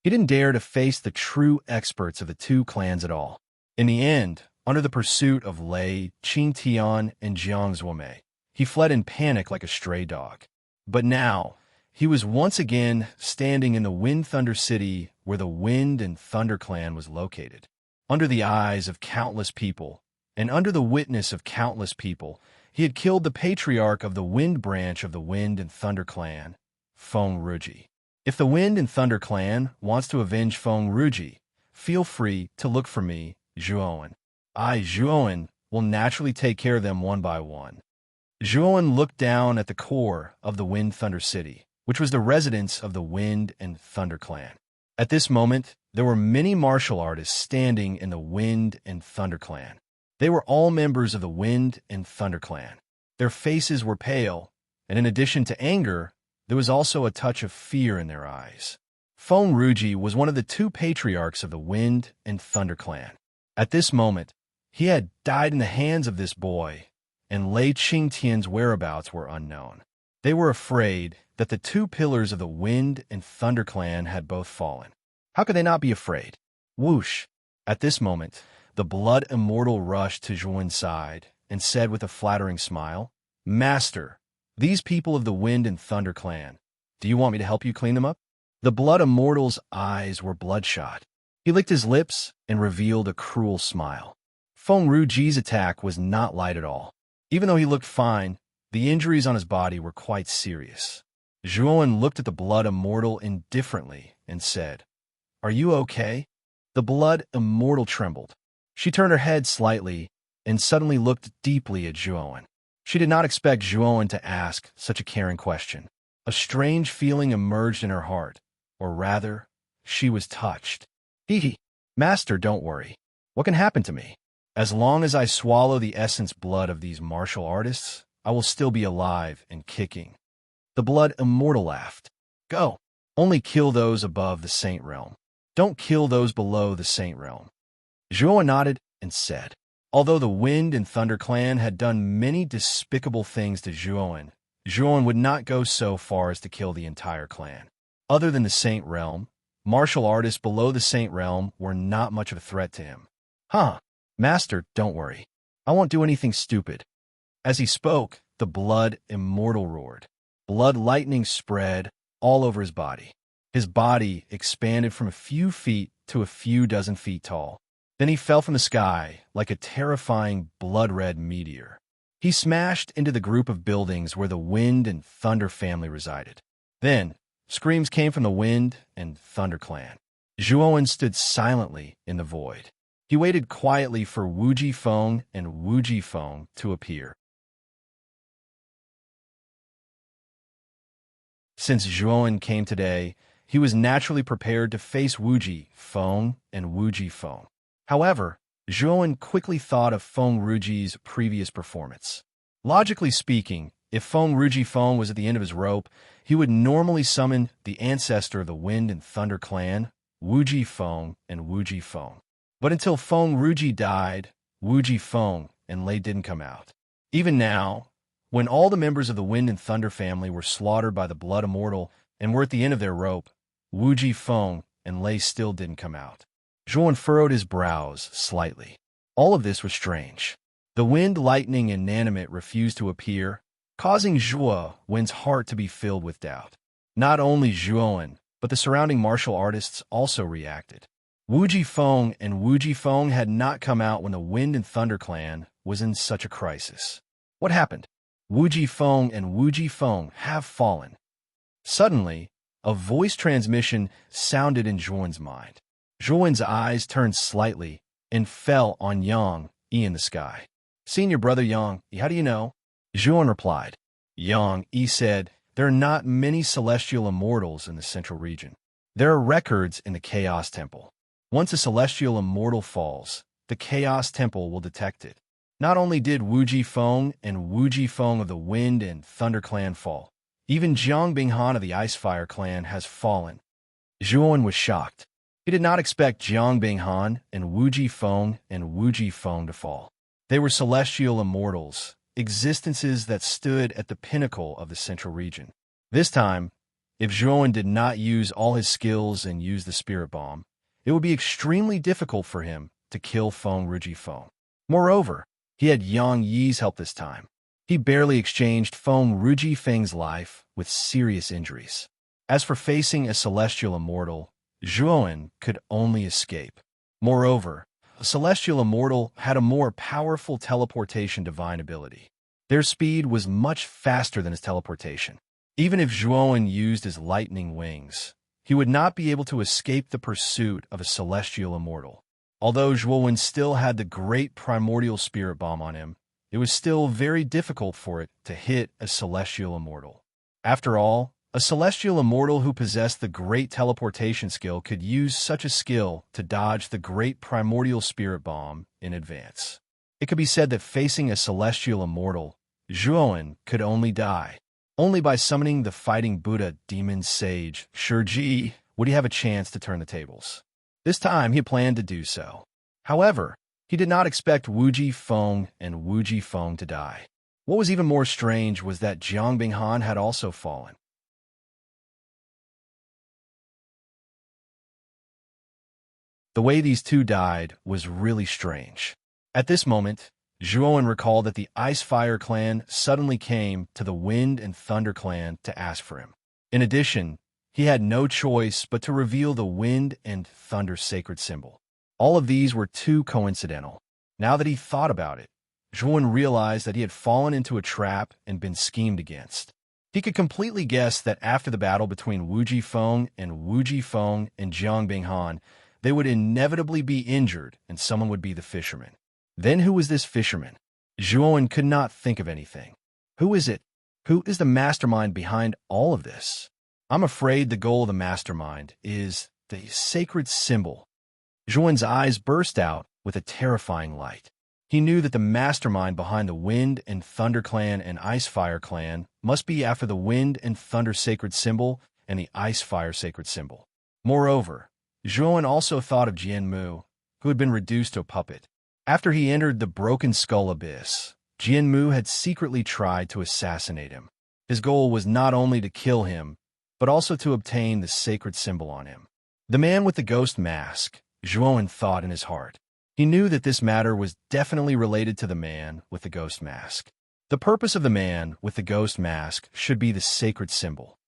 He didn't dare to face the true experts of the two clans at all. In the end, under the pursuit of Lei Qingtian and Jiang Zuomei, he fled in panic like a stray dog. But now, he was once again standing in the Wind Thunder City where the Wind and Thunder clan was located. Under the eyes of countless people, and under the witness of countless people, he had killed the patriarch of the Wind branch of the Wind and Thunder clan, Feng Ruji. If the Wind and Thunder clan wants to avenge Feng Ruji, feel free to look for me, Zhuowen. I, Zhuowen, will naturally take care of them one by one. Zhuowen looked down at the core of the Wind Thunder City, which was the residence of the Wind and Thunder clan. At this moment, there were many martial artists standing in the Wind and Thunder clan. They were all members of the Wind and Thunder clan. Their faces were pale, and in addition to anger, there was also a touch of fear in their eyes. Feng Ruji was one of the two patriarchs of the Wind and Thunder clan. At this moment, he had died in the hands of this boy, and Lei Qingtian's whereabouts were unknown. They were afraid that the two pillars of the Wind and Thunder clan had both fallen. How could they not be afraid? Whoosh! At this moment, the blood immortal rushed to Zhuan's side and said with a flattering smile, "Master, these people of the Wind and Thunder clan, do you want me to help you clean them up?" The blood immortal's eyes were bloodshot. He licked his lips and revealed a cruel smile. Feng Ruji's attack was not light at all. Even though he looked fine, the injuries on his body were quite serious. Zhuan looked at the blood immortal indifferently and said, "Are you okay?" The blood immortal trembled. She turned her head slightly and suddenly looked deeply at Zhuan. She did not expect Zhuan to ask such a caring question. A strange feeling emerged in her heart, or rather, she was touched. "Hee, Master, don't worry. What can happen to me? As long as I swallow the essence blood of these martial artists, I will still be alive and kicking." The blood immortal laughed. "Go. Only kill those above the Saint Realm. Don't kill those below the Saint Realm." Zhuan nodded and said, although the Wind and Thunder clan had done many despicable things to Zhuan, Zhuan would not go so far as to kill the entire clan. Other than the Saint Realm, martial artists below the Saint Realm were not much of a threat to him. Master, don't worry. I won't do anything stupid." As he spoke, the blood immortal roared. Blood lightning spread all over his body. His body expanded from a few feet to a few dozen feet tall. Then he fell from the sky like a terrifying blood-red meteor. He smashed into the group of buildings where the Wind and Thunder family resided. Then, screams came from the Wind and Thunder clan. Zhuan stood silently in the void. He waited quietly for Wu Jifeng and Wu Jifeng to appear. Since Zhuan came today, he was naturally prepared to face Wu Jifeng and Wu Jifeng. However, Zhuan quickly thought of Feng Ruji's previous performance. Logically speaking, if Feng Rujifeng was at the end of his rope, he would normally summon the ancestor of the Wind and Thunder clan, Wu Jifeng and Wu Jifeng. But until Feng Ruji died, Wu Jifeng and Lei didn't come out. Even now, when all the members of the Wind and Thunder family were slaughtered by the Blood Immortal and were at the end of their rope, Wu Jifeng and Lei still didn't come out. Zhuan furrowed his brows slightly. All of this was strange. The wind, lightning, and inanimate refused to appear, causing Zhuan's heart to be filled with doubt. Not only Zhuan, but the surrounding martial artists also reacted. Wu Jifeng and Wu Jifeng had not come out when the Wind and Thunder clan was in such a crisis. What happened? Wu Jifeng and Wu Jifeng have fallen. Suddenly, a voice transmission sounded in Zhuan's mind. Zhuan's eyes turned slightly and fell on Yang Yi in the sky. "Senior brother Yang Yi, how do you know?" Zhuan replied. Yang Yi said, "There are not many celestial immortals in the central region. There are records in the Chaos Temple. Once a celestial immortal falls, the Chaos Temple will detect it. Not only did Wu Jifeng and Wu Jifeng of the Wind and Thunder clan fall, even Jiang Binghan of the Icefire clan has fallen." Zhuan was shocked. He did not expect Jiang Binghan and Wu Jifeng to fall. They were celestial immortals, existences that stood at the pinnacle of the central region. This time, if Zhuan did not use all his skills and use the spirit bomb, it would be extremely difficult for him to kill Feng Rujifeng. Moreover, he had Yang Yi's help this time. He barely exchanged Feng Rujifeng's life with serious injuries. As for facing a celestial immortal, Zhuan could only escape. Moreover, a celestial immortal had a more powerful teleportation divine ability. Their speed was much faster than his teleportation. Even if Zhuan used his lightning wings, he would not be able to escape the pursuit of a celestial immortal. Although Zhuan still had the great primordial spirit bomb on him, it was still very difficult for it to hit a celestial immortal. After all, A celestial immortal who possessed the great teleportation skill could use such a skill to dodge the great primordial spirit bomb in advance. It could be said that facing a celestial immortal, Zhuowen could only die. Only by summoning the fighting Buddha demon sage, Shiji, would he have a chance to turn the tables. This time he planned to do so. However, he did not expect Wu Jifeng and Wu Jifeng to die. What was even more strange was that Jiang Binghan had also fallen. The way these two died was really strange. At this moment, Zhuowen recalled that the Ice Fire clan suddenly came to the Wind and Thunder clan to ask for him. In addition, he had no choice but to reveal the Wind and Thunder sacred symbol. All of these were too coincidental. Now that he thought about it, Zhuowen realized that he had fallen into a trap and been schemed against. He could completely guess that after the battle between Wu Jifeng and Jiang Binghan, they would inevitably be injured and someone would be the fisherman. Then who was this fisherman? Zhuowen could not think of anything. Who is it? Who is the mastermind behind all of this? I'm afraid the goal of the mastermind is the sacred symbol. Zhuowen's eyes burst out with a terrifying light. He knew that the mastermind behind the Wind and Thunder clan and Ice Fire clan must be after the Wind and Thunder sacred symbol and the Ice Fire sacred symbol. Moreover, Zhuowen also thought of Jianmu, who had been reduced to a puppet. After he entered the Broken Skull Abyss, Jianmu had secretly tried to assassinate him. His goal was not only to kill him, but also to obtain the sacred symbol on him. The man with the ghost mask, Zhuowen thought in his heart. He knew that this matter was definitely related to the man with the ghost mask. The purpose of the man with the ghost mask should be the sacred symbol.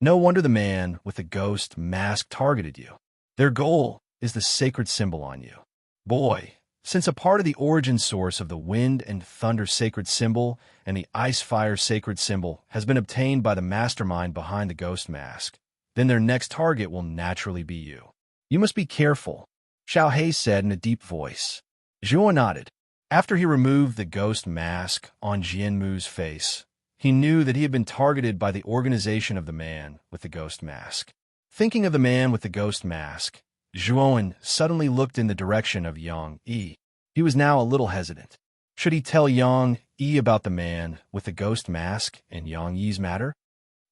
No wonder the man with the ghost mask targeted you. Their goal is the sacred symbol on you. Boy, since a part of the origin source of the Wind and Thunder sacred symbol and the Ice Fire sacred symbol has been obtained by the mastermind behind the ghost mask, then their next target will naturally be you. You must be careful, Xiaohei said in a deep voice. Zhuo nodded. After he removed the ghost mask on Jianmu's face, he knew that he had been targeted by the organization of the man with the ghost mask. Thinking of the man with the ghost mask, Zhuowen suddenly looked in the direction of Yang Yi. He was now a little hesitant. Should he tell Yang Yi about the man with the ghost mask and Yang Yi's matter?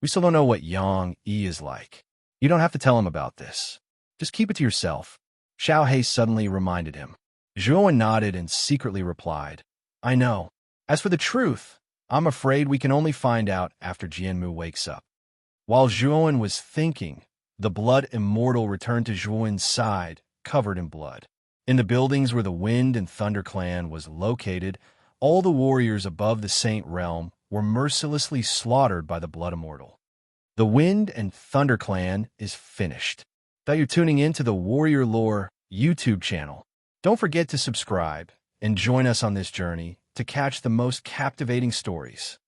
We still don't know what Yang Yi is like. You don't have to tell him about this. Just keep it to yourself. Xiaohei suddenly reminded him. Zhuowen nodded and secretly replied, I know. As for the truth, I'm afraid we can only find out after Jianmu wakes up. While Zhuowen was thinking, the blood immortal returned to Zhuowen's side, covered in blood. In the buildings where the Wind and Thunder clan was located, all the warriors above the Saint Realm were mercilessly slaughtered by the blood immortal. The Wind and Thunder clan is finished. That you're tuning in to the Warrior Lore YouTube channel. Don't forget to subscribe and join us on this journey to catch the most captivating stories.